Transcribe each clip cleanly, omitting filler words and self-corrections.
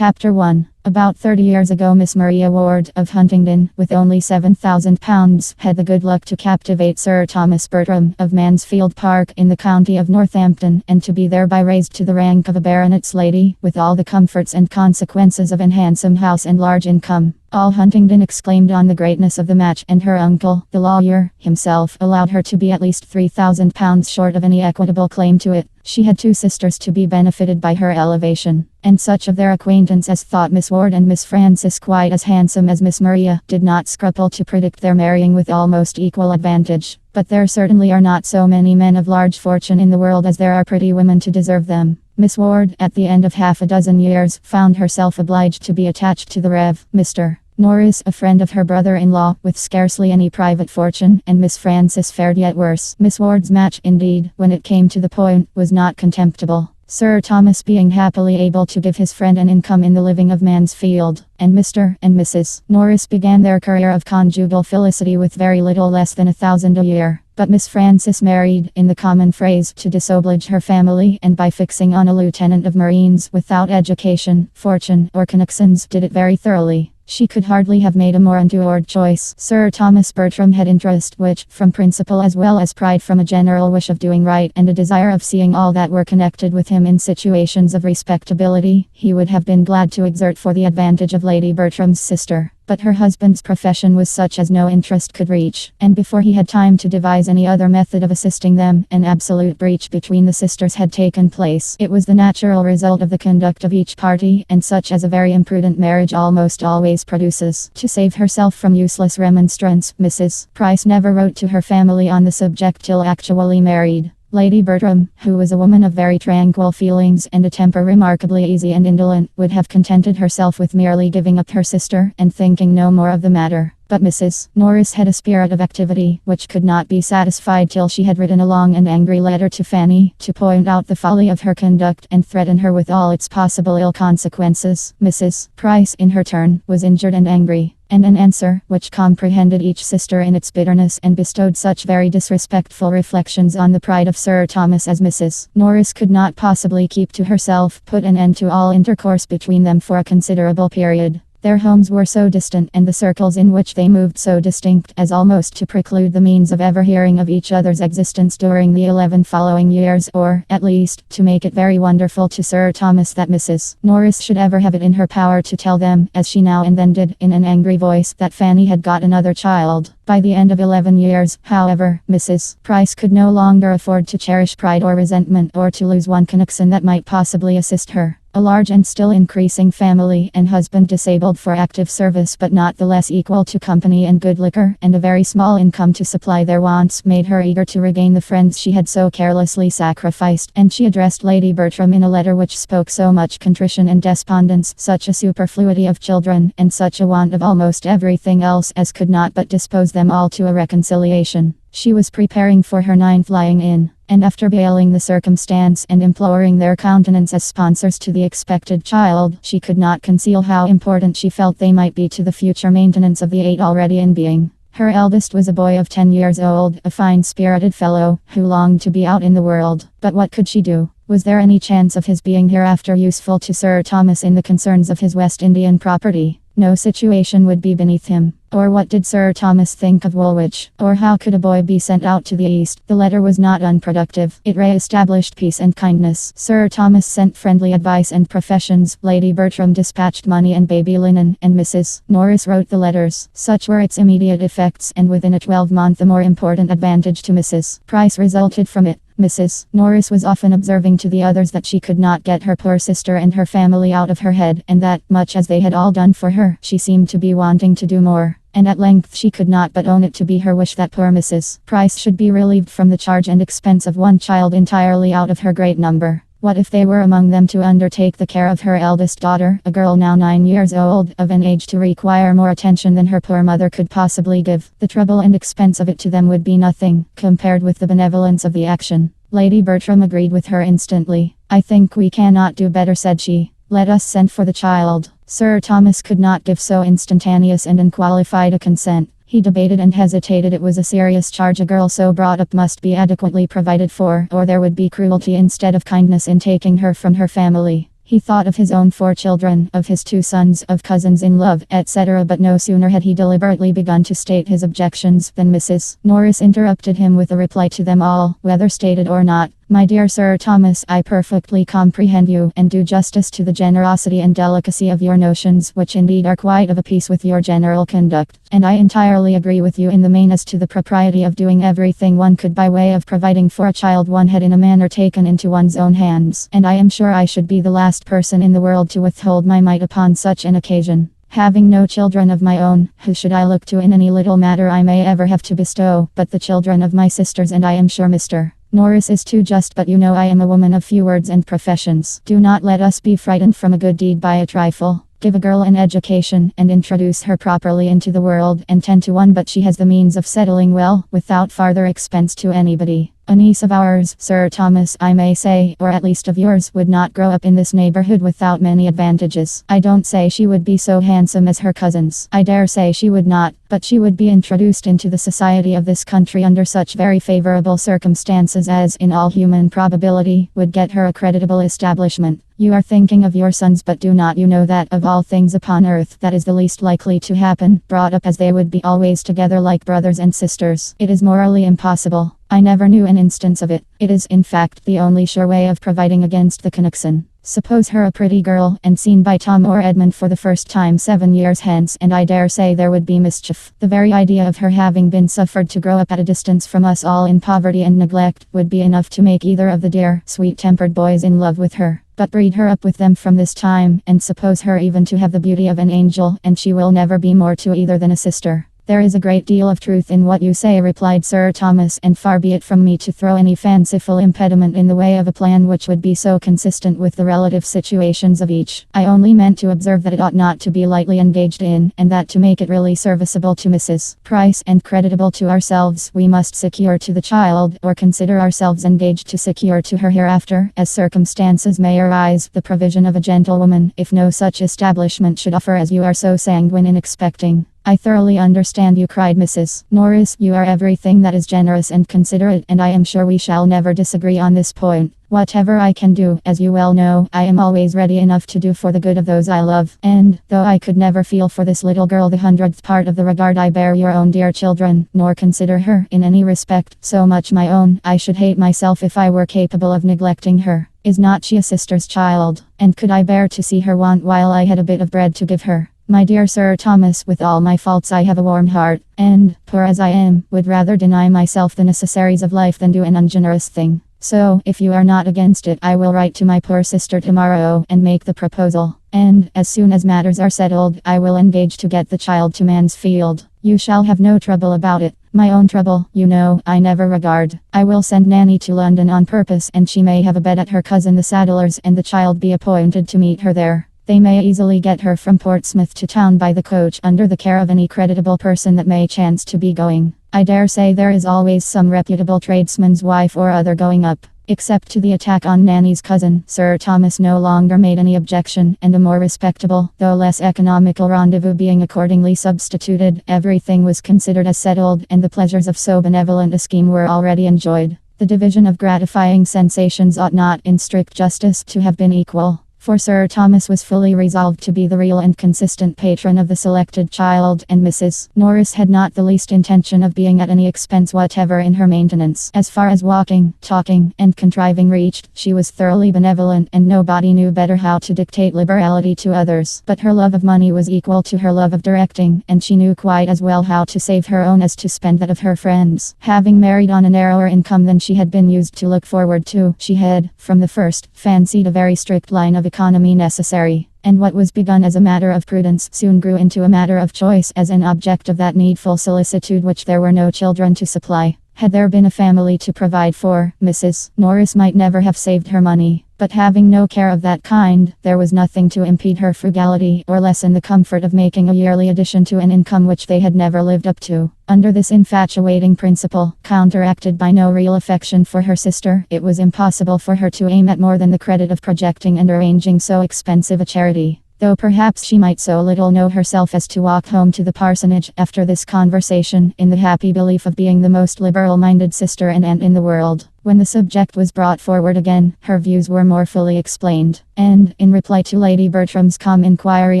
Chapter 1. About 30 years ago, Miss Maria Ward of Huntingdon, with only £7,000, had the good luck to captivate Sir Thomas Bertram of Mansfield Park in the county of Northampton, and to be thereby raised to the rank of a baronet's lady, with all the comforts and consequences of an handsome house and large income. All Huntingdon exclaimed on the greatness of the match, and her uncle, the lawyer, himself, allowed her to be at least £3,000 short of any equitable claim to it. She had two sisters to be benefited by her elevation, and such of their acquaintance as thought Miss Ward and Miss Frances quite as handsome as Miss Maria did not scruple to predict their marrying with almost equal advantage. But there certainly are not so many men of large fortune in the world as there are pretty women to deserve them. Miss Ward, at the end of half a dozen years, found herself obliged to be attached to the Rev. Mr. Norris, a friend of her brother-in-law, with scarcely any private fortune, and Miss Frances fared yet worse. Miss Ward's match, indeed, when it came to the point, was not contemptible, Sir Thomas being happily able to give his friend an income in the living of Mansfield, and Mr. and Mrs. Norris began their career of conjugal felicity with very little less than £1,000 a year. But Miss Frances married, in the common phrase, to disoblige her family, and by fixing on a lieutenant of marines without education, fortune, or connections, did it very thoroughly. She could hardly have made a more untoward choice. Sir Thomas Bertram had interest which, from principle as well as pride, from a general wish of doing right and a desire of seeing all that were connected with him in situations of respectability, he would have been glad to exert for the advantage of Lady Bertram's sister. But her husband's profession was such as no interest could reach, and before he had time to devise any other method of assisting them, an absolute breach between the sisters had taken place. It was the natural result of the conduct of each party, and such as a very imprudent marriage almost always produces. To save herself from useless remonstrance, Mrs. Price never wrote to her family on the subject till actually married. Lady Bertram, who was a woman of very tranquil feelings and a temper remarkably easy and indolent, would have contented herself with merely giving up her sister and thinking no more of the matter. But Mrs. Norris had a spirit of activity which could not be satisfied till she had written a long and angry letter to Fanny to point out the folly of her conduct and threaten her with all its possible ill consequences. Mrs. Price, in her turn, was injured and angry, and an answer, which comprehended each sister in its bitterness and bestowed such very disrespectful reflections on the pride of Sir Thomas as Mrs. Norris could not possibly keep to herself, put an end to all intercourse between them for a considerable period. Their homes were so distant, and the circles in which they moved so distinct, as almost to preclude the means of ever hearing of each other's existence during the 11 following years, or, at least, to make it very wonderful to Sir Thomas that Mrs. Norris should ever have it in her power to tell them, as she now and then did, in an angry voice, that Fanny had got another child. By the end of 11 years, however, Mrs. Price could no longer afford to cherish pride or resentment, or to lose one connection that might possibly assist her. A large and still increasing family, and husband disabled for active service but not the less equal to company and good liquor, and a very small income to supply their wants, made her eager to regain the friends she had so carelessly sacrificed, and she addressed Lady Bertram in a letter which spoke so much contrition and despondence, such a superfluity of children, and such a want of almost everything else, as could not but dispose them all to a reconciliation. She was preparing for her 9th lying in, and after bailing the circumstance and imploring their countenance as sponsors to the expected child, she could not conceal how important she felt they might be to the future maintenance of the 8 already in being. Her eldest was a boy of 10 years old, a fine-spirited fellow, who longed to be out in the world. But what could she do? Was there any chance of his being hereafter useful to Sir Thomas in the concerns of his West Indian property? No situation would be beneath him. Or what did Sir Thomas think of Woolwich? Or how could a boy be sent out to the East? The letter was not unproductive. It re-established peace and kindness. Sir Thomas sent friendly advice and professions. Lady Bertram dispatched money and baby linen, and Mrs. Norris wrote the letters. Such were its immediate effects, and within a 12-month a more important advantage to Mrs. Price resulted from it. Mrs. Norris was often observing to the others that she could not get her poor sister and her family out of her head, and that, much as they had all done for her, she seemed to be wanting to do more. And at length she could not but own it to be her wish that poor Mrs. Price should be relieved from the charge and expense of one child entirely out of her great number. What if they were among them to undertake the care of her eldest daughter, a girl now 9 years old, of an age to require more attention than her poor mother could possibly give? The trouble and expense of it to them would be nothing, compared with the benevolence of the action. Lady Bertram agreed with her instantly. "I think we cannot do better," said she. "Let us send for the child." Sir Thomas could not give so instantaneous and unqualified a consent. He debated and hesitated. It was a serious charge. A girl so brought up must be adequately provided for, or there would be cruelty instead of kindness in taking her from her family. He thought of his own 4 children, of his 2 sons, of cousins-in-law, etc. But no sooner had he deliberately begun to state his objections than Mrs. Norris interrupted him with a reply to them all, whether stated or not. My dear Sir Thomas, I perfectly comprehend you, and do justice to the generosity and delicacy of your notions, which indeed are quite of a piece with your general conduct. And I entirely agree with you in the main as to the propriety of doing everything one could by way of providing for a child one had in a manner taken into one's own hands. And I am sure I should be the last person in the world to withhold my mite upon such an occasion. Having no children of my own, who should I look to in any little matter I may ever have to bestow, but the children of my sisters, and I am sure Mr. Norris is too just, but you know I am a woman of few words and professions. Do not let us be frightened from a good deed by a trifle. Give a girl an education, and introduce her properly into the world, and 10 to 1 but she has the means of settling well, without farther expense to anybody. A niece of ours, Sir Thomas, I may say, or at least of yours, would not grow up in this neighborhood without many advantages. I don't say she would be so handsome as her cousins. I dare say she would not, but she would be introduced into the society of this country under such very favorable circumstances as, in all human probability, would get her a creditable establishment. You are thinking of your sons, but do not you know that, of all things upon earth, that is the least likely to happen, brought up as they would be always together like brothers and sisters? It is morally impossible. I never knew an instance of it. It is, in fact, the only sure way of providing against the connection. Suppose her a pretty girl, and seen by Tom or Edmund for the first time 7 years hence, and I dare say there would be mischief. The very idea of her having been suffered to grow up at a distance from us all in poverty and neglect would be enough to make either of the dear, sweet-tempered boys in love with her. But breed her up with them from this time, and suppose her even to have the beauty of an angel, and she will never be more to either than a sister. There is a great deal of truth in what you say, replied Sir Thomas, and far be it from me to throw any fanciful impediment in the way of a plan which would be so consistent with the relative situations of each. I only meant to observe that it ought not to be lightly engaged in, and that to make it really serviceable to Mrs. Price and creditable to ourselves, we must secure to the child, or consider ourselves engaged to secure to her hereafter, as circumstances may arise, the provision of a gentlewoman, if no such establishment should offer as you are so sanguine in expecting. I thoroughly understand you, cried Mrs. Norris. You are everything that is generous and considerate, and I am sure we shall never disagree on this point. Whatever I can do, as you well know, I am always ready enough to do for the good of those I love. And, though I could never feel for this little girl the 100th part of the regard I bear your own dear children, nor consider her, in any respect, so much my own, I should hate myself if I were capable of neglecting her. Is not she a sister's child? And could I bear to see her want while I had a bit of bread to give her? My dear Sir Thomas, with all my faults I have a warm heart, and, poor as I am, would rather deny myself the necessaries of life than do an ungenerous thing. So, if you are not against it, I will write to my poor sister tomorrow and make the proposal. And, as soon as matters are settled, I will engage to get the child to Mansfield. You shall have no trouble about it. My own trouble, you know, I never regard. I will send Nanny to London on purpose, and she may have a bed at her cousin the saddler's, and the child be appointed to meet her there. They may easily get her from Portsmouth to town by the coach under the care of any creditable person that may chance to be going. I dare say there is always some reputable tradesman's wife or other going up. Except to the attack on Nanny's cousin, Sir Thomas no longer made any objection, and a more respectable, though less economical rendezvous being accordingly substituted, everything was considered as settled, and the pleasures of so benevolent a scheme were already enjoyed. The division of gratifying sensations ought not, in strict justice, to have been equal. For Sir Thomas was fully resolved to be the real and consistent patron of the selected child, and Mrs. Norris had not the least intention of being at any expense whatever in her maintenance. As far as walking, talking, and contriving reached, she was thoroughly benevolent, and nobody knew better how to dictate liberality to others. But her love of money was equal to her love of directing, and she knew quite as well how to save her own as to spend that of her friends. Having married on a narrower income than she had been used to look forward to, she had, from the first, fancied a very strict line of economy necessary, and what was begun as a matter of prudence soon grew into a matter of choice as an object of that needful solicitude which there were no children to supply. Had there been a family to provide for, Mrs. Norris might never have saved her money, but having no care of that kind, there was nothing to impede her frugality or lessen the comfort of making a yearly addition to an income which they had never lived up to. Under this infatuating principle, counteracted by no real affection for her sister, it was impossible for her to aim at more than the credit of projecting and arranging so expensive a charity. Though perhaps she might so little know herself as to walk home to the parsonage after this conversation, in the happy belief of being the most liberal-minded sister and aunt in the world. When the subject was brought forward again, her views were more fully explained. And, in reply to Lady Bertram's calm inquiry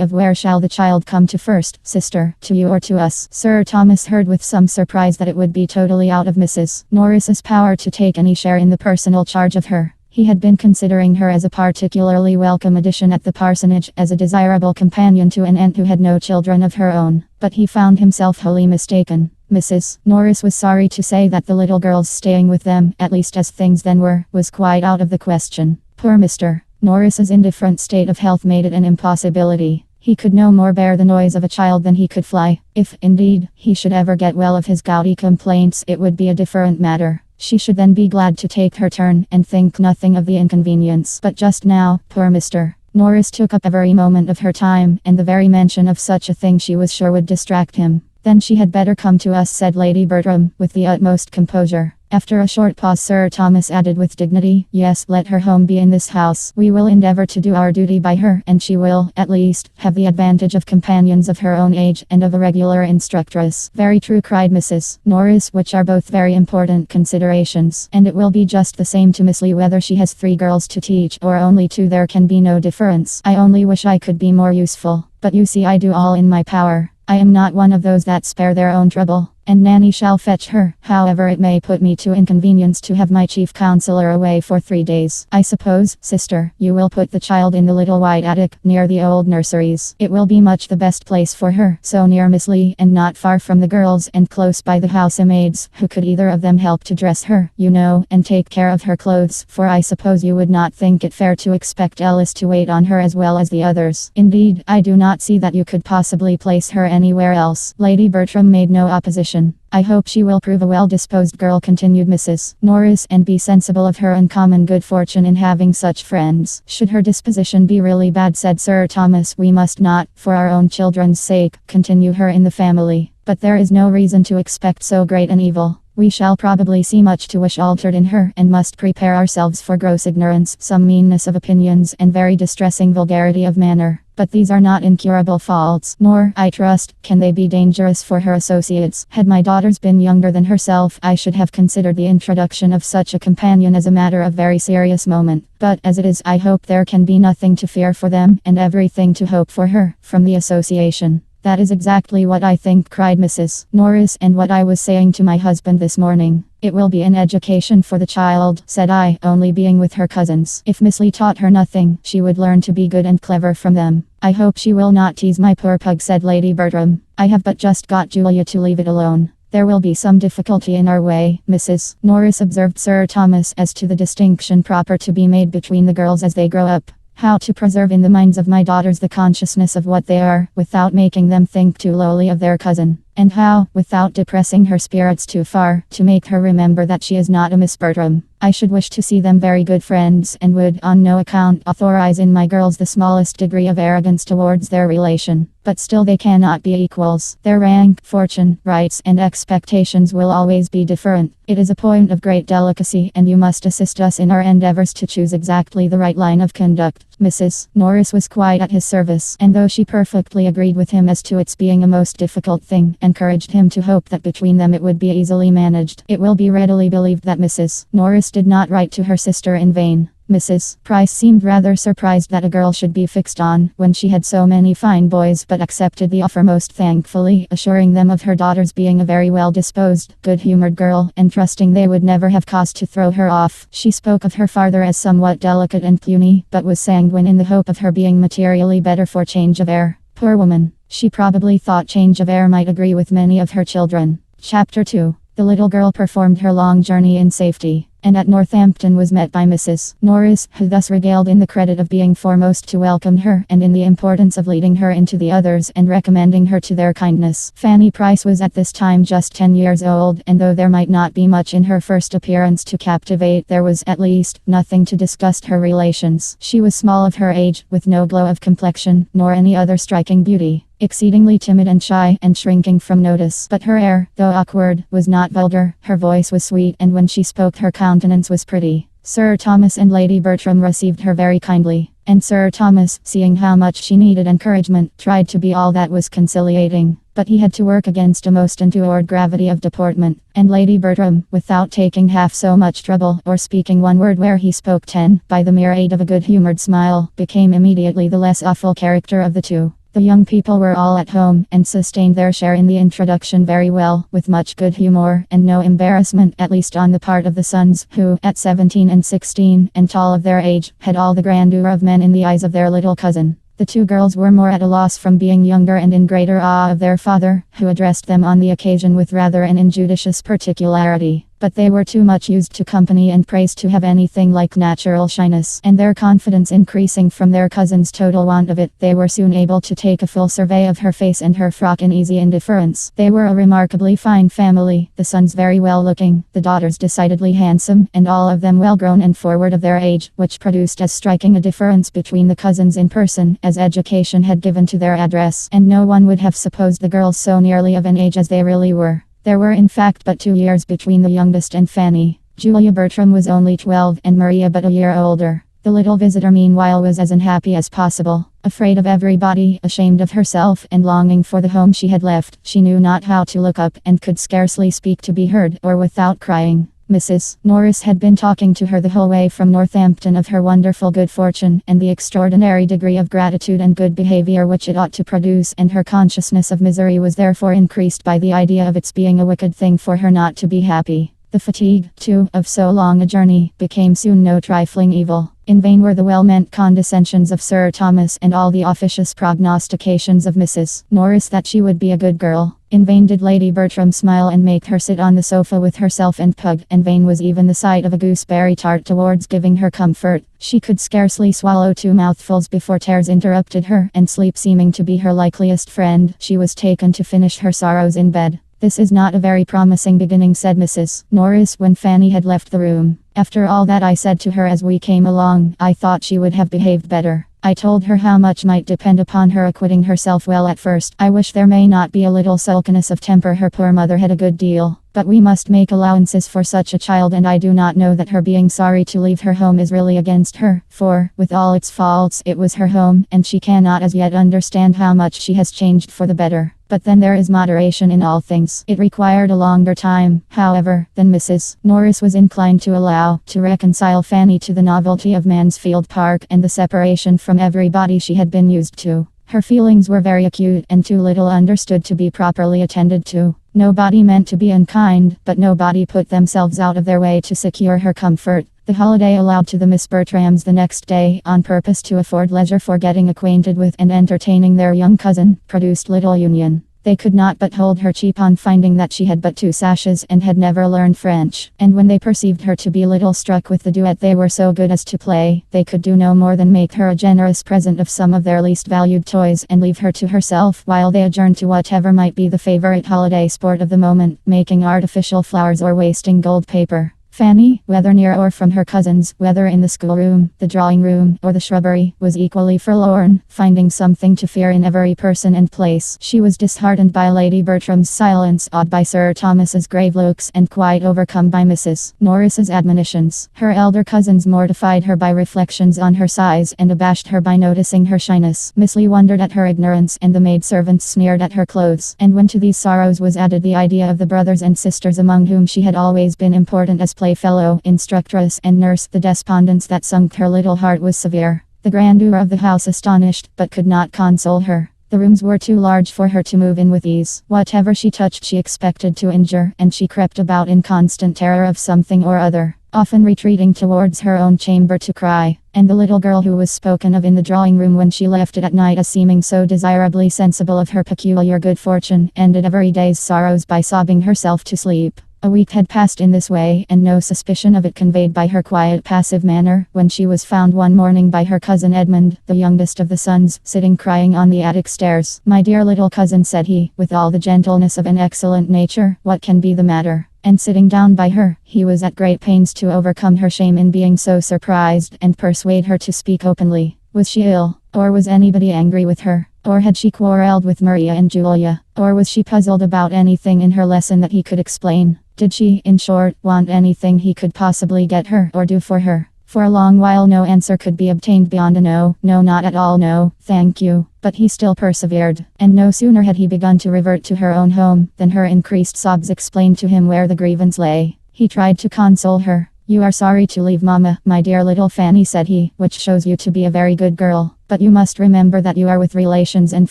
of where shall the child come to first, sister, to you or to us, Sir Thomas heard with some surprise that it would be totally out of Mrs. Norris's power to take any share in the personal charge of her. He had been considering her as a particularly welcome addition at the parsonage, as a desirable companion to an aunt who had no children of her own. But he found himself wholly mistaken. Mrs. Norris was sorry to say that the little girl's staying with them, at least as things then were, was quite out of the question. Poor Mr. Norris's indifferent state of health made it an impossibility. He could no more bear the noise of a child than he could fly. If, indeed, he should ever get well of his gouty complaints, it would be a different matter. She should then be glad to take her turn, and think nothing of the inconvenience. But just now, poor Mr. Norris took up every moment of her time, and the very mention of such a thing she was sure would distract him. Then she had better come to us, said Lady Bertram, with the utmost composure. After a short pause, Sir Thomas added with dignity, yes, let her home be in this house. We will endeavour to do our duty by her, and she will, at least, have the advantage of companions of her own age, and of a regular instructress. Very true, cried Mrs. Norris, which are both very important considerations. And it will be just the same to Miss Lee whether she has 3 girls to teach, or only 2. There can be no difference. I only wish I could be more useful. But you see, I do all in my power. I am not one of those that spare their own trouble. And Nanny shall fetch her, however it may put me to inconvenience to have my chief counselor away for 3 days. I suppose, sister, you will put the child in the little white attic, near the old nurseries. It will be much the best place for her, so near Miss Lee, and not far from the girls, and close by the housemaids, who could either of them help to dress her, you know, and take care of her clothes, for I suppose you would not think it fair to expect Ellis to wait on her as well as the others. Indeed, I do not see that you could possibly place her anywhere else. Lady Bertram made no opposition. I hope she will prove a well-disposed girl, continued Mrs. Norris, and be sensible of her uncommon good fortune in having such friends. Should her disposition be really bad, said Sir Thomas, we must not, for our own children's sake, continue her in the family. But there is no reason to expect so great an evil. We shall probably see much to wish altered in her, and must prepare ourselves for gross ignorance, some meanness of opinions, and very distressing vulgarity of manner. But these are not incurable faults, nor, I trust, can they be dangerous for her associates. Had my daughters been younger than herself, I should have considered the introduction of such a companion as a matter of very serious moment. But as it is, I hope there can be nothing to fear for them, and everything to hope for her, from the association. That is exactly what I think, cried Mrs. Norris, and what I was saying to my husband this morning. It will be an education for the child, said I, only being with her cousins. If Miss Lee taught her nothing, she would learn to be good and clever from them. I hope she will not tease my poor pug, said Lady Bertram. I have but just got Julia to leave it alone. There will be some difficulty in our way, Mrs. Norris, observed Sir Thomas, as to the distinction proper to be made between the girls as they grow up. How to preserve in the minds of my daughters the consciousness of what they are, without making them think too lowly of their cousin. And how, without depressing her spirits too far, to make her remember that she is not a Miss Bertram. I should wish to see them very good friends, and would on no account authorize in my girls the smallest degree of arrogance towards their relation. But still they cannot be equals. Their rank, fortune, rights, and expectations will always be different. It is a point of great delicacy, and you must assist us in our endeavors to choose exactly the right line of conduct. Mrs. Norris was quite at his service, and though she perfectly agreed with him as to its being a most difficult thing, encouraged him to hope that between them it would be easily managed. It will be readily believed that Mrs. Norris did not write to her sister in vain. Mrs. Price seemed rather surprised that a girl should be fixed on, when she had so many fine boys, but accepted the offer most thankfully, assuring them of her daughter's being a very well-disposed, good-humoured girl, and trusting they would never have cause to throw her off. She spoke of her father as somewhat delicate and puny, but was sanguine in the hope of her being materially better for change of air. Poor woman! She probably thought change of air might agree with many of her children. Chapter 2. The little girl performed her long journey in safety, and at Northampton was met by Mrs. Norris, who thus regaled in the credit of being foremost to welcome her, and in the importance of leading her into the others and recommending her to their kindness. Fanny Price was at this time just 10 years old, and though there might not be much in her first appearance to captivate, there was, at least, nothing to disgust her relations. She was small of her age, with no glow of complexion, nor any other striking beauty. Exceedingly timid and shy, and shrinking from notice. But her air, though awkward, was not vulgar, her voice was sweet, and when she spoke her countenance was pretty. Sir Thomas and Lady Bertram received her very kindly, and Sir Thomas, seeing how much she needed encouragement, tried to be all that was conciliating. but he had to work against a most untoward gravity of deportment, and Lady Bertram, without taking half so much trouble or speaking one word where he spoke 10, by the mere aid of a good-humoured smile, became immediately the less awful character of the two. The young people were all at home and sustained their share in the introduction very well, with much good humor and no embarrassment, at least on the part of the sons, who, at 17 and 16, and tall of their age, had all the grandeur of men in the eyes of their little cousin. The two girls were more at a loss from being younger and in greater awe of their father, who addressed them on the occasion with rather an injudicious particularity. But they were too much used to company and praise to have anything like natural shyness, and their confidence increasing from their cousin's total want of it, they were soon able to take a full survey of her face and her frock in easy indifference. They were a remarkably fine family, the sons very well looking, the daughters decidedly handsome, and all of them well grown and forward of their age, which produced as striking a difference between the cousins in person as education had given to their address, and no one would have supposed the girls so nearly of an age as they really were. There were in fact but 2 years between the youngest and Fanny. Julia Bertram was only 12 and Maria but a year older. The little visitor meanwhile was as unhappy as possible, afraid of everybody, ashamed of herself, and longing for the home she had left. She knew not how to look up, and could scarcely speak to be heard, or without crying. Mrs. Norris had been talking to her the whole way from Northampton of her wonderful good fortune, and the extraordinary degree of gratitude and good behavior which it ought to produce, and her consciousness of misery was therefore increased by the idea of its being a wicked thing for her not to be happy. The fatigue, too, of so long a journey, became soon no trifling evil. In vain were the well-meant condescensions of Sir Thomas and all the officious prognostications of Mrs. Norris that she would be a good girl. In vain did Lady Bertram smile and make her sit on the sofa with herself and Pug, and vain was even the sight of a gooseberry tart towards giving her comfort. She could scarcely swallow 2 mouthfuls before tears interrupted her, and sleep seeming to be her likeliest friend, she was taken to finish her sorrows in bed. "This is not a very promising beginning," said Mrs. Norris when Fanny had left the room. "After all that I said to her as we came along, I thought she would have behaved better. I told her how much might depend upon her acquitting herself well at first. I wish there may not be a little sulkiness of temper. Her poor mother had a good deal. But we must make allowances for such a child, and I do not know that her being sorry to leave her home is really against her, for, with all its faults, it was her home, and she cannot as yet understand how much she has changed for the better. But then there is moderation in all things." It required a longer time, however, than Mrs. Norris was inclined to allow, to reconcile Fanny to the novelty of Mansfield Park and the separation from everybody she had been used to. Her feelings were very acute and too little understood to be properly attended to. Nobody meant to be unkind, but nobody put themselves out of their way to secure her comfort. The holiday allowed to the Miss Bertrams the next day, on purpose to afford leisure for getting acquainted with and entertaining their young cousin, produced little union. They could not but hold her cheap on finding that she had but 2 sashes and had never learned French, and when they perceived her to be little struck with the duet they were so good as to play, they could do no more than make her a generous present of some of their least valued toys and leave her to herself while they adjourned to whatever might be the favorite holiday sport of the moment, making artificial flowers or wasting gold paper. Fanny, whether near or from her cousins, whether in the schoolroom, the drawing-room, or the shrubbery, was equally forlorn, finding something to fear in every person and place. She was disheartened by Lady Bertram's silence, awed by Sir Thomas's grave looks, and quite overcome by Mrs. Norris's admonitions. Her elder cousins mortified her by reflections on her size, and abashed her by noticing her shyness. Miss Lee wondered at her ignorance, and the maidservants sneered at her clothes. And when to these sorrows was added the idea of the brothers and sisters among whom she had always been important as playfellow, instructress, and nurse, the despondence that sunk her little heart was severe. The grandeur of the house astonished, but could not console her. The rooms were too large for her to move in with ease. Whatever she touched she expected to injure, and she crept about in constant terror of something or other, often retreating towards her own chamber to cry. And the little girl who was spoken of in the drawing-room when she left it at night as seeming so desirably sensible of her peculiar good fortune, ended every day's sorrows by sobbing herself to sleep. A week had passed in this way, and no suspicion of it conveyed by her quiet, passive manner, when she was found one morning by her cousin Edmund, the youngest of the sons, sitting crying on the attic stairs. "My dear little cousin," said he, with all the gentleness of an excellent nature, "what can be the matter?" And sitting down by her, he was at great pains to overcome her shame in being so surprised, and persuade her to speak openly. Was she ill? Or was anybody angry with her? Or had she quarreled with Maria and Julia? Or was she puzzled about anything in her lesson that he could explain? Did she, in short, want anything he could possibly get her or do for her? For a long while no answer could be obtained beyond a no, no, not at all, no, thank you. But he still persevered, and no sooner had he begun to revert to her own home than her increased sobs explained to him where the grievance lay. He tried to console her. "You are sorry to leave Mama, my dear little Fanny," said he, "which shows you to be a very good girl. But you must remember that you are with relations and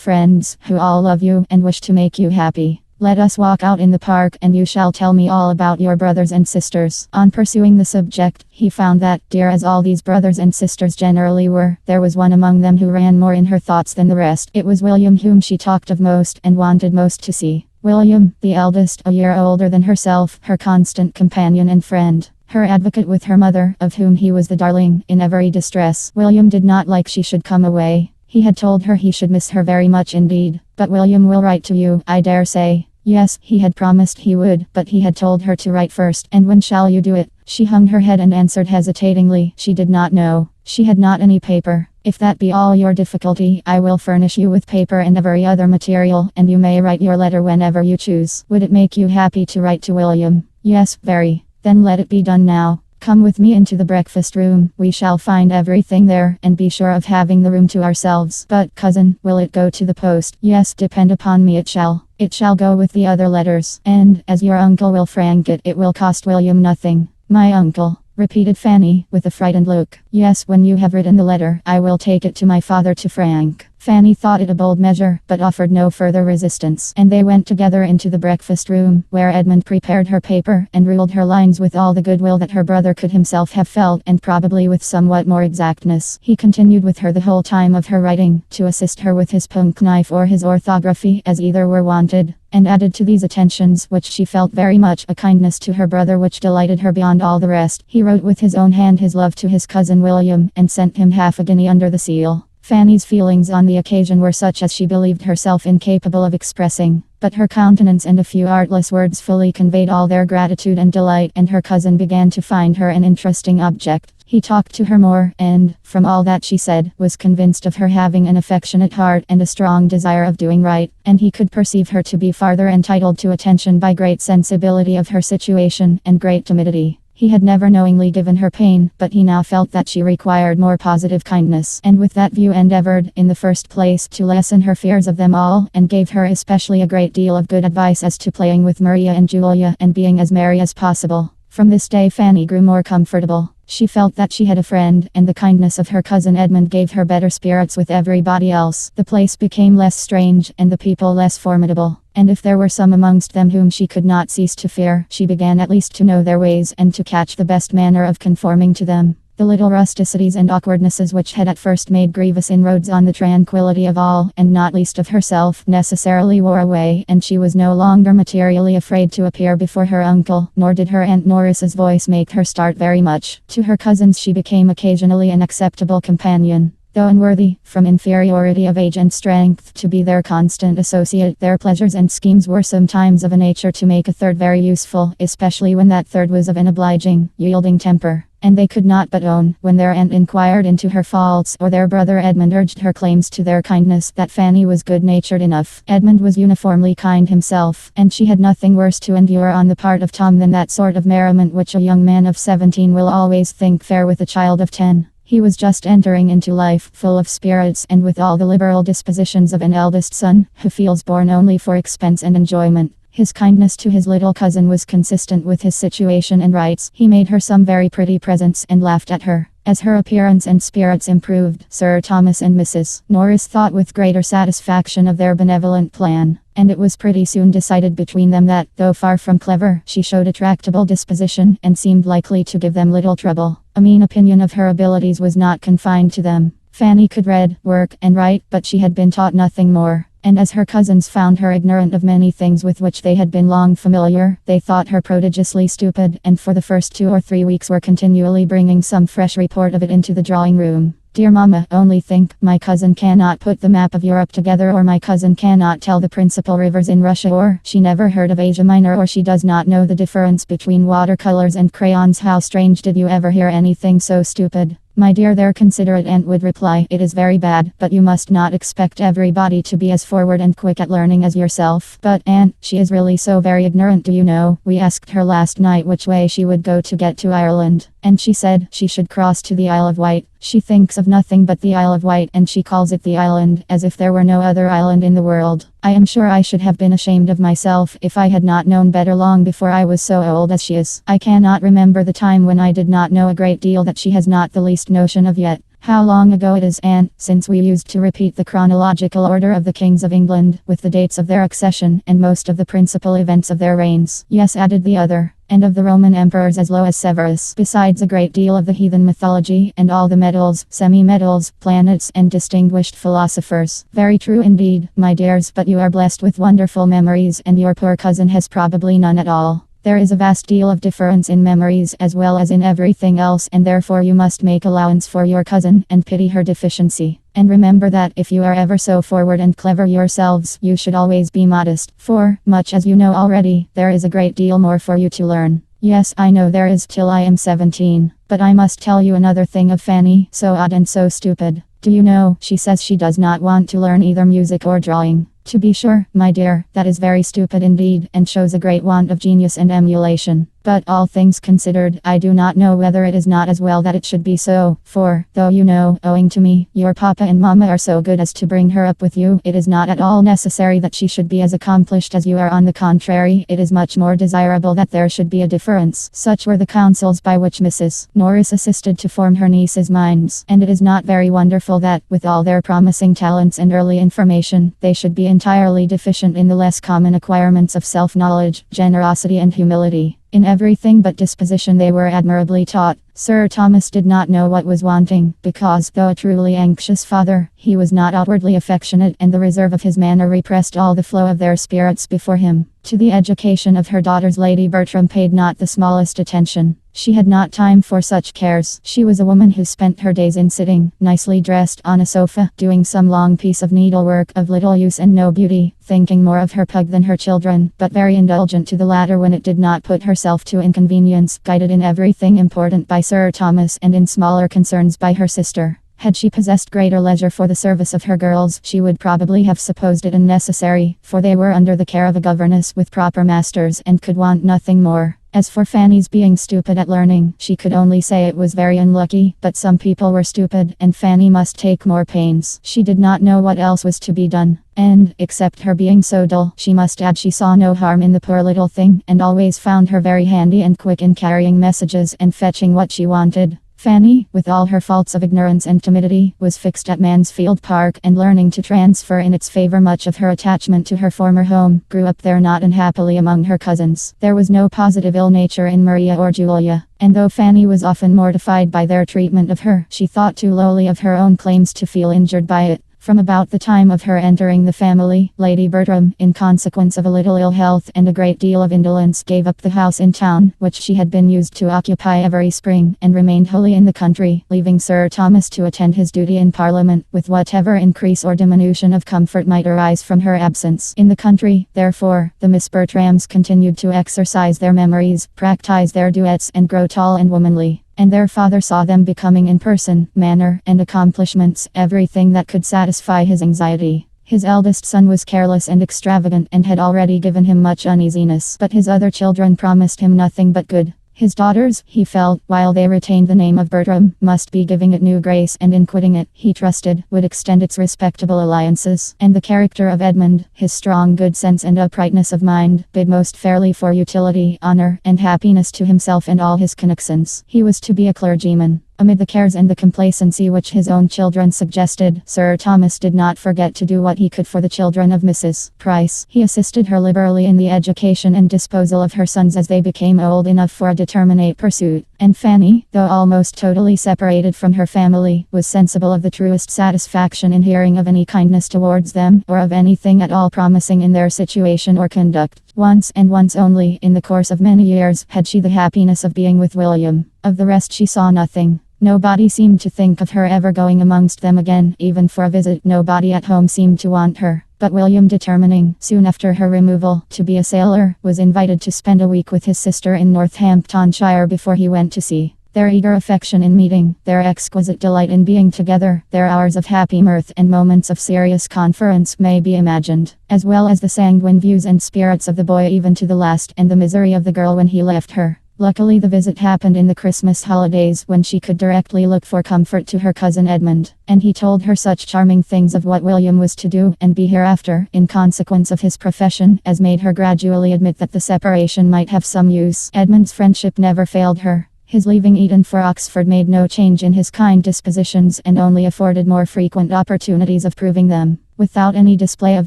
friends who all love you and wish to make you happy. Let us walk out in the park and you shall tell me all about your brothers and sisters." On pursuing the subject, he found that, dear as all these brothers and sisters generally were, there was one among them who ran more in her thoughts than the rest. It was William, whom she talked of most and wanted most to see. William, the eldest, a year older than herself, her constant companion and friend. Her advocate with her mother, of whom he was the darling, in every distress. William did not like she should come away. He had told her he should miss her very much indeed. "But William will write to you, I dare say." Yes, he had promised he would, but he had told her to write first. "And when shall you do it?" She hung her head and answered hesitatingly, she did not know. She had not any paper. "If that be all your difficulty, I will furnish you with paper and every other material, and you may write your letter whenever you choose." "Would it make you happy to write to William?" "Yes, very." "Then let it be done now. Come with me into the breakfast room. We shall find everything there, and be sure of having the room to ourselves." "But, cousin, will it go to the post?" "Yes, depend upon me, it shall. It shall go with the other letters. And, as your uncle will frank it, it will cost William nothing." "My uncle?" repeated Fanny, with a frightened look. "Yes, when you have written the letter, I will take it to my father to frank." Fanny thought it a bold measure, but offered no further resistance, and they went together into the breakfast room, where Edmund prepared her paper and ruled her lines with all the goodwill that her brother could himself have felt, and probably with somewhat more exactness. He continued with her the whole time of her writing, to assist her with his penknife or his orthography, as either were wanted, and added to these attentions, which she felt very much, a kindness to her brother which delighted her beyond all the rest. He wrote with his own hand his love to his cousin William, and sent him half a guinea under the seal. Fanny's feelings on the occasion were such as she believed herself incapable of expressing, but her countenance and a few artless words fully conveyed all their gratitude and delight, and her cousin began to find her an interesting object. He talked to her more, and, from all that she said, was convinced of her having an affectionate heart and a strong desire of doing right, and he could perceive her to be farther entitled to attention by great sensibility of her situation, and great timidity. He had never knowingly given her pain, but he now felt that she required more positive kindness, and with that view endeavored, in the first place, to lessen her fears of them all, and gave her especially a great deal of good advice as to playing with Maria and Julia, and being as merry as possible. From this day Fanny grew more comfortable. She felt that she had a friend, and the kindness of her cousin Edmund gave her better spirits with everybody else. The place became less strange, and the people less formidable. And if there were some amongst them whom she could not cease to fear, she began at least to know their ways, and to catch the best manner of conforming to them. The little rusticities and awkwardnesses which had at first made grievous inroads on the tranquillity of all, and not least of herself, necessarily wore away, and she was no longer materially afraid to appear before her uncle, nor did her Aunt Norris's voice make her start very much. To her cousins she became occasionally an acceptable companion. Though unworthy, from inferiority of age and strength, to be their constant associate, their pleasures and schemes were sometimes of a nature to make a third very useful, especially when that third was of an obliging, yielding temper. And they could not but own, when their aunt inquired into her faults, or their brother Edmund urged her claims to their kindness, that Fanny was good-natured enough. Edmund was uniformly kind himself, and she had nothing worse to endure on the part of Tom than that sort of merriment which a young man of 17 will always think fair with a child of 10. He was just entering into life, full of spirits, and with all the liberal dispositions of an eldest son, who feels born only for expense and enjoyment. His kindness to his little cousin was consistent with his situation and rights. He made her some very pretty presents, and laughed at her. As her appearance and spirits improved, Sir Thomas and Mrs. Norris thought with greater satisfaction of their benevolent plan, and it was pretty soon decided between them that, though far from clever, she showed a tractable disposition, and seemed likely to give them little trouble. A mean opinion of her abilities was not confined to them. Fanny could read, work, and write, but she had been taught nothing more. And as her cousins found her ignorant of many things with which they had been long familiar, they thought her prodigiously stupid, and for the first 2 or 3 weeks were continually bringing some fresh report of it into the drawing room. "Dear Mamma, only think, my cousin cannot put the map of Europe together, or my cousin cannot tell the principal rivers in Russia, or she never heard of Asia Minor, or she does not know the difference between watercolors and crayons. How strange! Did you ever hear anything so stupid?" My dear, their considerate aunt would reply, "It is very bad, but you must not expect everybody to be as forward and quick at learning as yourself." "But aunt, she is really so very ignorant, do you know? We asked her last night which way she would go to get to Ireland, and she said she should cross to the Isle of Wight. She thinks of nothing but the Isle of Wight, and she calls it the island, as if there were no other island in the world. I am sure I should have been ashamed of myself if I had not known better long before I was so old as she is. I cannot remember the time when I did not know a great deal that she has not the least notion of yet. How long ago it is, aunt, since we used to repeat the chronological order of the kings of England, with the dates of their accession, and most of the principal events of their reigns." "Yes," added the other, "and of the Roman emperors as low as Severus, besides a great deal of the heathen mythology, and all the metals, semi-metals, planets, and distinguished philosophers." "Very true indeed, my dears, but you are blessed with wonderful memories, and your poor cousin has probably none at all. There is a vast deal of difference in memories as well as in everything else, and therefore you must make allowance for your cousin, and pity her deficiency. And remember that if you are ever so forward and clever yourselves, you should always be modest, for, much as you know already, there is a great deal more for you to learn." "Yes, I know there is till I am 17. But I must tell you another thing of Fanny, so odd and so stupid. Do you know, she says she does not want to learn either music or drawing." "To be sure, my dear, that is very stupid indeed, and shows a great want of genius and emulation. But all things considered, I do not know whether it is not as well that it should be so, for, though you know, owing to me, your papa and mamma are so good as to bring her up with you, it is not at all necessary that she should be as accomplished as you are. On the contrary, it is much more desirable that there should be a difference." Such were the counsels by which Mrs. Norris assisted to form her nieces' minds, and it is not very wonderful that, with all their promising talents and early information, they should be entirely deficient in the less common acquirements of self-knowledge, generosity, and humility. In everything but disposition they were admirably taught. Sir Thomas did not know what was wanting, because, though a truly anxious father, he was not outwardly affectionate, and the reserve of his manner repressed all the flow of their spirits before him. To the education of her daughters Lady Bertram paid not the smallest attention. She had not time for such cares. She was a woman who spent her days in sitting, nicely dressed, on a sofa, doing some long piece of needlework of little use and no beauty, thinking more of her pug than her children, but very indulgent to the latter when it did not put herself to inconvenience, guided in everything important by Sir Thomas, and in smaller concerns by her sister. Had she possessed greater leisure for the service of her girls, she would probably have supposed it unnecessary, for they were under the care of a governess with proper masters, and could want nothing more. As for Fanny's being stupid at learning, she could only say it was very unlucky, but some people were stupid, and Fanny must take more pains. She did not know what else was to be done. And, except her being so dull, she must add she saw no harm in the poor little thing, and always found her very handy and quick in carrying messages and fetching what she wanted. Fanny, with all her faults of ignorance and timidity, was fixed at Mansfield Park, and learning to transfer in its favor much of her attachment to her former home, grew up there not unhappily among her cousins. There was no positive ill nature in Maria or Julia, and though Fanny was often mortified by their treatment of her, she thought too lowly of her own claims to feel injured by it. From about the time of her entering the family, Lady Bertram, in consequence of a little ill health and a great deal of indolence, gave up the house in town, which she had been used to occupy every spring, and remained wholly in the country, leaving Sir Thomas to attend his duty in Parliament, with whatever increase or diminution of comfort might arise from her absence. In the country, therefore, the Miss Bertrams continued to exercise their memories, practice their duets, and grow tall and womanly. And their father saw them becoming in person, manner, and accomplishments everything that could satisfy his anxiety. His eldest son was careless and extravagant, and had already given him much uneasiness, but his other children promised him nothing but good. His daughters, he felt, while they retained the name of Bertram, must be giving it new grace, and in quitting it, he trusted, would extend its respectable alliances. And the character of Edmund, his strong good sense and uprightness of mind, bid most fairly for utility, honour, and happiness to himself and all his connections. He was to be a clergyman. Amid the cares and the complacency which his own children suggested, Sir Thomas did not forget to do what he could for the children of Mrs. Price. He assisted her liberally in the education and disposal of her sons as they became old enough for a determinate pursuit. And Fanny, though almost totally separated from her family, was sensible of the truest satisfaction in hearing of any kindness towards them, or of anything at all promising in their situation or conduct. Once, and once only, in the course of many years, had she the happiness of being with William. Of the rest she saw nothing. Nobody seemed to think of her ever going amongst them again, even for a visit. Nobody at home seemed to want her. But William, determining, soon after her removal, to be a sailor, was invited to spend a week with his sister in Northamptonshire before he went to sea. Their eager affection in meeting, their exquisite delight in being together, their hours of happy mirth and moments of serious conference may be imagined, as well as the sanguine views and spirits of the boy even to the last, and the misery of the girl when he left her. Luckily the visit happened in the Christmas holidays when she could directly look for comfort to her cousin Edmund, and he told her such charming things of what William was to do and be hereafter, in consequence of his profession, as made her gradually admit that the separation might have some use. Edmund's friendship never failed her. His leaving Eton for Oxford made no change in his kind dispositions and only afforded more frequent opportunities of proving them. Without any display of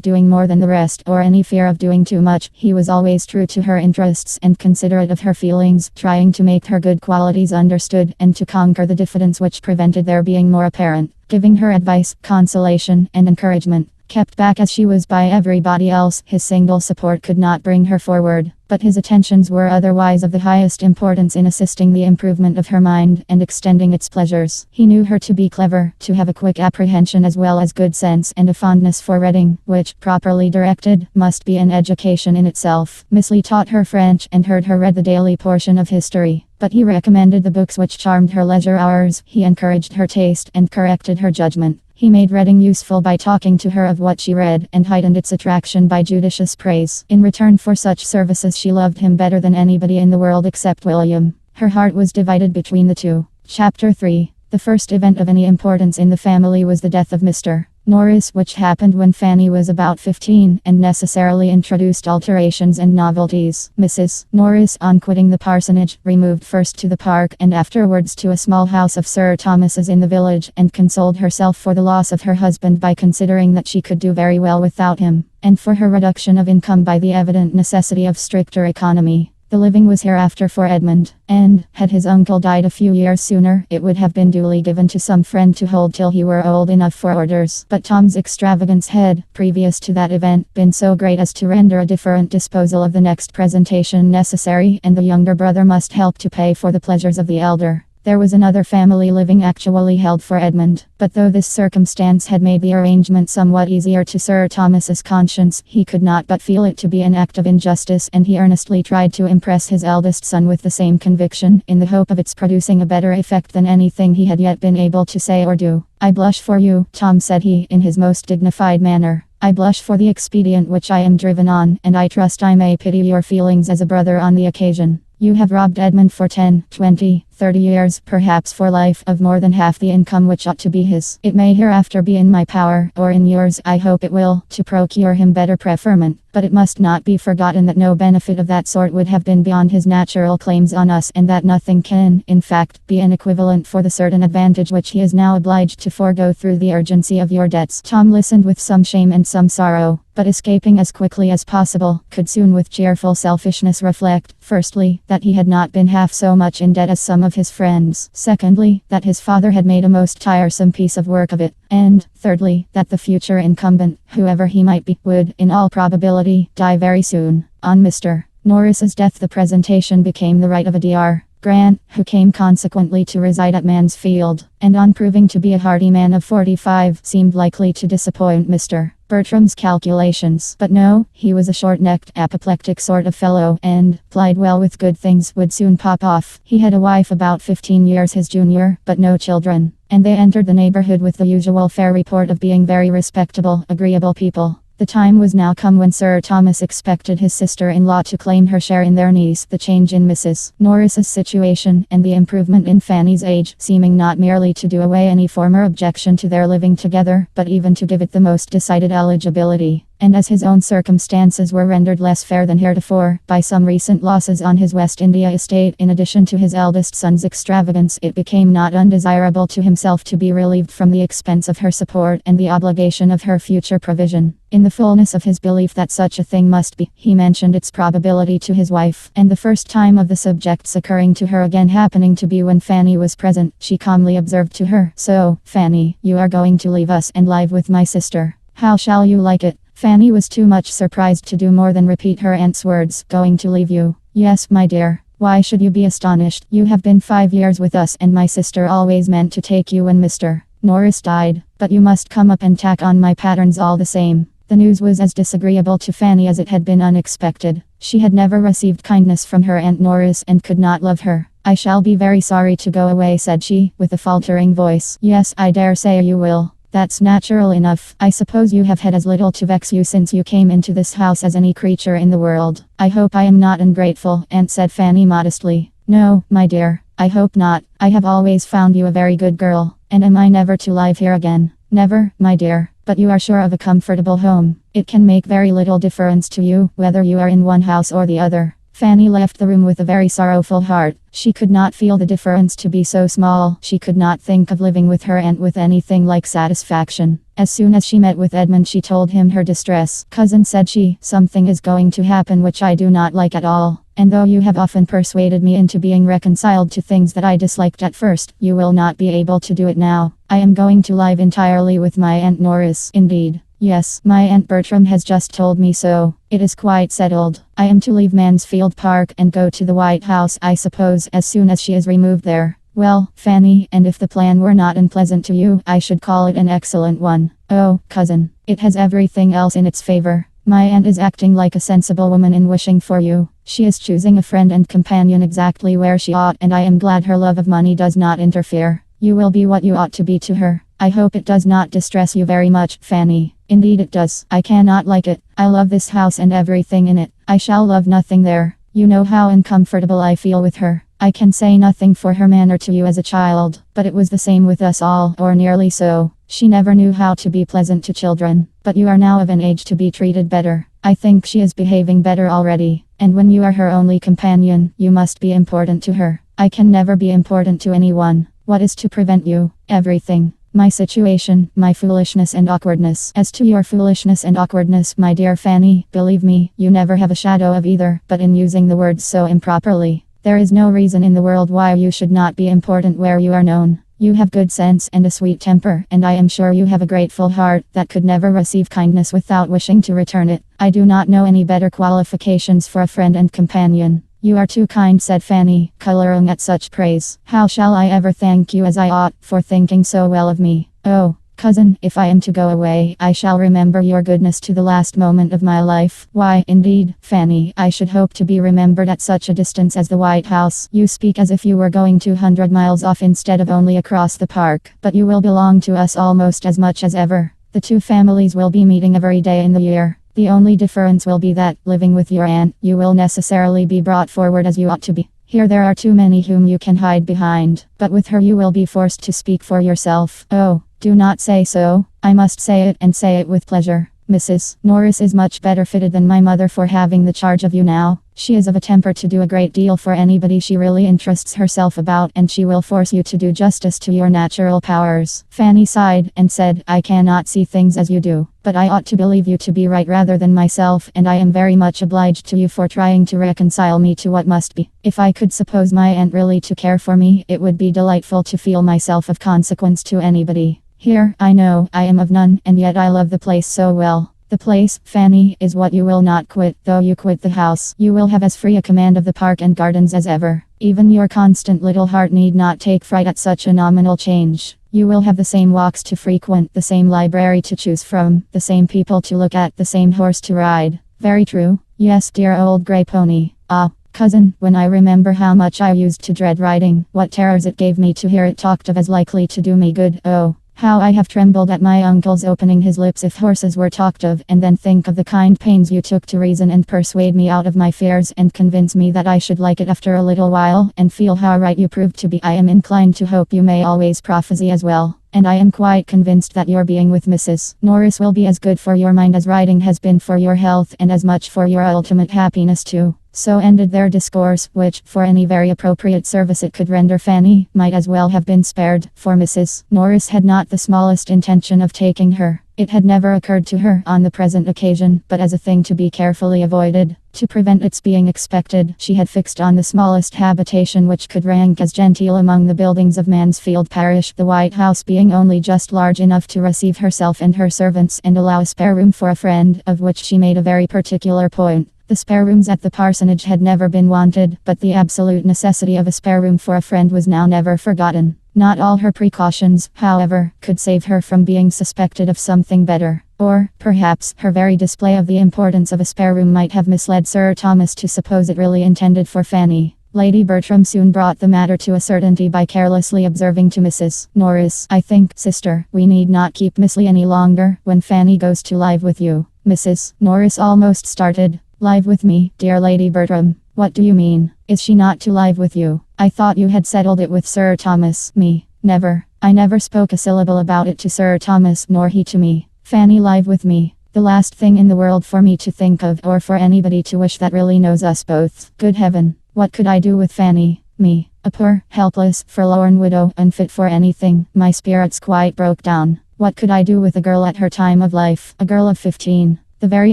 doing more than the rest or any fear of doing too much, he was always true to her interests and considerate of her feelings, trying to make her good qualities understood and to conquer the diffidence which prevented their being more apparent, giving her advice, consolation, and encouragement. Kept back as she was by everybody else, his single support could not bring her forward, but his attentions were otherwise of the highest importance in assisting the improvement of her mind and extending its pleasures. He knew her to be clever, to have a quick apprehension as well as good sense and a fondness for reading, which, properly directed, must be an education in itself. Miss Lee taught her French and heard her read the daily portion of history, but he recommended the books which charmed her leisure hours. He encouraged her taste and corrected her judgment. He made reading useful by talking to her of what she read and heightened its attraction by judicious praise. In return for such services she loved him better than anybody in the world except William. Her heart was divided between the two. Chapter 3. The first event of any importance in the family was the death of Mr. Norris, which happened when Fanny was about 15, and necessarily introduced alterations and novelties. Mrs. Norris, on quitting the parsonage, removed first to the park and afterwards to a small house of Sir Thomas's in the village, and consoled herself for the loss of her husband by considering that she could do very well without him, and for her reduction of income by the evident necessity of stricter economy. The living was hereafter for Edmund, and, had his uncle died a few years sooner, it would have been duly given to some friend to hold till he were old enough for orders. But Tom's extravagance had, previous to that event, been so great as to render a different disposal of the next presentation necessary, and the younger brother must help to pay for the pleasures of the elder. There was another family living actually held for Edmund, but though this circumstance had made the arrangement somewhat easier to Sir Thomas's conscience, he could not but feel it to be an act of injustice, and he earnestly tried to impress his eldest son with the same conviction, in the hope of its producing a better effect than anything he had yet been able to say or do. "I blush for you, Tom," said he, in his most dignified manner. "I blush for the expedient which I am driven on, and I trust I may pity your feelings as a brother on the occasion. You have robbed Edmund for 10, 20, 30 years, perhaps for life, of more than half the income which ought to be his. It may hereafter be in my power, or in yours, I hope it will, to procure him better preferment, but it must not be forgotten that no benefit of that sort would have been beyond his natural claims on us, and that nothing can, in fact, be an equivalent for the certain advantage which he is now obliged to forego through the urgency of your debts." Tom listened with some shame and some sorrow, but escaping as quickly as possible, could soon with cheerful selfishness reflect, firstly, that he had not been half so much in debt as some of his friends; secondly, that his father had made a most tiresome piece of work of it; and, thirdly, that the future incumbent, whoever he might be, would, in all probability, die very soon. On Mr. Norris's death the presentation became the right of a Dr. Grant, who came consequently to reside at Mansfield, and on proving to be a hearty man of 45, seemed likely to disappoint Mr. Bertram's calculations. But no, he was a short-necked, apoplectic sort of fellow, and, plied well with good things, would soon pop off. He had a wife about 15 years his junior, but no children, and they entered the neighborhood with the usual fair report of being very respectable, agreeable people. The time was now come when Sir Thomas expected his sister-in-law to claim her share in their niece. The change in Mrs. Norris's situation, and the improvement in Fanny's age, seeming not merely to do away any former objection to their living together, but even to give it the most decided eligibility. And as his own circumstances were rendered less fair than heretofore, by some recent losses on his West India estate, in addition to his eldest son's extravagance, it became not undesirable to himself to be relieved from the expense of her support and the obligation of her future provision. In the fullness of his belief that such a thing must be, he mentioned its probability to his wife, and the first time of the subject's occurring to her again happening to be when Fanny was present, she calmly observed to her, "So, Fanny, you are going to leave us and live with my sister. How shall you like it?" Fanny was too much surprised to do more than repeat her aunt's words. "Going to leave you?" "Yes, my dear. Why should you be astonished? You have been 5 years with us, and my sister always meant to take you when Mr. Norris died. But you must come up and tack on my patterns all the same." The news was as disagreeable to Fanny as it had been unexpected. She had never received kindness from her Aunt Norris and could not love her. I shall be very sorry to go away, said she, with a faltering voice. Yes, I dare say you will. That's natural enough. I suppose you have had as little to vex you since you came into this house as any creature in the world. I hope I am not ungrateful, Aunt said Fanny modestly. No, my dear, I hope not. I have always found you a very good girl. And am I never to live here again? Never, my dear. But you are sure of a comfortable home. It can make very little difference to you, whether you are in one house or the other. Fanny left the room with a very sorrowful heart. She could not feel the difference to be so small. She could not think of living with her aunt with anything like satisfaction. As soon as she met with Edmund, she told him her distress. Cousin, said she, something is going to happen which I do not like at all. And though you have often persuaded me into being reconciled to things that I disliked at first, you will not be able to do it now. I am going to live entirely with my Aunt Norris. Indeed. Yes, my Aunt Bertram has just told me so. It is quite settled. I am to leave Mansfield Park and go to the White House, I suppose, as soon as she is removed there. Well, Fanny, and if the plan were not unpleasant to you, I should call it an excellent one. Oh, cousin, it has everything else in its favor. My aunt is acting like a sensible woman in wishing for you. She is choosing a friend and companion exactly where she ought, and I am glad her love of money does not interfere. You will be what you ought to be to her. I hope it does not distress you very much, Fanny. Indeed it does. I cannot like it. I love this house and everything in it. I shall love nothing there. You know how uncomfortable I feel with her. I can say nothing for her manner to you as a child, but it was the same with us all, or nearly so. She never knew how to be pleasant to children, but you are now of an age to be treated better. I think she is behaving better already, and when you are her only companion, you must be important to her. I can never be important to anyone. What is to prevent you? Everything. My situation, my foolishness and awkwardness. As to your foolishness and awkwardness, my dear Fanny, believe me, you never have a shadow of either, but in using the words so improperly. There is no reason in the world why you should not be important where you are known. You have good sense and a sweet temper, and I am sure you have a grateful heart that could never receive kindness without wishing to return it. I do not know any better qualifications for a friend and companion. You are too kind, said Fanny, coloring at such praise. How shall I ever thank you as I ought for thinking so well of me? Oh, cousin, if I am to go away, I shall remember your goodness to the last moment of my life. Why, indeed, Fanny, I should hope to be remembered at such a distance as the White House. You speak as if you were going 200 miles off instead of only across the park. But you will belong to us almost as much as ever. The two families will be meeting every day in the year. The only difference will be that, living with your aunt, you will necessarily be brought forward as you ought to be. Here there are too many whom you can hide behind, but with her you will be forced to speak for yourself. Oh, do not say so. I must say it, and say it with pleasure. Mrs. Norris is much better fitted than my mother for having the charge of you now. She is of a temper to do a great deal for anybody she really interests herself about, and she will force you to do justice to your natural powers. Fanny sighed and said, I cannot see things as you do, but I ought to believe you to be right rather than myself, and I am very much obliged to you for trying to reconcile me to what must be. If I could suppose my aunt really to care for me, it would be delightful to feel myself of consequence to anybody. Here, I know, I am of none, and yet I love the place so well. The place, Fanny, is what you will not quit. Though you quit the house, you will have as free a command of the park and gardens as ever. Even your constant little heart need not take fright at such a nominal change. You will have the same walks to frequent, the same library to choose from, the same people to look at, the same horse to ride. Very true. Yes, dear old grey pony. Ah, cousin, when I remember how much I used to dread riding, what terrors it gave me to hear it talked of as likely to do me good. Oh, how I have trembled at my uncle's opening his lips if horses were talked of, and then think of the kind pains you took to reason and persuade me out of my fears and convince me that I should like it after a little while, and feel how right you proved to be. I am inclined to hope you may always prophesy as well, and I am quite convinced that your being with Mrs. Norris will be as good for your mind as riding has been for your health, and as much for your ultimate happiness too. So ended their discourse, which, for any very appropriate service it could render Fanny, might as well have been spared, for Mrs. Norris had not the smallest intention of taking her. It had never occurred to her on the present occasion, but as a thing to be carefully avoided. To prevent its being expected, she had fixed on the smallest habitation which could rank as genteel among the buildings of Mansfield parish, the White House being only just large enough to receive herself and her servants and allow a spare room for a friend, of which she made a very particular point. The spare rooms at the parsonage had never been wanted, but the absolute necessity of a spare room for a friend was now never forgotten. Not all her precautions, however, could save her from being suspected of something better. Or, perhaps, her very display of the importance of a spare room might have misled Sir Thomas to suppose it really intended for Fanny. Lady Bertram soon brought the matter to a certainty by carelessly observing to Mrs. Norris, "I think, sister, we need not keep Miss Lee any longer when Fanny goes to live with you." Mrs. Norris almost started. "Live with me, dear Lady Bertram? What do you mean? Is she not to live with you? I thought you had settled it with Sir Thomas." "Me? Never. I never spoke a syllable about it to Sir Thomas, nor he to me. Fanny live with me? The last thing in the world for me to think of, or for anybody to wish that really knows us both. Good heaven! What could I do with Fanny? Me, a poor, helpless, forlorn widow, unfit for anything." My spirits quite broke down. What could I do with a girl at her time of life, a girl of 15, the very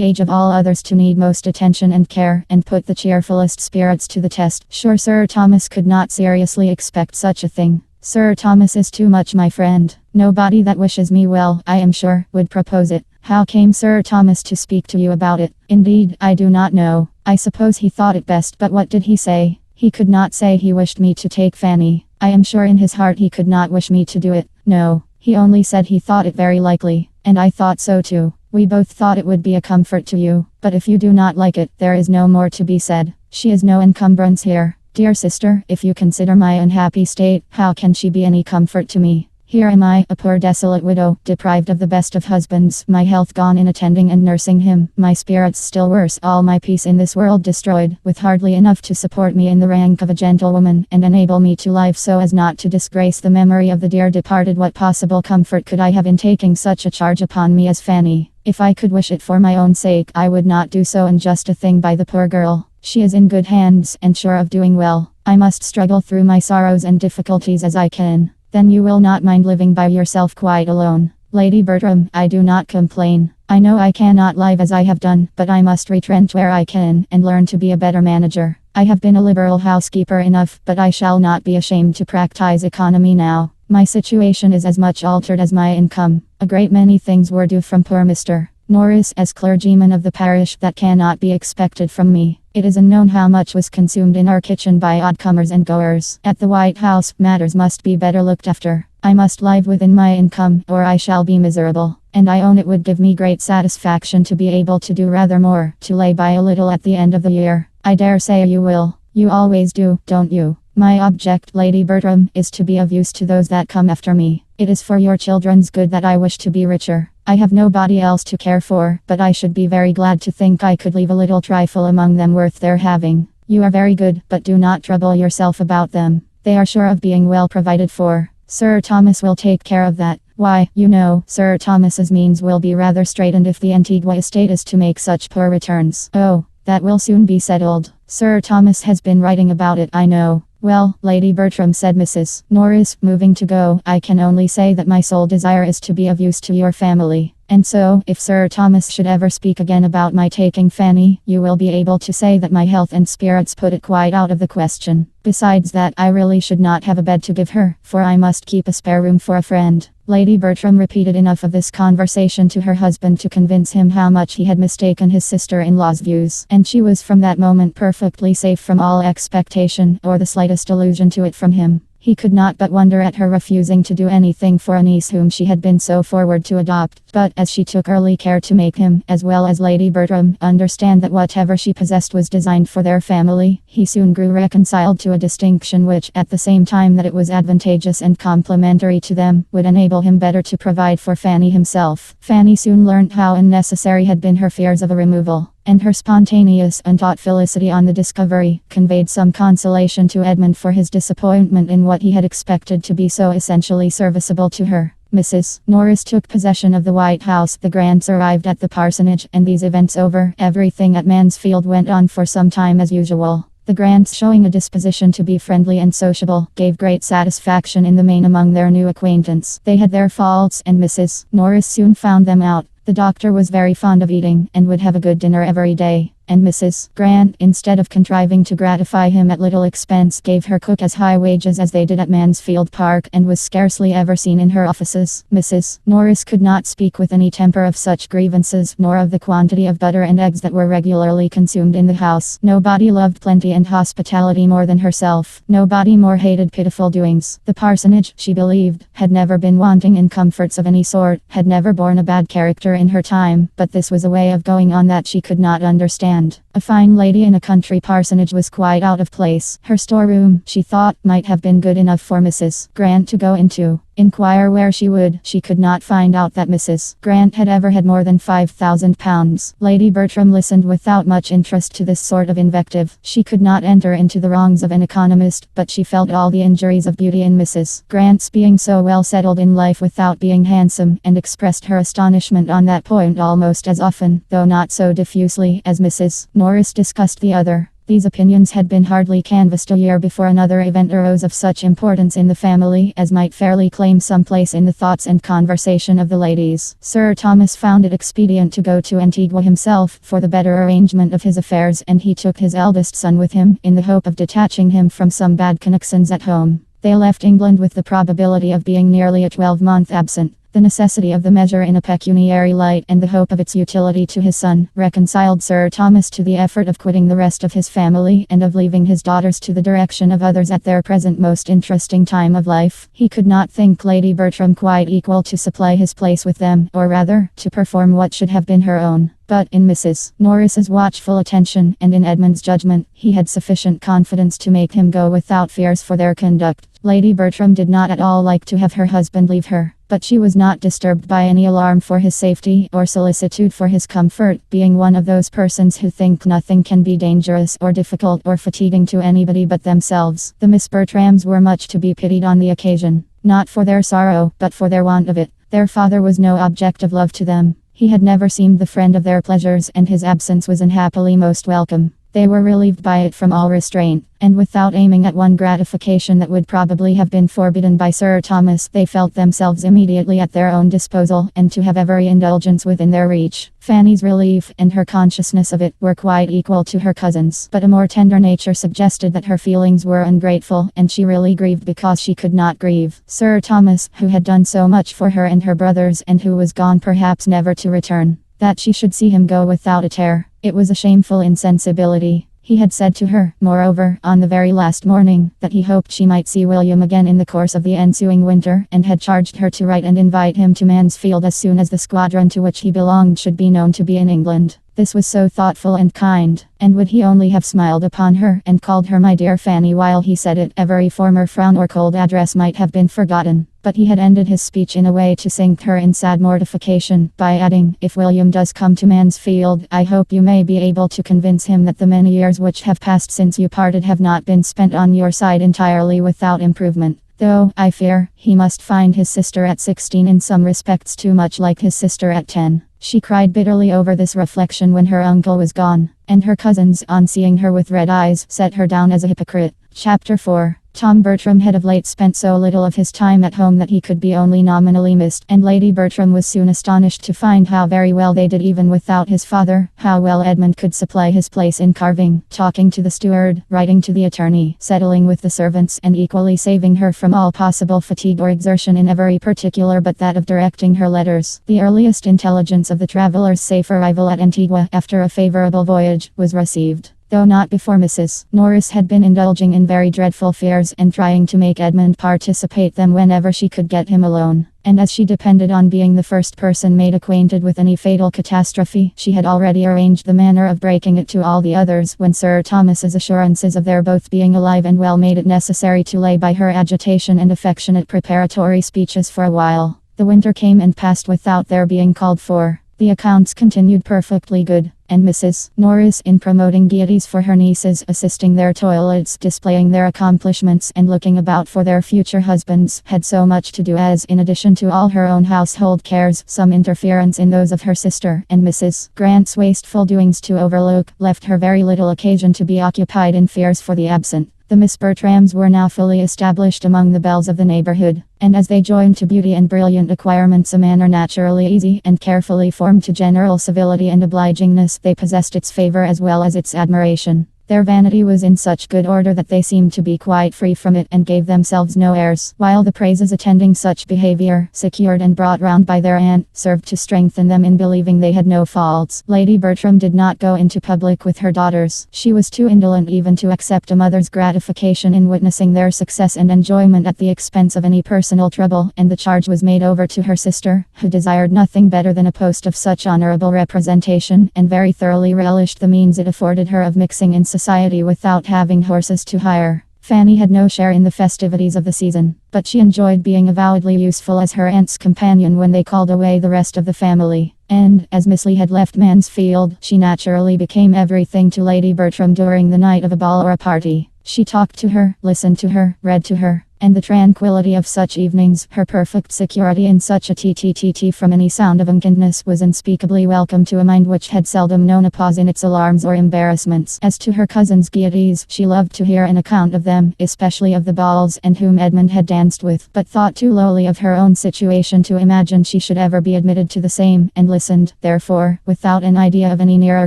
age of all others to need most attention and care, and put the cheerfulest spirits to the test? Sure, Sir Thomas could not seriously expect such a thing. Sir Thomas is too much my friend. Nobody that wishes me well, I am sure, would propose it. How came Sir Thomas to speak to you about it? Indeed, I do not know. I suppose he thought it best, but what did he say? He could not say he wished me to take Fanny. I am sure in his heart he could not wish me to do it. No, he only said he thought it very likely, and I thought so too. We both thought it would be a comfort to you, but if you do not like it, there is no more to be said. She is no encumbrance here. Dear sister, if you consider my unhappy state, how can she be any comfort to me? Here am I, a poor desolate widow, deprived of the best of husbands, my health gone in attending and nursing him, my spirits still worse, all my peace in this world destroyed, with hardly enough to support me in the rank of a gentlewoman, and enable me to live so as not to disgrace the memory of the dear departed. What possible comfort could I have in taking such a charge upon me as Fanny? If I could wish it for my own sake, I would not do so unjust a thing by the poor girl. She is in good hands, and sure of doing well. I must struggle through my sorrows and difficulties as I can. Then you will not mind living by yourself quite alone. Lady Bertram, I do not complain. I know I cannot live as I have done, but I must retrench where I can, and learn to be a better manager. I have been a liberal housekeeper enough, but I shall not be ashamed to practice economy now. My situation is as much altered as my income. A great many things were due from poor Mr. Norris as clergyman of the parish that cannot be expected from me. It is unknown how much was consumed in our kitchen by odd comers and goers. At the White House, matters must be better looked after. I must live within my income, or I shall be miserable. And I own it would give me great satisfaction to be able to do rather more, to lay by a little at the end of the year. I dare say you will. You always do, don't you? My object, Lady Bertram, is to be of use to those that come after me. It is for your children's good that I wish to be richer. I have nobody else to care for, but I should be very glad to think I could leave a little trifle among them worth their having. You are very good, but do not trouble yourself about them. They are sure of being well provided for. Sir Thomas will take care of that. Why, you know, Sir Thomas's means will be rather straitened if the Antigua estate is to make such poor returns. Oh, that will soon be settled. Sir Thomas has been writing about it, I know. Well, Lady Bertram, said Mrs. Norris, moving to go, I can only say that my sole desire is to be of use to your family. And so, if Sir Thomas should ever speak again about my taking Fanny, you will be able to say that my health and spirits put it quite out of the question. Besides that, I really should not have a bed to give her, for I must keep a spare room for a friend. Lady Bertram repeated enough of this conversation to her husband to convince him how much he had mistaken his sister-in-law's views, and she was from that moment perfectly safe from all expectation, or the slightest allusion to it from him. He could not but wonder at her refusing to do anything for a niece whom she had been so forward to adopt, but as she took early care to make him, as well as Lady Bertram, understand that whatever she possessed was designed for their family, he soon grew reconciled to a distinction which, at the same time that it was advantageous and complimentary to them, would enable him better to provide for Fanny himself. Fanny soon learnt how unnecessary had been her fears of a removal, and her spontaneous, untaught felicity on the discovery conveyed some consolation to Edmund for his disappointment in what he had expected to be so essentially serviceable to her. Mrs. Norris took possession of the White House, the Grants arrived at the parsonage, and these events over, everything at Mansfield went on for some time as usual. The Grants, showing a disposition to be friendly and sociable, gave great satisfaction in the main among their new acquaintance. They had their faults, and Mrs. Norris soon found them out. The doctor was very fond of eating, and would have a good dinner every day. And Mrs. Grant, instead of contriving to gratify him at little expense, gave her cook as high wages as they did at Mansfield Park, and was scarcely ever seen in her offices. Mrs. Norris could not speak with any temper of such grievances, nor of the quantity of butter and eggs that were regularly consumed in the house. Nobody loved plenty and hospitality more than herself. Nobody more hated pitiful doings. The parsonage, she believed, had never been wanting in comforts of any sort, had never borne a bad character in her time, but this was a way of going on that she could not understand hand. A fine lady in a country parsonage was quite out of place. Her storeroom, she thought, might have been good enough for Mrs. Grant to go into. Inquire where she would, she could not find out that Mrs. Grant had ever had more than £5,000. Lady Bertram listened without much interest to this sort of invective. She could not enter into the wrongs of an economist, but she felt all the injuries of beauty in Mrs. Grant's being so well settled in life without being handsome, and expressed her astonishment on that point almost as often, though not so diffusely, as Mrs. Norris discussed the other. These opinions had been hardly canvassed a year before another event arose of such importance in the family as might fairly claim some place in the thoughts and conversation of the ladies. Sir Thomas found it expedient to go to Antigua himself for the better arrangement of his affairs, and he took his eldest son with him, in the hope of detaching him from some bad connections at home. They left England with the probability of being nearly a 12-month absent. The necessity of the measure in a pecuniary light and the hope of its utility to his son reconciled Sir Thomas to the effort of quitting the rest of his family and of leaving his daughters to the direction of others at their present most interesting time of life. He could not think Lady Bertram quite equal to supply his place with them, or rather, to perform what should have been her own. But in Mrs. Norris's watchful attention and in Edmund's judgment, he had sufficient confidence to make him go without fears for their conduct. Lady Bertram did not at all like to have her husband leave her, but she was not disturbed by any alarm for his safety or solicitude for his comfort, being one of those persons who think nothing can be dangerous or difficult or fatiguing to anybody but themselves. The Miss Bertrams were much to be pitied on the occasion, not for their sorrow, but for their want of it. Their father was no object of love to them. He had never seemed the friend of their pleasures, and his absence was unhappily most welcome. They were relieved by it from all restraint, and without aiming at one gratification that would probably have been forbidden by Sir Thomas, they felt themselves immediately at their own disposal, and to have every indulgence within their reach. Fanny's relief, and her consciousness of it, were quite equal to her cousin's, but a more tender nature suggested that her feelings were ungrateful, and she really grieved because she could not grieve. Sir Thomas, who had done so much for her and her brothers, and who was gone perhaps never to return, that she should see him go without a tear. It was a shameful insensibility. He had said to her, moreover, on the very last morning, that he hoped she might see William again in the course of the ensuing winter, and had charged her to write and invite him to Mansfield as soon as the squadron to which he belonged should be known to be in England. This was so thoughtful and kind, and would he only have smiled upon her and called her my dear Fanny while he said it, every former frown or cold address might have been forgotten. But he had ended his speech in a way to sink her in sad mortification, by adding, "If William does come to Mansfield, I hope you may be able to convince him that the many years which have passed since you parted have not been spent on your side entirely without improvement. Though, I fear, he must find his sister at 16 in some respects too much like his sister at 10. She cried bitterly over this reflection when her uncle was gone, and her cousins, on seeing her with red eyes, set her down as a hypocrite. Chapter 4. Tom Bertram had of late spent so little of his time at home that he could be only nominally missed, and Lady Bertram was soon astonished to find how very well they did even without his father, how well Edmund could supply his place in carving, talking to the steward, writing to the attorney, settling with the servants, and equally saving her from all possible fatigue or exertion in every particular but that of directing her letters. The earliest intelligence of the traveller's safe arrival at Antigua, after a favourable voyage, was received, though not before Mrs. Norris had been indulging in very dreadful fears and trying to make Edmund participate them whenever she could get him alone. And as she depended on being the first person made acquainted with any fatal catastrophe, she had already arranged the manner of breaking it to all the others, when Sir Thomas's assurances of their both being alive and well made it necessary to lay by her agitation and affectionate preparatory speeches for a while. The winter came and passed without their being called for. The accounts continued perfectly good, and Mrs. Norris, in promoting gaieties for her nieces, assisting their toilets, displaying their accomplishments, and looking about for their future husbands, had so much to do as, in addition to all her own household cares, some interference in those of her sister and Mrs. Grant's wasteful doings to overlook, left her very little occasion to be occupied in fears for the absent. The Miss Bertrams were now fully established among the belles of the neighbourhood, and as they joined to beauty and brilliant acquirements a manner naturally easy and carefully formed to general civility and obligingness, they possessed its favour as well as its admiration. Their vanity was in such good order that they seemed to be quite free from it and gave themselves no airs, while the praises attending such behavior, secured and brought round by their aunt, served to strengthen them in believing they had no faults. Lady Bertram did not go into public with her daughters. She was too indolent even to accept a mother's gratification in witnessing their success and enjoyment at the expense of any personal trouble, and the charge was made over to her sister, who desired nothing better than a post of such honorable representation, and very thoroughly relished the means it afforded her of mixing in society without having horses to hire. Fanny had no share in the festivities of the season, but she enjoyed being avowedly useful as her aunt's companion when they called away the rest of the family. And, as Miss Lee had left Mansfield, she naturally became everything to Lady Bertram during the night of a ball or a party. She talked to her, listened to her, read to her, and the tranquility of such evenings, her perfect security in such a ttt from any sound of unkindness, was unspeakably welcome to a mind which had seldom known a pause in its alarms or embarrassments. As to her cousin's gaieties, she loved to hear an account of them, especially of the balls and whom Edmund had danced with, but thought too lowly of her own situation to imagine she should ever be admitted to the same, and listened, therefore, without an idea of any nearer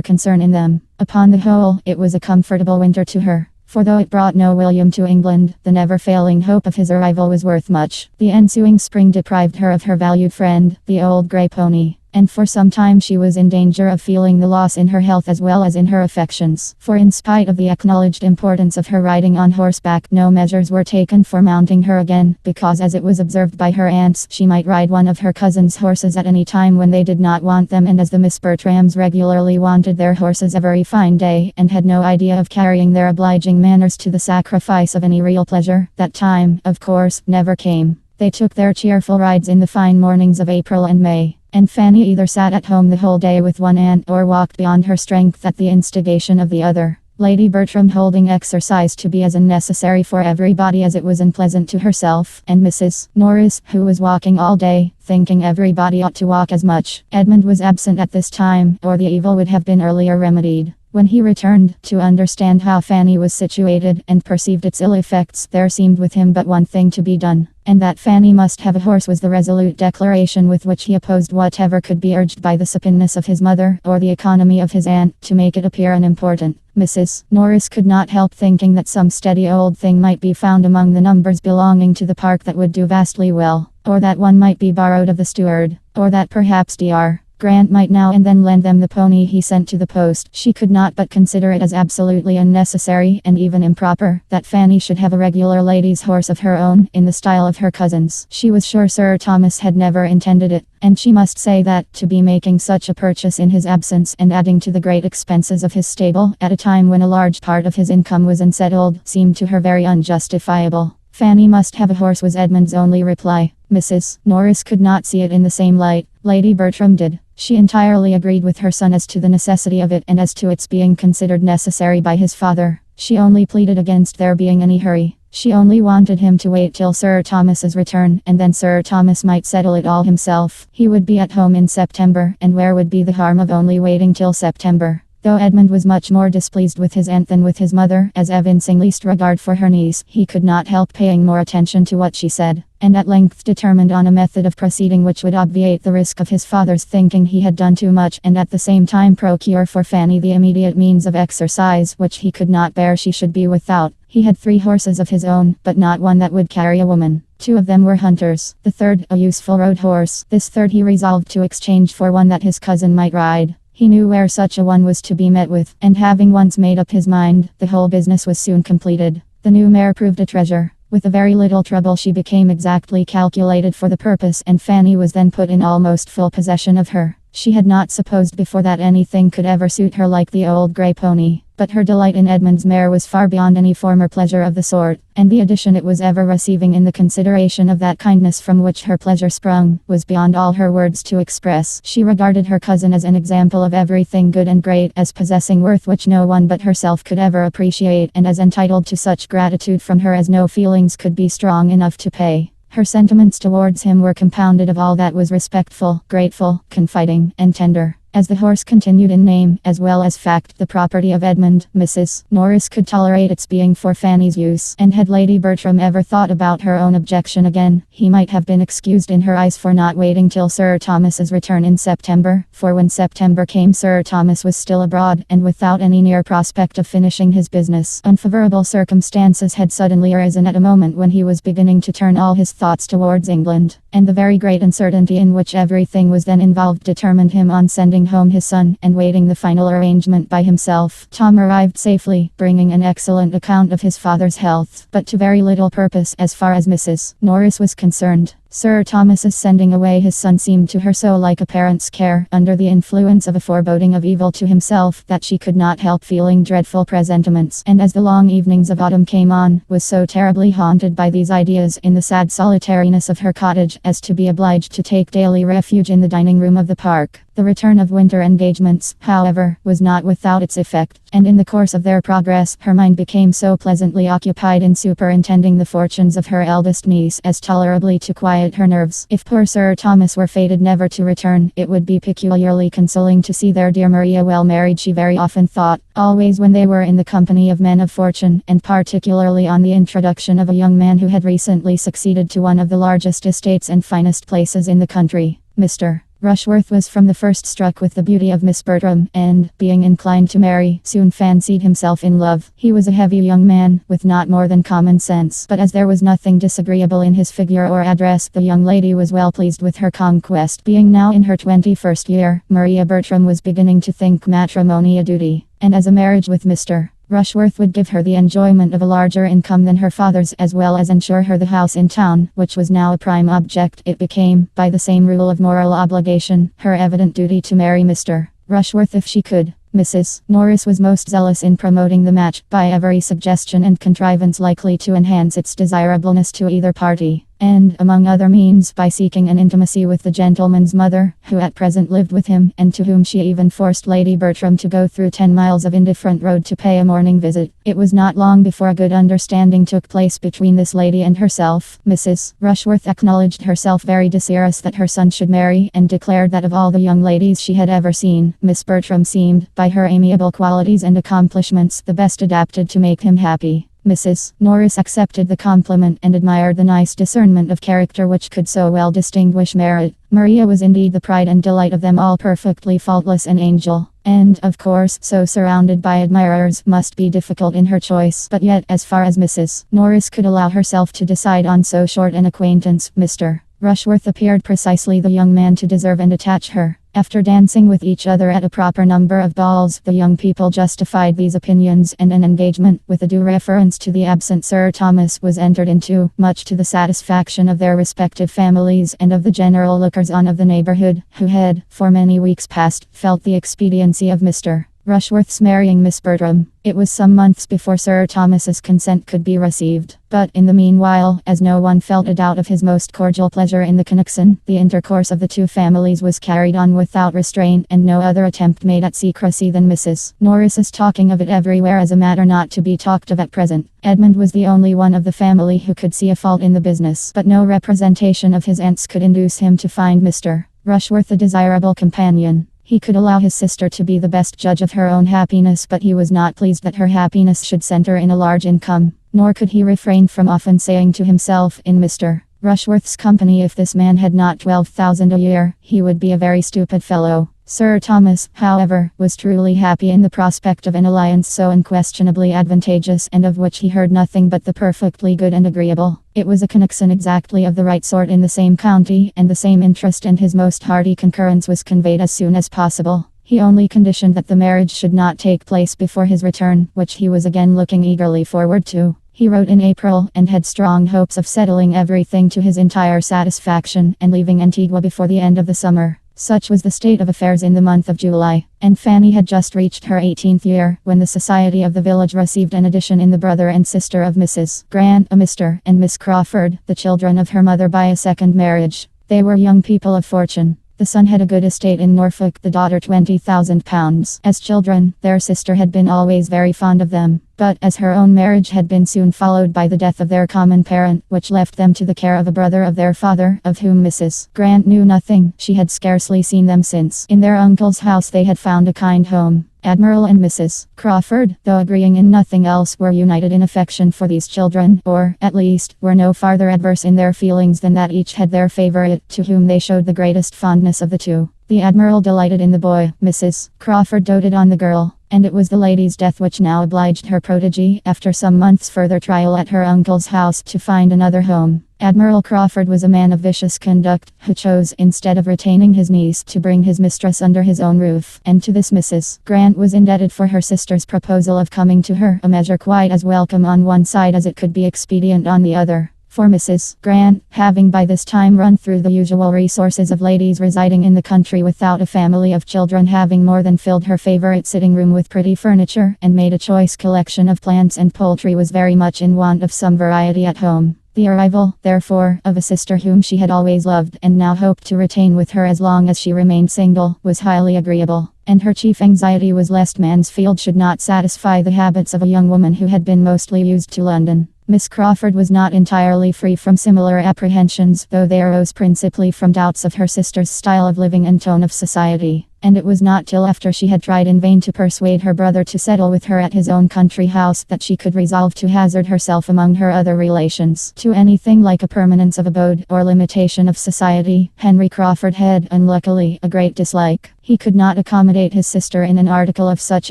concern in them. Upon the whole, it was a comfortable winter to her. For though it brought no William to England, the never-failing hope of his arrival was worth much. The ensuing spring deprived her of her valued friend, the old grey pony, and for some time she was in danger of feeling the loss in her health as well as in her affections. For in spite of the acknowledged importance of her riding on horseback, no measures were taken for mounting her again, because as it was observed by her aunts, she might ride one of her cousin's horses at any time when they did not want them, and as the Miss Bertrams regularly wanted their horses every fine day, and had no idea of carrying their obliging manners to the sacrifice of any real pleasure, that time, of course, never came. They took their cheerful rides in the fine mornings of April and May, and Fanny either sat at home the whole day with one aunt or walked beyond her strength at the instigation of the other. Lady Bertram holding exercise to be as unnecessary for everybody as it was unpleasant to herself, and Mrs. Norris, who was walking all day, thinking everybody ought to walk as much. Edmund was absent at this time, or the evil would have been earlier remedied. When he returned, to understand how Fanny was situated, and perceived its ill effects, there seemed with him but one thing to be done, and that Fanny must have a horse was the resolute declaration with which he opposed whatever could be urged by the supineness of his mother, or the economy of his aunt, to make it appear unimportant. Mrs. Norris could not help thinking that some steady old thing might be found among the numbers belonging to the park that would do vastly well, or that one might be borrowed of the steward, or that perhaps Dr. Grant might now and then lend them the pony he sent to the post. She could not but consider it as absolutely unnecessary and even improper that Fanny should have a regular lady's horse of her own, in the style of her cousin's. She was sure Sir Thomas had never intended it, and she must say that, to be making such a purchase in his absence and adding to the great expenses of his stable, at a time when a large part of his income was unsettled, seemed to her very unjustifiable. Fanny must have a horse was Edmund's only reply. Mrs. Norris could not see it in the same light. Lady Bertram did. She entirely agreed with her son as to the necessity of it and as to its being considered necessary by his father. She only pleaded against there being any hurry. She only wanted him to wait till Sir Thomas's return, and then Sir Thomas might settle it all himself. He would be at home in September, and where would be the harm of only waiting till September? Though Edmund was much more displeased with his aunt than with his mother, as evincing least regard for her niece, he could not help paying more attention to what she said, and at length determined on a method of proceeding which would obviate the risk of his father's thinking he had done too much, and at the same time procure for Fanny the immediate means of exercise which he could not bear she should be without. He had 3 horses of his own, but not one that would carry a woman. 2 of them were hunters, the third a useful road horse. This third he resolved to exchange for one that his cousin might ride. He knew where such a one was to be met with, and having once made up his mind, the whole business was soon completed. The new mare proved a treasure. With a very little trouble she became exactly calculated for the purpose, and Fanny was then put in almost full possession of her. She had not supposed before that anything could ever suit her like the old grey pony, but her delight in Edmund's mare was far beyond any former pleasure of the sort, and the addition it was ever receiving in the consideration of that kindness from which her pleasure sprung, was beyond all her words to express. She regarded her cousin as an example of everything good and great, as possessing worth which no one but herself could ever appreciate, and as entitled to such gratitude from her as no feelings could be strong enough to pay. Her sentiments towards him were compounded of all that was respectful, grateful, confiding, and tender. As the horse continued in name as well as fact the property of Edmund, Mrs. Norris could tolerate its being for Fanny's use, and had Lady Bertram ever thought about her own objection again, he might have been excused in her eyes for not waiting till Sir Thomas's return in September, for when September came Sir Thomas was still abroad, and without any near prospect of finishing his business. Unfavorable circumstances had suddenly arisen at a moment when he was beginning to turn all his thoughts towards England, and the very great uncertainty in which everything was then involved determined him on sending home his son and waiting the final arrangement by himself. Tom arrived safely, bringing an excellent account of his father's health, but to very little purpose as far as Mrs. Norris was concerned. Sir Thomas's sending away his son seemed to her so like a parent's care, under the influence of a foreboding of evil to himself, that she could not help feeling dreadful presentiments, and as the long evenings of autumn came on, was so terribly haunted by these ideas in the sad solitariness of her cottage, as to be obliged to take daily refuge in the dining room of the park. The return of winter engagements, however, was not without its effect, and in the course of their progress her mind became so pleasantly occupied in superintending the fortunes of her eldest niece as tolerably to quiet her nerves. If poor Sir Thomas were fated never to return, it would be peculiarly consoling to see their dear Maria well married, she very often thought, always when they were in the company of men of fortune, and particularly on the introduction of a young man who had recently succeeded to one of the largest estates and finest places in the country. Mr. Rushworth was from the first struck with the beauty of Miss Bertram, and, being inclined to marry, soon fancied himself in love. He was a heavy young man, with not more than common sense, but as there was nothing disagreeable in his figure or address, the young lady was well pleased with her conquest. Being now in her 21st year, Maria Bertram was beginning to think matrimony a duty, and as a marriage with Mr. Rushworth would give her the enjoyment of a larger income than her father's, as well as ensure her the house in town, which was now a prime object, it became, by the same rule of moral obligation, her evident duty to marry Mr. Rushworth if she could. Mrs. Norris was most zealous in promoting the match, by every suggestion and contrivance likely to enhance its desirableness to either party, and, among other means, by seeking an intimacy with the gentleman's mother, who at present lived with him, and to whom she even forced Lady Bertram to go through 10 miles of indifferent road to pay a morning visit. It was not long before a good understanding took place between this lady and herself. Mrs. Rushworth acknowledged herself very desirous that her son should marry, and declared that of all the young ladies she had ever seen, Miss Bertram seemed, by her amiable qualities and accomplishments, the best adapted to make him happy. Mrs. Norris accepted the compliment and admired the nice discernment of character which could so well distinguish merit. Maria was indeed the pride and delight of them all, perfectly faultless an angel, and, of course, so surrounded by admirers, must be difficult in her choice. But yet, as far as Mrs. Norris could allow herself to decide on so short an acquaintance, Mr. Rushworth appeared precisely the young man to deserve and attach her. After dancing with each other at a proper number of balls, the young people justified these opinions, and an engagement, with a due reference to the absent Sir Thomas, was entered into, much to the satisfaction of their respective families and of the general lookers-on of the neighbourhood, who had, for many weeks past, felt the expediency of Mr. Rushworth's marrying Miss Bertram. It was some months before Sir Thomas's consent could be received, but in the meanwhile, as no one felt a doubt of his most cordial pleasure in the connection, the intercourse of the two families was carried on without restraint, and no other attempt made at secrecy than Mrs. Norris's talking of it everywhere as a matter not to be talked of at present. Edmund was the only one of the family who could see a fault in the business, but no representation of his aunts could induce him to find Mr. Rushworth a desirable companion. He could allow his sister to be the best judge of her own happiness, but he was not pleased that her happiness should center in a large income, nor could he refrain from often saying to himself, in Mr. Rushworth's company, if this man had not 12,000 a year, he would be a very stupid fellow. Sir Thomas, however, was truly happy in the prospect of an alliance so unquestionably advantageous, and of which he heard nothing but the perfectly good and agreeable. It was a connection exactly of the right sort in the same county, and the same interest, and his most hearty concurrence was conveyed as soon as possible. He only conditioned that the marriage should not take place before his return, which he was again looking eagerly forward to. He wrote in April, and had strong hopes of settling everything to his entire satisfaction, and leaving Antigua before the end of the summer. Such was the state of affairs in the month of July, and Fanny had just reached her 18th year, when the society of the village received an addition in the brother and sister of Mrs. Grant, a Mr. and Miss Crawford, the children of her mother by a second marriage. They were young people of fortune. The son had a good estate in Norfolk, the daughter £20,000. As children, their sister had been always very fond of them. But as her own marriage had been soon followed by the death of their common parent, which left them to the care of a brother of their father, of whom Mrs. Grant knew nothing, she had scarcely seen them since. In their uncle's house they had found a kind home. Admiral and Mrs. Crawford, though agreeing in nothing else, were united in affection for these children, or, at least, were no farther adverse in their feelings than that each had their favourite, to whom they showed the greatest fondness of the two. The Admiral delighted in the boy, Mrs. Crawford doted on the girl, and it was the lady's death which now obliged her protégé, after some months' further trial at her uncle's house, to find another home. Admiral Crawford was a man of vicious conduct, who chose, instead of retaining his niece, to bring his mistress under his own roof, and to this Mrs. Grant was indebted for her sister's proposal of coming to her, a measure quite as welcome on one side as it could be expedient on the other. For Mrs. Grant, having by this time run through the usual resources of ladies residing in the country without a family of children, having more than filled her favourite sitting room with pretty furniture, and made a choice collection of plants and poultry, was very much in want of some variety at home. The arrival, therefore, of a sister whom she had always loved, and now hoped to retain with her as long as she remained single, was highly agreeable, and her chief anxiety was lest Mansfield should not satisfy the habits of a young woman who had been mostly used to London. Miss Crawford was not entirely free from similar apprehensions, though they arose principally from doubts of her sister's style of living and tone of society. And it was not till after she had tried in vain to persuade her brother to settle with her at his own country house that she could resolve to hazard herself among her other relations to anything like a permanence of abode or limitation of society. Henry Crawford had, unluckily, a great dislike. He could not accommodate his sister in an article of such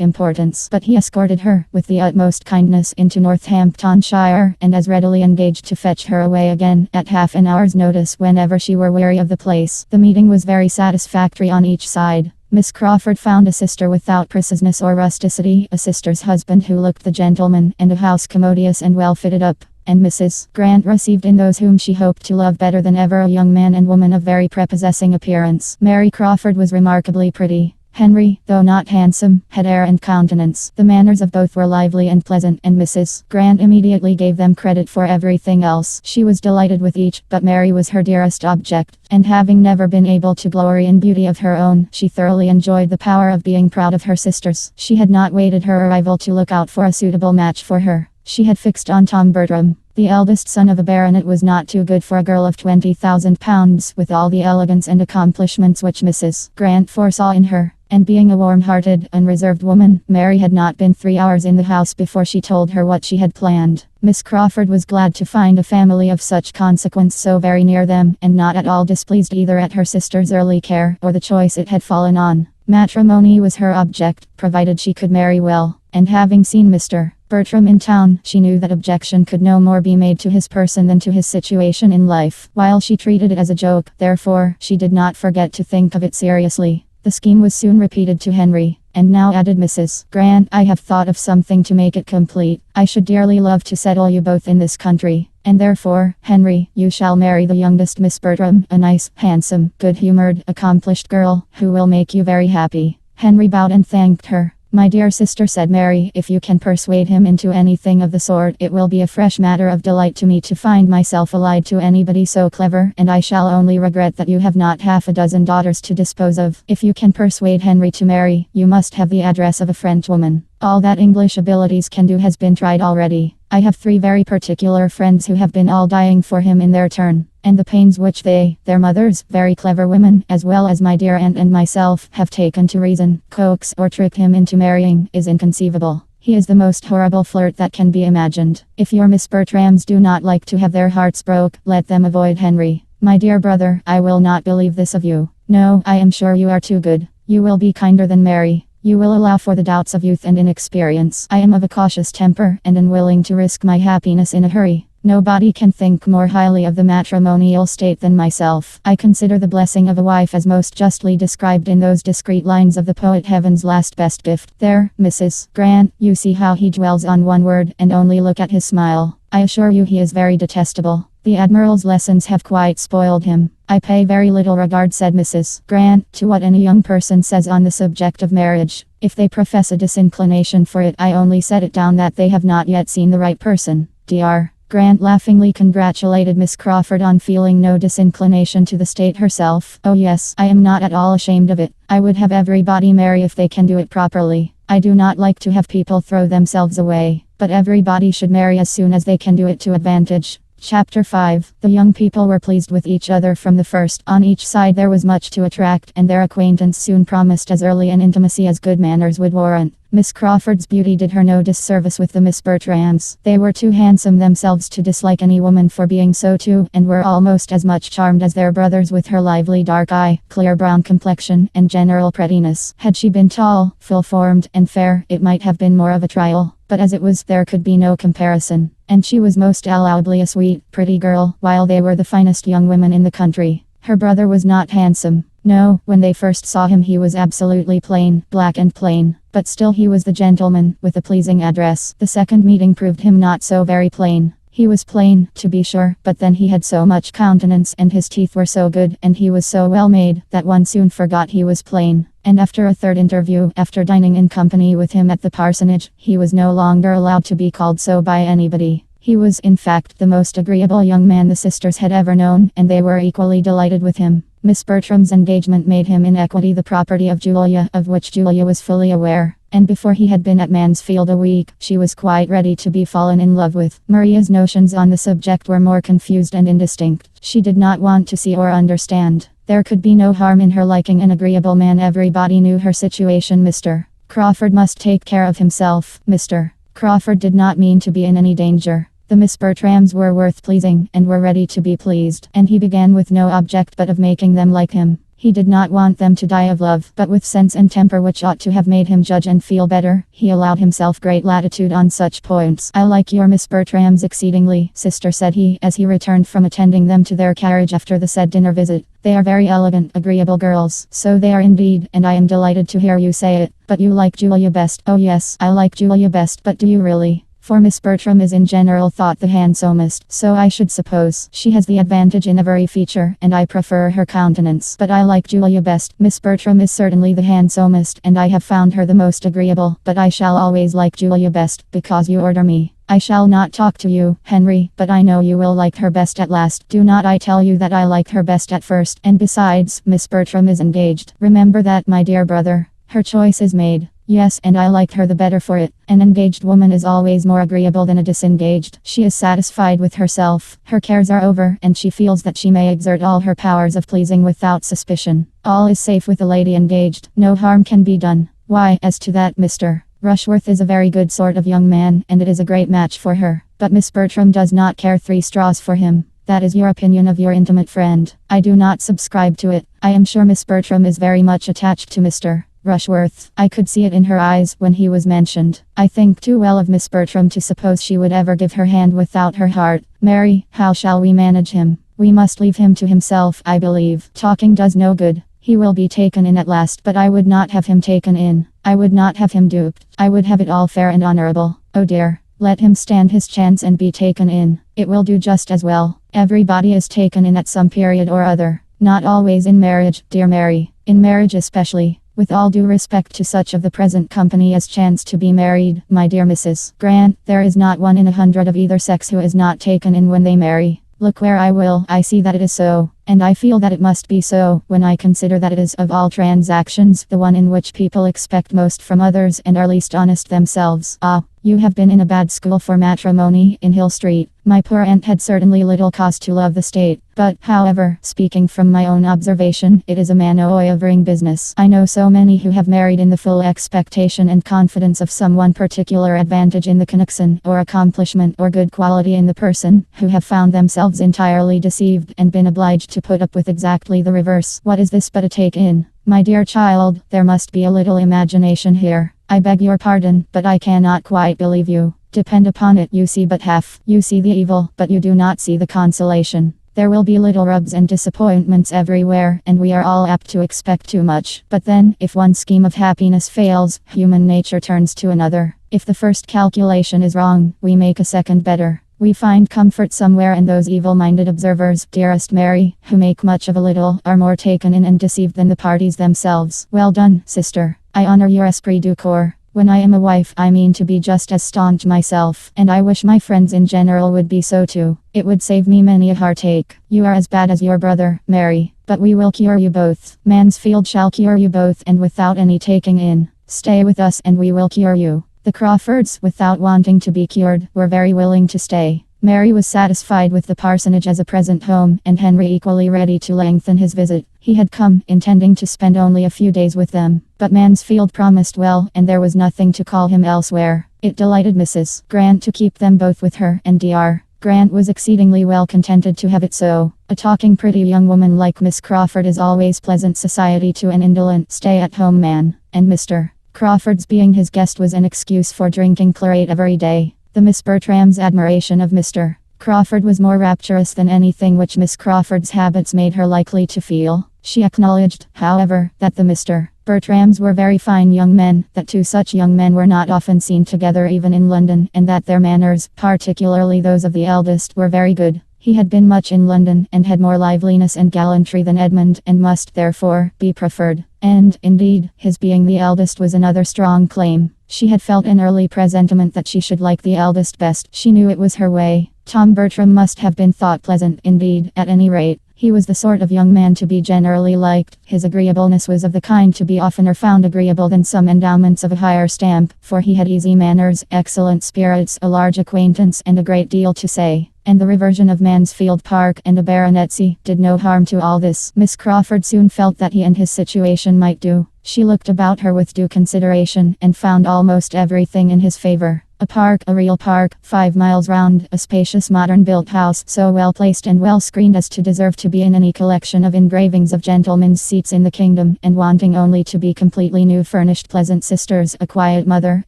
importance, but he escorted her, with the utmost kindness, into Northamptonshire, and as readily engaged to fetch her away again, at half an hour's notice, whenever she were weary of the place. The meeting was very satisfactory on each side. Miss Crawford found a sister without preciseness or rusticity, a sister's husband who looked the gentleman, and a house commodious and well fitted up. And Mrs. Grant received in those whom she hoped to love better than ever a young man and woman of very prepossessing appearance. Mary Crawford was remarkably pretty. Henry, though not handsome, had air and countenance. The manners of both were lively and pleasant, and Mrs. Grant immediately gave them credit for everything else. She was delighted with each, but Mary was her dearest object, and having never been able to glory in beauty of her own, she thoroughly enjoyed the power of being proud of her sisters. She had not waited her arrival to look out for a suitable match for her. She had fixed on Tom Bertram. The eldest son of a baronet was not too good for a girl of £20,000, with all the elegance and accomplishments which Mrs. Grant foresaw in her. And being a warm-hearted, unreserved woman, Mary had not been 3 hours in the house before she told her what she had planned. Miss Crawford was glad to find a family of such consequence so very near them, and not at all displeased either at her sister's early care, or the choice it had fallen on. Matrimony was her object, provided she could marry well, and having seen Mr. Bertram in town, she knew that objection could no more be made to his person than to his situation in life. While she treated it as a joke, therefore, she did not forget to think of it seriously. The scheme was soon repeated to Henry. And now, added Mrs. Grant, I have thought of something to make it complete. I should dearly love to settle you both in this country. And therefore, Henry, you shall marry the youngest Miss Bertram, a nice, handsome, good-humored, accomplished girl, who will make you very happy. Henry bowed and thanked her. My dear sister, said Mary, if you can persuade him into anything of the sort, it will be a fresh matter of delight to me to find myself allied to anybody so clever, and I shall only regret that you have not half a dozen daughters to dispose of. If you can persuade Henry to marry, you must have the address of a Frenchwoman. All that English abilities can do has been tried already. I have 3 very particular friends who have been all dying for him in their turn, and the pains which they, their mothers, very clever women, as well as my dear aunt and myself, have taken to reason, coax, or trick him into marrying, is inconceivable. He is the most horrible flirt that can be imagined. If your Miss Bertrams do not like to have their hearts broke, let them avoid Henry. My dear brother, I will not believe this of you. No, I am sure you are too good. You will be kinder than Mary. You will allow for the doubts of youth and inexperience. I am of a cautious temper, and unwilling to risk my happiness in a hurry. Nobody can think more highly of the matrimonial state than myself. I consider the blessing of a wife as most justly described in those discreet lines of the poet Heaven's last best gift. There, Mrs. Grant, you see how he dwells on one word, and only look at his smile. I assure you he is very detestable. The Admiral's lessons have quite spoiled him. I pay very little regard, said Mrs. Grant, to what any young person says on the subject of marriage. If they profess a disinclination for it, I only set it down that they have not yet seen the right person. Dr. Grant laughingly congratulated Miss Crawford on feeling no disinclination to the state herself. Oh yes, I am not at all ashamed of it. I would have everybody marry if they can do it properly. I do not like to have people throw themselves away, but everybody should marry as soon as they can do it to advantage. Chapter 5. The young people were pleased with each other from the first. On each side there was much to attract, and their acquaintance soon promised as early an intimacy as good manners would warrant. Miss Crawford's beauty did her no disservice with the Miss Bertrams. They were too handsome themselves to dislike any woman for being so too, and were almost as much charmed as their brothers with her lively dark eye, clear brown complexion, and general prettiness. Had she been tall, full-formed, and fair, it might have been more of a trial, but as it was, there could be no comparison. And she was most allowably a sweet, pretty girl, while they were the finest young women in the country. Her brother was not handsome. No, when they first saw him he was absolutely plain, black and plain. But still he was the gentleman, with a pleasing address. The second meeting proved him not so very plain. He was plain, to be sure, but then he had so much countenance, and his teeth were so good, and he was so well made, that one soon forgot he was plain. And after a third interview, after dining in company with him at the parsonage, he was no longer allowed to be called so by anybody. He was, in fact, the most agreeable young man the sisters had ever known, and they were equally delighted with him. Miss Bertram's engagement made him in equity the property of Julia, of which Julia was fully aware. And before he had been at Mansfield a week, she was quite ready to be fallen in love with. Maria's notions on the subject were more confused and indistinct. She did not want to see or understand. There could be no harm in her liking an agreeable man. Everybody knew her situation. Mr. Crawford must take care of himself. Mr. Crawford did not mean to be in any danger. The Miss Bertrams were worth pleasing, and were ready to be pleased, and he began with no object but of making them like him. He did not want them to die of love, but with sense and temper which ought to have made him judge and feel better, he allowed himself great latitude on such points. "I like your Miss Bertrams exceedingly, sister," said he, as he returned from attending them to their carriage after the said dinner visit. "They are very elegant, agreeable girls." "So they are indeed, and I am delighted to hear you say it. But you like Julia best." "Oh yes, I like Julia best, but do you really?" For Miss Bertram is in general thought the handsomest, so I should suppose. She has the advantage in every feature, and I prefer her countenance. But I like Julia best. Miss Bertram is certainly the handsomest, and I have found her the most agreeable, but I shall always like Julia best, because you order me. I shall not talk to you, Henry, but I know you will like her best at last. Do not I tell you that I like her best at first? And besides, Miss Bertram is engaged. Remember that, my dear brother. Her choice is made. Yes, and I like her the better for it. An engaged woman is always more agreeable than a disengaged. She is satisfied with herself. Her cares are over, and she feels that she may exert all her powers of pleasing without suspicion. All is safe with a lady engaged. No harm can be done. Why, as to that, Mr. Rushworth is a very good sort of young man, and it is a great match for her. But Miss Bertram does not care 3 straws for him. That is your opinion of your intimate friend. I do not subscribe to it. I am sure Miss Bertram is very much attached to Mr. Rushworth. I could see it in her eyes when he was mentioned. I think too well of Miss Bertram to suppose she would ever give her hand without her heart. Mary, how shall we manage him? We must leave him to himself, I believe. Talking does no good. He will be taken in at last, but I would not have him taken in. I would not have him duped. I would have it all fair and honorable. Oh dear. Let him stand his chance and be taken in. It will do just as well. Everybody is taken in at some period or other. Not always in marriage, dear Mary. In marriage especially. With all due respect to such of the present company as chance to be married, my dear Mrs. Grant, there is not 1 in 100 of either sex who is not taken in when they marry. Look where I will, I see that it is so, and I feel that it must be so, when I consider that it is of all transactions the one in which people expect most from others and are least honest themselves. Ah, you have been in a bad school for matrimony, in Hill Street. My poor aunt had certainly little cause to love the state, but, however, speaking from my own observation, it is a manoeuvring business. I know so many who have married in the full expectation and confidence of some one particular advantage in the connection, or accomplishment, or good quality in the person, who have found themselves entirely deceived, and been obliged to put up with exactly the reverse. What is this but a take-in? My dear child, there must be a little imagination here. I beg your pardon, but I cannot quite believe you. Depend upon it, you see but half. You see the evil, but you do not see the consolation. There will be little rubs and disappointments everywhere, and we are all apt to expect too much. But then, if one scheme of happiness fails, human nature turns to another. If the first calculation is wrong, we make a second better. We find comfort somewhere, and those evil-minded observers, dearest Mary, who make much of a little, are more taken in and deceived than the parties themselves. Well done, sister. I honor your esprit du corps. When I am a wife, I mean to be just as staunch myself, and I wish my friends in general would be so too. It would save me many a heartache. You are as bad as your brother, Mary, but we will cure you both. Mansfield shall cure you both, and without any taking in. Stay with us and we will cure you. The Crawfords, without wanting to be cured, were very willing to stay. Mary was satisfied with the parsonage as a present home, and Henry equally ready to lengthen his visit. He had come, intending to spend only a few days with them, but Mansfield promised well, and there was nothing to call him elsewhere. It delighted Mrs. Grant to keep them both with her, and Dr. Grant was exceedingly well contented to have it so. A talking pretty young woman like Miss Crawford is always pleasant society to an indolent, stay-at-home man, and Mr. Crawford's being his guest was an excuse for drinking claret every day. The Miss Bertram's admiration of Mr. Crawford was more rapturous than anything which Miss Crawford's habits made her likely to feel. She acknowledged, however, that the Mr. Bertrams were very fine young men, that two such young men were not often seen together even in London, and that their manners, particularly those of the eldest, were very good. He had been much in London, and had more liveliness and gallantry than Edmund, and must, therefore, be preferred. And, indeed, his being the eldest was another strong claim. She had felt an early presentiment that she should like the eldest best. She knew it was her way. Tom Bertram must have been thought pleasant, indeed, at any rate. He was the sort of young man to be generally liked. His agreeableness was of the kind to be oftener found agreeable than some endowments of a higher stamp, for he had easy manners, excellent spirits, a large acquaintance, and a great deal to say. And the reversion of Mansfield Park and a baronetcy did no harm to all this. Miss Crawford soon felt that he and his situation might do. She looked about her with due consideration, and found almost everything in his favour. A park, a real park, 5 miles round, a spacious modern-built house, so well placed and well screened as to deserve to be in any collection of engravings of gentlemen's seats in the kingdom, and wanting only to be completely new furnished pleasant sisters, a quiet mother,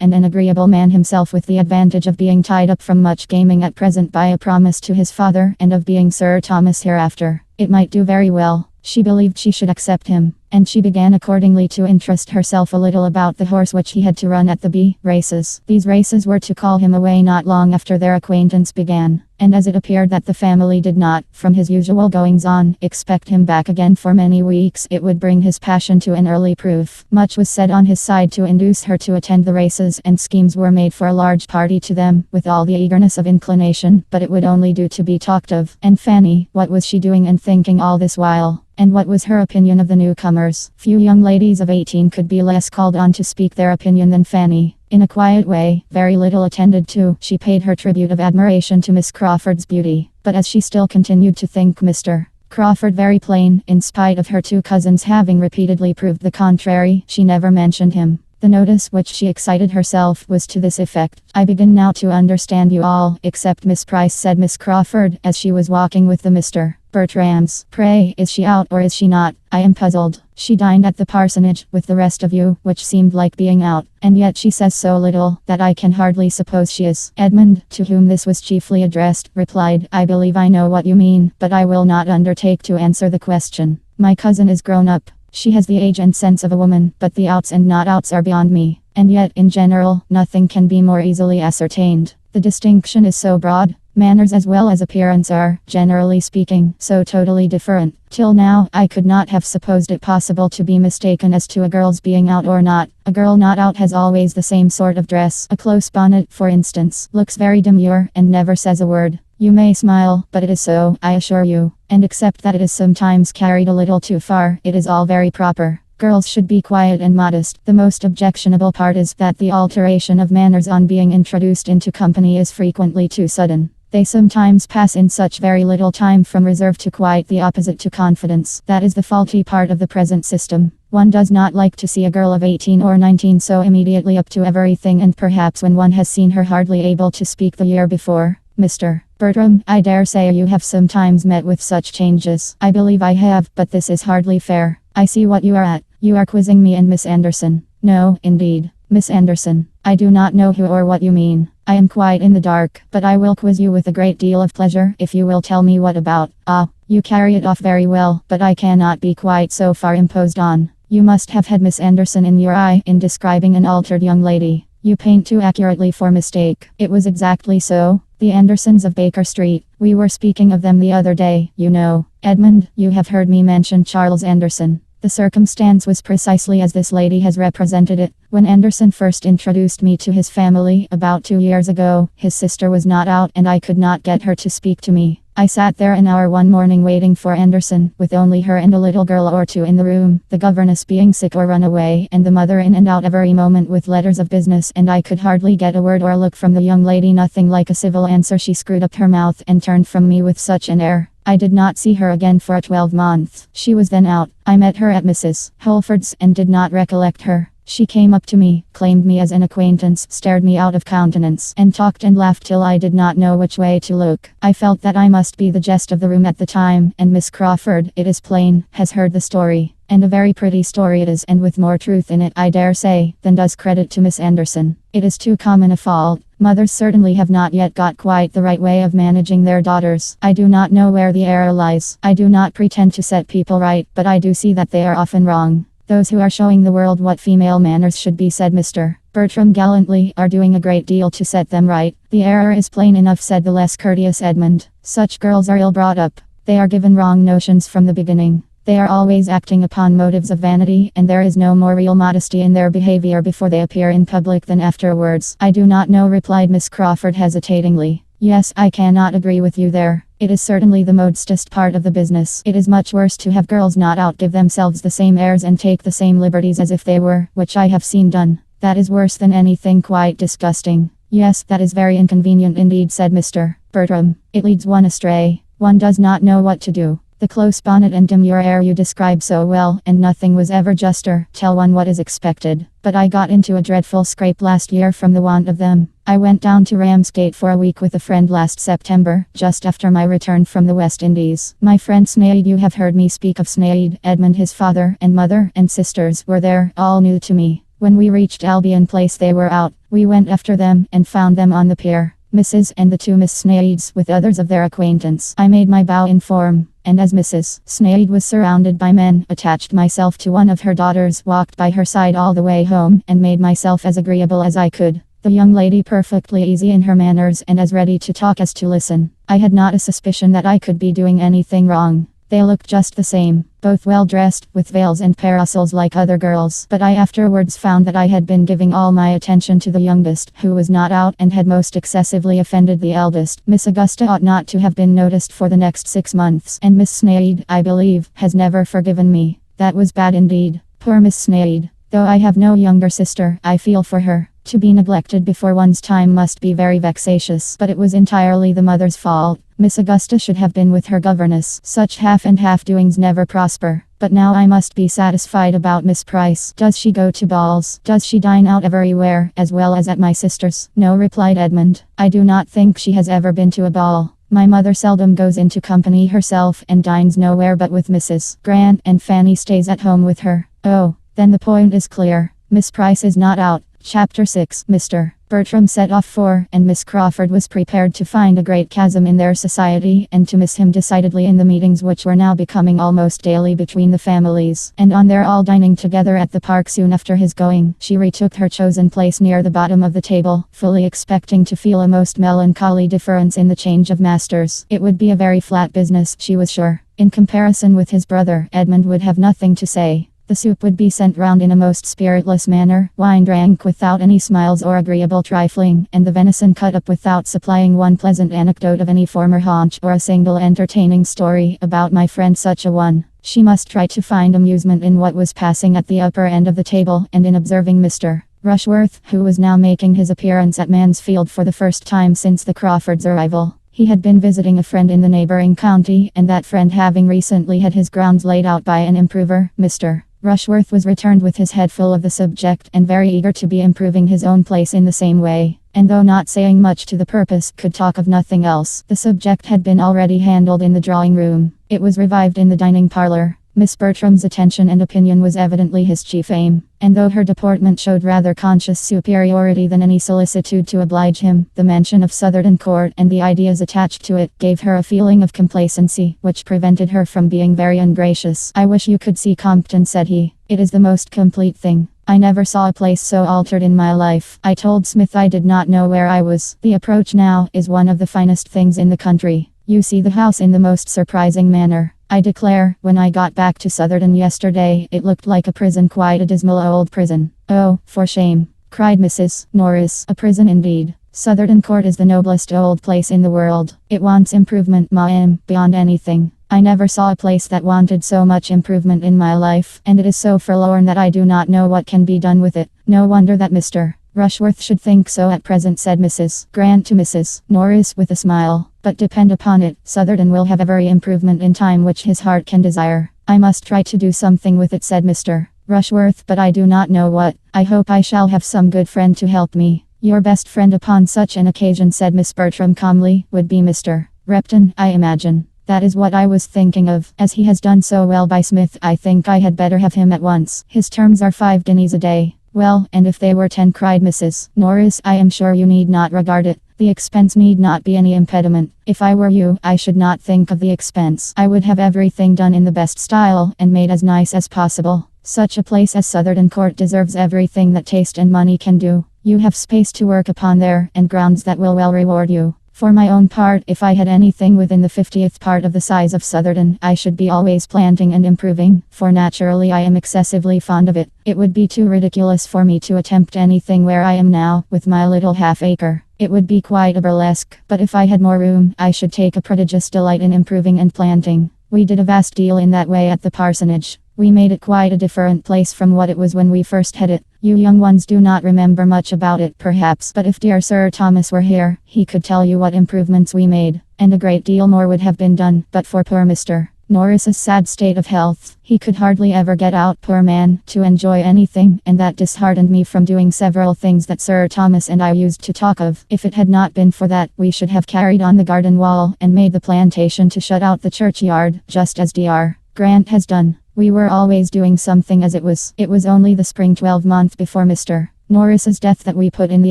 and an agreeable man himself, with the advantage of being tied up from much gaming at present by a promise to his father, and of being Sir Thomas hereafter. It might do very well. She believed she should accept him, and she began accordingly to interest herself a little about the horse which he had to run at the B races. These races were to call him away not long after their acquaintance began, and as it appeared that the family did not, from his usual goings-on, expect him back again for many weeks, it would bring his passion to an early proof. Much was said on his side to induce her to attend the races, and schemes were made for a large party to them, with all the eagerness of inclination, but it would only do to be talked of. And Fanny, what was she doing and thinking all this while? And what was her opinion of the newcomers? Few young ladies of 18 could be less called on to speak their opinion than Fanny. In a quiet way, very little attended to, she paid her tribute of admiration to Miss Crawford's beauty. But as she still continued to think Mr. Crawford very plain, in spite of her two cousins having repeatedly proved the contrary, she never mentioned him. The notice which she excited herself was to this effect: "I begin now to understand you all, except Miss Price," said Miss Crawford, as she was walking with the Mr. Bertrams. "Pray, is she out or is she not? I am puzzled. She dined at the parsonage, with the rest of you, which seemed like being out, and yet she says so little, that I can hardly suppose she is." Edmund, to whom this was chiefly addressed, replied, "I believe I know what you mean, but I will not undertake to answer the question. My cousin is grown up. She has the age and sense of a woman, but the outs and not outs are beyond me. And yet, in general, nothing can be more easily ascertained. The distinction is so broad. Manners as well as appearance are, generally speaking, so totally different. Till now, I could not have supposed it possible to be mistaken as to a girl's being out or not. A girl not out has always the same sort of dress. A close bonnet, for instance, looks very demure, and never says a word. You may smile, but it is so, I assure you. And except that it is sometimes carried a little too far, it is all very proper. Girls should be quiet and modest. The most objectionable part is that the alteration of manners on being introduced into company is frequently too sudden. They sometimes pass in such very little time from reserve to quite the opposite to confidence. That is the faulty part of the present system. One does not like to see a girl of 18 or 19 so immediately up to everything, and perhaps when one has seen her hardly able to speak the year before. Mr. Bertram, I dare say you have sometimes met with such changes. I believe I have, but this is hardly fair. I see what you are at. You are quizzing me and Miss Anderson. No, indeed. Miss Anderson, I do not know who or what you mean. I am quite in the dark, but I will quiz you with a great deal of pleasure if you will tell me what about. Ah, you carry it off very well, but I cannot be quite so far imposed on. You must have had Miss Anderson in your eye in describing an altered young lady. You paint too accurately for mistake. It was exactly so. The Andersons of Baker Street. We were speaking of them the other day, you know. Edmund, you have heard me mention Charles Anderson. The circumstance was precisely as this lady has represented it. When Anderson first introduced me to his family about 2 years ago, his sister was not out and I could not get her to speak to me. I sat there an hour one morning waiting for Anderson, with only her and a little girl or two in the room, the governess being sick or run away, and the mother in and out every moment with letters of business, and I could hardly get a word or look from the young lady. Nothing like a civil answer. She screwed up her mouth and turned from me with such an air. I did not see her again for 12 months. She was then out. I met her at Mrs. Holford's and did not recollect her. She came up to me, claimed me as an acquaintance, stared me out of countenance, and talked and laughed till I did not know which way to look. I felt that I must be the jest of the room at the time, and Miss Crawford, it is plain, has heard the story. And a very pretty story it is, and with more truth in it, I dare say, than does credit to Miss Anderson. It is too common a fault. Mothers certainly have not yet got quite the right way of managing their daughters. I do not know where the error lies. I do not pretend to set people right, but I do see that they are often wrong. Those who are showing the world what female manners should be, said Mr. Bertram gallantly, are doing a great deal to set them right. The error is plain enough, said the less courteous Edmund. Such girls are ill brought up. They are given wrong notions from the beginning. They are always acting upon motives of vanity, and there is no more real modesty in their behavior before they appear in public than afterwards. I do not know, replied Miss Crawford hesitatingly. Yes, I cannot agree with you there. It is certainly the modestest part of the business. It is much worse to have girls not out give themselves the same airs and take the same liberties as if they were, which I have seen done. That is worse than anything, quite disgusting. Yes, that is very inconvenient indeed, said Mr. Bertram. It leads one astray. One does not know what to do. The close bonnet and demure air you describe so well, and nothing was ever juster, tell one what is expected. But I got into a dreadful scrape last year from the want of them. I went down to Ramsgate for a week with a friend last September, just after my return from the West Indies. My friend Sneyd, you have heard me speak of Sneyd. Edmund, his father, and mother, and sisters were there, all new to me. When we reached Albion Place they were out. We went after them, and found them on the pier. Mrs. and the two Miss Sneyds, with others of their acquaintance. I made my bow in form, and as Mrs. Sneyd was surrounded by men, attached myself to one of her daughters, walked by her side all the way home, and made myself as agreeable as I could. The young lady perfectly easy in her manners, and as ready to talk as to listen. I had not a suspicion that I could be doing anything wrong. They looked just the same, both well dressed, with veils and parasols like other girls. But I afterwards found that I had been giving all my attention to the youngest, who was not out, and had most excessively offended the eldest. Miss Augusta ought not to have been noticed for the next 6 months, and Miss Sneyd, I believe, has never forgiven me. That was bad indeed. Poor Miss Sneyd. Though I have no younger sister, I feel for her. To be neglected before one's time must be very vexatious, but it was entirely the mother's fault. Miss Augusta should have been with her governess. Such half and half doings never prosper. But now I must be satisfied about Miss Price. Does she go to balls? Does she dine out everywhere, as well as at my sister's? No, replied Edmund. I do not think she has ever been to a ball. My mother seldom goes into company herself, and dines nowhere but with Mrs. Grant, and Fanny stays at home with her. Oh, then the point is clear. Miss Price is not out. Chapter 6. Mr. Bertram set off for, and Miss Crawford was prepared to find a great chasm in their society, and to miss him decidedly in the meetings which were now becoming almost daily between the families. And on their all dining together at the park soon after his going, she retook her chosen place near the bottom of the table, fully expecting to feel a most melancholy difference in the change of masters. It would be a very flat business, she was sure. In comparison with his brother, Edmund would have nothing to say. The soup would be sent round in a most spiritless manner, wine drank without any smiles or agreeable trifling, and the venison cut up without supplying one pleasant anecdote of any former haunch or a single entertaining story about my friend such a one. She must try to find amusement in what was passing at the upper end of the table, and in observing Mr. Rushworth, who was now making his appearance at Mansfield for the first time since the Crawfords' arrival. He had been visiting a friend in the neighboring county, and that friend having recently had his grounds laid out by an improver, Mr. Rushworth was returned with his head full of the subject, and very eager to be improving his own place in the same way, and though not saying much to the purpose, could talk of nothing else. The subject had been already handled in the drawing room. It was revived in the dining parlour. Miss Bertram's attention and opinion was evidently his chief aim, and though her deportment showed rather conscious superiority than any solicitude to oblige him, the mention of Southern Court and the ideas attached to it gave her a feeling of complacency, which prevented her from being very ungracious. "I wish you could see Compton," said he. "It is the most complete thing. I never saw a place so altered in my life. I told Smith I did not know where I was. The approach now is one of the finest things in the country. You see the house in the most surprising manner. I declare, when I got back to Southerton yesterday, it looked like a prison, quite a dismal old prison. Oh, for shame, cried Mrs. Norris. A prison indeed. Southerton Court is the noblest old place in the world. It wants improvement, ma'am, beyond anything. I never saw a place that wanted so much improvement in my life, and it is so forlorn that I do not know what can be done with it. No wonder that Mr. Rushworth should think so at present, said Mrs. Grant to Mrs. Norris with a smile. But depend upon it, Southerton will have every improvement in time which his heart can desire. I must try to do something with it, said Mr. Rushworth, but I do not know what. I hope I shall have some good friend to help me. Your best friend upon such an occasion, said Miss Bertram calmly, would be Mr. Repton, I imagine. That is what I was thinking of. As he has done so well by Smith, I think I had better have him at once. His terms are 5 guineas a day. Well, and if they were 10, cried Mrs. Norris, I am sure you need not regard it. The expense need not be any impediment. If I were you, I should not think of the expense. I would have everything done in the best style, and made as nice as possible. Such a place as Southerton Court deserves everything that taste and money can do. You have space to work upon there, and grounds that will well reward you. For my own part, if I had anything within the 50th part of the size of Southerton, I should be always planting and improving, for naturally I am excessively fond of it. It would be too ridiculous for me to attempt anything where I am now, with my little half-acre. It would be quite a burlesque, but if I had more room, I should take a prodigious delight in improving and planting. We did a vast deal in that way at the parsonage. We made it quite a different place from what it was when we first had it. You young ones do not remember much about it, perhaps, but if dear Sir Thomas were here, he could tell you what improvements we made, and a great deal more would have been done, but for poor Mr. Norris's sad state of health. He could hardly ever get out, poor man, to enjoy anything, and that disheartened me from doing several things that Sir Thomas and I used to talk of. If it had not been for that, we should have carried on the garden wall, and made the plantation to shut out the churchyard, just as Dr. Grant has done. We were always doing something as it was. It was only the spring 12-month before Mr. Norris's death that we put in the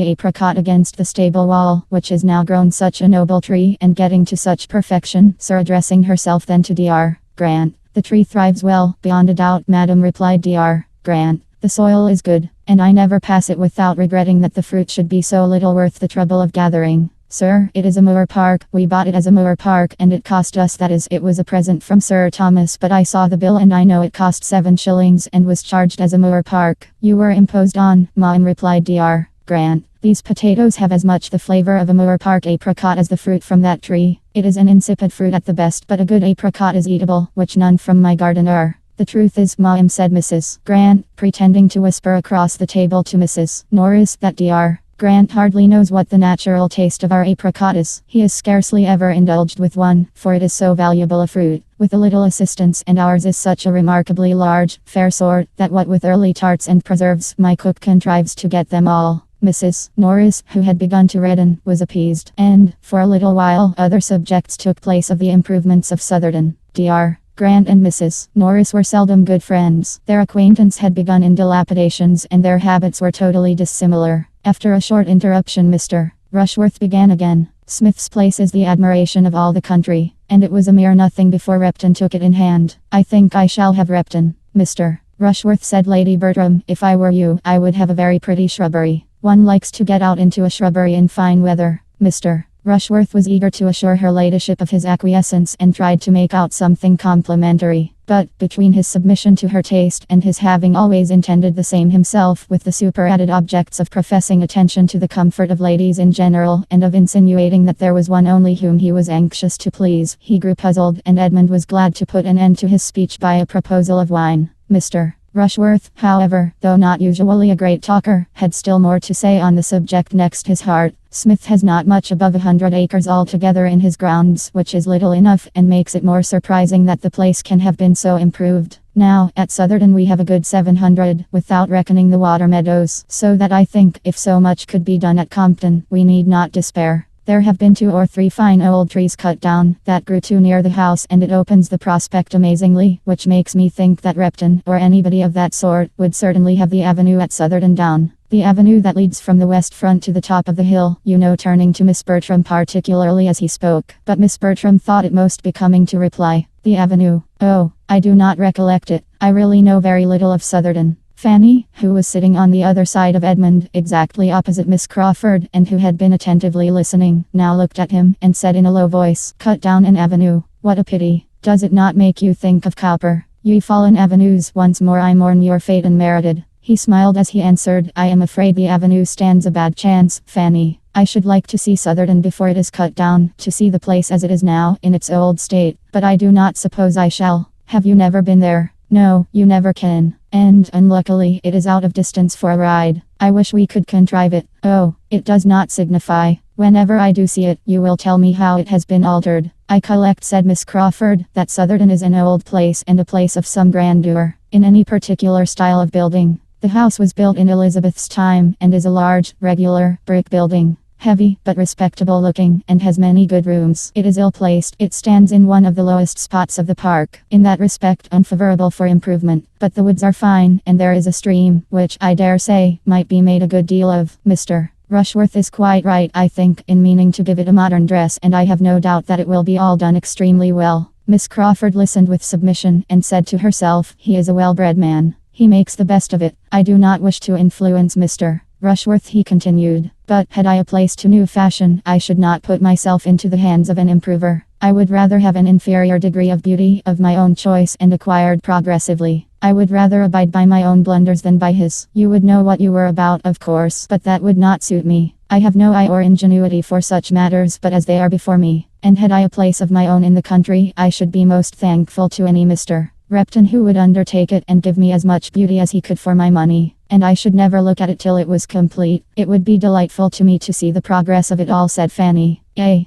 apricot against the stable wall, which is now grown such a noble tree and getting to such perfection. Sir, addressing herself then to Dr. Grant, the tree thrives well, beyond a doubt, madam, replied Dr. Grant. The soil is good, and I never pass it without regretting that the fruit should be so little worth the trouble of gathering. Sir, it is a moor park. We bought it as a moor park, and it cost us, that is, it was a present from Sir Thomas, but I saw the bill and I know it cost 7 shillings and was charged as a moor park. You were imposed on, ma'am, replied Dr. Grant. These potatoes have as much the flavor of a moor park apricot as the fruit from that tree. It is an insipid fruit at the best, but a good apricot is eatable, which none from my garden are. The truth is, ma'am, said Mrs. Grant, pretending to whisper across the table to Mrs. Norris, that Dr. Grant hardly knows what the natural taste of our apricot is. He is scarcely ever indulged with one, for it is so valuable a fruit. With a little assistance, and ours is such a remarkably large, fair sort, that what with early tarts and preserves, my cook contrives to get them all. Mrs. Norris, who had begun to redden, was appeased, and, for a little while, other subjects took place of the improvements of Southerton. Dr. Grant and Mrs. Norris were seldom good friends. Their acquaintance had begun in dilapidations, and their habits were totally dissimilar. After a short interruption, Mr. Rushworth began again. Smith's place is the admiration of all the country, and it was a mere nothing before Repton took it in hand. I think I shall have Repton. Mr. Rushworth, said Lady Bertram, if I were you, I would have a very pretty shrubbery. One likes to get out into a shrubbery in fine weather. Mr. Rushworth was eager to assure her ladyship of his acquiescence and tried to make out something complimentary. But, between his submission to her taste and his having always intended the same himself, with the superadded objects of professing attention to the comfort of ladies in general, and of insinuating that there was one only whom he was anxious to please, he grew puzzled, and Edmund was glad to put an end to his speech by a proposal of wine. Mr. Rushworth, however, though not usually a great talker, had still more to say on the subject next his heart. Smith has not much above 100 acres altogether in his grounds, which is little enough, and makes it more surprising that the place can have been so improved. Now, at Southerton we have a good 700, without reckoning the water meadows, so that I think, if so much could be done at Compton, we need not despair. There have been 2 or 3 fine old trees cut down, that grew too near the house, and it opens the prospect amazingly, which makes me think that Repton, or anybody of that sort, would certainly have the avenue at Southerton down. The avenue that leads from the west front to the top of the hill, you know, turning to Miss Bertram particularly as he spoke. But Miss Bertram thought it most becoming to reply, the avenue. Oh, I do not recollect it. I really know very little of Southerton. Fanny, who was sitting on the other side of Edmund, exactly opposite Miss Crawford, and who had been attentively listening, now looked at him, and said in a low voice, cut down an avenue. What a pity. Does it not make you think of Cowper? Ye fallen avenues, once more I mourn your fate unmerited. He smiled as he answered, I am afraid the avenue stands a bad chance, Fanny. I should like to see Southerton before it is cut down, to see the place as it is now, in its old state, but I do not suppose I shall. Have you never been there? No, you never can. And, unluckily, it is out of distance for a ride. I wish we could contrive it. Oh, it does not signify. Whenever I do see it, you will tell me how it has been altered. I collect, said Miss Crawford, that Southerton is an old place and a place of some grandeur, in any particular style of building. The house was built in Elizabeth's time, and is a large, regular, brick building. Heavy, but respectable looking, and has many good rooms. It is ill-placed. It stands in one of the lowest spots of the park, in that respect unfavorable for improvement. But the woods are fine, and there is a stream, which, I dare say, might be made a good deal of. Mr. Rushworth is quite right, I think, in meaning to give it a modern dress, and I have no doubt that it will be all done extremely well. Miss Crawford listened with submission, and said to herself, he is a well-bred man. He makes the best of it. I do not wish to influence Mr. Rushworth, he continued, but had I a place to new fashion, I should not put myself into the hands of an improver. I would rather have an inferior degree of beauty of my own choice and acquired progressively. I would rather abide by my own blunders than by his. You would know what you were about, of course, but that would not suit me. I have no eye or ingenuity for such matters but as they are before me, and had I a place of my own in the country, I should be most thankful to any Mr. Repton who would undertake it and give me as much beauty as he could for my money. And I should never look at it till it was complete. It would be delightful to me to see the progress of it all, said Fanny.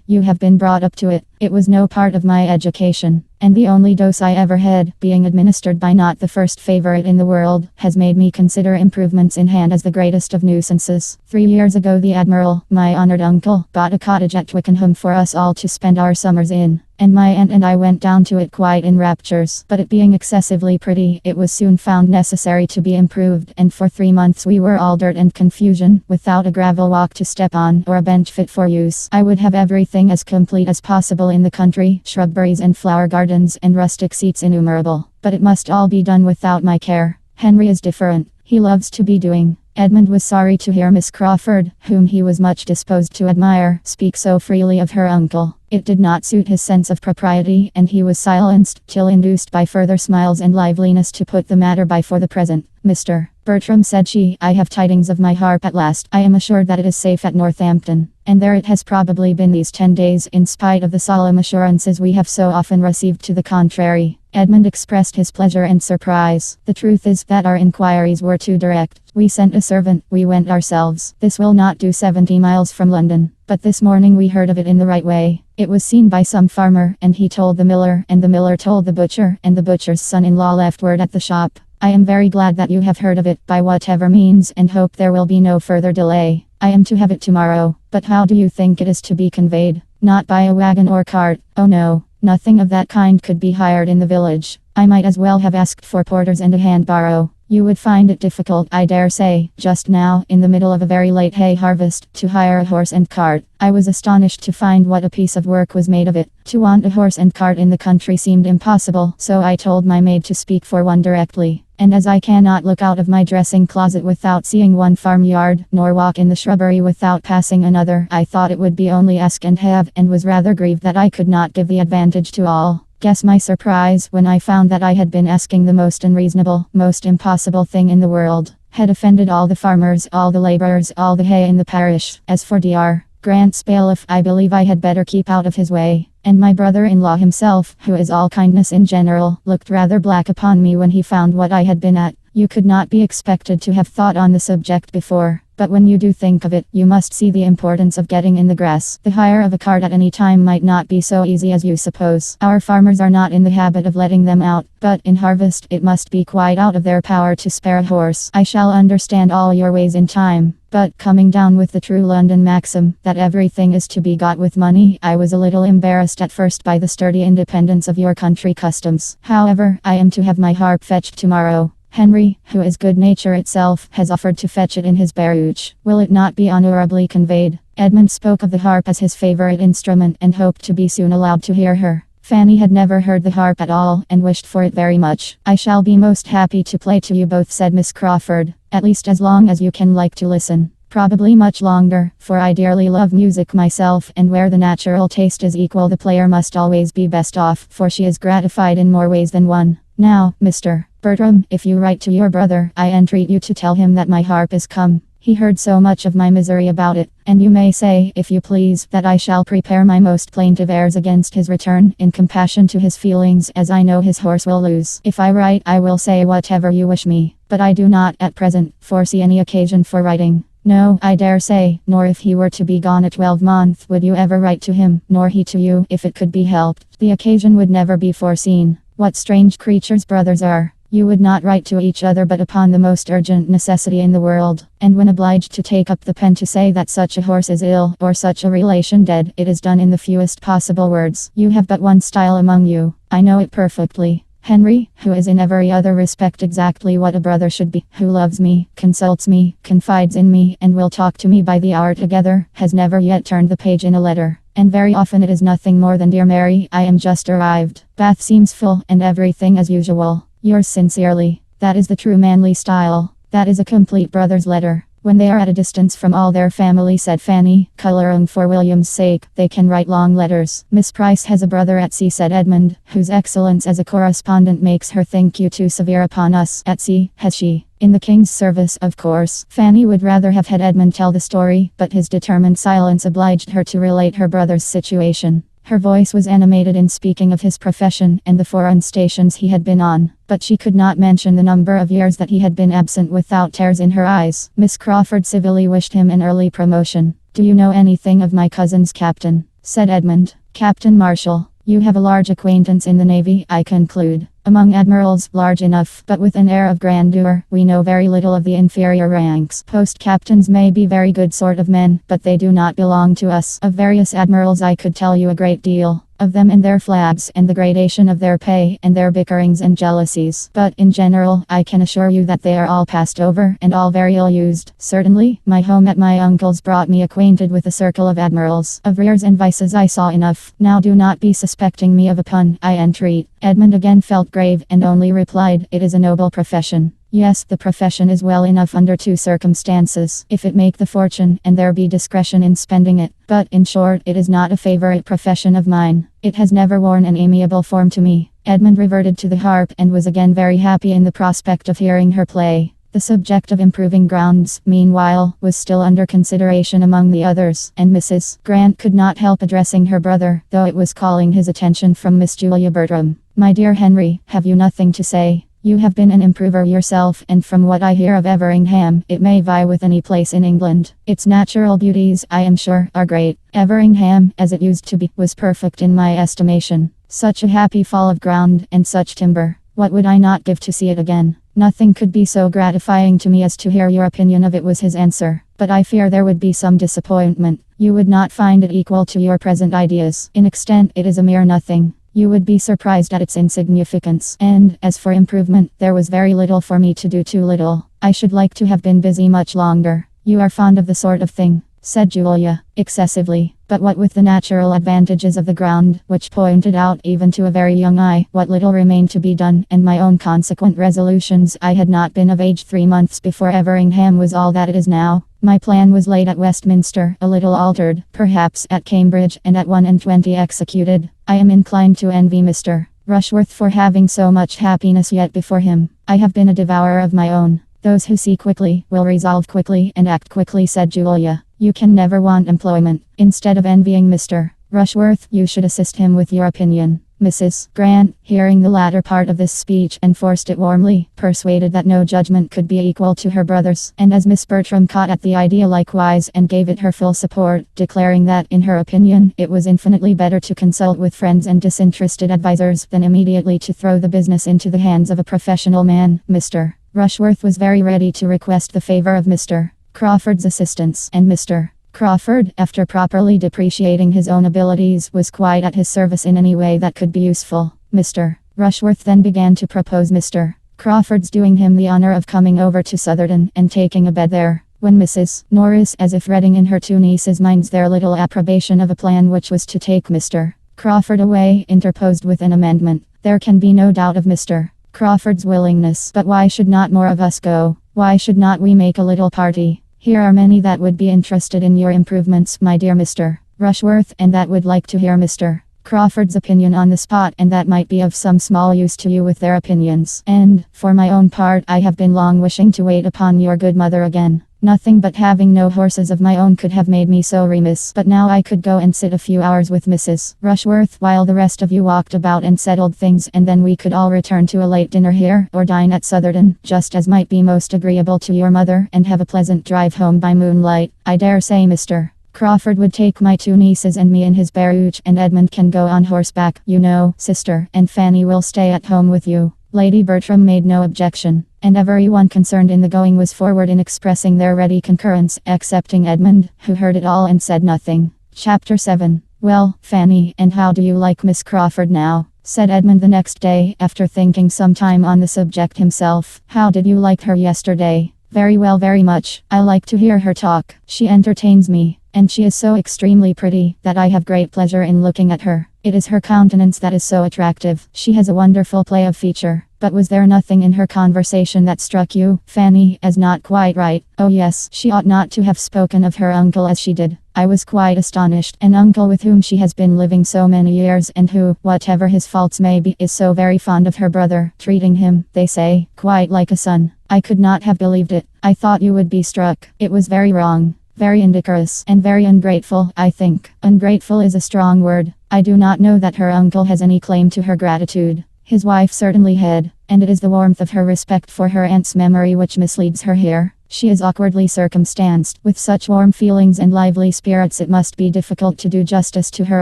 You have been brought up to it. It was no part of my education, and the only dose I ever had, being administered by not the first favorite in the world, has made me consider improvements in hand as the greatest of nuisances. 3 years ago the Admiral, my honoured uncle, bought a cottage at Twickenham for us all to spend our summers in, and my aunt and I went down to it quite in raptures. But it being excessively pretty, it was soon found necessary to be improved, and for 3 months we were all dirt and confusion, without a gravel walk to step on, or a bench fit for use. I would have everything as complete as possible in the country, shrubberies and flower gardens and rustic seats innumerable. But it must all be done without my care. Henry is different. He loves to be doing. Edmund was sorry to hear Miss Crawford, whom he was much disposed to admire, speak so freely of her uncle. It did not suit his sense of propriety, and he was silenced, till induced by further smiles and liveliness to put the matter by for the present. Mr. Bertram, said she, I have tidings of my harp at last. I am assured that it is safe at Northampton, and there it has probably been these 10 days, in spite of the solemn assurances we have so often received to the contrary. Edmund expressed his pleasure and surprise. The truth is that our inquiries were too direct. We sent a servant, we went ourselves. This will not do 70 miles from London, but this morning we heard of it in the right way. It was seen by some farmer, and he told the miller, and the miller told the butcher, and the butcher's son-in-law left word at the shop. I am very glad that you have heard of it, by whatever means, and hope there will be no further delay. I am to have it tomorrow, but how do you think it is to be conveyed? Not by a wagon or cart. Oh no, nothing of that kind could be hired in the village. I might as well have asked for porters and a hand barrow. You would find it difficult, I dare say, just now, in the middle of a very late hay harvest, to hire a horse and cart. I was astonished to find what a piece of work was made of it. To want a horse and cart in the country seemed impossible, so I told my maid to speak for one directly. And as I cannot look out of my dressing closet without seeing one farmyard, nor walk in the shrubbery without passing another, I thought it would be only ask and have, and was rather grieved that I could not give the advantage to all. Guess my surprise when I found that I had been asking the most unreasonable, most impossible thing in the world. Had offended all the farmers, all the labourers, all the hay in the parish. As for Dr. Grant's bailiff, I believe I had better keep out of his way. And my brother-in-law himself, who is all kindness in general, looked rather black upon me when he found what I had been at. You could not be expected to have thought on the subject before, but when you do think of it, you must see the importance of getting in the grass. The hire of a cart at any time might not be so easy as you suppose. Our farmers are not in the habit of letting them out, but in harvest it must be quite out of their power to spare a horse. I shall understand all your ways in time. But coming down with the true London maxim, that everything is to be got with money, I was a little embarrassed at first by the sturdy independence of your country customs. However, I am to have my harp fetched tomorrow. Henry, who is good nature itself, has offered to fetch it in his barouche. Will it not be honourably conveyed? Edmund spoke of the harp as his favourite instrument, and hoped to be soon allowed to hear her. Fanny had never heard the harp at all, and wished for it very much. I shall be most happy to play to you both, said Miss Crawford, at least as long as you can like to listen. Probably much longer, for I dearly love music myself, and where the natural taste is equal, the player must always be best off, for she is gratified in more ways than one. Now, Mr. Bertram, if you write to your brother, I entreat you to tell him that my harp is come. He heard so much of my misery about it, and you may say, if you please, that I shall prepare my most plaintive airs against his return, in compassion to his feelings, as I know his horse will lose. If I write, I will say whatever you wish me, but I do not, at present, foresee any occasion for writing. No, I dare say, nor if he were to be gone a 12-month, would you ever write to him, nor he to you, if it could be helped. The occasion would never be foreseen. What strange creatures brothers are! You would not write to each other but upon the most urgent necessity in the world, and when obliged to take up the pen to say that such a horse is ill, or such a relation dead, it is done in the fewest possible words. You have but one style among you. I know it perfectly. Henry, who is in every other respect exactly what a brother should be, who loves me, consults me, confides in me, and will talk to me by the hour together, has never yet turned the page in a letter. And very often it is nothing more than, "Dear Mary, I am just arrived. Bath seems full, and everything as usual. Yours sincerely." That is the true manly style. That is a complete brother's letter. When they are at a distance from all their family, said Fanny, coloring for William's sake, they can write long letters. Miss Price has a brother at sea, said Edmund, whose excellence as a correspondent makes her think you too severe upon us. At sea, has she? In the king's service, of course. Fanny would rather have had Edmund tell the story, but his determined silence obliged her to relate her brother's situation. Her voice was animated in speaking of his profession and the foreign stations he had been on, but she could not mention the number of years that he had been absent without tears in her eyes. Miss Crawford civilly wished him an early promotion. "Do you know anything of my cousin's captain?" said Edmund. "Captain Marshall. You have a large acquaintance in the Navy, I conclude." "Among admirals, large enough, but with an air of grandeur. We know very little of the inferior ranks. Post-captains may be very good sort of men, but they do not belong to us. Of various admirals I could tell you a great deal. Of them and their flags, and the gradation of their pay, and their bickerings and jealousies. But, in general, I can assure you that they are all passed over, and all very ill used. Certainly, my home at my uncle's brought me acquainted with a circle of admirals. Of rears and vices I saw enough. Now do not be suspecting me of a pun, I entreat." Edmund again felt grave, and only replied, "It is a noble profession." Yes, the profession is well enough under two circumstances: if it make the fortune, and there be discretion in spending it. But, in short, it is not a favorite profession of mine. It has never worn an amiable form to me. Edmund reverted to the harp, and was again very happy in the prospect of hearing her play. The subject of improving grounds, meanwhile, was still under consideration among the others, and Mrs. Grant could not help addressing her brother, though it was calling his attention from Miss Julia Bertram. "My dear Henry, have you nothing to say? You have been an improver yourself, and from what I hear of Everingham, it may vie with any place in England. Its natural beauties, I am sure, are great. Everingham, as it used to be, was perfect in my estimation. Such a happy fall of ground, and such timber. What would I not give to see it again? Nothing could be so gratifying to me as to hear your opinion of it," was his answer. "But I fear there would be some disappointment. You would not find it equal to your present ideas. In extent, it is a mere nothing. You would be surprised at its insignificance. And, as for improvement, there was very little for me to do, too little. I should like to have been busy much longer." "You are fond of the sort of thing," said Julia. "Excessively. But what with the natural advantages of the ground, which pointed out even to a very young eye what little remained to be done, and my own consequent resolutions, I had not been of age 3 months before Everingham was all that it is now. My plan was laid at Westminster, a little altered, perhaps, at Cambridge, and at 21 executed. I am inclined to envy Mr. Rushworth for having so much happiness yet before him. I have been a devourer of my own." "Those who see quickly, will resolve quickly, and act quickly," said Julia. "You can never want employment. Instead of envying Mr. Rushworth, you should assist him with your opinion." Mrs. Grant, hearing the latter part of this speech, enforced it warmly, persuaded that no judgment could be equal to her brother's, and as Miss Bertram caught at the idea likewise, and gave it her full support, declaring that, in her opinion, it was infinitely better to consult with friends and disinterested advisers, than immediately to throw the business into the hands of a professional man. Mr. Rushworth was very ready to request the favor of Mr. Crawford's assistance, and Mr. Crawford, after properly depreciating his own abilities, was quite at his service in any way that could be useful. Mr. Rushworth then began to propose Mr. Crawford's doing him the honor of coming over to Southerton and taking a bed there. When Mrs. Norris, as if reading in her two nieces' minds their little approbation of a plan which was to take Mr. Crawford away, interposed with an amendment. "There can be no doubt of Mr. Crawford's willingness, but why should not more of us go? Why should not we make a little party? Here are many that would be interested in your improvements, my dear Mr. Rushworth, and that would like to hear Mr. Crawford's opinion on the spot, and that might be of some small use to you with their opinions. And, for my own part, I have been long wishing to wait upon your good mother again. Nothing but having no horses of my own could have made me so remiss. But now I could go and sit a few hours with Mrs. Rushworth while the rest of you walked about and settled things, and then we could all return to a late dinner here, or dine at Southerton, just as might be most agreeable to your mother, and have a pleasant drive home by moonlight. I dare say Mr. Crawford would take my two nieces and me in his barouche, and Edmund can go on horseback, you know, sister, and Fanny will stay at home with you. Lady Bertram made no objection, and everyone concerned in the going was forward in expressing their ready concurrence, excepting Edmund, who heard it all and said nothing. Chapter 7. Well, Fanny, and how do you like Miss Crawford now? Said Edmund the next day, after thinking some time on the subject himself. How did you like her yesterday? Very well, very much. I like to hear her talk. She entertains me, and she is so extremely pretty that I have great pleasure in looking at her. It is her countenance that is so attractive. She has a wonderful play of feature. But was there nothing in her conversation that struck you, Fanny, as not quite right? Oh yes, she ought not to have spoken of her uncle as she did. I was quite astonished. An uncle with whom she has been living so many years, and who, whatever his faults may be, is so very fond of her brother, treating him, they say, quite like a son. I could not have believed it. I thought you would be struck. It was very wrong. Very indecorous, and very ungrateful, I think. Ungrateful is a strong word. I do not know that her uncle has any claim to her gratitude. His wife certainly had, and it is the warmth of her respect for her aunt's memory which misleads her here. She is awkwardly circumstanced. With such warm feelings and lively spirits, it must be difficult to do justice to her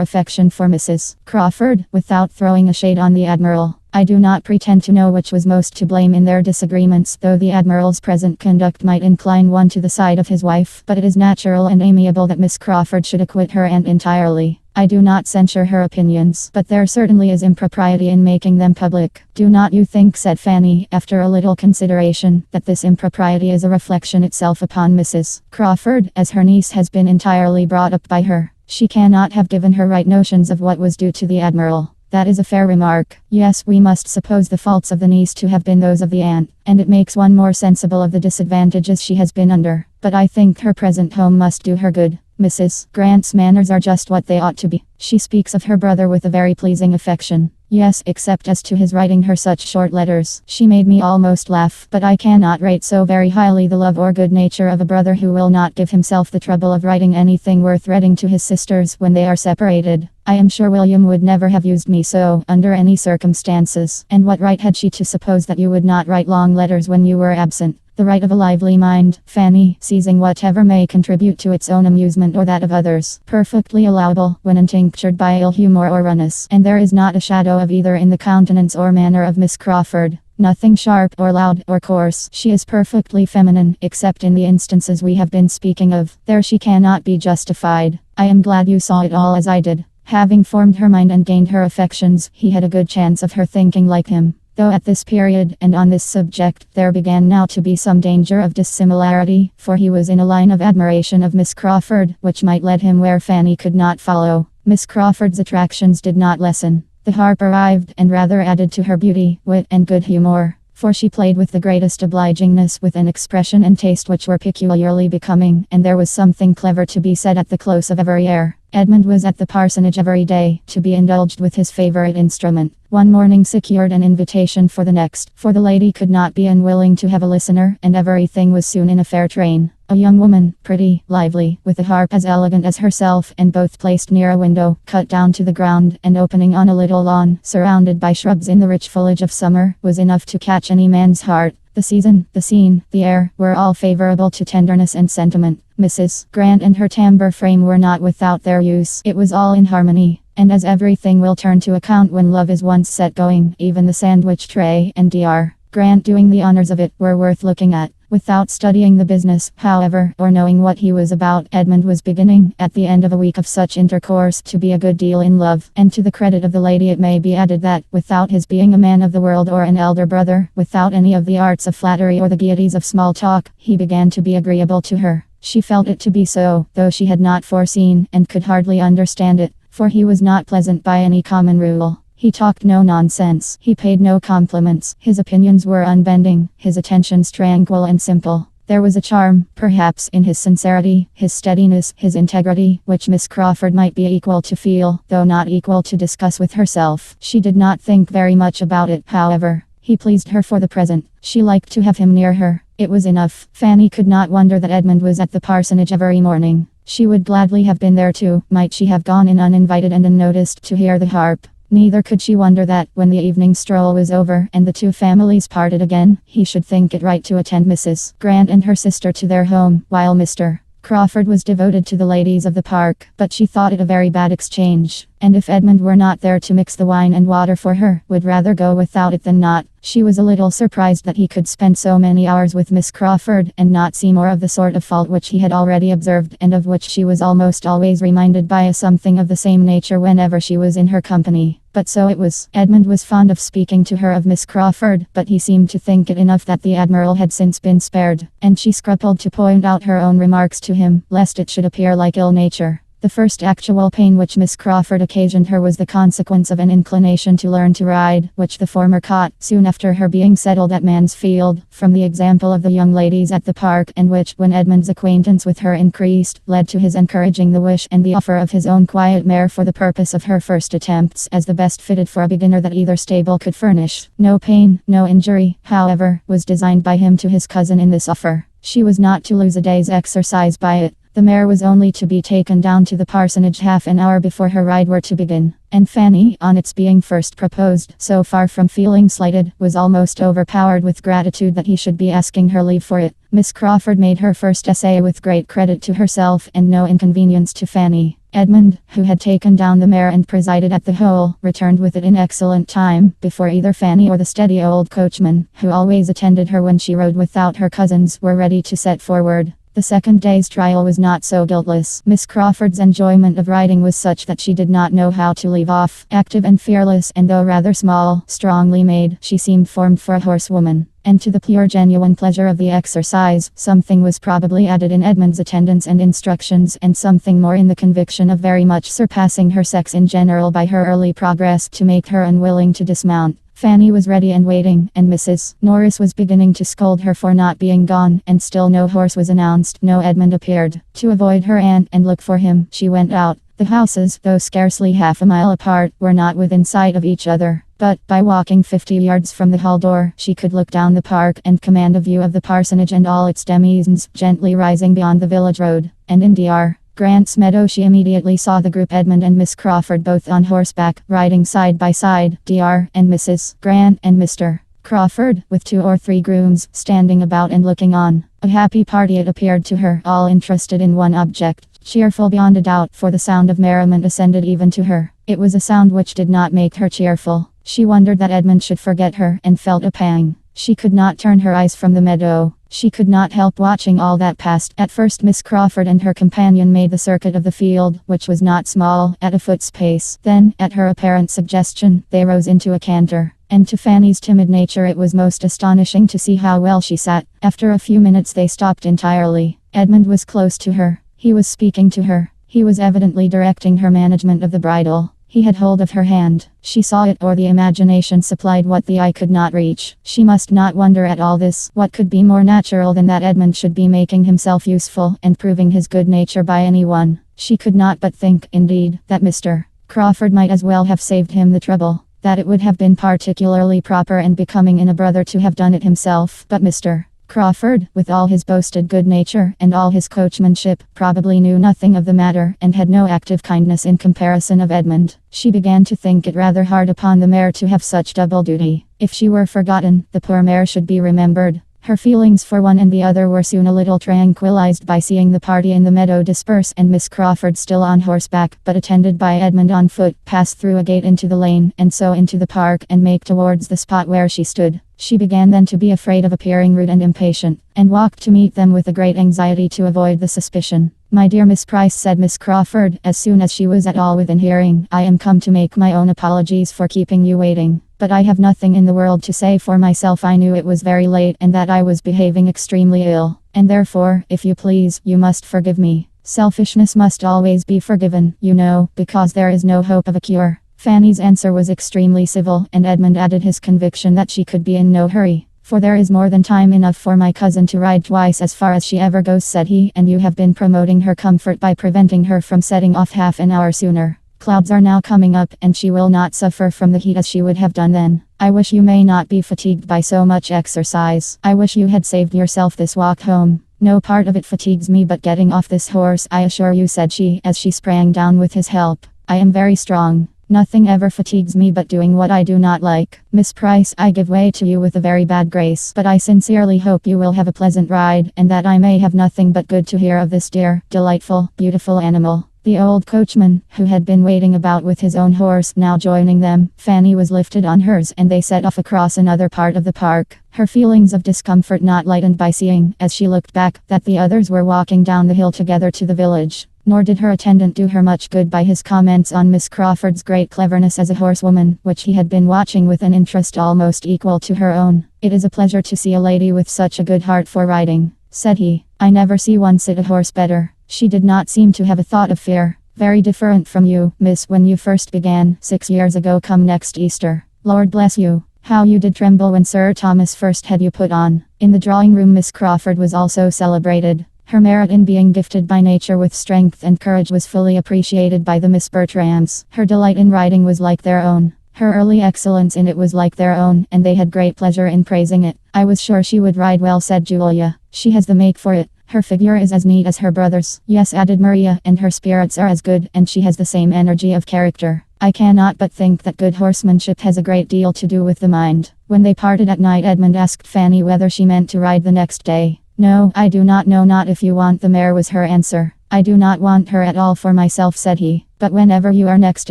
affection for Mrs. Crawford, without throwing a shade on the Admiral. I do not pretend to know which was most to blame in their disagreements, though the Admiral's present conduct might incline one to the side of his wife, but it is natural and amiable that Miss Crawford should acquit her aunt entirely. I do not censure her opinions, but there certainly is impropriety in making them public. Do not you think, said Fanny, after a little consideration, that this impropriety is a reflection itself upon Mrs. Crawford, as her niece has been entirely brought up by her? She cannot have given her right notions of what was due to the Admiral. That is a fair remark. Yes, we must suppose the faults of the niece to have been those of the aunt, and it makes one more sensible of the disadvantages she has been under. But I think her present home must do her good. Mrs. Grant's manners are just what they ought to be. She speaks of her brother with a very pleasing affection. Yes, except as to his writing her such short letters. She made me almost laugh, but I cannot rate so very highly the love or good nature of a brother who will not give himself the trouble of writing anything worth reading to his sisters when they are separated. I am sure William would never have used me so, under any circumstances. And what right had she to suppose that you would not write long letters when you were absent? The right of a lively mind, Fanny, seizing whatever may contribute to its own amusement or that of others. Perfectly allowable, when untinctured by ill humor or runness. And there is not a shadow of either in the countenance or manner of Miss Crawford. Nothing sharp or loud or coarse. She is perfectly feminine, except in the instances we have been speaking of. There she cannot be justified. I am glad you saw it all as I did. Having formed her mind and gained her affections, he had a good chance of her thinking like him. Though at this period, and on this subject, there began now to be some danger of dissimilarity, for he was in a line of admiration of Miss Crawford, which might lead him where Fanny could not follow. Miss Crawford's attractions did not lessen. The harp arrived, and rather added to her beauty, wit, and good humor, for she played with the greatest obligingness, with an expression and taste which were peculiarly becoming, and there was something clever to be said at the close of every air. Edmund was at the parsonage every day, to be indulged with his favourite instrument. One morning secured an invitation for the next, for the lady could not be unwilling to have a listener, and everything was soon in a fair train. A young woman, pretty, lively, with a harp as elegant as herself, and both placed near a window, cut down to the ground, and opening on a little lawn, surrounded by shrubs in the rich foliage of summer, was enough to catch any man's heart. The season, the scene, the air, were all favourable to tenderness and sentiment. Mrs. Grant and her timbre frame were not without their use. It was all in harmony, and as everything will turn to account when love is once set going, even the sandwich tray and Dr. Grant doing the honours of it were worth looking at. Without studying the business, however, or knowing what he was about, Edmund was beginning, at the end of a week of such intercourse, to be a good deal in love. And to the credit of the lady it may be added that, without his being a man of the world or an elder brother, without any of the arts of flattery or the gaieties of small talk, he began to be agreeable to her. She felt it to be so, though she had not foreseen, and could hardly understand it, for he was not pleasant by any common rule. He talked no nonsense. He paid no compliments. His opinions were unbending, his attentions tranquil and simple. There was a charm, perhaps, in his sincerity, his steadiness, his integrity, which Miss Crawford might be equal to feel, though not equal to discuss with herself. She did not think very much about it, however. He pleased her for the present. She liked to have him near her. It was enough. Fanny could not wonder that Edmund was at the parsonage every morning. She would gladly have been there too, might she have gone in uninvited and unnoticed to hear the harp. Neither could she wonder that, when the evening stroll was over and the two families parted again, he should think it right to attend Mrs. Grant and her sister to their home, while Mr. Crawford was devoted to the ladies of the park. But she thought it a very bad exchange, and if Edmund were not there to mix the wine and water for her, would rather go without it than not. She was a little surprised that he could spend so many hours with Miss Crawford and not see more of the sort of fault which he had already observed, and of which she was almost always reminded by a something of the same nature whenever she was in her company. But so it was. Edmund was fond of speaking to her of Miss Crawford, but he seemed to think it enough that the Admiral had since been spared, and she scrupled to point out her own remarks to him, lest it should appear like ill nature. The first actual pain which Miss Crawford occasioned her was the consequence of an inclination to learn to ride, which the former caught, soon after her being settled at Mansfield, from the example of the young ladies at the park, and which, when Edmund's acquaintance with her increased, led to his encouraging the wish and the offer of his own quiet mare for the purpose of her first attempts, as the best fitted for a beginner that either stable could furnish. No pain, no injury, however, was designed by him to his cousin in this offer. She was not to lose a day's exercise by it. The mare was only to be taken down to the parsonage half an hour before her ride were to begin, and Fanny, on its being first proposed, so far from feeling slighted, was almost overpowered with gratitude that he should be asking her leave for it. Miss Crawford made her first essay with great credit to herself and no inconvenience to Fanny. Edmund, who had taken down the mare and presided at the whole, returned with it in excellent time, before either Fanny or the steady old coachman, who always attended her when she rode without her cousins, were ready to set forward. The second day's trial was not so guiltless. Miss Crawford's enjoyment of riding was such that she did not know how to leave off. Active and fearless, and though rather small, strongly made, she seemed formed for a horsewoman. And to the pure genuine pleasure of the exercise, something was probably added in Edmund's attendance and instructions, and something more in the conviction of very much surpassing her sex in general by her early progress to make her unwilling to dismount. Fanny was ready and waiting, and Mrs. Norris was beginning to scold her for not being gone, and still no horse was announced, no Edmund appeared. To avoid her aunt and look for him, she went out. The houses, though scarcely half a mile apart, were not within sight of each other, but, by walking 50 yards from the hall door, she could look down the park and command a view of the parsonage and all its denizens, gently rising beyond the village road, and in Dr. Grant's meadow she immediately saw the group Edmund and Miss Crawford both on horseback, riding side by side, Dr. and Mrs. Grant and Mr. Crawford, with 2 or 3 grooms, standing about and looking on. A happy party it appeared to her, all interested in one object, cheerful beyond a doubt, for the sound of merriment ascended even to her. It was a sound which did not make her cheerful. She wondered that Edmund should forget her, and felt a pang. She could not turn her eyes from the meadow. She could not help watching all that passed. At first Miss Crawford and her companion made the circuit of the field, which was not small, at a foot's pace. Then, at her apparent suggestion, they rose into a canter. And to Fanny's timid nature it was most astonishing to see how well she sat. After a few minutes they stopped entirely. Edmund was close to her. He was speaking to her. He was evidently directing her management of the bridle. He had hold of her hand. She saw it, or the imagination supplied what the eye could not reach. She must not wonder at all this. What could be more natural than that Edmund should be making himself useful, and proving his good nature by anyone? She could not but think, indeed, that Mr. Crawford might as well have saved him the trouble. That it would have been particularly proper and becoming in a brother to have done it himself. But Mr. Crawford, with all his boasted good nature and all his coachmanship, probably knew nothing of the matter, and had no active kindness in comparison of Edmund. She began to think it rather hard upon the mare to have such double duty. If she were forgotten, the poor mare should be remembered. Her feelings for one and the other were soon a little tranquilized by seeing the party in the meadow disperse, and Miss Crawford, still on horseback, but attended by Edmund on foot, pass through a gate into the lane, and so into the park, and make towards the spot where she stood. She began then to be afraid of appearing rude and impatient, and walked to meet them with a great anxiety to avoid the suspicion. "My dear Miss Price," said Miss Crawford, as soon as she was at all within hearing, "I am come to make my own apologies for keeping you waiting. But I have nothing in the world to say for myself. I knew it was very late, and that I was behaving extremely ill, and therefore, if you please, you must forgive me. Selfishness must always be forgiven, you know, because there is no hope of a cure." Fanny's answer was extremely civil, and Edmund added his conviction that she could be in no hurry. "For there is more than time enough for my cousin to ride twice as far as she ever goes," said he, "and you have been promoting her comfort by preventing her from setting off half an hour sooner. Clouds are now coming up, and she will not suffer from the heat as she would have done then. I wish you may not be fatigued by so much exercise. I wish you had saved yourself this walk home. No part of it fatigues me but getting off this horse, I assure you," said she, as she sprang down with his help. "I am very strong. Nothing ever fatigues me but doing what I do not like. Miss Price, I give way to you with a very bad grace, but I sincerely hope you will have a pleasant ride, and that I may have nothing but good to hear of this dear, delightful, beautiful animal." The old coachman, who had been waiting about with his own horse, now joining them, Fanny was lifted on hers and they set off across another part of the park. Her feelings of discomfort not lightened by seeing, as she looked back, that the others were walking down the hill together to the village. Nor did her attendant do her much good by his comments on Miss Crawford's great cleverness as a horsewoman, which he had been watching with an interest almost equal to her own. "It is a pleasure to see a lady with such a good heart for riding," said he. "I never see one sit a horse better. She did not seem to have a thought of fear. Very different from you, miss, when you first began, 6 years ago come next Easter. Lord bless you, how you did tremble when Sir Thomas first had you put on." In the drawing room Miss Crawford was also celebrated. Her merit in being gifted by nature with strength and courage was fully appreciated by the Miss Bertrams. Her delight in riding was like their own. Her early excellence in it was like their own, and they had great pleasure in praising it. "I was sure she would ride well," said Julia. "She has the make for it. Her figure is as neat as her brother's." "Yes," added Maria, "and her spirits are as good, and she has the same energy of character. I cannot but think that good horsemanship has a great deal to do with the mind." When they parted at night, Edmund asked Fanny whether she meant to ride the next day. "No, I do not know, not if you want the mare," was her answer. "I do not want her at all for myself," said he. "But whenever you are next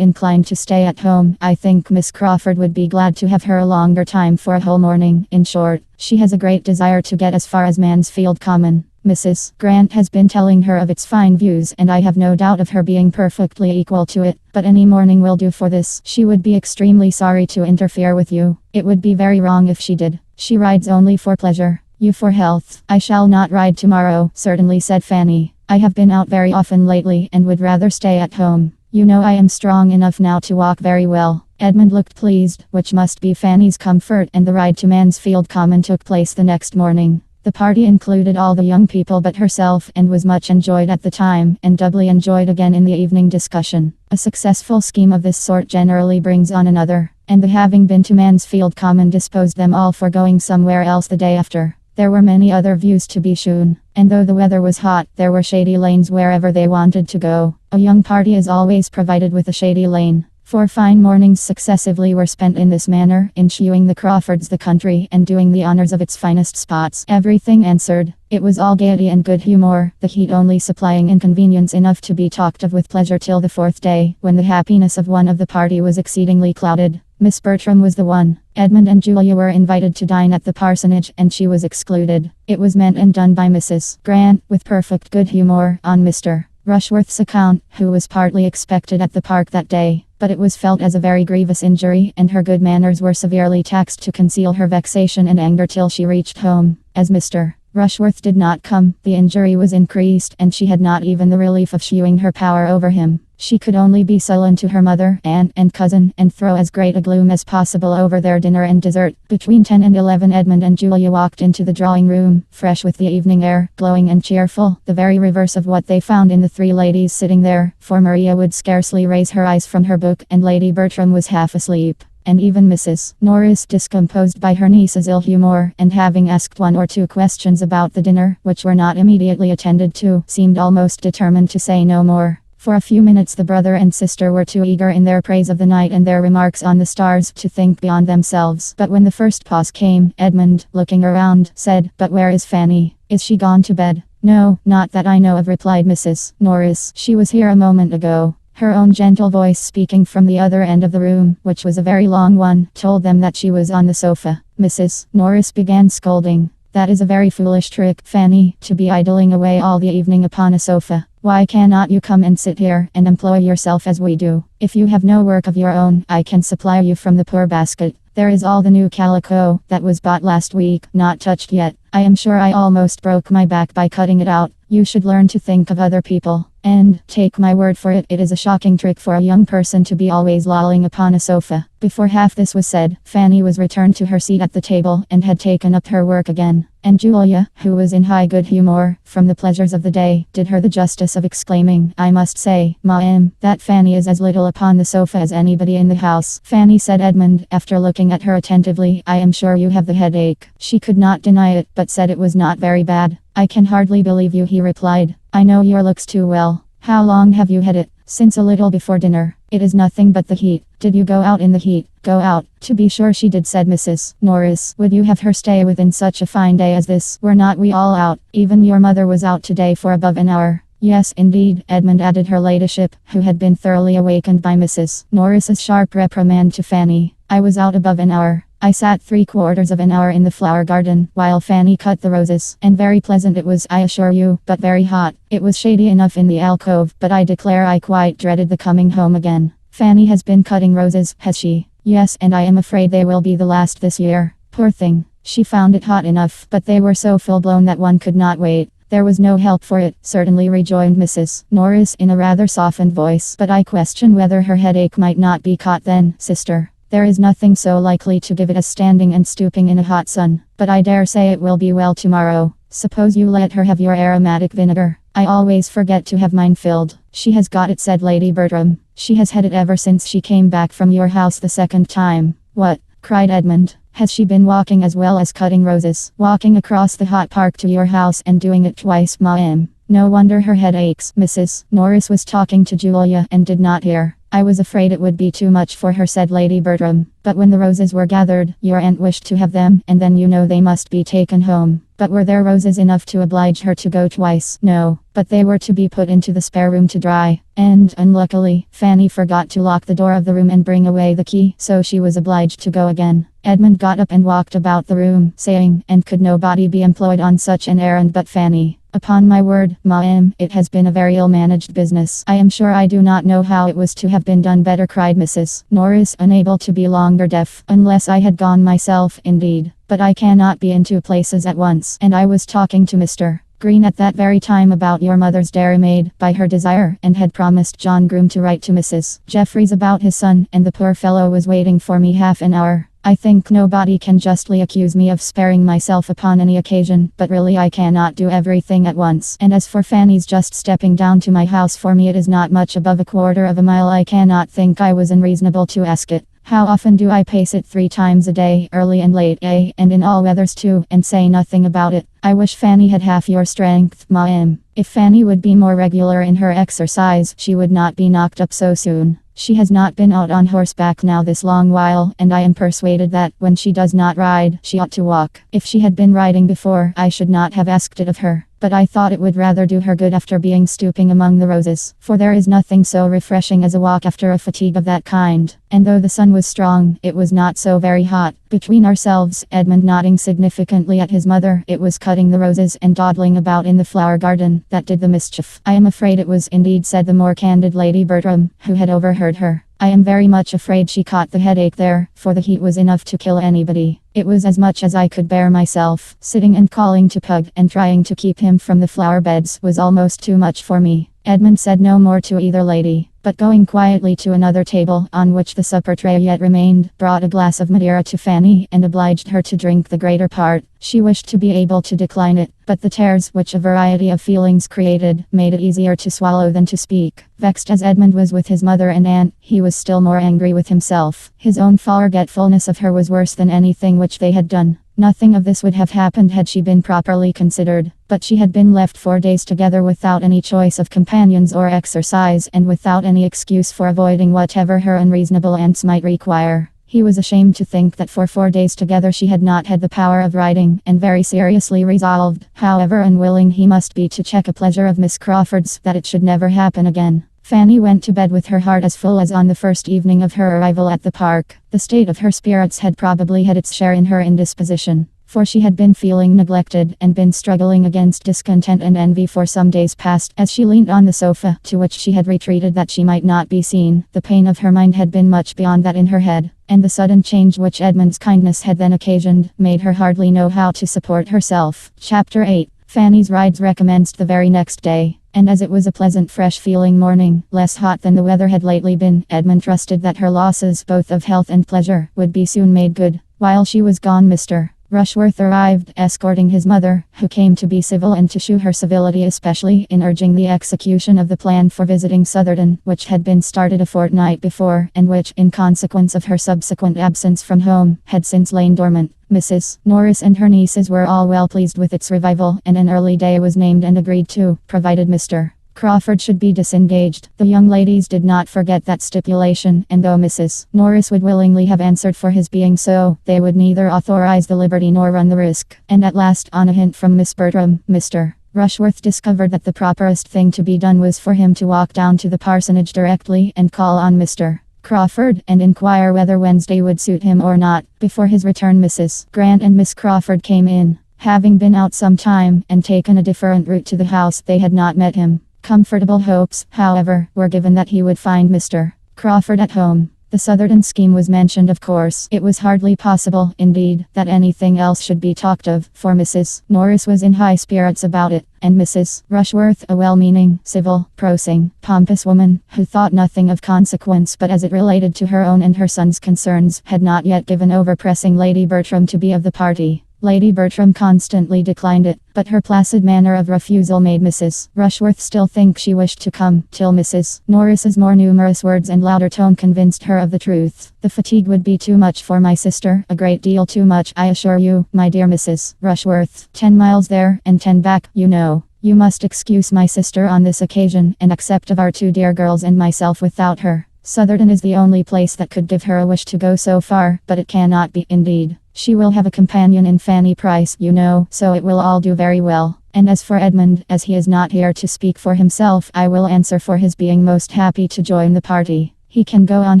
inclined to stay at home, I think Miss Crawford would be glad to have her a longer time for a whole morning. In short, she has a great desire to get as far as Mansfield Common. Mrs. Grant has been telling her of its fine views, and I have no doubt of her being perfectly equal to it. But any morning will do for this. She would be extremely sorry to interfere with you. It would be very wrong if she did. She rides only for pleasure. You for health." "I shall not ride tomorrow, certainly," said Fanny. "I have been out very often lately, and would rather stay at home. You know I am strong enough now to walk very well." Edmund looked pleased, which must be Fanny's comfort, and the ride to Mansfield Common took place the next morning. The party included all the young people but herself, and was much enjoyed at the time, and doubly enjoyed again in the evening discussion. A successful scheme of this sort generally brings on another, and the having been to Mansfield Common disposed them all for going somewhere else the day after. There were many other views to be shewn, and though the weather was hot, there were shady lanes wherever they wanted to go. A young party is always provided with a shady lane. 4 fine mornings successively were spent in this manner, in shewing the Crawfords the country, and doing the honours of its finest spots. Everything answered. It was all gaiety and good humour, the heat only supplying inconvenience enough to be talked of with pleasure till the 4th day, when the happiness of one of the party was exceedingly clouded. Miss Bertram was the one. Edmund and Julia were invited to dine at the parsonage, and she was excluded. It was meant and done by Mrs. Grant, with perfect good humour, on Mr. Rushworth's account, who was partly expected at the park that day. But it was felt as a very grievous injury, and her good manners were severely taxed to conceal her vexation and anger till she reached home. As Mr. Rushworth did not come, the injury was increased, and she had not even the relief of shewing her power over him. She could only be sullen to her mother, aunt, and cousin, and throw as great a gloom as possible over their dinner and dessert. Between 10 and 11 Edmund and Julia walked into the drawing room, fresh with the evening air, glowing and cheerful, the very reverse of what they found in the 3 ladies sitting there, for Maria would scarcely raise her eyes from her book, and Lady Bertram was half asleep. And even Mrs. Norris, discomposed by her niece's ill humour, and having asked 1 or 2 questions about the dinner, which were not immediately attended to, seemed almost determined to say no more. For a few minutes the brother and sister were too eager in their praise of the night and their remarks on the stars to think beyond themselves. But when the first pause came, Edmund, looking around, said, "But where is Fanny? Is she gone to bed?" "No, not that I know of," replied Mrs. Norris. "She was here a moment ago." Her own gentle voice, speaking from the other end of the room, which was a very long one, told them that she was on the sofa. Mrs. Norris began scolding. "That is a very foolish trick, Fanny, to be idling away all the evening upon a sofa. Why cannot you come and sit here, and employ yourself as we do? If you have no work of your own, I can supply you from the poor basket. There is all the new calico, that was bought last week, not touched yet. I am sure I almost broke my back by cutting it out. You should learn to think of other people. And, take my word for it, it is a shocking trick for a young person to be always lolling upon a sofa. Before half this was said, Fanny was returned to her seat at the table and had taken up her work again. And Julia, who was in high good humour, from the pleasures of the day, did her the justice of exclaiming, "I must say, ma'am, that Fanny is as little upon the sofa as anybody in the house." "Fanny," said Edmund, after looking at her attentively, "I am sure you have the headache." She could not deny it, but said it was not very bad. "I can hardly believe you," he replied. "I know your looks too well. How long have you had it?" "Since a little before dinner." "It is nothing but the heat." "Did you go out in the heat?" "Go out? To be sure she did," said Mrs. Norris. "Would you have her stay within such a fine day as this? Were not we all out? Even your mother was out today for above an hour." "Yes, indeed, Edmund," added her ladyship, who had been thoroughly awakened by Mrs. Norris's sharp reprimand to Fanny. "I was out above an hour. I sat 3/4 of an hour in the flower garden, while Fanny cut the roses, and very pleasant it was, I assure you, but very hot. It was shady enough in the alcove, but I declare I quite dreaded the coming home again." "Fanny has been cutting roses, has she?" "Yes, and I am afraid they will be the last this year." "Poor thing. She found it hot enough, but they were so full-blown that one could not wait." "There was no help for it, certainly," rejoined Mrs. Norris in a rather softened voice, "but I question whether her headache might not be caught then, sister. There is nothing so likely to give it as standing and stooping in a hot sun. But I dare say it will be well tomorrow. Suppose you let her have your aromatic vinegar. I always forget to have mine filled." "She has got it," said Lady Bertram. "She has had it ever since she came back from your house the second time." "What?" cried Edmund. "Has she been walking as well as cutting roses? Walking across the hot park to your house and doing it twice, ma'am? No wonder her head aches." Mrs. Norris was talking to Julia and did not hear. "I was afraid it would be too much for her," said Lady Bertram. "But when the roses were gathered, your aunt wished to have them, and then you know they must be taken home." "But were there roses enough to oblige her to go twice?" "No, but they were to be put into the spare room to dry. And, unluckily, Fanny forgot to lock the door of the room and bring away the key, so she was obliged to go again." Edmund got up and walked about the room, saying, "And could nobody be employed on such an errand but Fanny? Upon my word, ma'am, it has been a very ill-managed business. I am sure I do not know how it was to have been done better," cried Mrs. Norris, unable to be longer deaf. "Unless I had gone myself, indeed. But I cannot be in two places at once, and I was talking to Mr. Green at that very time about your mother's dairymaid, by her desire, and had promised John Groom to write to Mrs. Jeffries about his son, and the poor fellow was waiting for me half an hour. I think nobody can justly accuse me of sparing myself upon any occasion, but really I cannot do everything at once. And as for Fanny's just stepping down to my house for me, it is not much above 1/4 of a mile. I cannot think I was unreasonable to ask it. How often do I pace it 3 times a day, early and late, and in all weathers too, and say nothing about it? I wish Fanny had half your strength, ma'am. If Fanny would be more regular in her exercise, she would not be knocked up so soon. She has not been out on horseback now this long while, and I am persuaded that, when she does not ride, she ought to walk. If she had been riding before, I should not have asked it of her. But I thought it would rather do her good after being stooping among the roses, for there is nothing so refreshing as a walk after a fatigue of that kind. And though the sun was strong, it was not so very hot. Between ourselves, Edmund nodding significantly at his mother, it was cutting the roses and dawdling about in the flower garden that did the mischief. "I am afraid it was indeed," said the more candid Lady Bertram, who had overheard her. "I am very much afraid she caught the headache there, for the heat was enough to kill anybody. It was as much as I could bear myself. Sitting and calling to Pug, and trying to keep him from the flower beds, was almost too much for me." Edmund said no more to either lady, but going quietly to another table, on which the supper tray yet remained, brought a glass of Madeira to Fanny, and obliged her to drink the greater part. She wished to be able to decline it, but the tears which a variety of feelings created, made it easier to swallow than to speak. Vexed as Edmund was with his mother and aunt, he was still more angry with himself. His own forgetfulness of her was worse than anything which they had done. Nothing of this would have happened had she been properly considered, but she had been left 4 days together without any choice of companions or exercise, and without any excuse for avoiding whatever her unreasonable aunts might require. He was ashamed to think that for 4 days together she had not had the power of riding, and very seriously resolved, however unwilling he must be to check a pleasure of Miss Crawford's, that it should never happen again. Fanny went to bed with her heart as full as on the first evening of her arrival at the park. The state of her spirits had probably had its share in her indisposition, for she had been feeling neglected, and been struggling against discontent and envy for some days past. As she leaned on the sofa, to which she had retreated that she might not be seen, the pain of her mind had been much beyond that in her head, and the sudden change which Edmund's kindness had then occasioned, made her hardly know how to support herself. Chapter 8. Fanny's rides recommenced the very next day. And as it was a pleasant, fresh-feeling morning, less hot than the weather had lately been, Edmund trusted that her losses, both of health and pleasure, would be soon made good. While she was gone, Mr. Rushworth arrived, escorting his mother, who came to be civil and to shew her civility especially in urging the execution of the plan for visiting Southerton, which had been started a fortnight before, and which, in consequence of her subsequent absence from home, had since lain dormant. Mrs. Norris and her nieces were all well pleased with its revival, and an early day was named and agreed to, provided Mr. Crawford should be disengaged. The young ladies did not forget that stipulation, and though Mrs. Norris would willingly have answered for his being so, they would neither authorize the liberty nor run the risk. And at last, on a hint from Miss Bertram, Mr. Rushworth discovered that the properest thing to be done was for him to walk down to the parsonage directly and call on Mr. Crawford and inquire whether Wednesday would suit him or not. Before his return, Mrs. Grant and Miss Crawford came in. Having been out some time and taken a different route to the house, they had not met him. Comfortable hopes, however, were given that he would find Mr. Crawford at home. The Southerton scheme was mentioned, of course. It was hardly possible, indeed, that anything else should be talked of, for Mrs. Norris was in high spirits about it, and Mrs. Rushworth, a well-meaning, civil, prosing, pompous woman, who thought nothing of consequence but as it related to her own and her son's concerns, had not yet given over pressing Lady Bertram to be of the party. Lady Bertram constantly declined it, but her placid manner of refusal made Mrs. Rushworth still think she wished to come, till Mrs. Norris's more numerous words and louder tone convinced her of the truth. The fatigue would be too much for my sister, a great deal too much, I assure you, my dear Mrs. Rushworth. 10 miles there, and 10 back, you know. You must excuse my sister on this occasion, and accept of our 2 dear girls and myself without her. Southerton is the only place that could give her a wish to go so far, but it cannot be, indeed. She will have a companion in Fanny Price, you know, so it will all do very well. And as for Edmund, as he is not here to speak for himself, I will answer for his being most happy to join the party. He can go on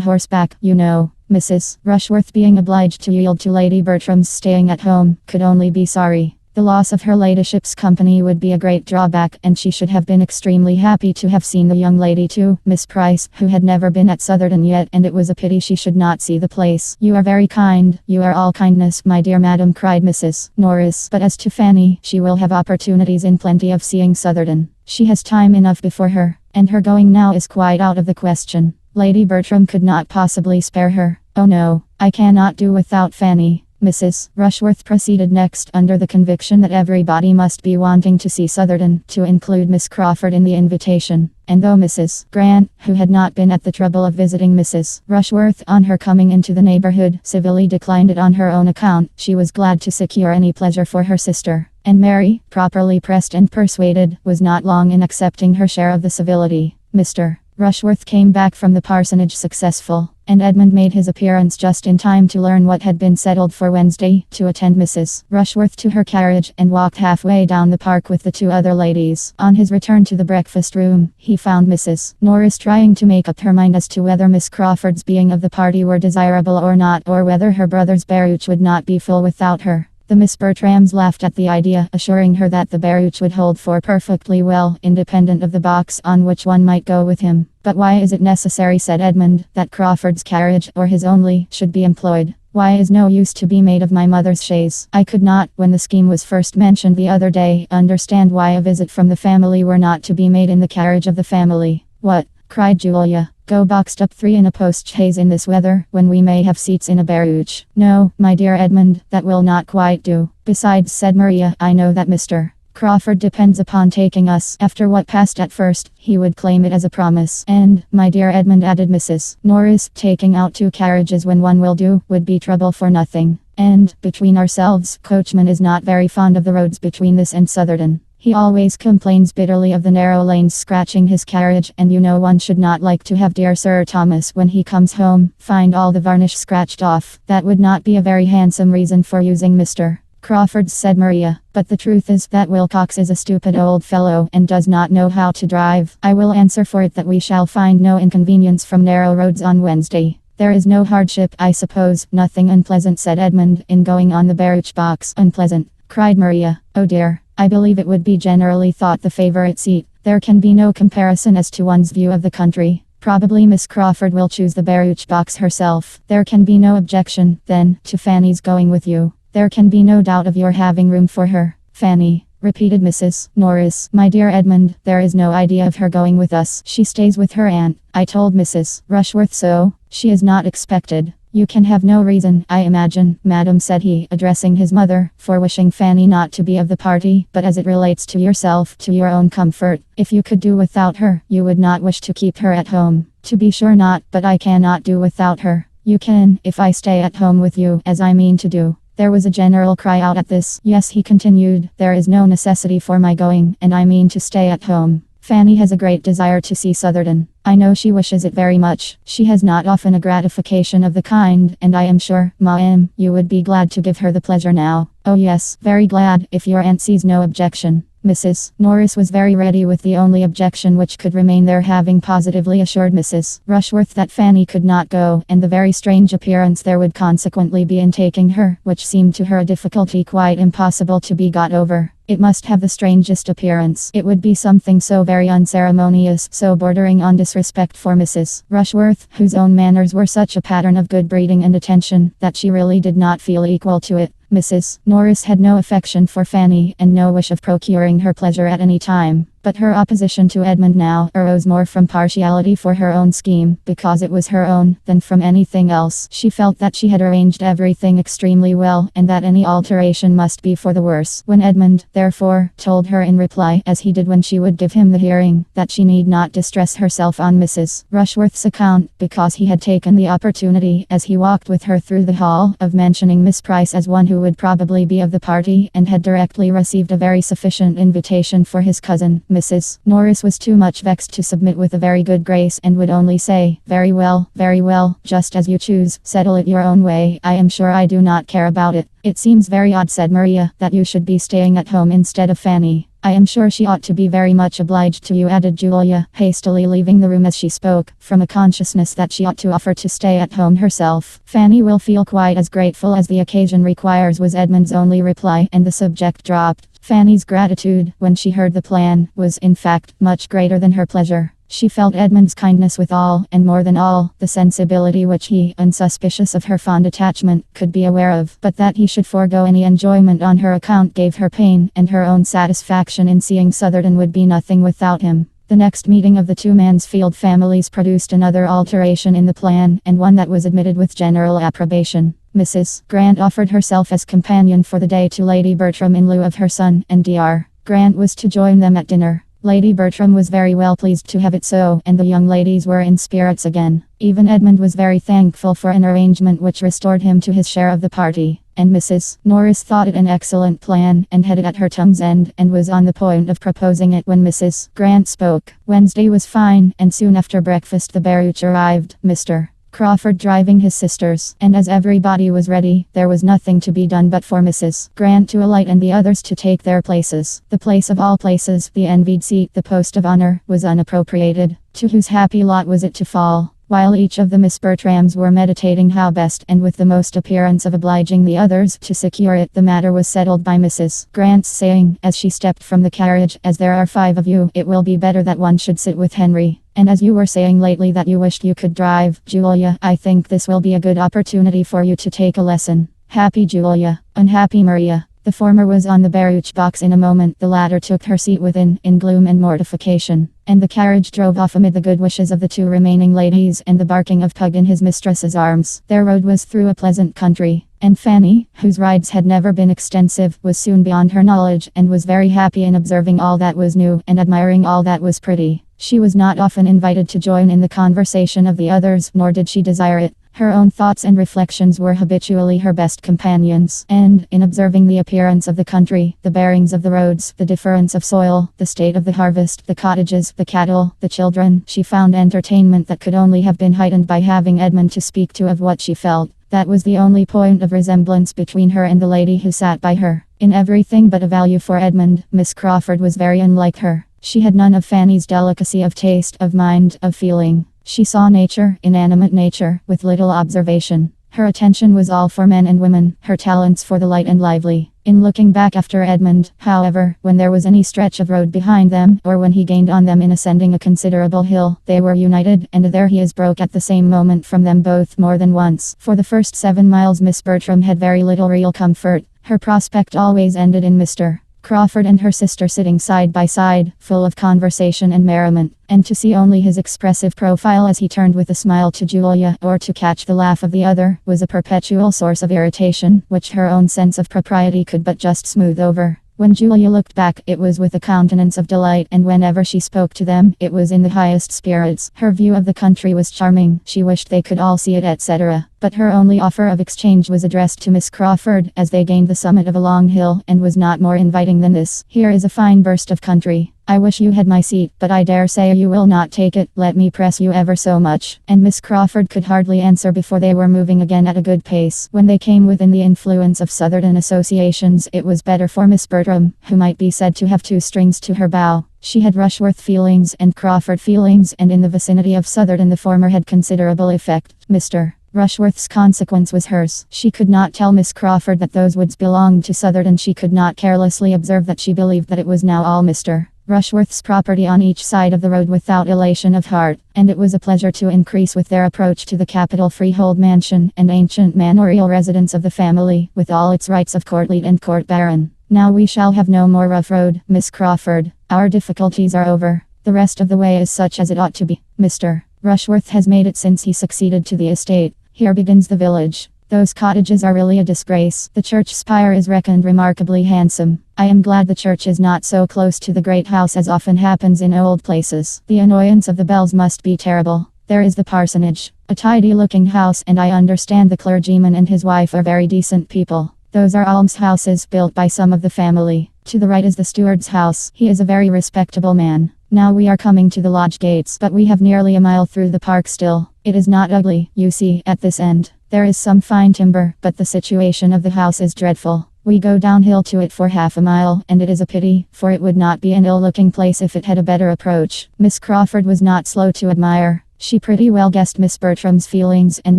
horseback, you know. Mrs. Rushworth, being obliged to yield to Lady Bertram's staying at home, could only be sorry. The loss of her ladyship's company would be a great drawback, and she should have been extremely happy to have seen the young lady too, Miss Price, who had never been at Southerton yet, and it was a pity she should not see the place. You are very kind, you are all kindness, my dear madam, cried Mrs. Norris. But as to Fanny, she will have opportunities in plenty of seeing Southerton. She has time enough before her, and her going now is quite out of the question. Lady Bertram could not possibly spare her. Oh no, I cannot do without Fanny. Mrs. Rushworth proceeded next, under the conviction that everybody must be wanting to see Southerton, to include Miss Crawford in the invitation. And though Mrs. Grant, who had not been at the trouble of visiting Mrs. Rushworth on her coming into the neighborhood, civilly declined it on her own account, she was glad to secure any pleasure for her sister. And Mary, properly pressed and persuaded, was not long in accepting her share of the civility. Mr. Rushworth came back from the parsonage successful, and Edmund made his appearance just in time to learn what had been settled for Wednesday, to attend Mrs. Rushworth to her carriage, and walked halfway down the park with the 2 other ladies. On his return to the breakfast room, he found Mrs. Norris trying to make up her mind as to whether Miss Crawford's being of the party were desirable or not, or whether her brother's barouche would not be full without her. The Miss Bertrams laughed at the idea, assuring her that the barouche would hold 4 perfectly well, independent of the box on which one might go with him. But why is it necessary, said Edmund, that Crawford's carriage, or his only, should be employed? Why is no use to be made of my mother's chaise? I could not, when the scheme was first mentioned the other day, understand why a visit from the family were not to be made in the carriage of the family. What? Cried Julia. Go boxed up 3 in a post-chaise in this weather, when we may have seats in a barouche. No, my dear Edmund, that will not quite do. Besides, said Maria, I know that Mr. Crawford depends upon taking us. After what passed at first, he would claim it as a promise. And, my dear Edmund, added Mrs. Norris, taking out 2 carriages when one will do, would be trouble for nothing. And, between ourselves, coachman is not very fond of the roads between this and Southerton. He always complains bitterly of the narrow lanes scratching his carriage, and you know one should not like to have dear Sir Thomas, when he comes home, find all the varnish scratched off. That would not be a very handsome reason for using Mr. Crawford's, said Maria. But the truth is that Wilcox is a stupid old fellow, and does not know how to drive. I will answer for it that we shall find no inconvenience from narrow roads on Wednesday. There is no hardship, I suppose. Nothing unpleasant, said Edmund, in going on the barouche box. Unpleasant, cried Maria. Oh dear. I believe it would be generally thought the favorite seat. There can be no comparison as to one's view of the country. Probably Miss Crawford will choose the barouche box herself. There can be no objection, then, to Fanny's going with you. There can be no doubt of your having room for her. Fanny, repeated Mrs. Norris. "My dear Edmund, there is no idea of her going with us. She stays with her aunt. I told Mrs. Rushworth so. She is not expected." "You can have no reason, I imagine, madam," said he, addressing his mother, "for wishing Fanny not to be of the party, but as it relates to yourself, to your own comfort, if you could do without her, you would not wish to keep her at home." "To be sure not, but I cannot do without her." "You can, if I stay at home with you, as I mean to do." There was a general cry out at this. "Yes," he continued, "there is no necessity for my going, and I mean to stay at home. Fanny has a great desire to see Southerton. I know she wishes it very much. She has not often a gratification of the kind, and I am sure, ma'am, you would be glad to give her the pleasure now." "Oh yes, very glad, if your aunt sees no objection." Mrs. Norris was very ready with the only objection which could remain there, having positively assured Mrs. Rushworth that Fanny could not go, and the very strange appearance there would consequently be in taking her, which seemed to her a difficulty quite impossible to be got over. It must have the strangest appearance. It would be something so very unceremonious, so bordering on disrespect for Mrs. Rushworth, whose own manners were such a pattern of good breeding and attention, that she really did not feel equal to it. Mrs. Norris had no affection for Fanny, and no wish of procuring her pleasure at any time. But her opposition to Edmund now arose more from partiality for her own scheme, because it was her own, than from anything else. She felt that she had arranged everything extremely well, and that any alteration must be for the worse. When Edmund, therefore, told her in reply, as he did when she would give him the hearing, that she need not distress herself on Mrs. Rushworth's account, because he had taken the opportunity, as he walked with her through the hall, of mentioning Miss Price as one who would probably be of the party, and had directly received a very sufficient invitation for his cousin, Mrs. Norris was too much vexed to submit with a very good grace, and would only say, very well, just as you choose, settle it your own way, I am sure I do not care about it." "It seems very odd," said Maria, "that you should be staying at home instead of Fanny." "I am sure she ought to be very much obliged to you," added Julia, hastily leaving the room as she spoke, from a consciousness that she ought to offer to stay at home herself. "Fanny will feel quite as grateful as the occasion requires," was Edmund's only reply, and the subject dropped. Fanny's gratitude, when she heard the plan, was, in fact, much greater than her pleasure. She felt Edmund's kindness with all, and more than all, the sensibility which he, unsuspicious of her fond attachment, could be aware of. But that he should forego any enjoyment on her account gave her pain, and her own satisfaction in seeing Southerton would be nothing without him. The next meeting of the two Mansfield families produced another alteration in the plan, and one that was admitted with general approbation. Mrs. Grant offered herself as companion for the day to Lady Bertram in lieu of her son, and Dr. Grant was to join them at dinner. Lady Bertram was very well pleased to have it so, and the young ladies were in spirits again. Even Edmund was very thankful for an arrangement which restored him to his share of the party, and Mrs. Norris thought it an excellent plan, and had it at her tongue's end, and was on the point of proposing it when Mrs. Grant spoke. Wednesday was fine, and soon after breakfast the barouche arrived, Mr. Crawford driving his sisters, and as everybody was ready, there was nothing to be done but for Mrs. Grant to alight and the others to take their places. The place of all places, the envied seat, the post of honor, was unappropriated. To whose happy lot was it to fall? While each of the Miss Bertrams were meditating how best, and with the most appearance of obliging the others, to secure it, the matter was settled by Mrs. Grant's saying, as she stepped from the carriage, "As there are 5 of you, it will be better that one should sit with Henry. And as you were saying lately that you wished you could drive, Julia, I think this will be a good opportunity for you to take a lesson. Happy Julia, unhappy Maria." The former was on the barouche box in a moment, the latter took her seat within, in gloom and mortification, and the carriage drove off amid the good wishes of the 2 remaining ladies and the barking of Pug in his mistress's arms. Their road was through a pleasant country, and Fanny, whose rides had never been extensive, was soon beyond her knowledge, and was very happy in observing all that was new, and admiring all that was pretty. She was not often invited to join in the conversation of the others, nor did she desire it. Her own thoughts and reflections were habitually her best companions, and, in observing the appearance of the country, the bearings of the roads, the difference of soil, the state of the harvest, the cottages, the cattle, the children, she found entertainment that could only have been heightened by having Edmund to speak to of what she felt. That was the only point of resemblance between her and the lady who sat by her. In everything but a value for Edmund, Miss Crawford was very unlike her. She had none of Fanny's delicacy of taste, of mind, of feeling. She saw nature, inanimate nature, with little observation. Her attention was all for men and women, her talents for the light and lively. In looking back after Edmund, however, when there was any stretch of road behind them, or when he gained on them in ascending a considerable hill, they were united, and there he is broke at the same moment from them both more than once. For the first 7 miles Miss Bertram had very little real comfort. Her prospect always ended in Mr. Crawford and her sister sitting side by side, full of conversation and merriment, and to see only his expressive profile as he turned with a smile to Julia, or to catch the laugh of the other, was a perpetual source of irritation, which her own sense of propriety could but just smooth over. When Julia looked back, it was with a countenance of delight, and whenever she spoke to them, it was in the highest spirits. Her view of the country was charming, she wished they could all see it, etc. But her only offer of exchange was addressed to Miss Crawford, as they gained the summit of a long hill, and was not more inviting than this. "Here is a fine burst of country. I wish you had my seat, but I dare say you will not take it. Let me press you ever so much." And Miss Crawford could hardly answer before they were moving again at a good pace. When they came within the influence of Southern associations, it was better for Miss Bertram, who might be said to have two strings to her bow. She had Rushworth feelings and Crawford feelings, and in the vicinity of Southern the former had considerable effect. Mr. Rushworth's consequence was hers. She could not tell Miss Crawford that those woods belonged to Southern, and she could not carelessly observe that she believed that it was now all Mr. Rushworth's property on each side of the road without elation of heart, and it was a pleasure to increase with their approach to the capital freehold mansion and ancient manorial residence of the family, with all its rights of courtlied and court baron. "Now we shall have no more rough road, Miss Crawford. Our difficulties are over. The rest of the way is such as it ought to be. Mr. Rushworth has made it since he succeeded to the estate. Here begins the village. Those cottages are really a disgrace. The church spire is reckoned remarkably handsome. I am glad the church is not so close to the great house as often happens in old places. The annoyance of the bells must be terrible. There is the parsonage, a tidy-looking house, and I understand the clergyman and his wife are very decent people. Those are almshouses built by some of the family. To the right is the steward's house. He is a very respectable man. Now we are coming to the lodge gates, but we have nearly a mile through the park still. It is not ugly, you see, at this end. There is some fine timber, but the situation of the house is dreadful. We go downhill to it for half a mile, and it is a pity, for it would not be an ill-looking place if it had a better approach." Miss Crawford was not slow to admire. She pretty well guessed Miss Bertram's feelings and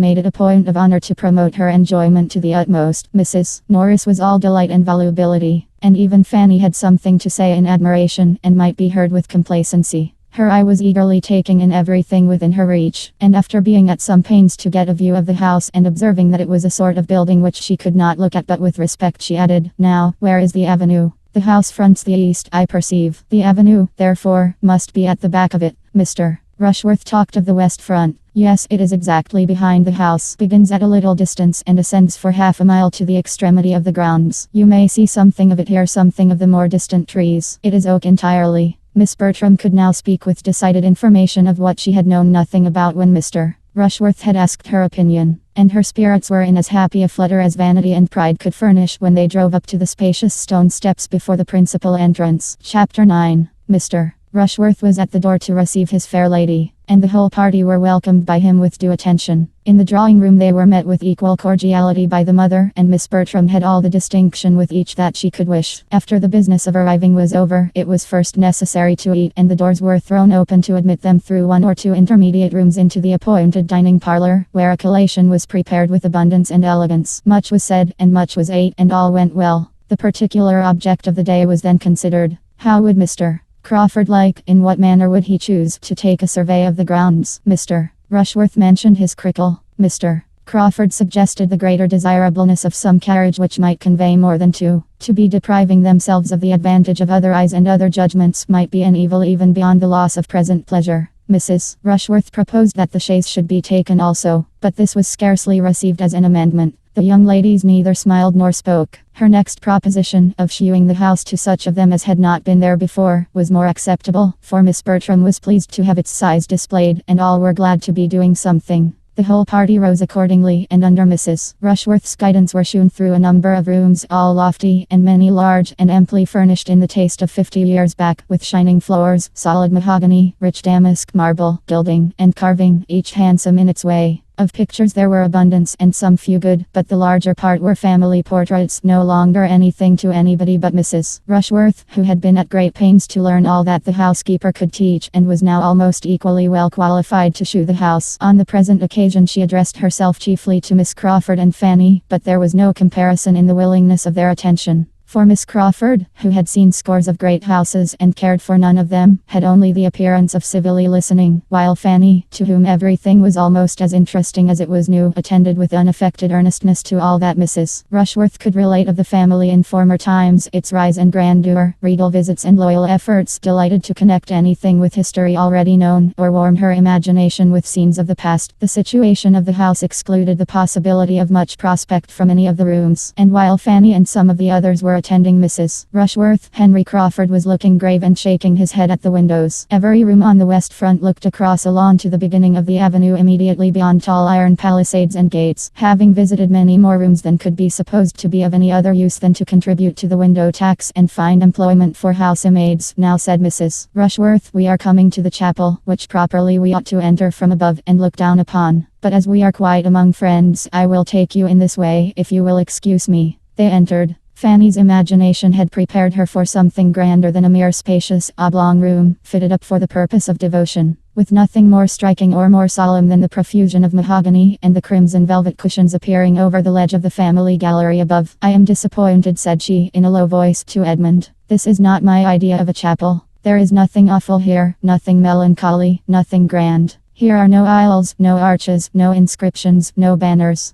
made it a point of honor to promote her enjoyment to the utmost. Mrs. Norris was all delight and volubility, and even Fanny had something to say in admiration, and might be heard with complacency. Her eye was eagerly taking in everything within her reach, and after being at some pains to get a view of the house and observing that it was a sort of building which she could not look at but with respect, she added, "Now, where is the avenue? The house fronts the east, I perceive. The avenue, therefore, must be at the back of it." Mr. Rushworth talked of the west front. "Yes, it is exactly behind the house, begins at a little distance and ascends for half a mile to the extremity of the grounds. You may see something of it here, something of the more distant trees. It is oak entirely." Miss Bertram could now speak with decided information of what she had known nothing about when Mr. Rushworth had asked her opinion, and her spirits were in as happy a flutter as vanity and pride could furnish when they drove up to the spacious stone steps before the principal entrance. Chapter 9. Mr. Rushworth was at the door to receive his fair lady, and the whole party were welcomed by him with due attention. In the drawing room they were met with equal cordiality by the mother, and Miss Bertram had all the distinction with each that she could wish. After the business of arriving was over, it was first necessary to eat, and the doors were thrown open to admit them through one or two intermediate rooms into the appointed dining parlour, where a collation was prepared with abundance and elegance. Much was said, and much was ate, and all went well. The particular object of the day was then considered. How would Mr. Crawford like, in what manner would he choose, to take a survey of the grounds? Mr. Rushworth mentioned his crickle. Mr. Crawford suggested the greater desirableness of some carriage which might convey more than two. To be depriving themselves of the advantage of other eyes and other judgments might be an evil even beyond the loss of present pleasure. Mrs. Rushworth proposed that the chaise should be taken also, but this was scarcely received as an amendment. The young ladies neither smiled nor spoke. Her next proposition, of shewing the house to such of them as had not been there before, was more acceptable, for Miss Bertram was pleased to have its size displayed, and all were glad to be doing something. The whole party rose accordingly, and under Mrs. Rushworth's guidance were shewn through a number of rooms, all lofty, and many large, and amply furnished in the taste of 50 years back, with shining floors, solid mahogany, rich damask, marble, gilding, and carving, each handsome in its way. Of pictures there were abundance, and some few good, but the larger part were family portraits, no longer anything to anybody but Mrs. Rushworth, who had been at great pains to learn all that the housekeeper could teach, and was now almost equally well qualified to shew the house. On the present occasion she addressed herself chiefly to Miss Crawford and Fanny, but there was no comparison in the willingness of their attention. For Miss Crawford, who had seen scores of great houses and cared for none of them, had only the appearance of civilly listening, while Fanny, to whom everything was almost as interesting as it was new, attended with unaffected earnestness to all that Mrs. Rushworth could relate of the family in former times, its rise and grandeur, regal visits and loyal efforts, delighted to connect anything with history already known, or warm her imagination with scenes of the past. The situation of the house excluded the possibility of much prospect from any of the rooms, and while Fanny and some of the others were attending Mrs. Rushworth, Henry Crawford was looking grave and shaking his head at the windows. Every room on the west front looked across a lawn to the beginning of the avenue immediately beyond tall iron palisades and gates. Having visited many more rooms than could be supposed to be of any other use than to contribute to the window tax and find employment for housemaids, now said Mrs. Rushworth, we are coming to the chapel, which properly we ought to enter from above and look down upon. But as we are quite among friends, I will take you in this way, if you will excuse me. They entered. Fanny's imagination had prepared her for something grander than a mere spacious, oblong room, fitted up for the purpose of devotion, with nothing more striking or more solemn than the profusion of mahogany and the crimson velvet cushions appearing over the ledge of the family gallery above. I am disappointed, said she, in a low voice, to Edmund. This is not my idea of a chapel. There is nothing awful here, nothing melancholy, nothing grand. Here are no aisles, no arches, no inscriptions, no banners,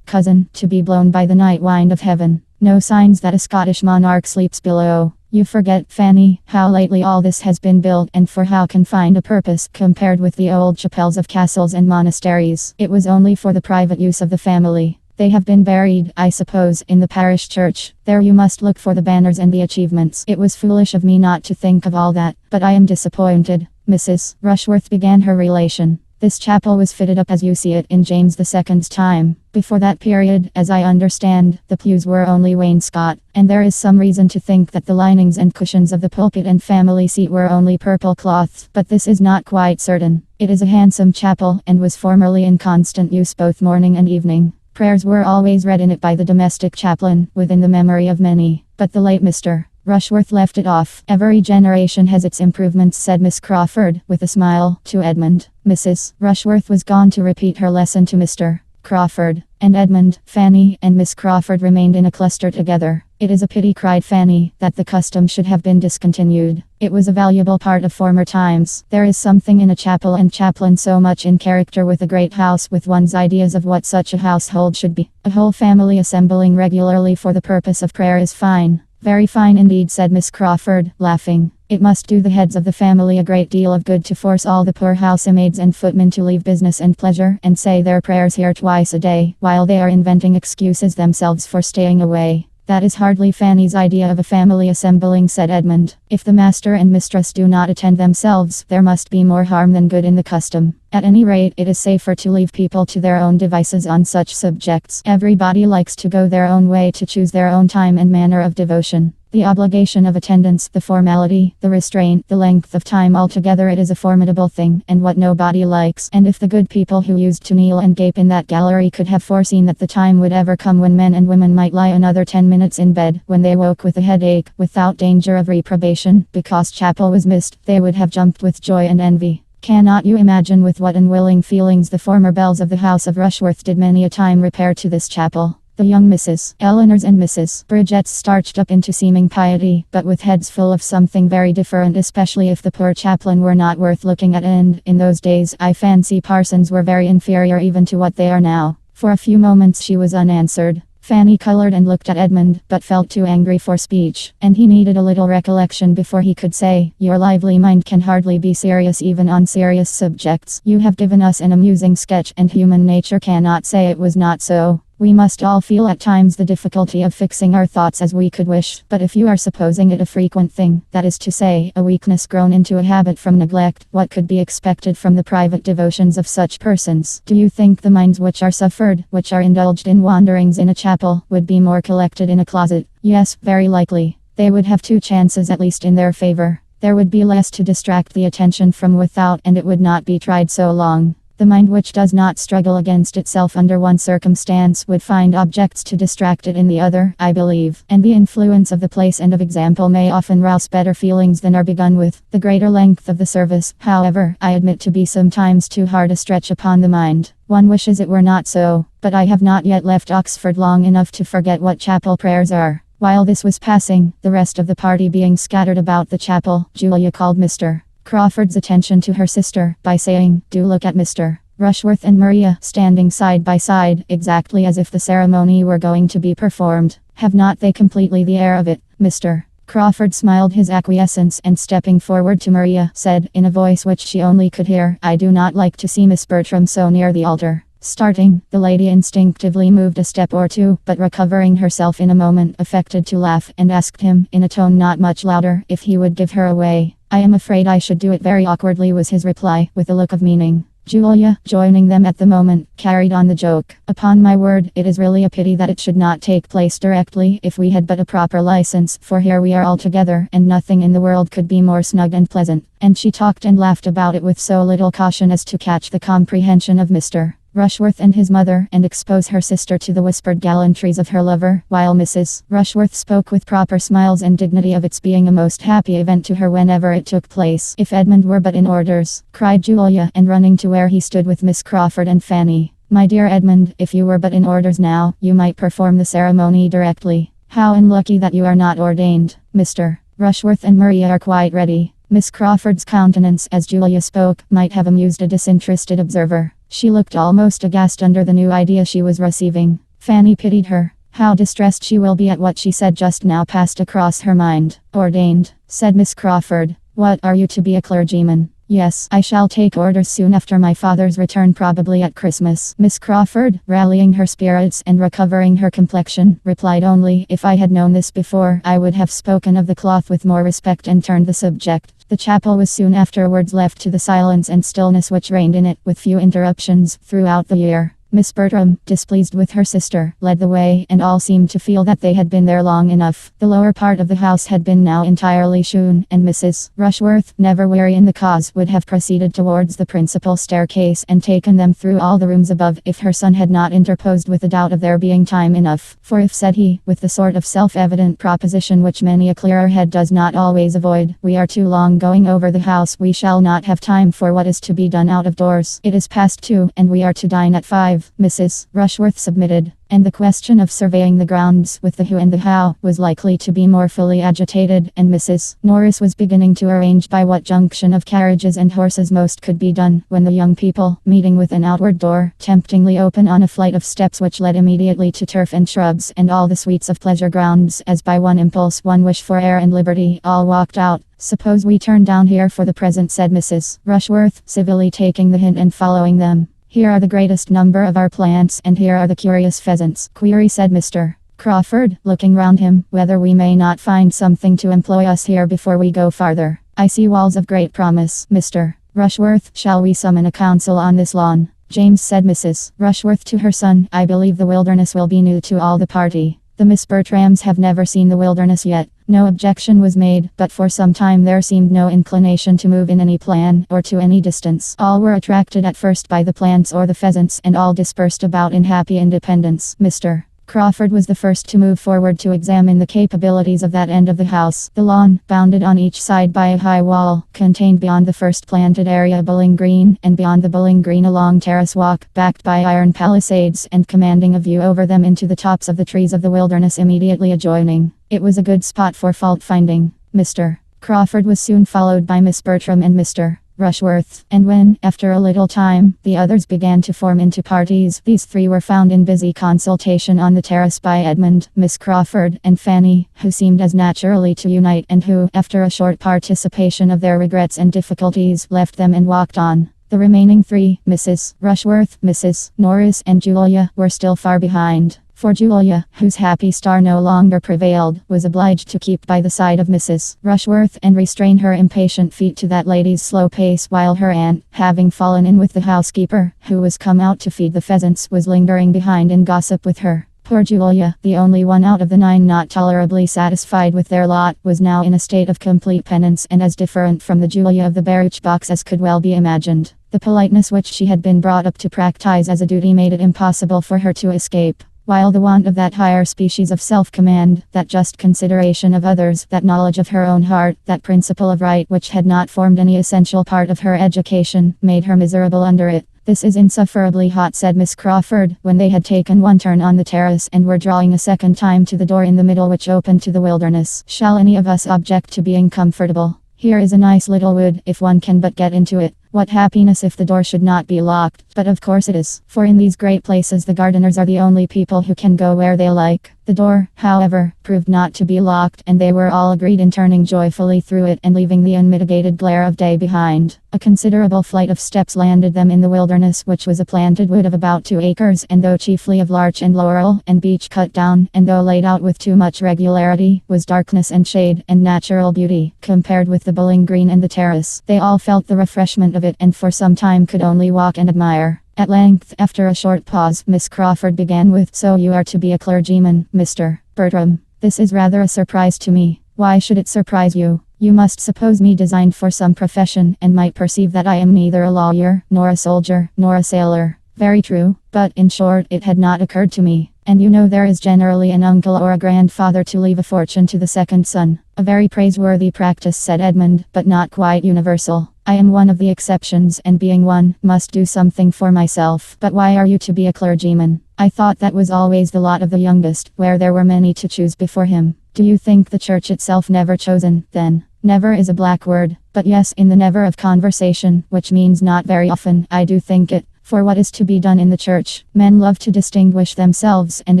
cousin, to be blown by the night wind of heaven. No signs that a Scottish monarch sleeps below. You forget, Fanny, how lately all this has been built and for how confined a purpose compared with the old chapels of castles and monasteries. It was only for the private use of the family. They have been buried, I suppose, in the parish church. There you must look for the banners and the achievements. It was foolish of me not to think of all that, but I am disappointed. Mrs. Rushworth began her relation. This chapel was fitted up as you see it in James II's time. Before that period, as I understand, the pews were only wainscot, and there is some reason to think that the linings and cushions of the pulpit and family seat were only purple cloth, but this is not quite certain. It is a handsome chapel, and was formerly in constant use both morning and evening. Prayers were always read in it by the domestic chaplain, within the memory of many, but the late Mr. Rushworth left it off. Every generation has its improvements, said Miss Crawford, with a smile, to Edmund. Mrs. Rushworth was gone to repeat her lesson to Mr. Crawford, and Edmund, Fanny, and Miss Crawford remained in a cluster together. It is a pity, cried Fanny, that the custom should have been discontinued. It was a valuable part of former times. There is something in a chapel and chaplain so much in character with a great house, with one's ideas of what such a household should be. A whole family assembling regularly for the purpose of prayer is fine. Very fine indeed, said Miss Crawford, laughing. It must do the heads of the family a great deal of good to force all the poor housemaids and footmen to leave business and pleasure and say their prayers here twice a day, while they are inventing excuses themselves for staying away. That is hardly Fanny's idea of a family assembling, said Edmund. If the master and mistress do not attend themselves, there must be more harm than good in the custom. At any rate, it is safer to leave people to their own devices on such subjects. Everybody likes to go their own way, to choose their own time and manner of devotion. The obligation of attendance, the formality, the restraint, the length of time, altogether it is a formidable thing, and what nobody likes. And if the good people who used to kneel and gape in that gallery could have foreseen that the time would ever come when men and women might lie another 10 minutes in bed, when they woke with a headache, without danger of reprobation, because chapel was missed, they would have jumped with joy and envy. Cannot you imagine with what unwilling feelings the former belles of the house of Rushworth did many a time repair to this chapel? The young Mrs. Eleanors and Mrs. Bridgets starched up into seeming piety, but with heads full of something very different, especially if the poor chaplain were not worth looking at, and, in those days, I fancy parsons were very inferior even to what they are now. For a few moments she was unanswered. Fanny colored and looked at Edmund, but felt too angry for speech, and he needed a little recollection before he could say, "Your lively mind can hardly be serious even on serious subjects. You have given us an amusing sketch, and human nature cannot say it was not so. We must all feel at times the difficulty of fixing our thoughts as we could wish, but if you are supposing it a frequent thing, that is to say, a weakness grown into a habit from neglect, what could be expected from the private devotions of such persons? Do you think the minds which are suffered, which are indulged in wanderings in a chapel, would be more collected in a closet? Yes, very likely. They would have two chances at least in their favor. There would be less to distract the attention from without, and it would not be tried so long. The mind which does not struggle against itself under one circumstance would find objects to distract it in the other, I believe, and the influence of the place and of example may often rouse better feelings than are begun with. The greater length of the service, however, I admit to be sometimes too hard a stretch upon the mind. One wishes it were not so, but I have not yet left Oxford long enough to forget what chapel prayers are. While this was passing, the rest of the party being scattered about the chapel, Julia called Mr. Crawford's attention to her sister by saying, "Do look at Mr. Rushworth and Maria standing side by side, exactly as if the ceremony were going to be performed. Have not they completely the air of it?" Mr. Crawford smiled his acquiescence and stepping forward to Maria, said, in a voice which she only could hear, "I do not like to see Miss Bertram so near the altar." Starting, the lady instinctively moved a step or two, but recovering herself in a moment, affected to laugh, and asked him, in a tone not much louder, if he would give her away. "I am afraid I should do it very awkwardly," was his reply, with a look of meaning. Julia, joining them at the moment, carried on the joke. "Upon my word, it is really a pity that it should not take place directly, if we had but a proper license, for here we are all together, and nothing in the world could be more snug and pleasant." And she talked and laughed about it with so little caution as to catch the comprehension of Mr. Rushworth and his mother, and expose her sister to the whispered gallantries of her lover, while Mrs. Rushworth spoke with proper smiles and dignity of its being a most happy event to her whenever it took place. "If Edmund were but in orders!" cried Julia, and running to where he stood with Miss Crawford and Fanny. "My dear Edmund, if you were but in orders now, you might perform the ceremony directly. How unlucky that you are not ordained. Mr. Rushworth and Maria are quite ready." Miss Crawford's countenance, as Julia spoke, might have amused a disinterested observer. She looked almost aghast under the new idea she was receiving. Fanny pitied her. How distressed she will be at what she said just now passed across her mind. "Ordained," said Miss Crawford. "What, are you to be a clergyman?" "Yes, I shall take orders soon after my father's return, probably at Christmas." Miss Crawford, rallying her spirits and recovering her complexion, replied only, "If I had known this before, I would have spoken of the cloth with more respect and turned the subject." The chapel was soon afterwards left to the silence and stillness which reigned in it, with few interruptions, throughout the year. Miss Bertram, displeased with her sister, led the way, and all seemed to feel that they had been there long enough. The lower part of the house had been now entirely shewn, and Mrs. Rushworth, never weary in the cause, would have proceeded towards the principal staircase and taken them through all the rooms above, if her son had not interposed with a doubt of there being time enough. "For if," said he, with the sort of self-evident proposition which many a clearer head does not always avoid, "we are too long going over the house, we shall not have time for what is to be done out of doors. It is past 2, and we are to dine at 5. Mrs. Rushworth submitted, and the question of surveying the grounds, with the who and the how, was likely to be more fully agitated, and Mrs. Norris was beginning to arrange by what junction of carriages and horses most could be done, when the young people, meeting with an outward door, temptingly open on a flight of steps which led immediately to turf and shrubs, and all the suites of pleasure grounds, as by one impulse, one wish for air and liberty, all walked out. "Suppose we turn down here for the present," said Mrs. Rushworth, civilly taking the hint and following them. "Here are the greatest number of our plants, and here are the curious pheasants." "Query," said Mr. Crawford, looking round him, "whether we may not find something to employ us here before we go farther. I see walls of great promise." "Mr. Rushworth, shall we summon a council on this lawn?" "James," said Mrs. Rushworth to her son, "I believe the wilderness will be new to all the party. The Miss Bertrams have never seen the wilderness yet." No objection was made, but for some time there seemed no inclination to move in any plan, or to any distance. All were attracted at first by the plants or the pheasants, and all dispersed about in happy independence. Mr. Crawford was the first to move forward to examine the capabilities of that end of the house. The lawn, bounded on each side by a high wall, contained beyond the first planted area a bowling green, and beyond the bowling green a long terrace walk, backed by iron palisades, and commanding a view over them into the tops of the trees of the wilderness immediately adjoining. It was a good spot for fault-finding. Mr. Crawford was soon followed by Miss Bertram and Mr. Rushworth, and when, after a little time, the others began to form into parties, these three were found in busy consultation on the terrace by Edmund, Miss Crawford, and Fanny, who seemed as naturally to unite, and who, after a short participation of their regrets and difficulties, left them and walked on. The remaining three, Mrs. Rushworth, Mrs. Norris, and Julia, were still far behind. For Julia, whose happy star no longer prevailed, was obliged to keep by the side of Mrs. Rushworth and restrain her impatient feet to that lady's slow pace, while her aunt, having fallen in with the housekeeper, who was come out to feed the pheasants, was lingering behind in gossip with her. Poor Julia, the only one out of the 9 not tolerably satisfied with their lot, was now in a state of complete penance, and as different from the Julia of the barouche box as could well be imagined. The politeness which she had been brought up to practice as a duty made it impossible for her to escape, while the want of that higher species of self-command, that just consideration of others, that knowledge of her own heart, that principle of right which had not formed any essential part of her education, made her miserable under it. "This is insufferably hot," said Miss Crawford, when they had taken one turn on the terrace and were drawing a second time to the door in the middle which opened to the wilderness. "Shall any of us object to being comfortable? Here is a nice little wood, if one can but get into it. What happiness if the door should not be locked! But of course it is, for in these great places the gardeners are the only people who can go where they like." The door, however, proved not to be locked, and they were all agreed in turning joyfully through it and leaving the unmitigated glare of day behind. A considerable flight of steps landed them in the wilderness, which was a planted wood of about 2 acres, and though chiefly of larch and laurel and beech cut down, and though laid out with too much regularity, was darkness and shade and natural beauty, compared with the bowling green and the terrace. They all felt the refreshment of it, and for some time could only walk and admire. At length, after a short pause, Miss Crawford began with, "So you are to be a clergyman, Mr. Bertram. This is rather a surprise to me." "Why should it surprise you? You must suppose me designed for some profession, and might perceive that I am neither a lawyer, nor a soldier, nor a sailor." "Very true, but, in short, it had not occurred to me. And you know there is generally an uncle or a grandfather to leave a fortune to the second son." "A very praiseworthy practice," said Edmund, "but not quite universal. I am one of the exceptions, and being one, must do something for myself." "But why are you to be a clergyman? I thought that was always the lot of the youngest, where there were many to choose before him." "Do you think the church itself never chosen, then?" "Never is a black word, but yes, in the never of conversation, which means not very often, I do think it. For what is to be done in the church? Men love to distinguish themselves, and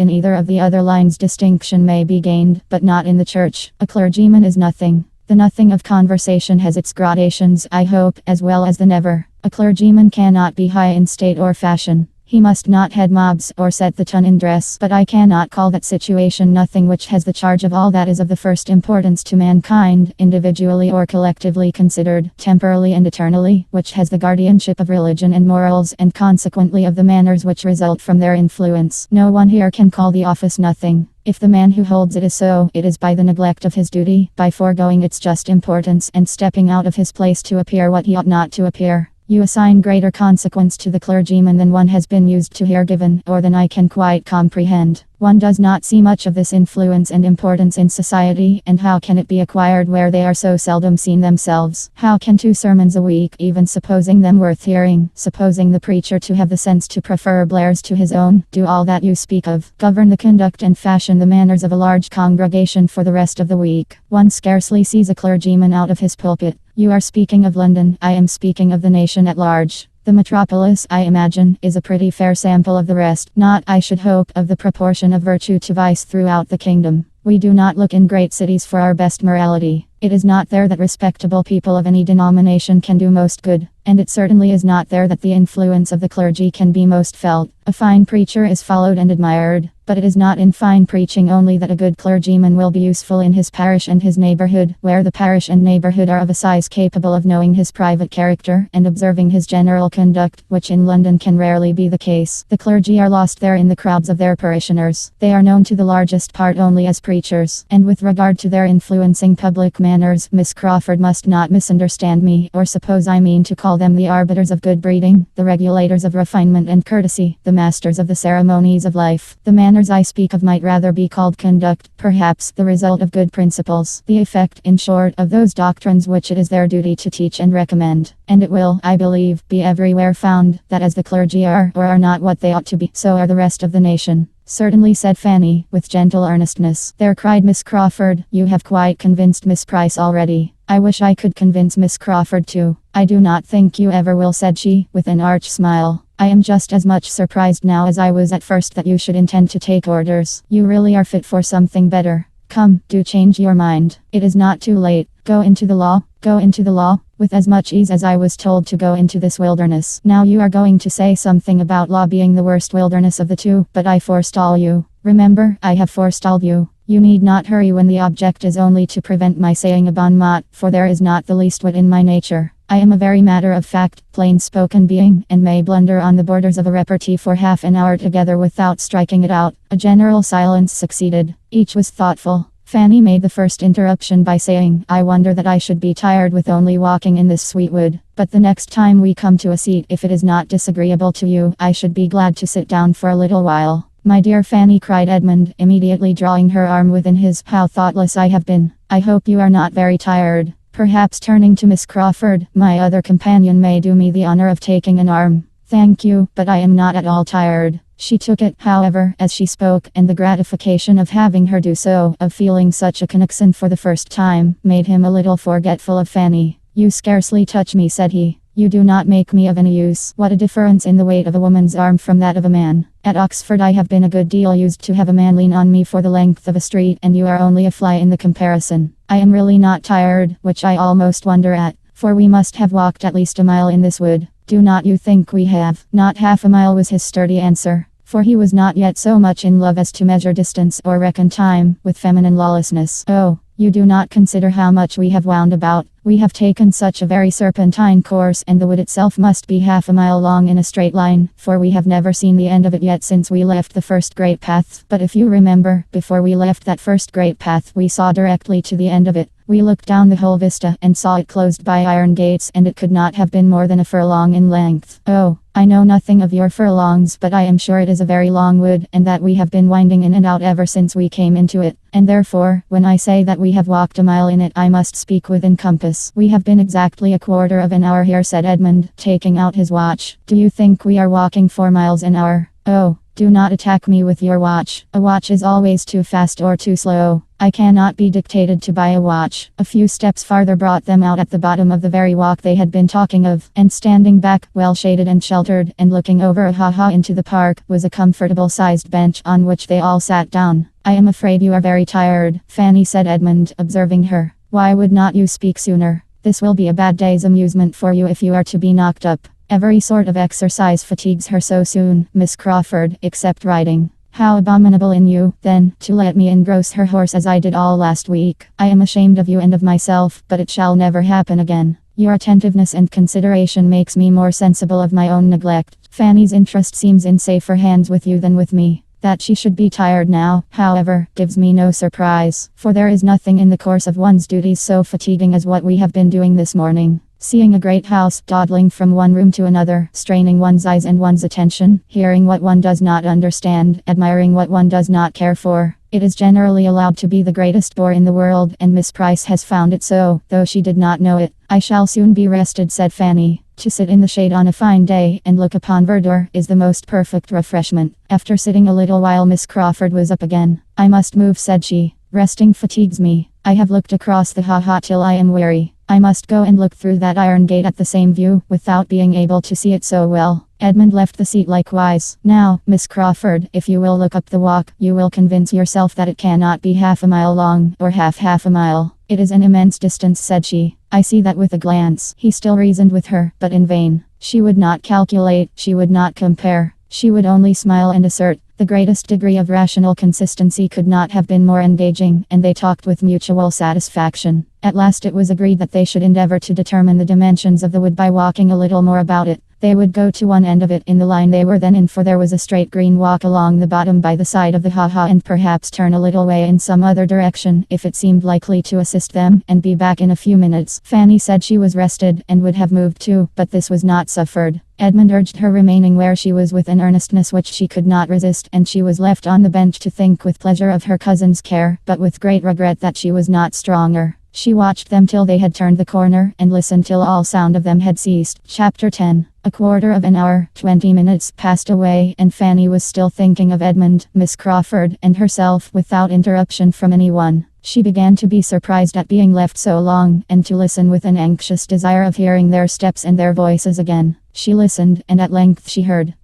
in either of the other lines distinction may be gained, but not in the church. A clergyman is nothing. The nothing of conversation has its gradations, I hope, as well as the never. A clergyman cannot be high in state or fashion. He must not head mobs or set the ton in dress, but I cannot call that situation nothing which has the charge of all that is of the first importance to mankind, individually or collectively considered, temporally and eternally, which has the guardianship of religion and morals, and consequently of the manners which result from their influence. No one here can call the office nothing. If the man who holds it is so, it is by the neglect of his duty, by foregoing its just importance, and stepping out of his place to appear what he ought not to appear. You assign greater consequence to the clergyman than one has been used to hear given, or than I can quite comprehend. One does not see much of this influence and importance in society, and how can it be acquired where they are so seldom seen themselves? How can 2 sermons a week, even supposing them worth hearing, supposing the preacher to have the sense to prefer Blair's to his own, do all that you speak of, govern the conduct and fashion the manners of a large congregation for the rest of the week? One scarcely sees a clergyman out of his pulpit. You are speaking of London, I am speaking of the nation at large. The metropolis, I imagine, is a pretty fair sample of the rest, not, I should hope, of the proportion of virtue to vice throughout the kingdom. We do not look in great cities for our best morality. It is not there that respectable people of any denomination can do most good, and it certainly is not there that the influence of the clergy can be most felt. A fine preacher is followed and admired, but it is not in fine preaching only that a good clergyman will be useful in his parish and his neighborhood, where the parish and neighborhood are of a size capable of knowing his private character and observing his general conduct, which in London can rarely be the case. The clergy are lost there in the crowds of their parishioners. They are known to the largest part only as preachers, and with regard to their influencing public manners, Miss Crawford must not misunderstand me, or suppose I mean to call them the arbiters of good breeding, the regulators of refinement and courtesy, the masters of the ceremonies of life. The manners I speak of might rather be called conduct, perhaps the result of good principles, the effect, in short, of those doctrines which it is their duty to teach and recommend. And it will, I believe, be everywhere found, that as the clergy are, or are not what they ought to be, so are the rest of the nation. "Certainly," said Fanny, with gentle earnestness. "There," cried Miss Crawford, "you have quite convinced Miss Price already. I wish I could convince Miss Crawford too." "I do not think you ever will," said she, with an arch smile. "I am just as much surprised now as I was at first that you should intend to take orders. You really are fit for something better. Come, do change your mind. It is not too late. Go into the law. Go into the law, with as much ease as I was told to go into this wilderness." Now you are going to say something about law being the worst wilderness of the two, but I forestall you. Remember, I have forestalled you. You need not hurry when the object is only to prevent my saying a bon mot, for there is not the least wit in my nature. I am a very matter of fact, plain-spoken being, and may blunder on the borders of a repartee for half an hour together without striking it out. A general silence succeeded. Each was thoughtful. Fanny made the first interruption by saying, "I wonder that I should be tired with only walking in this sweet wood. But the next time we come to a seat, if it is not disagreeable to you, I should be glad to sit down for a little while." "My dear Fanny," cried Edmund, immediately drawing her arm within his, "how thoughtless I have been. I hope you are not very tired. Perhaps," turning to Miss Crawford, "my other companion may do me the honor of taking an arm." Thank you, but I am not at all tired. She took it, however, as she spoke, and the gratification of having her do so, of feeling such a connection for the first time, made him a little forgetful of Fanny. You scarcely touch me, said he. You do not make me of any use. What a difference in the weight of a woman's arm from that of a man. At Oxford I have been a good deal used to have a man lean on me for the length of a street, and you are only a fly in the comparison. I am really not tired, which I almost wonder at, for we must have walked at least a mile in this wood. Do not you think we have? Not half a mile, was his sturdy answer, for he was not yet so much in love as to measure distance or reckon time with feminine lawlessness. Oh, you do not consider how much we have wound about. We have taken such a very serpentine course, and the wood itself must be half a mile long in a straight line, for we have never seen the end of it yet since we left the first great path. But if you remember, before we left that first great path we saw directly to the end of it. We looked down the whole vista and saw it closed by iron gates, and it could not have been more than a furlong in length. Oh, I know nothing of your furlongs, but I am sure it is a very long wood, and that we have been winding in and out ever since we came into it. And therefore, when I say that we have walked a mile in it, I must speak within compass. We have been exactly a quarter of an hour here, said Edmund, taking out his watch. Do you think we are walking 4 miles an hour? Oh, do not attack me with your watch. A watch is always too fast or too slow. I cannot be dictated to by a watch. A few steps farther brought them out at the bottom of the very walk they had been talking of, and standing back, well shaded and sheltered, and looking over a ha-ha into the park, was a comfortable sized bench on which they all sat down. I am afraid you are very tired, Fanny, said Edmund, observing her. Why would not you speak sooner? This will be a bad day's amusement for you if you are to be knocked up. Every sort of exercise fatigues her so soon, Miss Crawford, except riding. How abominable in you, then, to let me engross her horse as I did all last week. I am ashamed of you and of myself, but it shall never happen again. Your attentiveness and consideration makes me more sensible of my own neglect. Fanny's interest seems in safer hands with you than with me. That she should be tired now, however, gives me no surprise, for there is nothing in the course of one's duties so fatiguing as what we have been doing this morning. Seeing a great house, dawdling from one room to another, straining one's eyes and one's attention, hearing what one does not understand, admiring what one does not care for. It is generally allowed to be the greatest bore in the world, and Miss Price has found it so, though she did not know it. I shall soon be rested, said Fanny. To sit in the shade on a fine day and look upon verdure is the most perfect refreshment. After sitting a little while, Miss Crawford was up again. I must move, said she. Resting fatigues me. I have looked across the ha-ha till I am weary. I must go and look through that iron gate at the same view, without being able to see it so well. Edmund left the seat likewise. Now, Miss Crawford, if you will look up the walk, you will convince yourself that it cannot be half a mile long, or half a mile. It is an immense distance, said she. I see that with a glance. He still reasoned with her, but in vain. She would not calculate, she would not compare. She would only smile and assert. The greatest degree of rational consistency could not have been more engaging, and they talked with mutual satisfaction. At last it was agreed that they should endeavor to determine the dimensions of the wood by walking a little more about it. They would go to one end of it in the line they were then in, for there was a straight green walk along the bottom by the side of the ha-ha, and perhaps turn a little way in some other direction, if it seemed likely to assist them, and be back in a few minutes. Fanny said she was rested, and would have moved too, but this was not suffered. Edmund urged her remaining where she was with an earnestness which she could not resist, and she was left on the bench to think with pleasure of her cousin's care, but with great regret that she was not stronger. She watched them till they had turned the corner, and listened till all sound of them had ceased. Chapter 10. A quarter of an hour, 20 minutes, passed away, and Fanny was still thinking of Edmund, Miss Crawford, and herself, without interruption from anyone. She began to be surprised at being left so long, and to listen with an anxious desire of hearing their steps and their voices again. She listened, and at length she heard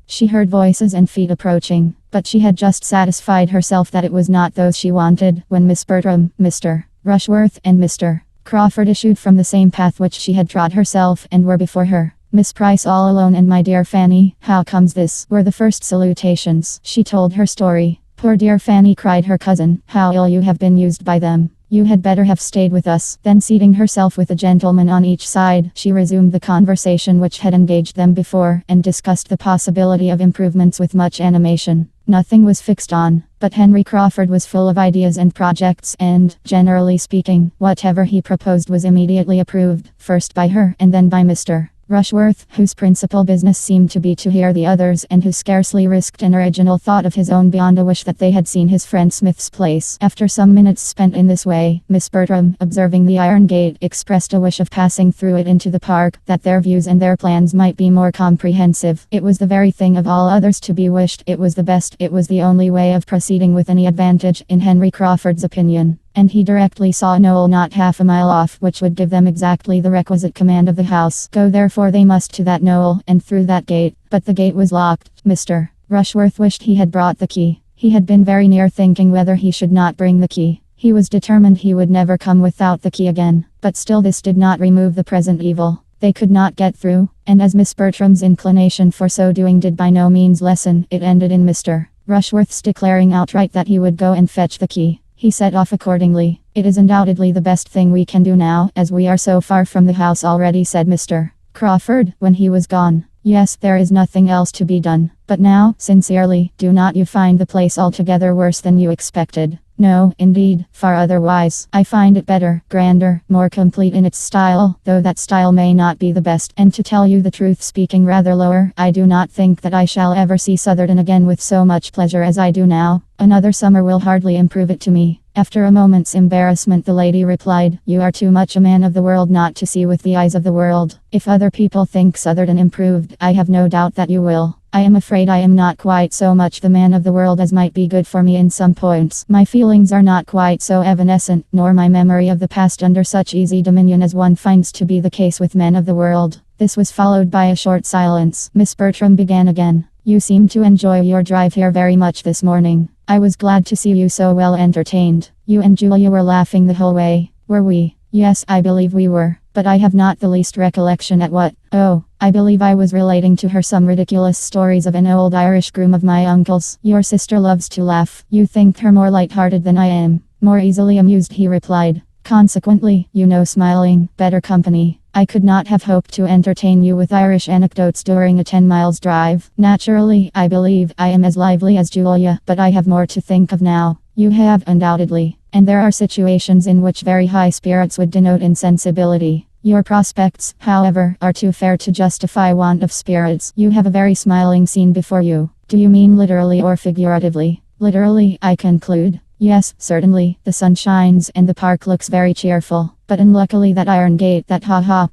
voices and feet approaching, but she had just satisfied herself that it was not those she wanted, when Miss Bertram, Mr. Rushworth, and Mr. Crawford issued from the same path which she had trod herself, and were before her. Miss Price all alone, and my dear Fanny, how comes this? Were the first salutations. She told her story. Poor dear Fanny, cried her cousin, how ill you have been used by them. You had better have stayed with us. Then seating herself with a gentleman on each side, she resumed the conversation which had engaged them before, and discussed the possibility of improvements with much animation. Nothing was fixed on, but Henry Crawford was full of ideas and projects, and, generally speaking, whatever he proposed was immediately approved, first by her and then by Mr. Rushworth, whose principal business seemed to be to hear the others and who scarcely risked an original thought of his own beyond a wish that they had seen his friend Smith's place. After some minutes spent in this way, Miss Bertram, observing the iron gate, expressed a wish of passing through it into the park, that their views and their plans might be more comprehensive. It was the very thing of all others to be wished. It was the best, it was the only way of proceeding with any advantage, in Henry Crawford's opinion. And he directly saw a knoll not half a mile off, which would give them exactly the requisite command of the house. Go therefore they must to that knoll, and through that gate. But the gate was locked. Mr. Rushworth wished he had brought the key. He had been very near thinking whether he should not bring the key. He was determined he would never come without the key again. But still this did not remove the present evil. They could not get through, and as Miss Bertram's inclination for so doing did by no means lessen, it ended in Mr. Rushworth's declaring outright that he would go and fetch the key. He set off accordingly. It is undoubtedly the best thing we can do now, as we are so far from the house already, said Mr. Crawford, when he was gone. Yes, there is nothing else to be done. But now, sincerely, do not you find the place altogether worse than you expected? No, indeed, far otherwise. I find it better, grander, more complete in its style, though that style may not be the best. And to tell you the truth, speaking rather lower, I do not think that I shall ever see Southerton again with so much pleasure as I do now. Another summer will hardly improve it to me. After a moment's embarrassment the lady replied, You are too much a man of the world not to see with the eyes of the world. If other people think Southerton improved, I have no doubt that you will. I am afraid I am not quite so much the man of the world as might be good for me in some points. My feelings are not quite so evanescent, nor my memory of the past under such easy dominion as one finds to be the case with men of the world. This was followed by a short silence. Miss Bertram began again. You seem to enjoy your drive here very much this morning. I was glad to see you so well entertained. You and Julia were laughing the whole way, were we? Yes, I believe we were, but I have not the least recollection at what. Oh, I believe I was relating to her some ridiculous stories of an old Irish groom of my uncle's. Your sister loves to laugh. You think her more light-hearted than I am. More easily amused, he replied. Consequently, you know, smiling, better company. I could not have hoped to entertain you with Irish anecdotes during a 10 miles drive. Naturally, I believe I am as lively as Julia, but I have more to think of now. You have, undoubtedly. And there are situations in which very high spirits would denote insensibility. Your prospects, however, are too fair to justify want of spirits. You have a very smiling scene before you. Do you mean literally or figuratively? Literally, I conclude. Yes, certainly, the sun shines and the park looks very cheerful. But unluckily that iron gate, that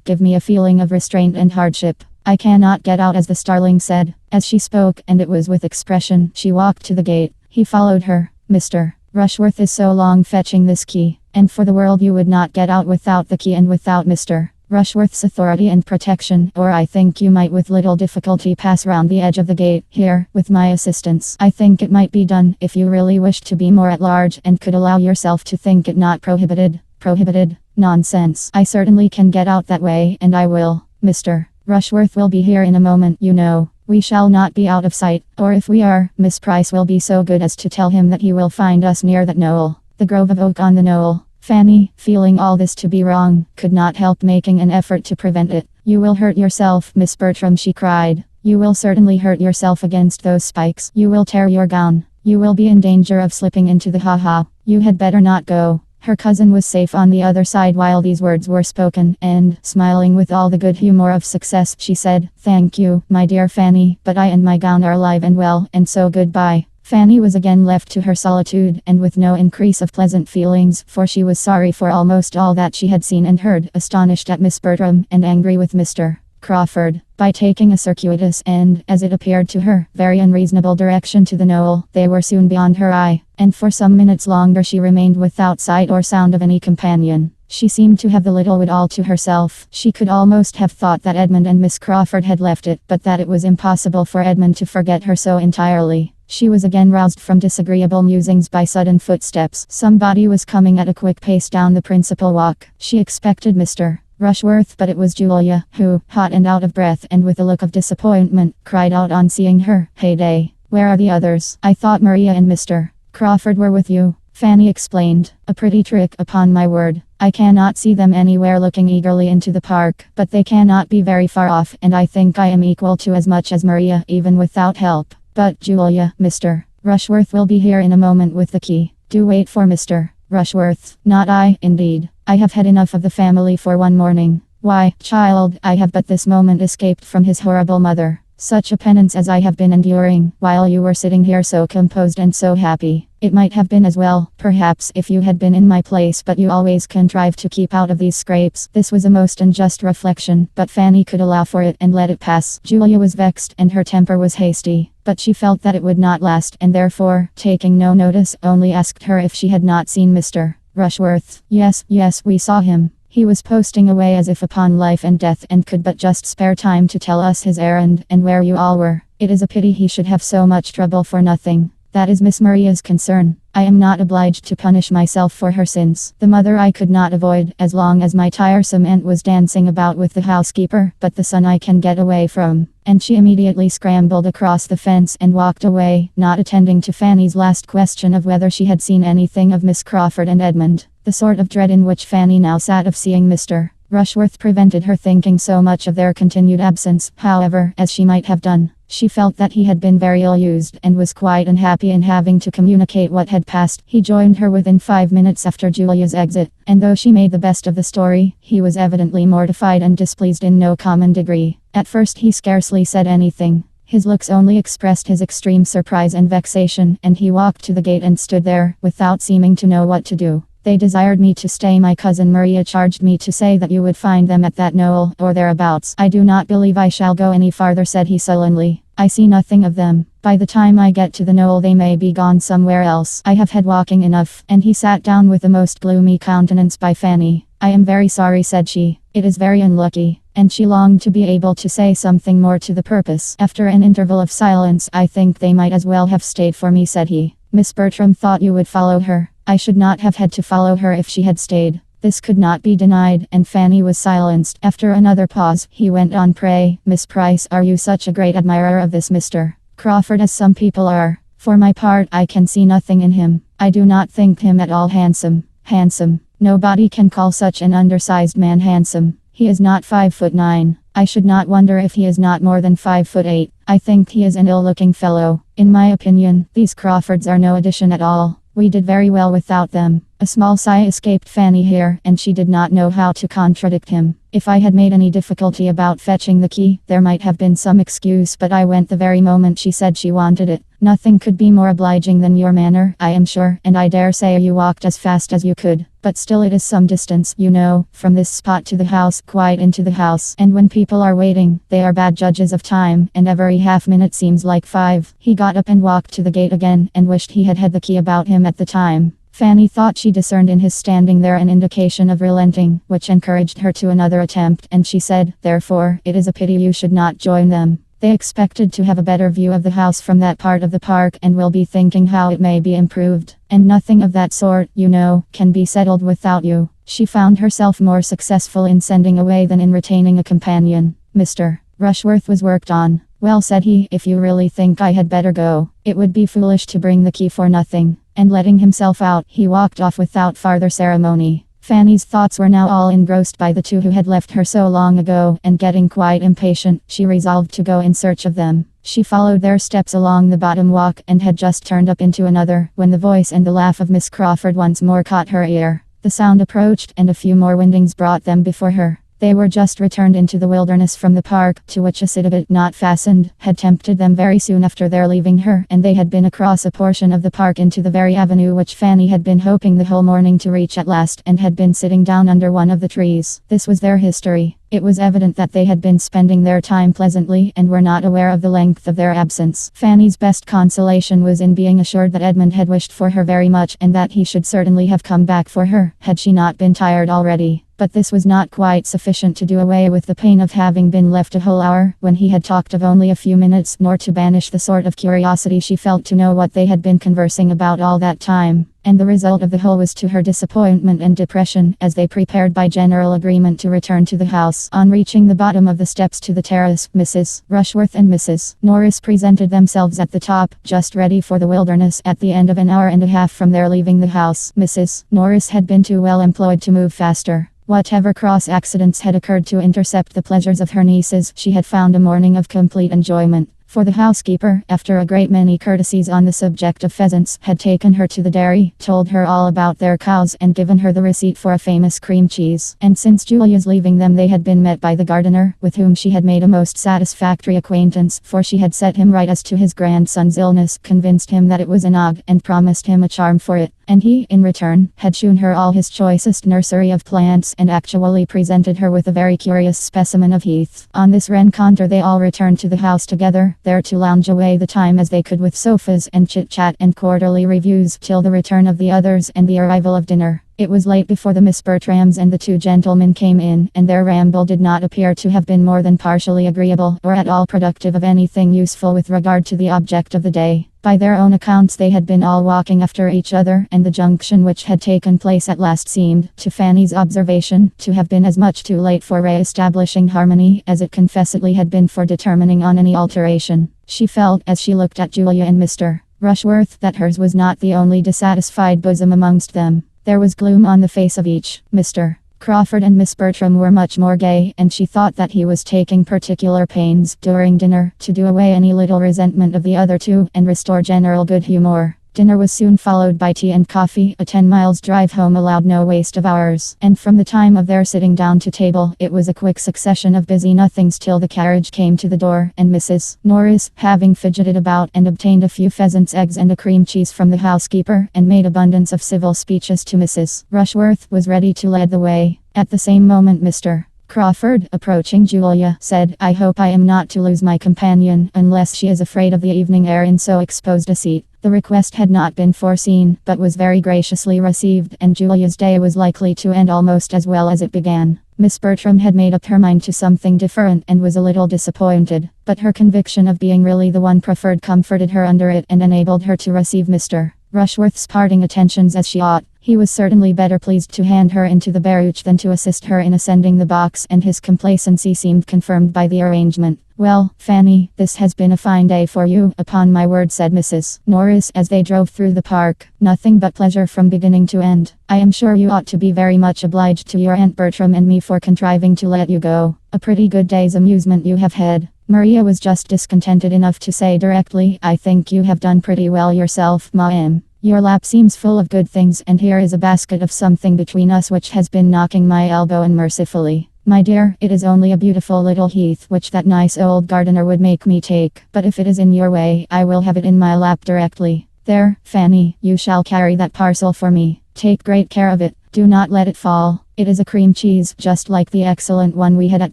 give me a feeling of restraint and hardship. I cannot get out, as the starling said. As she spoke, and it was with expression, she walked to the gate. He followed her. Mr. Rushworth is so long fetching this key, and for the world you would not get out without the key and without Mr. Rushworth's authority and protection, or I think you might with little difficulty pass round the edge of the gate, here, with my assistance. I think it might be done, if you really wished to be more at large, and could allow yourself to think it not prohibited. Prohibited? Nonsense. I certainly can get out that way, and I will. Mr. Rushworth will be here in a moment, you know. We shall not be out of sight, or if we are, Miss Price will be so good as to tell him that he will find us near that knoll. The grove of oak on the knoll. Fanny, feeling all this to be wrong, could not help making an effort to prevent it. You will hurt yourself, Miss Bertram, she cried. You will certainly hurt yourself against those spikes. You will tear your gown. You will be in danger of slipping into the You had better not go. Her cousin was safe on the other side while these words were spoken, and, smiling with all the good humor of success, she said, Thank you, my dear Fanny, but I and my gown are alive and well, and so goodbye. Fanny was again left to her solitude, and with no increase of pleasant feelings, for she was sorry for almost all that she had seen and heard, astonished at Miss Bertram, and angry with Mr. Crawford. By taking a circuitous and, as it appeared to her, very unreasonable direction to the knoll, they were soon beyond her eye, and for some minutes longer she remained without sight or sound of any companion. She seemed to have the little wood all to herself. She could almost have thought that Edmund and Miss Crawford had left it, but that it was impossible for Edmund to forget her so entirely. She was again roused from disagreeable musings by sudden footsteps. Somebody was coming at a quick pace down the principal walk. She expected Mr. Rushworth, but it was Julia, who, hot and out of breath and with a look of disappointment, cried out on seeing her, Heyday, where are the others? I thought Maria and Mr. Crawford were with you. Fanny explained. A pretty trick, upon my word. I cannot see them anywhere, looking eagerly into the park, but they cannot be very far off, and I think I am equal to as much as Maria, even without help. But, Julia, Mr. Rushworth will be here in a moment with the key. Do wait for Mr. Rushworth. Not I, indeed. I have had enough of the family for one morning. Why, child, I have but this moment escaped from his horrible mother. Such a penance as I have been enduring, while you were sitting here so composed and so happy. It might have been as well, perhaps, if you had been in my place, but you always contrive to keep out of these scrapes. This was a most unjust reflection, but Fanny could allow for it and let it pass. Julia was vexed, and her temper was hasty, but she felt that it would not last, and therefore, taking no notice, only asked her if she had not seen Mr. Rushworth. Yes, we saw him. He was posting away as if upon life and death, and could but just spare time to tell us his errand, and where you all were. It is a pity he should have so much trouble for nothing. That is Miss Maria's concern. I am not obliged to punish myself for her sins. The mother I could not avoid, as long as my tiresome aunt was dancing about with the housekeeper, but the son I can get away from. And she immediately scrambled across the fence and walked away, not attending to Fanny's last question of whether she had seen anything of Miss Crawford and Edmund. The sort of dread in which Fanny now sat of seeing Mr. Rushworth prevented her thinking so much of their continued absence, however, as she might have done. She felt that he had been very ill-used, and was quite unhappy in having to communicate what had passed. He joined her within 5 minutes after Julia's exit, and though she made the best of the story, he was evidently mortified and displeased in no common degree. At first he scarcely said anything. His looks only expressed his extreme surprise and vexation, and he walked to the gate and stood there, without seeming to know what to do. They desired me to stay. My cousin Maria charged me to say that you would find them at that knoll, or thereabouts. I do not believe I shall go any farther, said he sullenly. I see nothing of them. By the time I get to the knoll they may be gone somewhere else. I have had walking enough. And he sat down with a most gloomy countenance by Fanny. I am very sorry, said she. It is very unlucky. And she longed to be able to say something more to the purpose. After an interval of silence, I think they might as well have stayed for me, said he. Miss Bertram thought you would follow her. I should not have had to follow her if she had stayed. This could not be denied, and Fanny was silenced. After another pause, he went on. Pray, Miss Price, are you such a great admirer of this Mr. Crawford as some people are? For my part, I can see nothing in him. I do not think him at all handsome. Handsome? Nobody can call such an undersized man handsome. He is not 5'9". I should not wonder if he is not more than 5'8". I think he is an ill-looking fellow. In my opinion, these Crawfords are no addition at all. We did very well without them. A small sigh escaped Fanny here, and she did not know how to contradict him. If I had made any difficulty about fetching the key, there might have been some excuse, but I went the very moment she said she wanted it. Nothing could be more obliging than your manner, I am sure, and I dare say you walked as fast as you could. But still it is some distance, you know, from this spot to the house, quite into the house. And when people are waiting, they are bad judges of time, and every half minute seems like 5. He got up and walked to the gate again, and wished he had had the key about him at the time. Fanny thought she discerned in his standing there an indication of relenting, which encouraged her to another attempt, and she said, therefore, it is a pity you should not join them. They expected to have a better view of the house from that part of the park, and will be thinking how it may be improved. And nothing of that sort, you know, can be settled without you. She found herself more successful in sending away than in retaining a companion. Mr. Rushworth was worked on. Well, said he, if you really think I had better go, it would be foolish to bring the key for nothing. And letting himself out, he walked off without farther ceremony. Fanny's thoughts were now all engrossed by the two who had left her so long ago, and getting quite impatient, she resolved to go in search of them. She followed their steps along the bottom walk, and had just turned up into another, when the voice and the laugh of Miss Crawford once more caught her ear. The sound approached, and a few more windings brought them before her. They were just returned into the wilderness from the park, to which a civet not fastened had tempted them very soon after their leaving her, and they had been across a portion of the park into the very avenue which Fanny had been hoping the whole morning to reach at last, and had been sitting down under one of the trees. This was their history. It was evident that they had been spending their time pleasantly, and were not aware of the length of their absence. Fanny's best consolation was in being assured that Edmund had wished for her very much, and that he should certainly have come back for her, had she not been tired already. But this was not quite sufficient to do away with the pain of having been left a whole hour, when he had talked of only a few minutes, nor to banish the sort of curiosity she felt to know what they had been conversing about all that time. And the result of the whole was to her disappointment and depression, as they prepared by general agreement to return to the house. On reaching the bottom of the steps to the terrace, Mrs. Rushworth and Mrs. Norris presented themselves at the top, just ready for the wilderness. At the end of an hour and a half from their leaving the house, Mrs. Norris had been too well employed to move faster. Whatever cross accidents had occurred to intercept the pleasures of her nieces, she had found a morning of complete enjoyment. For the housekeeper, after a great many courtesies on the subject of pheasants, had taken her to the dairy, told her all about their cows, and given her the receipt for a famous cream cheese. And since Julia's leaving them, they had been met by the gardener, with whom she had made a most satisfactory acquaintance, for she had set him right as to his grandson's illness, convinced him that it was an ague, and promised him a charm for it. And he, in return, had shewn her all his choicest nursery of plants, and actually presented her with a very curious specimen of heath. On this rencontre they all returned to the house together, there to lounge away the time as they could with sofas and chit-chat and quarterly reviews, till the return of the others and the arrival of dinner. It was late before the Miss Bertrams and the two gentlemen came in, and their ramble did not appear to have been more than partially agreeable, or at all productive of anything useful with regard to the object of the day. By their own accounts they had been all walking after each other, and the junction which had taken place at last seemed, to Fanny's observation, to have been as much too late for re-establishing harmony, as it confessedly had been for determining on any alteration. She felt, as she looked at Julia and Mr. Rushworth, that hers was not the only dissatisfied bosom amongst them. There was gloom on the face of each. Mr. Crawford and Miss Bertram were much more gay, and she thought that he was taking particular pains, during dinner, to do away any little resentment of the other two, and restore general good humour. Dinner was soon followed by tea and coffee. A 10 miles drive home allowed no waste of hours, and from the time of their sitting down to table, it was a quick succession of busy nothings till the carriage came to the door, and Mrs. Norris, having fidgeted about and obtained a few pheasants' eggs and a cream cheese from the housekeeper, and made abundance of civil speeches to Mrs. Rushworth, was ready to lead the way. At the same moment Mr. Crawford, approaching Julia, said, "I hope I am not to lose my companion, unless she is afraid of the evening air in so exposed a seat." The request had not been foreseen, but was very graciously received, and Julia's day was likely to end almost as well as it began. Miss Bertram had made up her mind to something different, and was a little disappointed, but her conviction of being really the one preferred comforted her under it, and enabled her to receive Mr. Rushworth's parting attentions as she ought. He was certainly better pleased to hand her into the barouche than to assist her in ascending the box, and his complacency seemed confirmed by the arrangement. "Well, Fanny, this has been a fine day for you, upon my word," said Mrs. Norris, as they drove through the park. "Nothing but pleasure from beginning to end. I am sure you ought to be very much obliged to your Aunt Bertram and me for contriving to let you go. A pretty good day's amusement you have had." Maria was just discontented enough to say directly, "I think you have done pretty well yourself, ma'am. Your lap seems full of good things, and here is a basket of something between us which has been knocking my elbow unmercifully. My dear, it is only a beautiful little heath which that nice old gardener would make me take, but if it is in your way, I will have it in my lap directly. There, Fanny, you shall carry that parcel for me. Take great care of it. Do not let it fall. It is a cream cheese, just like the excellent one we had at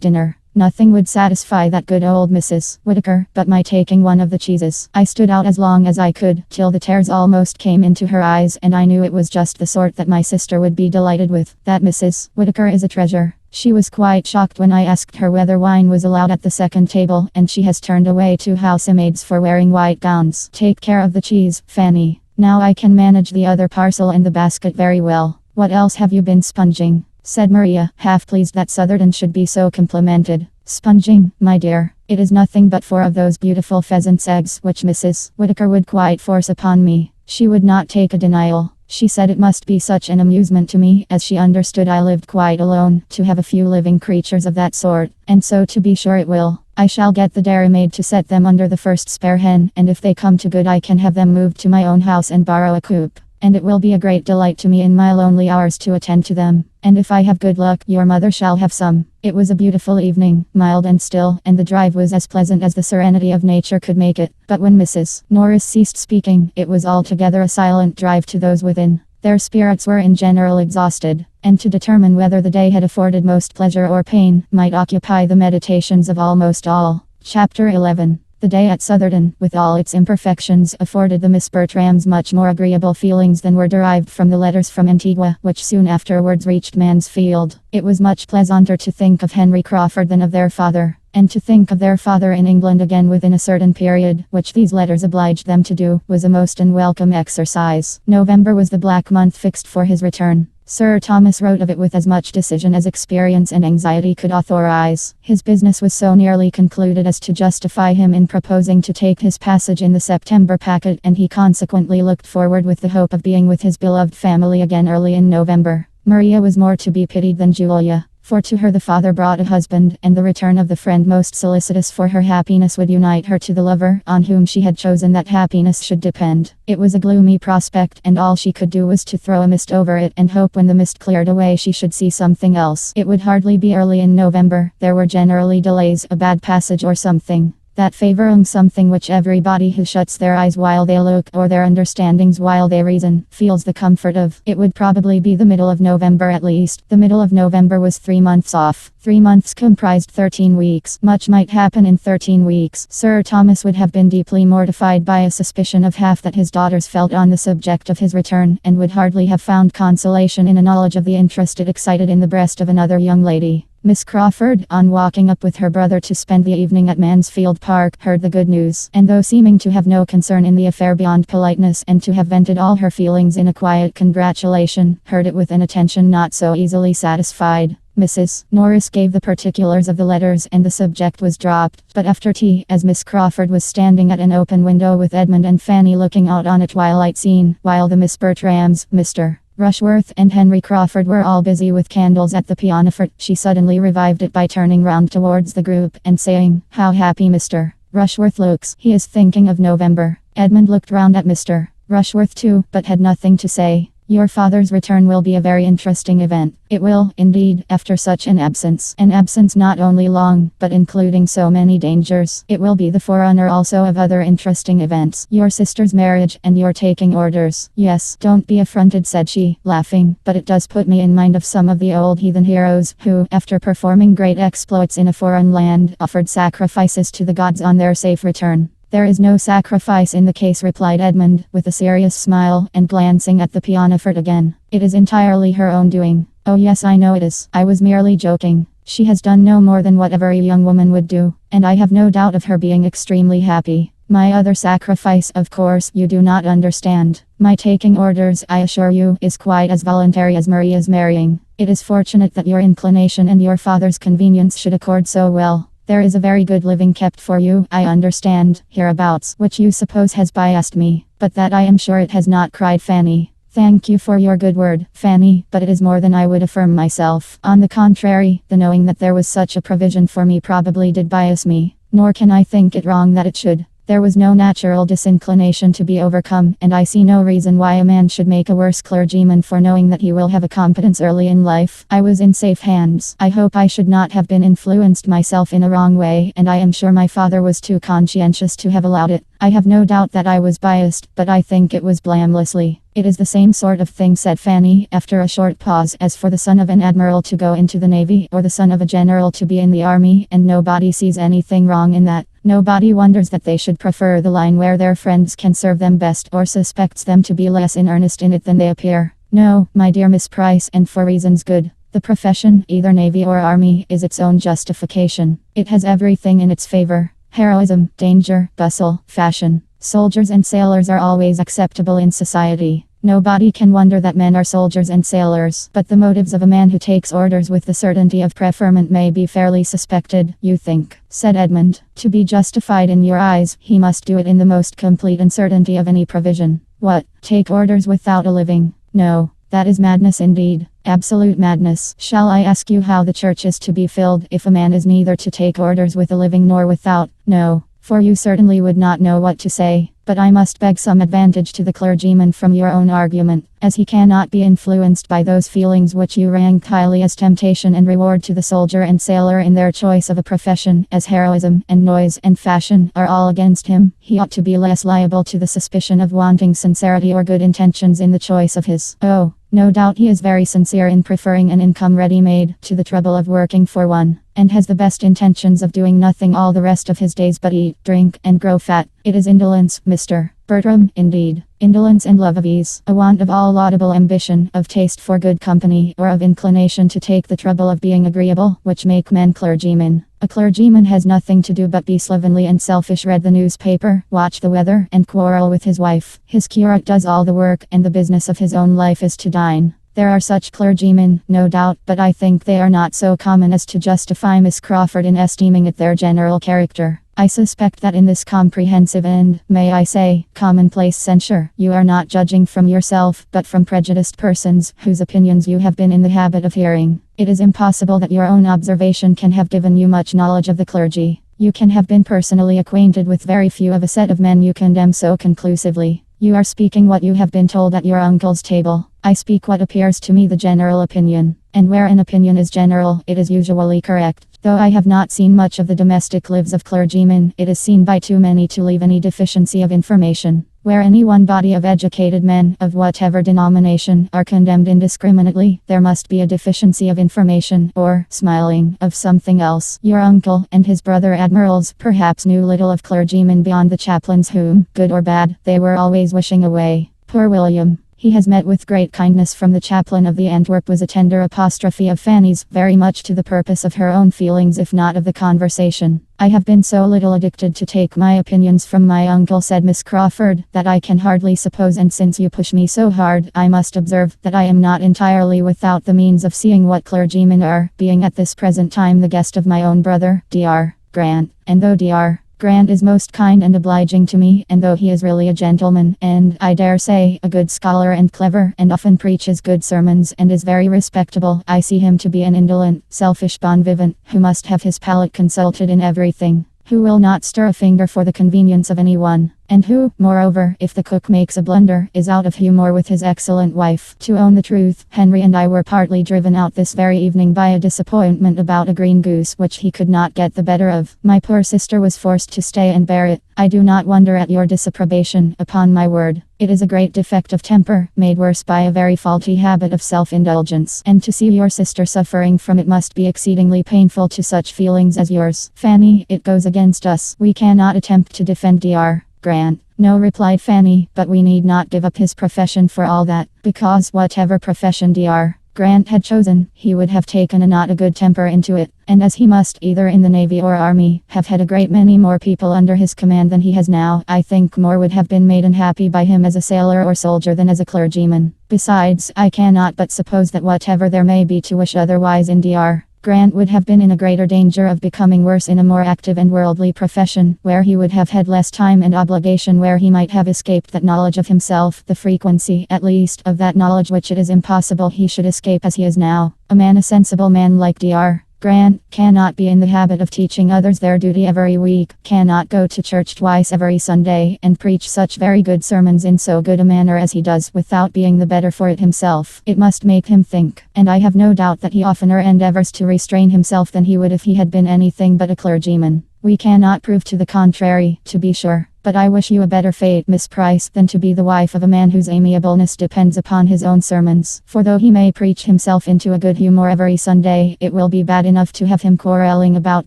dinner. Nothing would satisfy that good old Mrs. Whittaker but my taking one of the cheeses." I stood out as long as I could, till the tears almost came into her eyes, and I knew it was just the sort that my sister would be delighted with. That Mrs. Whittaker is a treasure. She was quite shocked when I asked her whether wine was allowed at the second table, and she has turned away 2 housemaids for wearing white gowns. Take care of the cheese, Fanny. Now I can manage the other parcel and the basket very well. What else have you been sponging?" said Maria, half pleased that Southerton should be so complimented. "Sponging, my dear. It is nothing but 4 of those beautiful pheasants' eggs which Mrs. Whittaker would quite force upon me. She would not take a denial. She said it must be such an amusement to me, as she understood I lived quite alone, to have a few living creatures of that sort, and so to be sure it will. I shall get the dairymaid to set them under the first spare hen, and if they come to good I can have them moved to my own house and borrow a coop. And it will be a great delight to me in my lonely hours to attend to them. And if I have good luck, your mother shall have some." It was a beautiful evening, mild and still, and the drive was as pleasant as the serenity of nature could make it. But when Mrs. Norris ceased speaking, it was altogether a silent drive to those within. Their spirits were in general exhausted, and to determine whether the day had afforded most pleasure or pain, might occupy the meditations of almost all. Chapter 11. The day at Southerton, with all its imperfections, afforded the Miss Bertrams much more agreeable feelings than were derived from the letters from Antigua, which soon afterwards reached Mansfield. It was much pleasanter to think of Henry Crawford than of their father, and to think of their father in England again within a certain period, which these letters obliged them to do, was a most unwelcome exercise. November was the black month fixed for his return. Sir Thomas wrote of it with as much decision as experience and anxiety could authorize. His business was so nearly concluded as to justify him in proposing to take his passage in the September packet, and he consequently looked forward with the hope of being with his beloved family again early in November. Maria was more to be pitied than Julia. For to her the father brought a husband, and the return of the friend most solicitous for her happiness would unite her to the lover on whom she had chosen that happiness should depend. It was a gloomy prospect, and all she could do was to throw a mist over it and hope when the mist cleared away she should see something else. It would hardly be early in November. There were generally delays, a bad passage or something. That favoring something which everybody who shuts their eyes while they look, or their understandings while they reason, feels the comfort of. It would probably be the middle of November at least. The middle of November was 3 months off. 3 months comprised 13 weeks. Much might happen in 13 weeks. Sir Thomas would have been deeply mortified by a suspicion of half that his daughters felt on the subject of his return, and would hardly have found consolation in a knowledge of the interest it excited in the breast of another young lady. Miss Crawford, on walking up with her brother to spend the evening at Mansfield Park, heard the good news, and though seeming to have no concern in the affair beyond politeness, and to have vented all her feelings in a quiet congratulation, heard it with an attention not so easily satisfied. Mrs. Norris gave the particulars of the letters, and the subject was dropped. But after tea, as Miss Crawford was standing at an open window with Edmund and Fanny looking out on a twilight scene, while the Miss Bertrams, Mr. Rushworth and Henry Crawford were all busy with candles at the pianoforte, she suddenly revived it by turning round towards the group and saying, "How happy Mr. Rushworth looks. He is thinking of November." Edmund looked round at Mr. Rushworth too, but had nothing to say. "Your father's return will be a very interesting event." "It will, indeed, after such an absence. An absence not only long, but including so many dangers. It will be the forerunner also of other interesting events. Your sister's marriage, and your taking orders." "Yes, don't be affronted," said she, laughing, "but it does put me in mind of some of the old heathen heroes, who, after performing great exploits in a foreign land, offered sacrifices to the gods on their safe return." "There is no sacrifice in the case," replied Edmund, with a serious smile, and glancing at the pianoforte again. "It is entirely her own doing." "Oh yes, I know it is. I was merely joking. She has done no more than whatever a young woman would do, and I have no doubt of her being extremely happy. My other sacrifice, of course, you do not understand. My taking orders, I assure you, is quite as voluntary as Maria's marrying. It is fortunate that your inclination and your father's convenience should accord so well. There is a very good living kept for you, I understand, hereabouts, which you suppose has biassed me, but that I am sure it has not," cried Fanny. "Thank you for your good word, Fanny, but it is more than I would affirm myself. On the contrary, the knowing that there was such a provision for me probably did bias me, nor can I think it wrong that it should. There was no natural disinclination to be overcome, and I see no reason why a man should make a worse clergyman for knowing that he will have a competence early in life. I was in safe hands. I hope I should not have been influenced myself in a wrong way, and I am sure my father was too conscientious to have allowed it. I have no doubt that I was biased, but I think it was blamelessly." "It is the same sort of thing," said Fanny, after a short pause, "as for the son of an admiral to go into the navy, or the son of a general to be in the army, and nobody sees anything wrong in that. Nobody wonders that they should prefer the line where their friends can serve them best, or suspects them to be less in earnest in it than they appear. No, my dear Miss Price, and for reasons good. The profession, either navy or army, is its own justification. It has everything in its favor. Heroism, danger, bustle, fashion. Soldiers and sailors are always acceptable in society. Nobody can wonder that men are soldiers and sailors, but the motives of a man who takes orders with the certainty of preferment may be fairly suspected, you think," said Edmund. "To be justified in your eyes, he must do it in the most complete uncertainty of any provision." "What, take orders without a living? No, that is madness indeed. Absolute madness. Shall I ask you how the church is to be filled if a man is neither to take orders with a living nor without? No, for you certainly would not know what to say. But I must beg some advantage to the clergyman from your own argument, as he cannot be influenced by those feelings which you rank highly as temptation and reward to the soldier and sailor in their choice of a profession, as heroism, and noise, and fashion, are all against him. He ought to be less liable to the suspicion of wanting sincerity or good intentions in the choice of his. Oh, no doubt he is very sincere in preferring an income ready-made, to the trouble of working for one, and has the best intentions of doing nothing all the rest of his days but eat, drink, and grow fat. It is indolence, Mr. Bertram, indeed. Indolence and love of ease, a want of all laudable ambition, of taste for good company, or of inclination to take the trouble of being agreeable, which make men clergymen. A clergyman has nothing to do but be slovenly and selfish, read the newspaper, watch the weather, and quarrel with his wife. His curate does all the work, and the business of his own life is to dine. There are such clergymen, no doubt, but I think they are not so common as to justify Miss Crawford in esteeming it their general character. I suspect that in this comprehensive and, may I say, commonplace censure, you are not judging from yourself, but from prejudiced persons, whose opinions you have been in the habit of hearing. It is impossible that your own observation can have given you much knowledge of the clergy. You can have been personally acquainted with very few of a set of men you condemn so conclusively. You are speaking what you have been told at your uncle's table. I speak what appears to me the general opinion. And where an opinion is general, it is usually correct. Though I have not seen much of the domestic lives of clergymen, it is seen by too many to leave any deficiency of information. Where any one body of educated men, of whatever denomination, are condemned indiscriminately, there must be a deficiency of information, or, smiling, of something else. Your uncle and his brother admirals perhaps knew little of clergymen beyond the chaplains whom, good or bad, they were always wishing away. Poor William! He has met with great kindness from the chaplain of the Antwerp, was a tender apostrophe of Fanny's, very much to the purpose of her own feelings if not of the conversation. I have been so little addicted to take my opinions from my uncle, said Miss Crawford, that I can hardly suppose, and since you push me so hard, I must observe that I am not entirely without the means of seeing what clergymen are, being at this present time the guest of my own brother, Dr. Grant, and though Dr. Grant is most kind and obliging to me, and though he is really a gentleman, and, I dare say, a good scholar and clever, and often preaches good sermons, and is very respectable, I see him to be an indolent, selfish bon vivant, who must have his palate consulted in everything, who will not stir a finger for the convenience of anyone, and who, moreover, if the cook makes a blunder, is out of humour with his excellent wife. To own the truth, Henry and I were partly driven out this very evening by a disappointment about a green goose which he could not get the better of. My poor sister was forced to stay and bear it. I do not wonder at your disapprobation, upon my word. It is a great defect of temper, made worse by a very faulty habit of self-indulgence, and to see your sister suffering from it must be exceedingly painful to such feelings as yours. Fanny, it goes against us. We cannot attempt to defend Dr. Grant. No, replied Fanny, but we need not give up his profession for all that, because whatever profession Dr. Grant had chosen, he would have taken a not a good temper into it, and as he must, either in the Navy or Army, have had a great many more people under his command than he has now, I think more would have been made unhappy by him as a sailor or soldier than as a clergyman. Besides, I cannot but suppose that whatever there may be to wish otherwise in Dr. Grant would have been in a greater danger of becoming worse in a more active and worldly profession, where he would have had less time and obligation, where he might have escaped that knowledge of himself, the frequency, at least, of that knowledge which it is impossible he should escape as he is now. A sensible man like Dr. Grant cannot be in the habit of teaching others their duty every week, cannot go to church twice every Sunday, and preach such very good sermons in so good a manner as he does, without being the better for it himself. It must make him think, and I have no doubt that he oftener endeavors to restrain himself than he would if he had been anything but a clergyman. We cannot prove to the contrary, to be sure. But I wish you a better fate, Miss Price, than to be the wife of a man whose amiableness depends upon his own sermons. For though he may preach himself into a good humour every Sunday, it will be bad enough to have him quarrelling about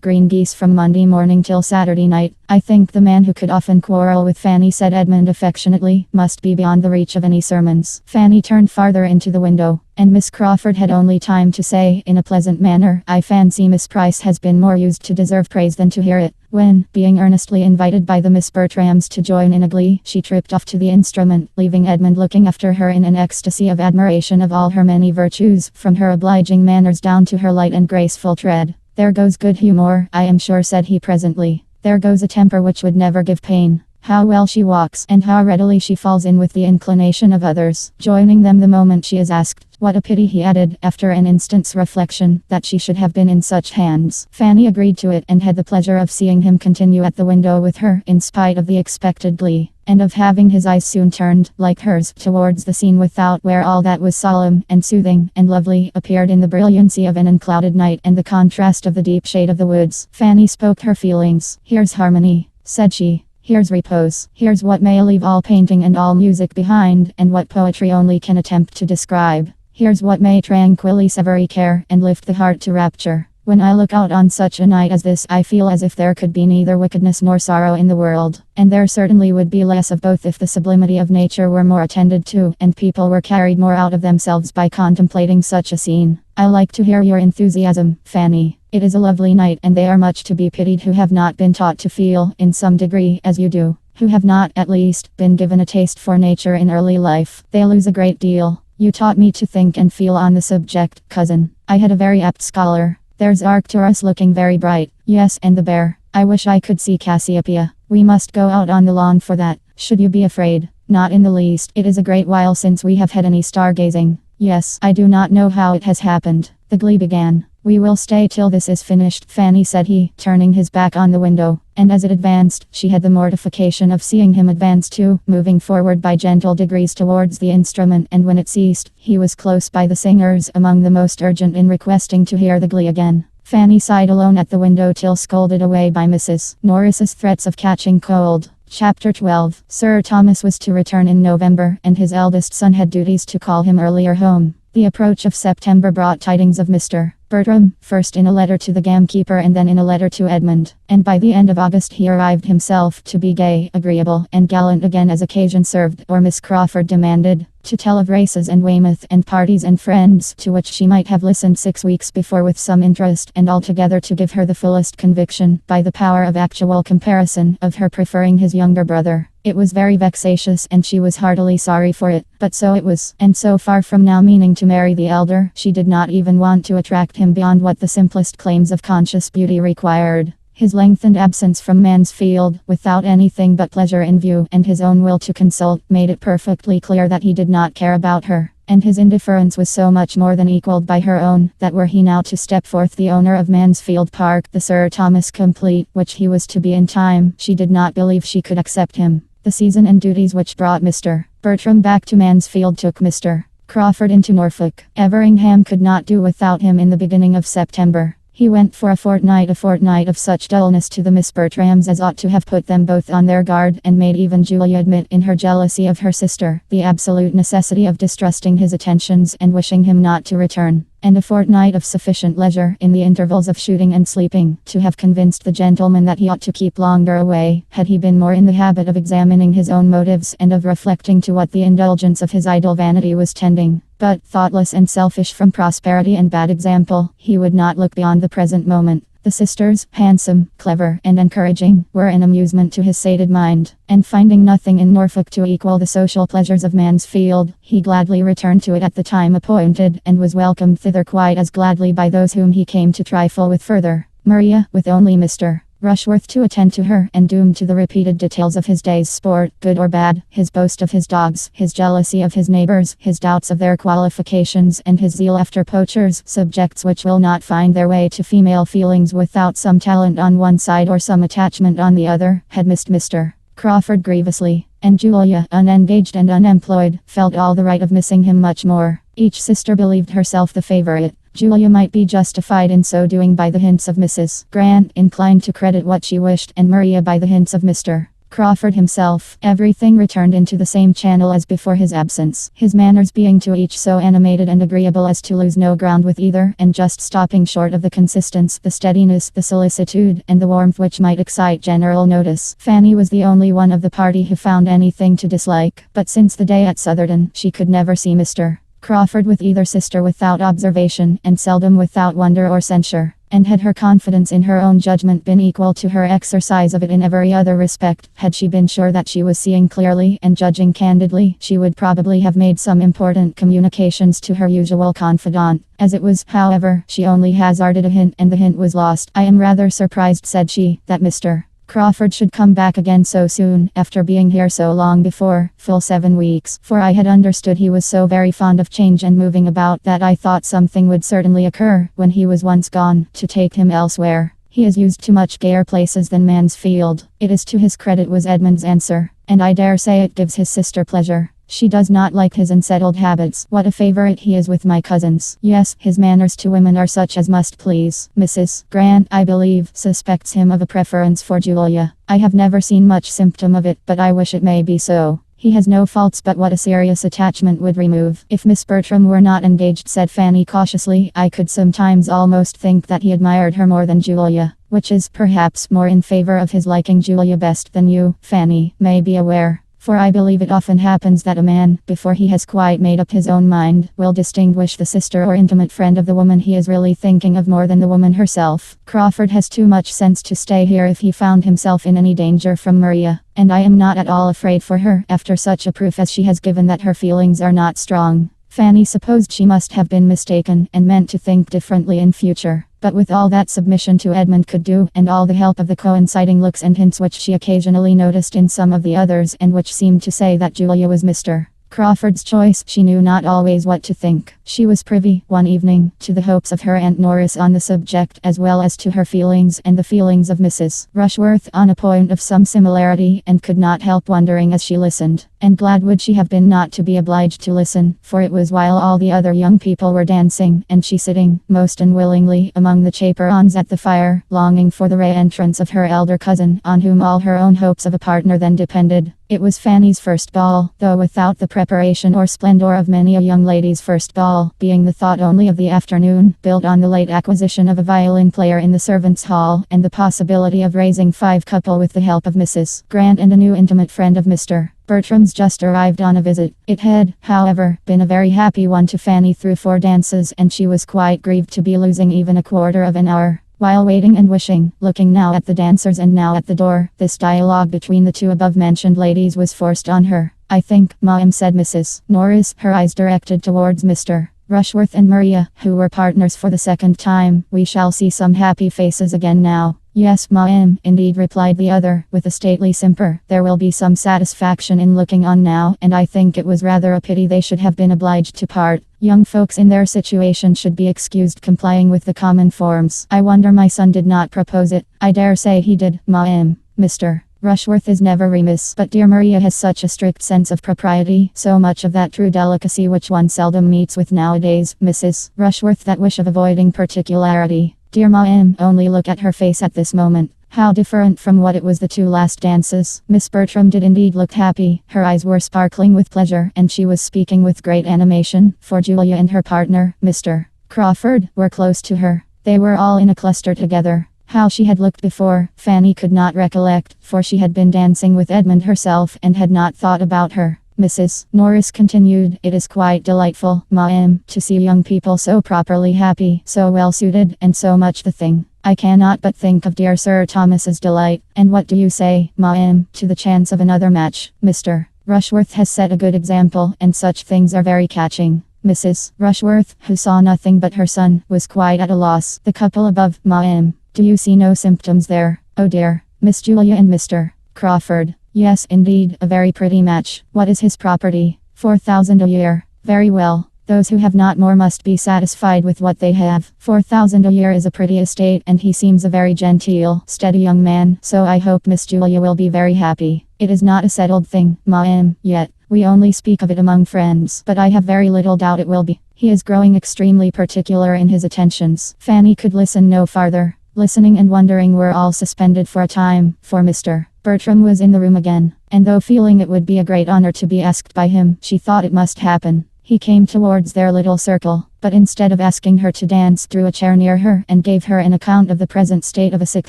green geese from Monday morning till Saturday night. I think the man who could often quarrel with Fanny, said Edmund affectionately, must be beyond the reach of any sermons. Fanny turned farther into the window, and Miss Crawford had only time to say, in a pleasant manner, I fancy Miss Price has been more used to deserve praise than to hear it, when, being earnestly invited by the Miss Bertrams to join in a glee, she tripped off to the instrument, leaving Edmund looking after her in an ecstasy of admiration of all her many virtues, from her obliging manners down to her light and graceful tread. There goes good humour, I am sure, said he presently. There goes a temper which would never give pain. How well she walks, and how readily she falls in with the inclination of others, joining them the moment she is asked. What a pity, he added, after an instant's reflection, that she should have been in such hands. Fanny agreed to it, and had the pleasure of seeing him continue at the window with her, in spite of the expected glee, and of having his eyes soon turned, like hers, towards the scene without, where all that was solemn, and soothing, and lovely, appeared in the brilliancy of an unclouded night, and the contrast of the deep shade of the woods. Fanny spoke her feelings. Here's harmony, said she. Here's repose. Here's what may leave all painting and all music behind, and what poetry only can attempt to describe. Here's what may tranquilly sever care, and lift the heart to rapture. When I look out on such a night as this, I feel as if there could be neither wickedness nor sorrow in the world, and there certainly would be less of both if the sublimity of nature were more attended to, and people were carried more out of themselves by contemplating such a scene. I like to hear your enthusiasm, Fanny. It is a lovely night, and they are much to be pitied who have not been taught to feel, in some degree, as you do, who have not, at least, been given a taste for nature in early life. They lose a great deal. You taught me to think and feel on the subject, cousin. I had a very apt scholar. There's Arcturus looking very bright. Yes, and the bear. I wish I could see Cassiopeia. We must go out on the lawn for that. Should you be afraid? Not in the least. It is a great while since we have had any stargazing. Yes, I do not know how it has happened. The glee began. We will stay till this is finished, Fanny, said he, turning his back on the window. And as it advanced, she had the mortification of seeing him advance too, moving forward by gentle degrees towards the instrument, and when it ceased, he was close by the singers, among the most urgent in requesting to hear the glee again. Fanny sighed alone at the window till scolded away by Mrs. Norris's threats of catching cold. Chapter 12. Sir Thomas was to return in November, and his eldest son had duties to call him earlier home. The approach of September brought tidings of Mr. Bertram, first in a letter to the gamekeeper and then in a letter to Edmund, and by the end of August he arrived himself, to be gay, agreeable, and gallant again as occasion served, or Miss Crawford demanded, to tell of races and Weymouth and parties and friends, to which she might have listened 6 weeks before with some interest, and altogether to give her the fullest conviction, by the power of actual comparison, of her preferring his younger brother. It was very vexatious, and she was heartily sorry for it, but so it was, and so far from now meaning to marry the elder, she did not even want to attract him beyond what the simplest claims of conscious beauty required. His lengthened absence from Mansfield, without anything but pleasure in view, and his own will to consult, made it perfectly clear that he did not care about her. And his indifference was so much more than equalled by her own, that were he now to step forth the owner of Mansfield Park, the Sir Thomas complete, which he was to be in time, she did not believe she could accept him. The season and duties which brought Mr. Bertram back to Mansfield took Mr. Crawford into Norfolk. Everingham could not do without him in the beginning of September. He went for a fortnight of such dullness to the Miss Bertrams as ought to have put them both on their guard, and made even Julia admit in her jealousy of her sister the absolute necessity of distrusting his attentions and wishing him not to return. And a fortnight of sufficient leisure, in the intervals of shooting and sleeping, to have convinced the gentleman that he ought to keep longer away, had he been more in the habit of examining his own motives and of reflecting to what the indulgence of his idle vanity was tending. But, thoughtless and selfish from prosperity and bad example, he would not look beyond the present moment. The sisters, handsome, clever, and encouraging, were an amusement to his sated mind, and finding nothing in Norfolk to equal the social pleasures of Mansfield, he gladly returned to it at the time appointed, and was welcomed thither quite as gladly by those whom he came to trifle with further. Maria, with only Mr. Rushworth to attend to her, and doomed to the repeated details of his day's sport, good or bad, his boast of his dogs, his jealousy of his neighbors, his doubts of their qualifications, and his zeal after poachers, subjects which will not find their way to female feelings without some talent on one side or some attachment on the other, had missed Mr. Crawford grievously, and Julia, unengaged and unemployed, felt all the right of missing him much more. Each sister believed herself the favorite. Julia might be justified in so doing by the hints of Mrs. Grant, inclined to credit what she wished, and Maria by the hints of Mr. Crawford himself. Everything returned into the same channel as before his absence, his manners being to each so animated and agreeable as to lose no ground with either, and just stopping short of the consistence, the steadiness, the solicitude, and the warmth which might excite general notice. Fanny was the only one of the party who found anything to dislike, but since the day at Southerton, she could never see Mr. Crawford with either sister without observation, and seldom without wonder or censure. And had her confidence in her own judgment been equal to her exercise of it in every other respect, had she been sure that she was seeing clearly and judging candidly, she would probably have made some important communications to her usual confidant. As it was, however, she only hazarded a hint, and the hint was lost. "I am rather surprised," said she, "that Mr. Crawford should come back again so soon, after being here so long before, full 7 weeks, for I had understood he was so very fond of change and moving about that I thought something would certainly occur, when he was once gone, to take him elsewhere. He is used to much gayer places than Mansfield." "It is to his credit," was Edmund's answer, "and I dare say it gives his sister pleasure. She does not like his unsettled habits. What a favourite he is with my cousins. Yes, his manners to women are such as must please. Mrs. Grant, I believe, suspects him of a preference for Julia. I have never seen much symptom of it, but I wish it may be so. He has no faults but what a serious attachment would remove." "If Miss Bertram were not engaged," said Fanny cautiously, "I could sometimes almost think that he admired her more than Julia, which is, perhaps, more in favour of his liking Julia best than you, Fanny, may be aware. For I believe it often happens that a man, before he has quite made up his own mind, will distinguish the sister or intimate friend of the woman he is really thinking of more than the woman herself. Crawford has too much sense to stay here if he found himself in any danger from Maria, and I am not at all afraid for her, after such a proof as she has given that her feelings are not strong." Fanny supposed she must have been mistaken, and meant to think differently in future. But with all that submission to Edmund could do, and all the help of the coinciding looks and hints which she occasionally noticed in some of the others, and which seemed to say that Julia was Mr. Crawford's choice, she knew not always what to think. She was privy, one evening, to the hopes of her Aunt Norris on the subject, as well as to her feelings and the feelings of Mrs. Rushworth on a point of some similarity, and could not help wondering as she listened. And glad would she have been not to be obliged to listen, for it was while all the other young people were dancing, and she sitting, most unwillingly, among the chaperons at the fire, longing for the re-entrance of her elder cousin, on whom all her own hopes of a partner then depended. It was Fanny's first ball, though without the preparation or splendor of many a young lady's first ball, being the thought only of the afternoon, built on the late acquisition of a violin player in the servants' hall, and the possibility of raising 5 couple with the help of Mrs. Grant and a new intimate friend of Mr. Bertram's just arrived on a visit. It had, however, been a very happy one to Fanny through 4 dances, and she was quite grieved to be losing even a quarter of an hour. While waiting and wishing, looking now at the dancers and now at the door, this dialogue between the 2 above-mentioned ladies was forced on her. "I think, ma'am," said Mrs. Norris, her eyes directed towards Mr. Rushworth and Maria, who were partners for the second time, "we shall see some happy faces again now." "Yes, ma'am, indeed," replied the other, with a stately simper. "There will be some satisfaction in looking on now, and I think it was rather a pity they should have been obliged to part. Young folks in their situation should be excused complying with the common forms. I wonder my son did not propose it." "I dare say he did, ma'am. Mr. Rushworth is never remiss, but dear Maria has such a strict sense of propriety, so much of that true delicacy which one seldom meets with nowadays. Mrs. Rushworth, that wish of avoiding particularity. Dear ma'am, only look at her face at this moment. How different from what it was the 2 last dances." Miss Bertram did indeed look happy. Her eyes were sparkling with pleasure, and she was speaking with great animation, for Julia and her partner, Mr. Crawford, were close to her. They were all in a cluster together. How she had looked before, Fanny could not recollect, for she had been dancing with Edmund herself and had not thought about her. Mrs. Norris continued, "It is quite delightful, ma'am, to see young people so properly happy, so well suited, and so much the thing. I cannot but think of dear Sir Thomas's delight. And what do you say, ma'am, to the chance of another match? Mr. Rushworth has set a good example, and such things are very catching." Mrs. Rushworth, who saw nothing but her son, was quite at a loss. "The couple above, ma'am. Do you see no symptoms there? Oh dear. Miss Julia and Mr. Crawford. Yes, indeed, a very pretty match. What is his property? 4,000 a year. Very well. Those who have not more must be satisfied with what they have. 4,000 a year is a pretty estate, and he seems a very genteel, steady young man, so I hope Miss Julia will be very happy. It is not a settled thing, ma'am, yet. We only speak of it among friends, but I have very little doubt it will be. He is growing extremely particular in his attentions." Fanny could listen no farther. Listening and wondering were all suspended for a time, for Mr. Bertram was in the room again, and though feeling it would be a great honor to be asked by him, she thought it must happen. He came towards their little circle, but instead of asking her to dance, drew a chair near her and gave her an account of the present state of a sick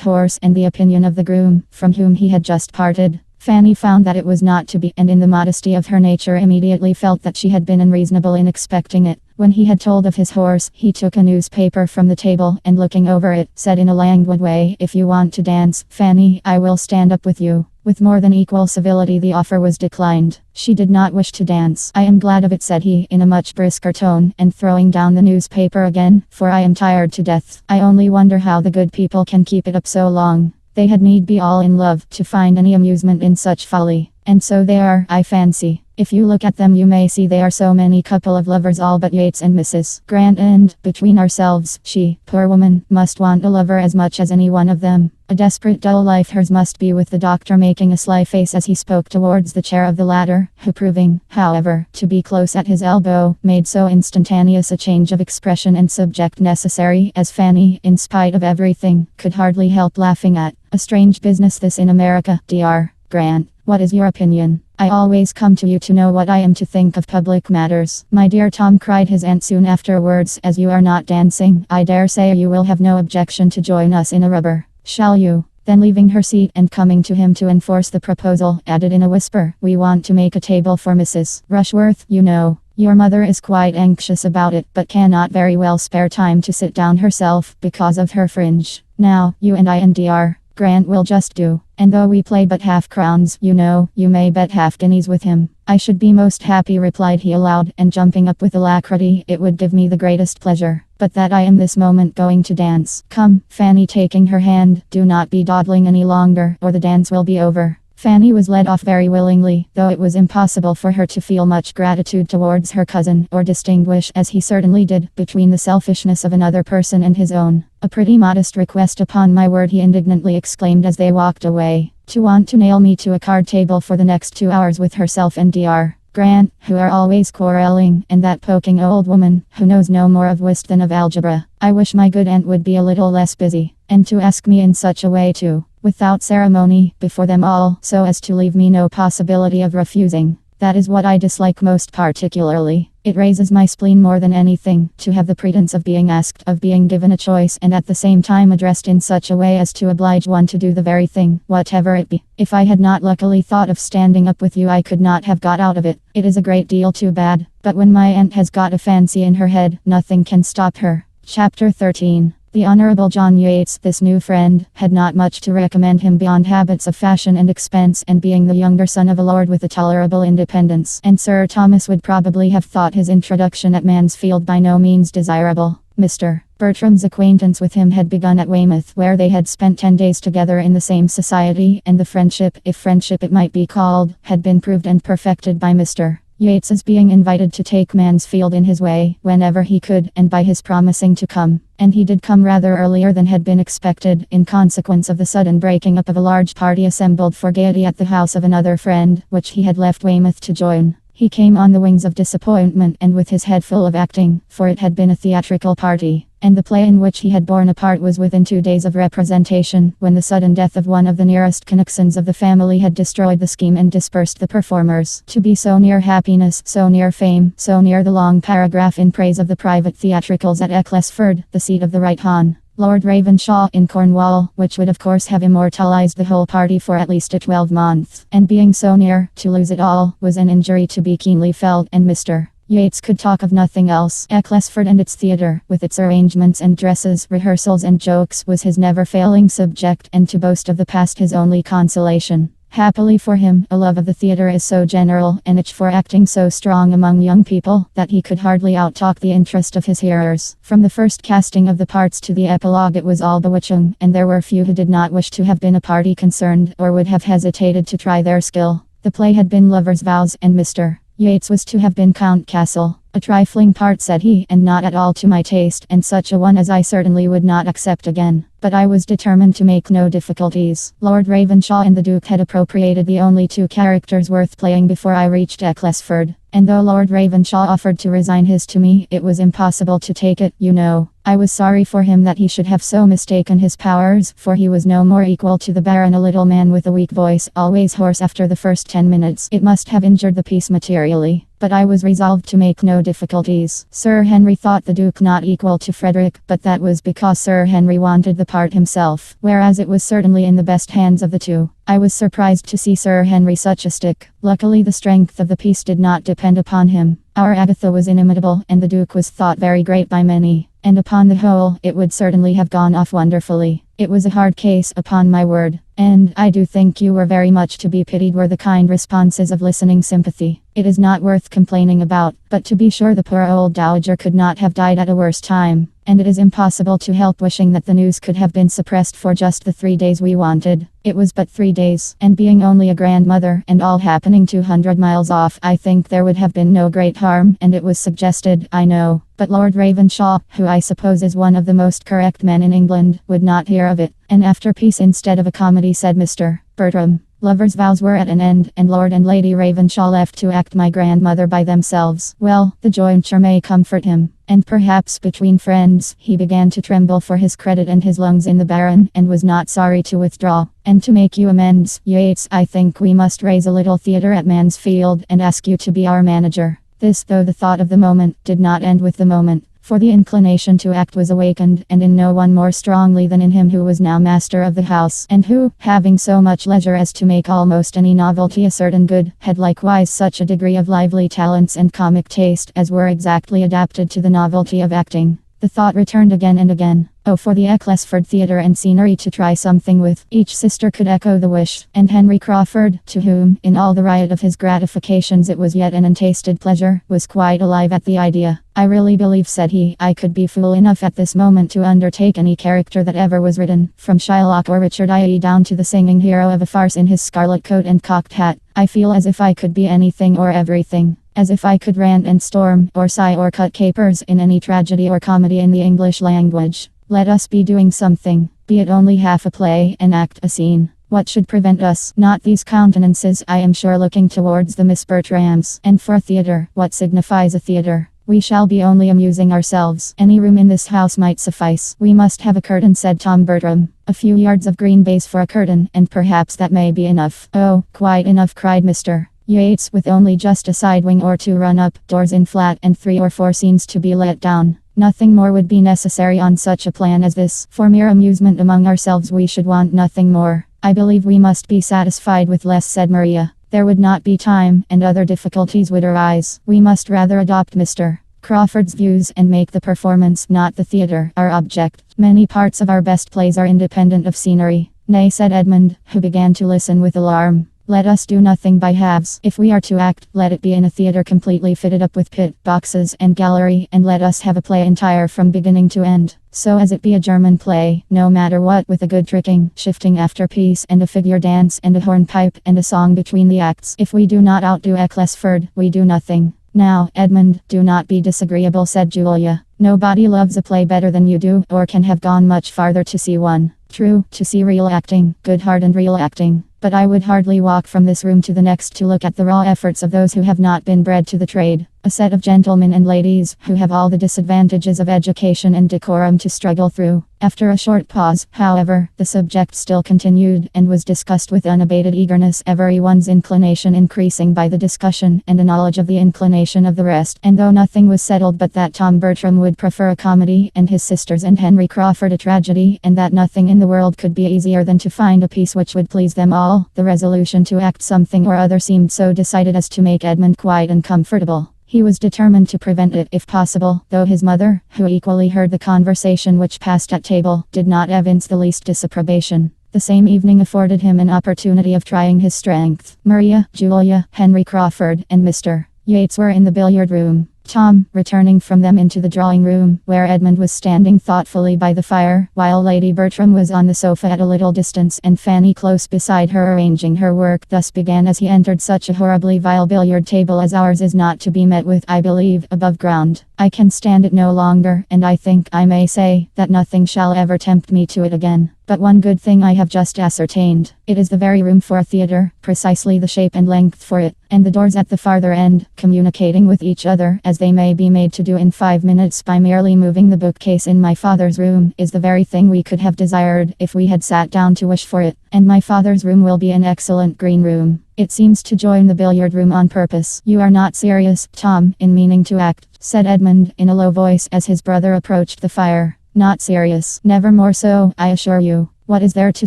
horse and the opinion of the groom, from whom he had just parted. Fanny found that it was not to be, and in the modesty of her nature immediately felt that she had been unreasonable in expecting it. When he had told of his horse, he took a newspaper from the table, and looking over it, said in a languid way, "If you want to dance, Fanny, I will stand up with you." With more than equal civility the offer was declined. She did not wish to dance. "I am glad of it," said he, in a much brisker tone, and throwing down the newspaper again, "for I am tired to death. I only wonder how the good people can keep it up so long. They had need be all in love to find any amusement in such folly. And so they are, I fancy. If you look at them you may see they are so many couple of lovers, all but Yates and Mrs. Grant, and, between ourselves, she, poor woman, must want a lover as much as any one of them. A desperate dull life hers must be," with the doctor making a sly face as he spoke towards the chair of the latter, who proving, however, to be close at his elbow, made so instantaneous a change of expression and subject necessary, as Fanny, in spite of everything, could hardly help laughing at. "A strange business this in America, Dr. Grant. What is your opinion? I always come to you to know what I am to think of public matters." "My dear Tom," cried his aunt soon afterwards, "as you are not dancing, I dare say you will have no objection to join us in a rubber. Shall you?" Then leaving her seat and coming to him to enforce the proposal, added in a whisper, "We want to make a table for Mrs. Rushworth, you know. Your mother is quite anxious about it, but cannot very well spare time to sit down herself, because of her fringe. Now, you and I and Dr. Grant will just do. And though we play but half crowns, you know, you may bet half guineas with him." "I should be most happy," replied he aloud, and jumping up with alacrity, "it would give me the greatest pleasure. But that I am this moment going to dance. Come," Fanny taking her hand, "do not be dawdling any longer, or the dance will be over." Fanny was led off very willingly, though it was impossible for her to feel much gratitude towards her cousin, or distinguish, as he certainly did, between the selfishness of another person and his own. "A pretty modest request, upon my word," he indignantly exclaimed as they walked away. "To want to nail me to a card table for the next 2 hours with herself and Dr. Grant, who are always quarrelling, and that poking old woman, who knows no more of whist than of algebra. I wish my good aunt would be a little less busy. And to ask me in such a way too, without ceremony, before them all, so as to leave me no possibility of refusing. That is what I dislike most particularly. It raises my spleen more than anything, to have the pretense of being asked, of being given a choice, and at the same time addressed in such a way as to oblige one to do the very thing, whatever it be. If I had not luckily thought of standing up with you, I could not have got out of it. It is a great deal too bad. But when my aunt has got a fancy in her head, nothing can stop her." Chapter 13. The Honourable John Yates, this new friend, had not much to recommend him beyond habits of fashion and expense, and being the younger son of a lord with a tolerable independence, and Sir Thomas would probably have thought his introduction at Mansfield by no means desirable. Mr. Bertram's acquaintance with him had begun at Weymouth, where they had spent 10 days together in the same society, and the friendship, if friendship it might be called, had been proved and perfected by Mr. Yates's being invited to take Mansfield in his way, whenever he could, and by his promising to come. And he did come rather earlier than had been expected, in consequence of the sudden breaking up of a large party assembled for gaiety at the house of another friend, which he had left Weymouth to join. He came on the wings of disappointment, and with his head full of acting, for it had been a theatrical party, and the play in which he had borne a part was within 2 days of representation, when the sudden death of one of the nearest connections of the family had destroyed the scheme and dispersed the performers. To be so near happiness, so near fame, so near the long paragraph in praise of the private theatricals at Ecclesford, the seat of the Right Hon. Lord Ravenshaw in Cornwall, which would of course have immortalized the whole party for at least a 12-month, and being so near, to lose it all, was an injury to be keenly felt, and Mr. Yates could talk of nothing else. Ecclesford and its theatre, with its arrangements and dresses, rehearsals and jokes, was his never-failing subject, and to boast of the past his only consolation. Happily for him, a love of the theatre is so general, and itch for acting so strong among young people, that he could hardly outtalk the interest of his hearers. From the first casting of the parts to the epilogue it was all bewitching, and there were few who did not wish to have been a party concerned, or would have hesitated to try their skill. The play had been Lovers' Vows, and Mr. Yates was to have been Count Castle. "A trifling part," said he, "and not at all to my taste, and such a one as I certainly would not accept again." But I was determined to make no difficulties. Lord Ravenshaw and the Duke had appropriated the only 2 characters worth playing before I reached Ecclesford, and though Lord Ravenshaw offered to resign his to me, it was impossible to take it, you know. I was sorry for him that he should have so mistaken his powers, for he was no more equal to the Baron, a little man with a weak voice, always hoarse after the first 10 minutes. It must have injured the piece materially. But I was resolved to make no difficulties. Sir Henry thought the Duke not equal to Frederick, but that was because Sir Henry wanted the part himself, whereas it was certainly in the best hands of the 2. I was surprised to see Sir Henry such a stick. Luckily the strength of the piece did not depend upon him. Our Agatha was inimitable, and the Duke was thought very great by many, and upon the whole, it would certainly have gone off wonderfully. It was a hard case, upon my word, and I do think you were very much to be pitied, were the kind responses of listening sympathy. It is not worth complaining about, but to be sure the poor old dowager could not have died at a worse time, and it is impossible to help wishing that the news could have been suppressed for just the 3 days we wanted. It was but 3 days, and being only a grandmother, and all happening 200 miles off, I think there would have been no great harm, and it was suggested, I know, but Lord Ravenshaw, who I suppose is one of the most correct men in England, would not hear of it. An afterpiece instead of a comedy, said Mr. Bertram. Lovers' Vows were at an end, and Lord and Lady Ravenshaw left to act my grandmother by themselves. Well, the jointure may comfort him, and perhaps between friends, he began to tremble for his credit and his lungs in the Baron, and was not sorry to withdraw. And to make you amends, Yates, I think we must raise a little theatre at Mansfield, and ask you to be our manager. This, though the thought of the moment, did not end with the moment. For the inclination to act was awakened, and in no one more strongly than in him who was now master of the house, and who, having so much leisure as to make almost any novelty a certain good, had likewise such a degree of lively talents and comic taste as were exactly adapted to the novelty of acting. The thought returned again and again. Oh, for the Ecclesford Theatre and scenery to try something with. Each sister could echo the wish, and Henry Crawford, to whom, in all the riot of his gratifications it was yet an untasted pleasure, was quite alive at the idea. I really believe, said he, I could be fool enough at this moment to undertake any character that ever was written, from Shylock or Richard II down to the singing hero of a farce in his scarlet coat and cocked hat. I feel as if I could be anything or everything. As if I could rant and storm, or sigh or cut capers in any tragedy or comedy in the English language. Let us be doing something, be it only half a play, an act, a scene. What should prevent us? Not these countenances, I am sure, looking towards the Miss Bertrams. And for a theatre, what signifies a theatre? We shall be only amusing ourselves. Any room in this house might suffice. We must have a curtain, said Tom Bertram. A few yards of green baize for a curtain, and perhaps that may be enough. Oh, quite enough, cried Mr. Yates, with only just a side wing or two run up, doors in flat, and 3 or 4 scenes to be let down. Nothing more would be necessary on such a plan as this. For mere amusement among ourselves we should want nothing more. I believe we must be satisfied with less, said Maria. There would not be time, and other difficulties would arise. We must rather adopt Mr. Crawford's views and make the performance, not the theatre, our object. Many parts of our best plays are independent of scenery. Nay, said Edmund, who began to listen with alarm. Let us do nothing by halves. If we are to act, let it be in a theatre completely fitted up with pit, boxes, and gallery, and let us have a play entire from beginning to end. So as it be a German play, no matter what, with a good tricking, shifting after piece, and a figure dance, and a hornpipe, and a song between the acts. If we do not outdo Ecclesford, we do nothing. Now, Edmund, do not be disagreeable, said Julia. Nobody loves a play better than you do, or can have gone much farther to see one. True, to see real acting, good heart and real acting. But I would hardly walk from this room to the next to look at the raw efforts of those who have not been bred to the trade. A set of gentlemen and ladies, who have all the disadvantages of education and decorum to struggle through. After a short pause, however, the subject still continued, and was discussed with unabated eagerness, everyone's inclination increasing by the discussion, and a knowledge of the inclination of the rest. And though nothing was settled but that Tom Bertram would prefer a comedy, and his sisters and Henry Crawford a tragedy, and that nothing in the world could be easier than to find a piece which would please them all, the resolution to act something or other seemed so decided as to make Edmund quite uncomfortable. He was determined to prevent it if possible, though his mother, who equally heard the conversation which passed at table, did not evince the least disapprobation. The same evening afforded him an opportunity of trying his strength. Maria, Julia, Henry Crawford, and Mr. Yates were in the billiard room. Tom, returning from them into the drawing room, where Edmund was standing thoughtfully by the fire, while Lady Bertram was on the sofa at a little distance, and Fanny close beside her arranging her work, thus began as he entered: such a horribly vile billiard table as ours is not to be met with, I believe, above ground. I can stand it no longer, and I think I may say that nothing shall ever tempt me to it again. But one good thing I have just ascertained. It is the very room for a theatre, precisely the shape and length for it, and the doors at the farther end, communicating with each other, as they may be made to do in 5 minutes by merely moving the bookcase in my father's room, is the very thing we could have desired if we had sat down to wish for it. And my father's room will be an excellent green room. It seems to join the billiard room on purpose. You are not serious, Tom, in meaning to act, said Edmund, in a low voice as his brother approached the fire. Not serious. Never more so, I assure you. What is there to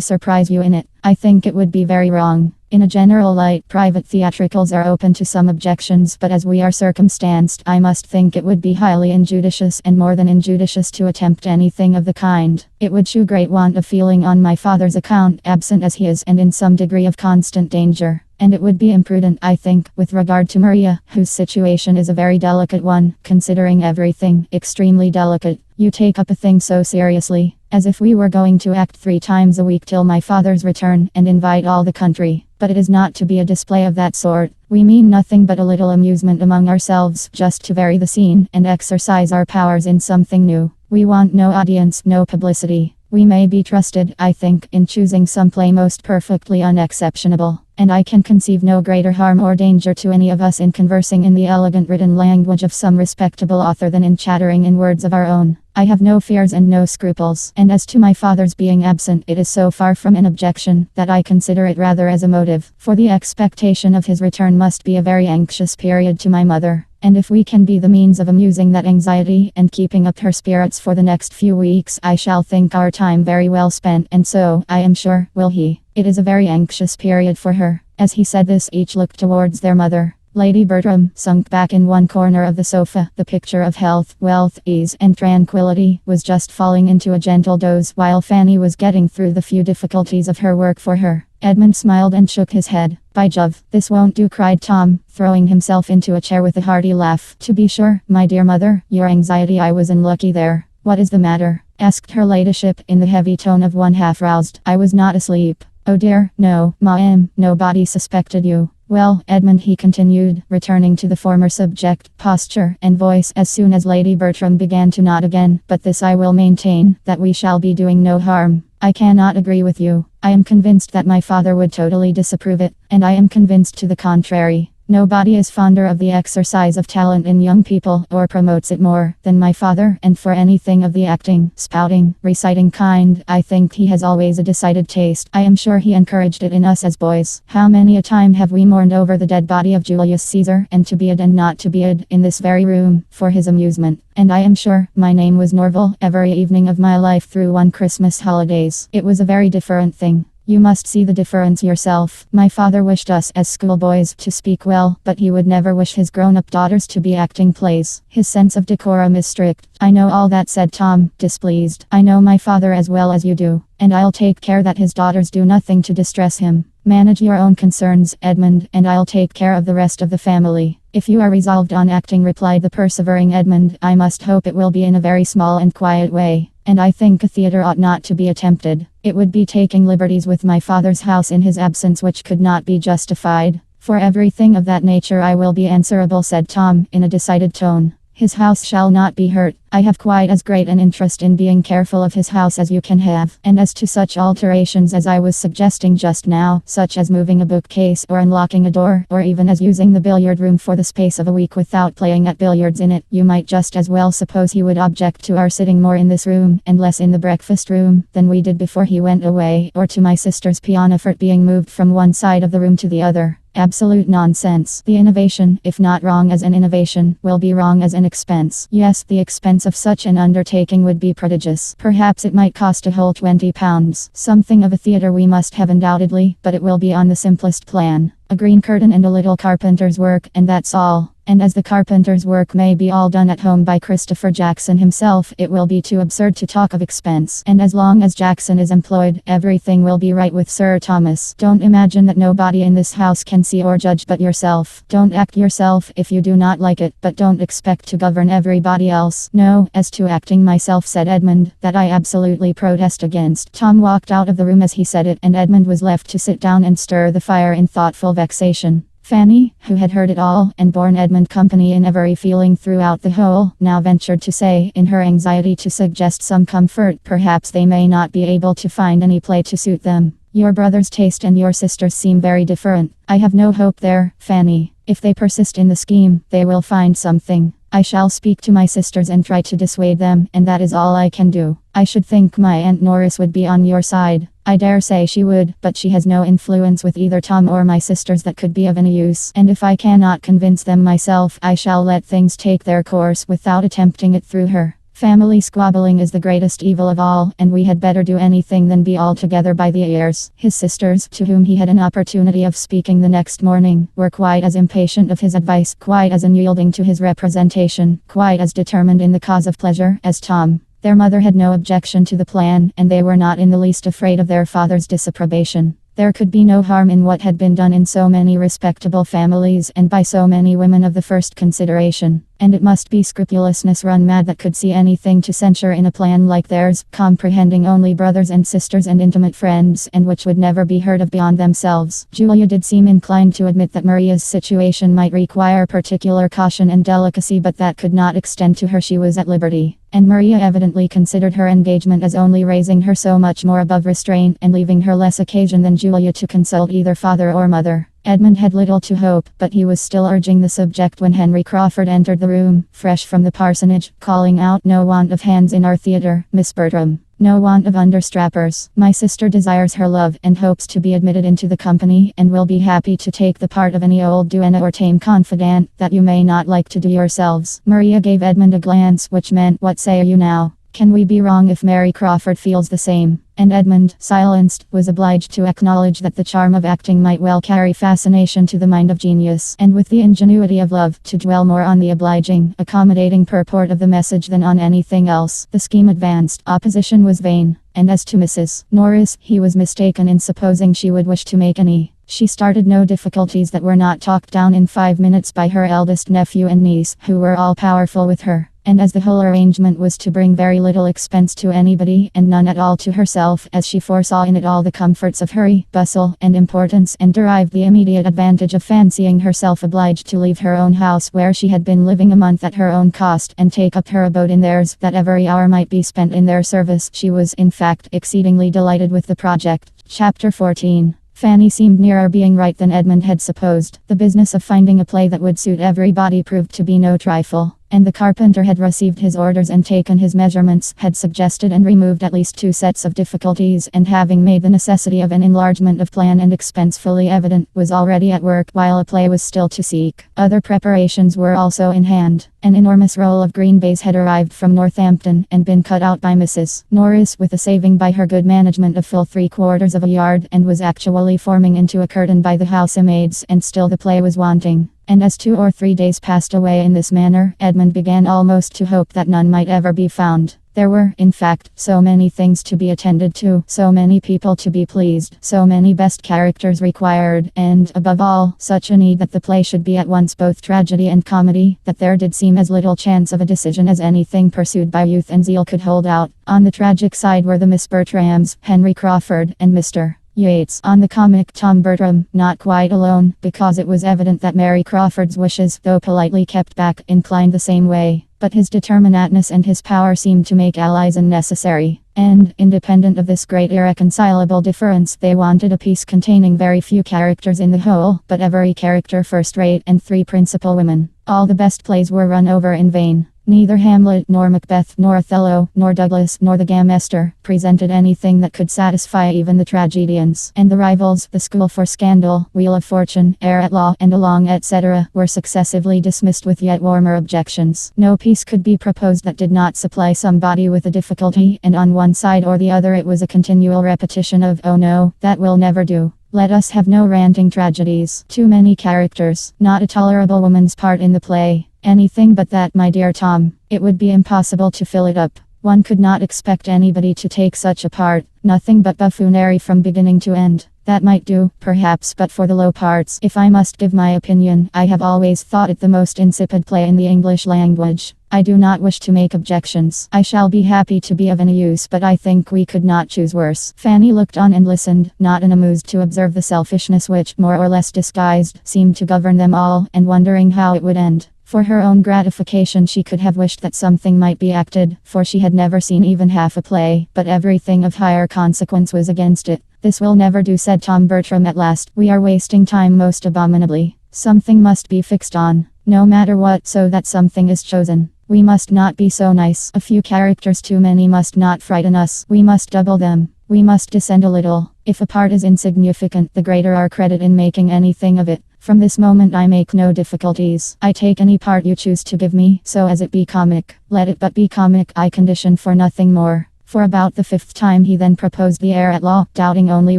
surprise you in it? I think it would be very wrong. In a general light, private theatricals are open to some objections, but as we are circumstanced, I must think it would be highly injudicious and more than injudicious to attempt anything of the kind. It would shew great want of feeling on my father's account, absent as he is and in some degree of constant danger. And it would be imprudent, I think, with regard to Maria, whose situation is a very delicate one, considering everything, extremely delicate. You take up a thing so seriously, as if we were going to act 3 times a week till my father's return, and invite all the country. But it is not to be a display of that sort. We mean nothing but a little amusement among ourselves, just to vary the scene, and exercise our powers in something new. We want no audience, no publicity. We may be trusted, I think, in choosing some play most perfectly unexceptionable. And I can conceive no greater harm or danger to any of us in conversing in the elegant written language of some respectable author than in chattering in words of our own. I have no fears and no scruples, and as to my father's being absent, it is so far from an objection, that I consider it rather as a motive, for the expectation of his return must be a very anxious period to my mother. And if we can be the means of amusing that anxiety, and keeping up her spirits for the next few weeks, I shall think our time very well spent, and so, I am sure, will he. It is a very anxious period for her. As he said this, each looked towards their mother. Lady Bertram, sunk back in one corner of the sofa, the picture of health, wealth, ease, and tranquility, was just falling into a gentle doze while Fanny was getting through the few difficulties of her work for her. Edmund smiled and shook his head. "By Jove, this won't do," cried Tom, throwing himself into a chair with a hearty laugh. "To be sure, my dear mother, your anxiety, I was unlucky there." "What is the matter?" asked her ladyship in the heavy tone of one half roused. "I was not asleep." "Oh dear, no, ma'am, nobody suspected you." "Well, Edmund," he continued, returning to the former subject, posture, and voice as soon as Lady Bertram began to nod again, "but this I will maintain, that we shall be doing no harm. I cannot agree with you. I am convinced that my father would totally disapprove it, and I am convinced to the contrary. Nobody is fonder of the exercise of talent in young people, or promotes it more, than my father, and for anything of the acting, spouting, reciting kind, I think he has always a decided taste. I am sure he encouraged it in us as boys. How many a time have we mourned over the dead body of Julius Caesar, and to be'd and not to be'd, in this very room, for his amusement. And I am sure, my name was Norval, every evening of my life through one Christmas holidays. It was a very different thing. You must see the difference yourself. My father wished us as schoolboys to speak well, but he would never wish his grown-up daughters to be acting plays. His sense of decorum is strict." "I know all that," said Tom, displeased. "I know my father as well as you do, and I'll take care that his daughters do nothing to distress him. Manage your own concerns, Edmund, and I'll take care of the rest of the family." "If you are resolved on acting," replied the persevering Edmund, "I must hope it will be in a very small and quiet way. And I think a theatre ought not to be attempted. It would be taking liberties with my father's house in his absence which could not be justified." "For everything of that nature I will be answerable," said Tom, in a decided tone. "His house shall not be hurt. I have quite as great an interest in being careful of his house as you can have. And as to such alterations as I was suggesting just now, such as moving a bookcase or unlocking a door, or even as using the billiard room for the space of a week without playing at billiards in it, you might just as well suppose he would object to our sitting more in this room, and less in the breakfast room, than we did before he went away, or to my sister's pianoforte being moved from one side of the room to the other. Absolute nonsense. The innovation, if not wrong as an innovation, will be wrong as an expense. Yes, the expense of such an undertaking would be prodigious. Perhaps it might cost a whole £20. Something of a theatre we must have undoubtedly, but it will be on the simplest plan. A green curtain and a little carpenter's work, and that's all. And as the carpenter's work may be all done at home by Christopher Jackson himself, it will be too absurd to talk of expense. And as long as Jackson is employed, everything will be right with Sir Thomas. Don't imagine that nobody in this house can see or judge but yourself. Don't act yourself if you do not like it, but don't expect to govern everybody else." "No, as to acting myself," said Edmund, "that I absolutely protest against." Tom walked out of the room as he said it, and Edmund was left to sit down and stir the fire in thoughtful vexation. Fanny, who had heard it all, and borne Edmund company in every feeling throughout the whole, now ventured to say, in her anxiety to suggest some comfort, "Perhaps they may not be able to find any play to suit them. Your brother's taste and your sister's seem very different." "I have no hope there, Fanny. If they persist in the scheme, they will find something. I shall speak to my sisters and try to dissuade them, and that is all I can do. I should think my Aunt Norris would be on your side." "I dare say she would, but she has no influence with either Tom or my sisters that could be of any use. And if I cannot convince them myself, I shall let things take their course without attempting it through her. Family squabbling is the greatest evil of all, and we had better do anything than be altogether by the ears." His sisters, to whom he had an opportunity of speaking the next morning, were quite as impatient of his advice, quite as unyielding to his representation, quite as determined in the cause of pleasure, as Tom. Their mother had no objection to the plan, and they were not in the least afraid of their father's disapprobation. There could be no harm in what had been done in so many respectable families and by so many women of the first consideration. And it must be scrupulousness run mad that could see anything to censure in a plan like theirs, comprehending only brothers and sisters and intimate friends, and which would never be heard of beyond themselves. Julia did seem inclined to admit that Maria's situation might require particular caution and delicacy, but that could not extend to her. She was at liberty. And Maria evidently considered her engagement as only raising her so much more above restraint, and leaving her less occasion than Julia to consult either father or mother. Edmund had little to hope, but he was still urging the subject when Henry Crawford entered the room, fresh from the parsonage, calling out, "No want of hands in our theatre, Miss Bertram. No want of understrappers. My sister desires her love, and hopes to be admitted into the company, and will be happy to take the part of any old duenna or tame confidant, that you may not like to do yourselves." Maria gave Edmund a glance which meant, "What say you now? Can we be wrong if Mary Crawford feels the same?" and Edmund, silenced, was obliged to acknowledge that the charm of acting might well carry fascination to the mind of genius, and with the ingenuity of love, to dwell more on the obliging, accommodating purport of the message than on anything else. The scheme advanced, opposition was vain, and as to Mrs. Norris, he was mistaken in supposing she would wish to make any. She started no difficulties that were not talked down in 5 minutes by her eldest nephew and niece, who were all powerful with her. And as the whole arrangement was to bring very little expense to anybody, and none at all to herself, as she foresaw in it all the comforts of hurry, bustle, and importance, and derived the immediate advantage of fancying herself obliged to leave her own house where she had been living a month at her own cost, and take up her abode in theirs, that every hour might be spent in their service, she was, in fact, exceedingly delighted with the project. Chapter 14. Fanny seemed nearer being right than Edmund had supposed. The business of finding a play that would suit everybody proved to be no trifle, and the carpenter had received his orders and taken his measurements, had suggested and removed at least 2 sets of difficulties, and having made the necessity of an enlargement of plan and expense fully evident, was already at work while a play was still to seek. Other preparations were also in hand. An enormous roll of green baize had arrived from Northampton, and been cut out by Mrs. Norris with a saving by her good management of full 3/4 of a yard, and was actually forming into a curtain by the housemaids, and still the play was wanting. And as 2 or 3 days passed away in this manner, Edmund began almost to hope that none might ever be found. There were, in fact, so many things to be attended to, so many people to be pleased, so many best characters required, and, above all, such a need that the play should be at once both tragedy and comedy, that there did seem as little chance of a decision as anything pursued by youth and zeal could hold out. On the tragic side were the Miss Bertrams, Henry Crawford, and Mr. Yates. On the comic, Tom Bertram, not quite alone, because it was evident that Mary Crawford's wishes, though politely kept back, inclined the same way. But his determinateness and his power seemed to make allies unnecessary. And, independent of this great irreconcilable difference, they wanted a piece containing very few characters in the whole, but every character first-rate, and 3 principal women. All the best plays were run over in vain. Neither Hamlet, nor Macbeth, nor Othello, nor Douglas, nor the Gamester presented anything that could satisfy even the tragedians. And the rivals, the School for Scandal, Wheel of Fortune, Heir at Law, and Along, etc., were successively dismissed with yet warmer objections. No piece could be proposed that did not supply somebody with a difficulty, and on one side or the other it was a continual repetition of, "Oh no, that will never do. Let us have no ranting tragedies. Too many characters. Not a tolerable woman's part in the play. Anything but that, my dear Tom. It would be impossible to fill it up. One could not expect anybody to take such a part. Nothing but buffoonery from beginning to end. That might do, perhaps, but for the low parts, if I must give my opinion, I have always thought it the most insipid play in the English language. I do not wish to make objections. I shall be happy to be of any use, but I think we could not choose worse." Fanny looked on and listened, not unamused to observe the selfishness which, more or less disguised, seemed to govern them all, and wondering how it would end. For her own gratification she could have wished that something might be acted, for she had never seen even half a play, but everything of higher consequence was against it. "This will never do," said Tom Bertram at last. "We are wasting time most abominably. Something must be fixed on, no matter what, so that something is chosen. We must not be so nice. A few characters too many must not frighten us. We must double them. We must descend a little. If a part is insignificant, the greater our credit in making anything of it. From this moment I make no difficulties. I take any part you choose to give me, so as it be comic. Let it but be comic, I condition for nothing more." For about the 5th time he then proposed the Heir at Law, doubting only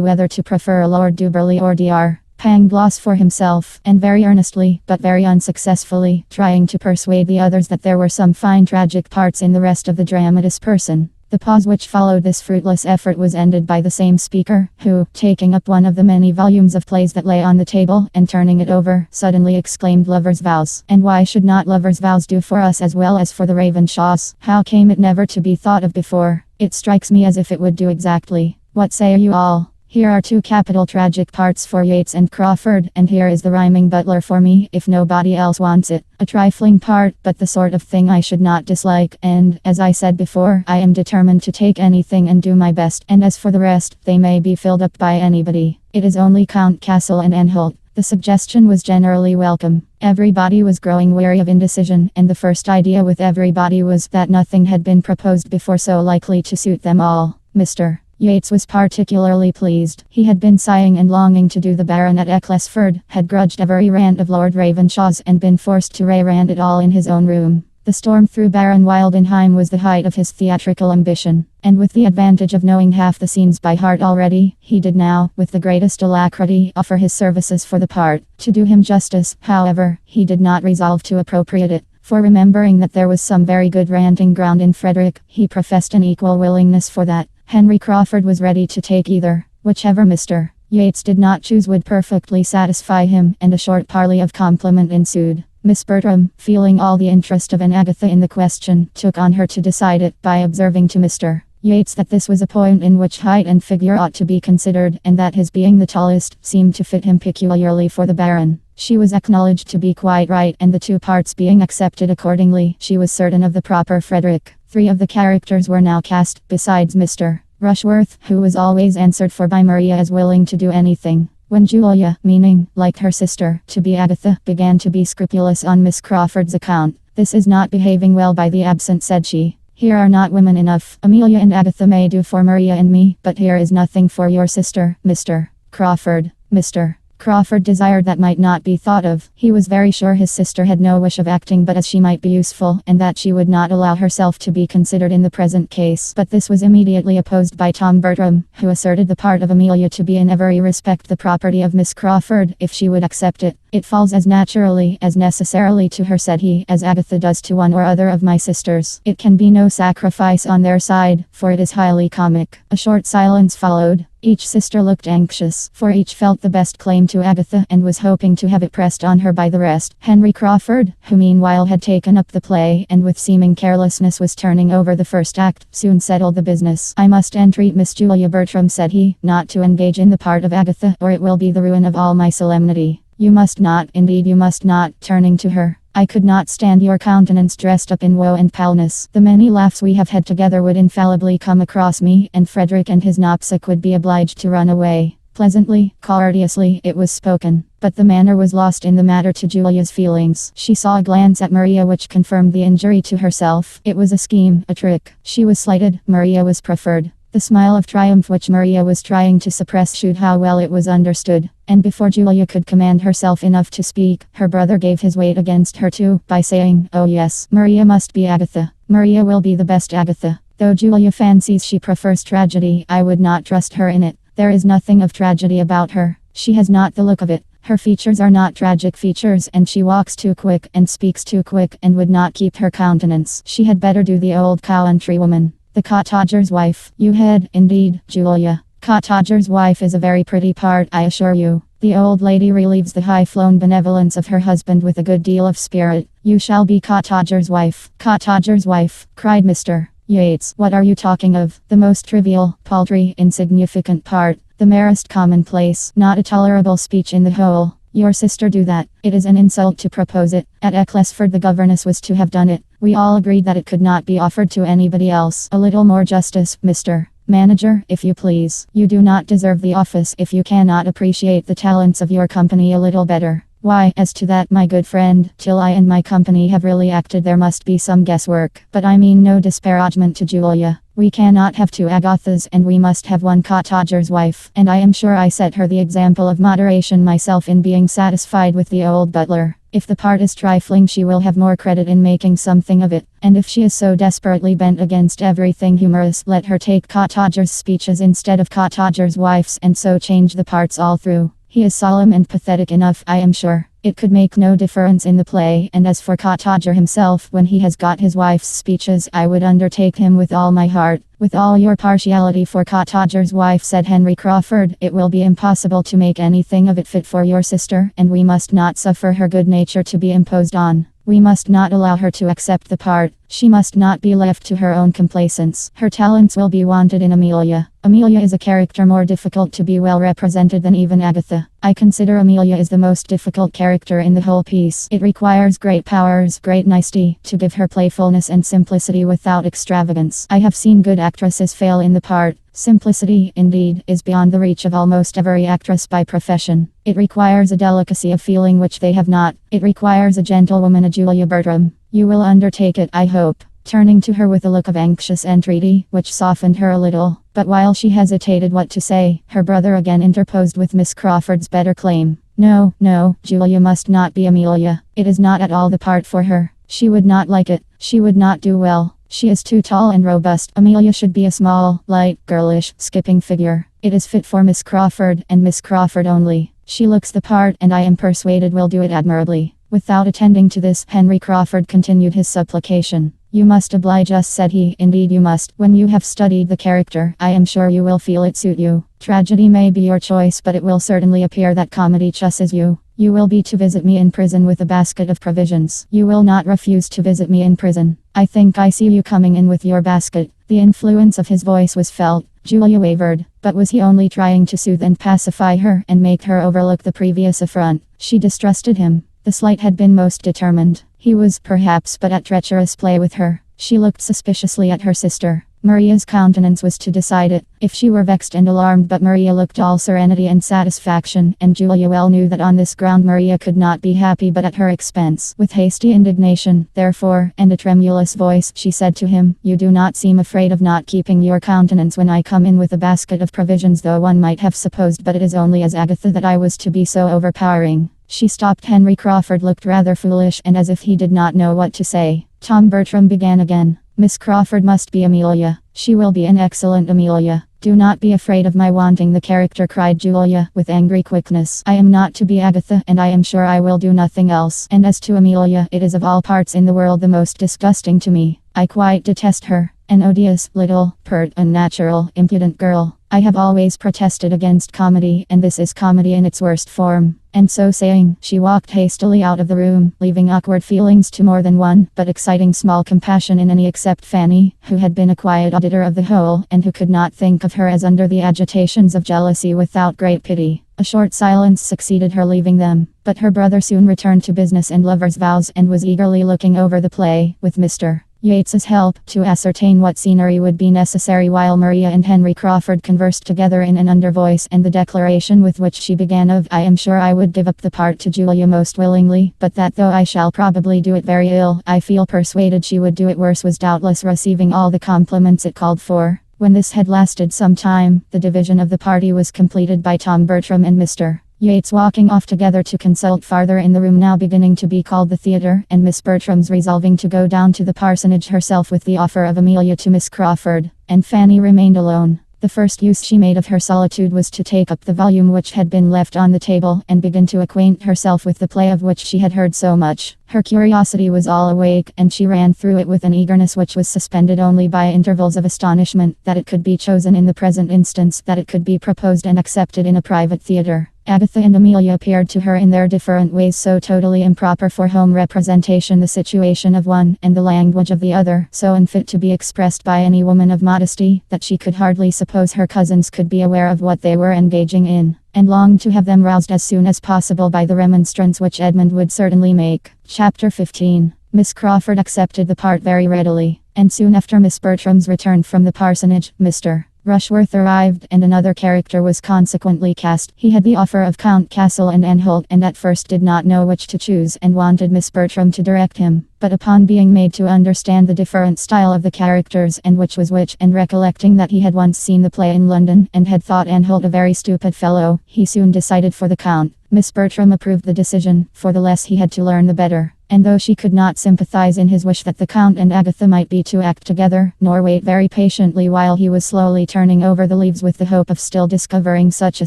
whether to prefer Lord Duberly or Dr. Pangloss for himself, and very earnestly, but very unsuccessfully, trying to persuade the others that there were some fine tragic parts in the rest of the dramatis person. The pause which followed this fruitless effort was ended by the same speaker, who, taking up one of the many volumes of plays that lay on the table, and turning it over, suddenly exclaimed, "Lovers' Vows! And why should not Lovers' Vows do for us as well as for the Ravenshaws? How came it never to be thought of before? It strikes me as if it would do exactly. What say you all? Here are 2 capital tragic parts for Yates and Crawford, and here is the rhyming butler for me, if nobody else wants it. A trifling part, but the sort of thing I should not dislike, and, as I said before, I am determined to take anything and do my best, and as for the rest, they may be filled up by anybody. It is only Count Castle and Anhalt." The suggestion was generally welcome. Everybody was growing weary of indecision, and the first idea with everybody was that nothing had been proposed before so likely to suit them all. Mr. Yates was particularly pleased. He had been sighing and longing to do the Baron at Ecclesford, had grudged every rant of Lord Ravenshaw's, and been forced to re-rant it all in his own room. The storm through Baron Wildenheim was the height of his theatrical ambition, and with the advantage of knowing half the scenes by heart already, he did now, with the greatest alacrity, offer his services for the part. To do him justice, however, he did not resolve to appropriate it, for remembering that there was some very good ranting ground in Frederick, he professed an equal willingness for that. Henry Crawford was ready to take either, whichever Mr. Yates did not choose would perfectly satisfy him, and a short parley of compliment ensued. Miss Bertram, feeling all the interest of an Agatha in the question, took on her to decide it by observing to Mr. Yates that this was a point in which height and figure ought to be considered, and that his being the tallest seemed to fit him peculiarly for the Baron. She was acknowledged to be quite right, and the two parts being accepted accordingly, she was certain of the proper Frederick. 3 of the characters were now cast, besides Mr. Rushworth, who was always answered for by Maria as willing to do anything. When Julia, meaning, like her sister, to be Agatha, began to be scrupulous on Miss Crawford's account, "This is not behaving well by the absent," said she. "Here are not women enough. Amelia and Agatha may do for Maria and me, but here is nothing for your sister, Mr. Crawford." Mr. Crawford desired that might not be thought of. He was very sure his sister had no wish of acting but as she might be useful, and that she would not allow herself to be considered in the present case. But this was immediately opposed by Tom Bertram, who asserted the part of Amelia to be in every respect the property of Miss Crawford, if she would accept it. "It falls as naturally, as necessarily to her," said he, "as Agatha does to one or other of my sisters. It can be no sacrifice on their side, for it is highly comic." A short silence followed. Each sister looked anxious, for each felt the best claim to Agatha and was hoping to have it pressed on her by the rest. Henry Crawford, who meanwhile had taken up the play and with seeming carelessness was turning over the first act, soon settled the business. "I must entreat Miss Julia Bertram," said he, "not to engage in the part of Agatha, or it will be the ruin of all my solemnity. You must not, indeed you must not," turning to her. "I could not stand your countenance dressed up in woe and paleness. The many laughs we have had together would infallibly come across me, and Frederick and his knapsack would be obliged to run away." Pleasantly, courteously, it was spoken, but the manner was lost in the matter to Julia's feelings. She saw a glance at Maria which confirmed the injury to herself. It was a scheme, a trick. She was slighted, Maria was preferred. The smile of triumph which Maria was trying to suppress showed how well it was understood, and before Julia could command herself enough to speak, her brother gave his weight against her too, by saying, "Oh yes, Maria must be Agatha. Maria will be the best Agatha. Though Julia fancies she prefers tragedy, I would not trust her in it. There is nothing of tragedy about her. She has not the look of it. Her features are not tragic features, and she walks too quick and speaks too quick and would not keep her countenance. She had better do the old countrywoman. The cottager's wife. You had, indeed, Julia. Cottager's wife is a very pretty part, I assure you. The old lady relieves the high-flown benevolence of her husband with a good deal of spirit. You shall be cottager's wife." "Cottager's wife," cried Mr. Yates. "What are you talking of? The most trivial, paltry, insignificant part. The merest commonplace. Not a tolerable speech in the whole. Your sister do that. It is an insult to propose it. At Ecclesford the governess was to have done it. We all agreed that it could not be offered to anybody else. A little more justice, Mr. Manager, if you please. You do not deserve the office if you cannot appreciate the talents of your company a little better. Why, as to that, my good friend, till I and my company have really acted there must be some guesswork. But I mean no disparagement to Julia. We cannot have 2 Agathas, and we must have 1 cottager's wife. And I am sure I set her the example of moderation myself in being satisfied with the old butler. If the part is trifling she will have more credit in making something of it. And if she is so desperately bent against everything humorous, let her take cottager's speeches instead of cottager's wife's, and so change the parts all through. He is solemn and pathetic enough, I am sure. It could make no difference in the play, and as for Cottager himself, when he has got his wife's speeches, I would undertake him with all my heart." "With all your partiality for Cottager's wife," said Henry Crawford, "it will be impossible to make anything of it fit for your sister, and we must not suffer her good nature to be imposed on. We must not allow her to accept the part. She must not be left to her own complacence. Her talents will be wanted in Amelia. Amelia is a character more difficult to be well represented than even Agatha. I consider Amelia is the most difficult character in the whole piece. It requires great powers, great nicety, to give her playfulness and simplicity without extravagance. I have seen good actresses fail in the part. Simplicity, indeed, is beyond the reach of almost every actress by profession. It requires a delicacy of feeling which they have not. It requires a gentlewoman, a Julia Bertram. You will undertake it, I hope." Turning to her with a look of anxious entreaty, which softened her a little. But while she hesitated what to say, her brother again interposed with Miss Crawford's better claim. No, Julia must not be Amelia. It is not at all the part for her. She would not like it. She would not do well. She is too tall and robust. Amelia should be a small, light, girlish, skipping figure. It is fit for Miss Crawford and Miss Crawford only. She looks the part and I am persuaded will do it admirably. Without attending to this, Henry Crawford continued his supplication. You must oblige us, said he. Indeed you must. When you have studied the character, I am sure you will feel it suit you. Tragedy may be your choice, but it will certainly appear that comedy chusses you. You will be to visit me in prison with a basket of provisions. You will not refuse to visit me in prison. I think I see you coming in with your basket. The influence of his voice was felt. Julia wavered. But was he only trying to soothe and pacify her and make her overlook the previous affront? She distrusted him. The slight had been most determined. He was, perhaps, but at treacherous play with her. She looked suspiciously at her sister. Maria's countenance was to decide it. If she were vexed and alarmed, but Maria looked all serenity and satisfaction, and Julia well knew that on this ground Maria could not be happy but at her expense. With hasty indignation, therefore, and a tremulous voice, she said to him, You do not seem afraid of not keeping your countenance when I come in with a basket of provisions, though one might have supposed, but it is only as Agatha that I was to be so overpowering. She stopped. Henry Crawford looked rather foolish and as if he did not know what to say. Tom Bertram began again. Miss Crawford must be Amelia. She will be an excellent Amelia. Do not be afraid of my wanting the character, cried Julia, with angry quickness. I am not to be Agatha, and I am sure I will do nothing else. And as to Amelia, it is of all parts in the world the most disgusting to me. I quite detest her. An odious, little, pert, unnatural, impudent girl. I have always protested against comedy, and this is comedy in its worst form. And so saying, she walked hastily out of the room, leaving awkward feelings to more than one, but exciting small compassion in any except Fanny, who had been a quiet auditor of the whole, and who could not think of her as under the agitations of jealousy without great pity. A short silence succeeded her leaving them, but her brother soon returned to business and lovers' vows, and was eagerly looking over the play, with Mr. Yates's help, to ascertain what scenery would be necessary, while Maria and Henry Crawford conversed together in an undervoice, and the declaration with which she began of, I am sure I would give up the part to Julia most willingly, but that though I shall probably do it very ill, I feel persuaded she would do it worse, was doubtless receiving all the compliments it called for. When this had lasted some time, the division of the party was completed by Tom Bertram and Mr. Yates walking off together to consult farther in the room now beginning to be called the theatre, and Miss Bertram's resolving to go down to the parsonage herself with the offer of Amelia to Miss Crawford, and Fanny remained alone. The first use she made of her solitude was to take up the volume which had been left on the table, and begin to acquaint herself with the play of which she had heard so much. Her curiosity was all awake, and she ran through it with an eagerness which was suspended only by intervals of astonishment, that it could be chosen in the present instance, that it could be proposed and accepted in a private theatre. Agatha and Amelia appeared to her in their different ways so totally improper for home representation, the situation of one, and the language of the other, so unfit to be expressed by any woman of modesty, that she could hardly suppose her cousins could be aware of what they were engaging in, and longed to have them roused as soon as possible by the remonstrance which Edmund would certainly make. Chapter 15. Miss Crawford accepted the part very readily, and soon after Miss Bertram's return from the parsonage, Mr. Rushworth arrived, and another character was consequently cast. He had the offer of Count Castle and Anholt, and at first did not know which to choose, and wanted Miss Bertram to direct him. But upon being made to understand the different style of the characters, and which was which, and recollecting that he had once seen the play in London, and had thought Anholt a very stupid fellow, he soon decided for the Count. Miss Bertram approved the decision, for the less he had to learn the better. And though she could not sympathize in his wish that the Count and Agatha might be to act together, nor wait very patiently while he was slowly turning over the leaves with the hope of still discovering such a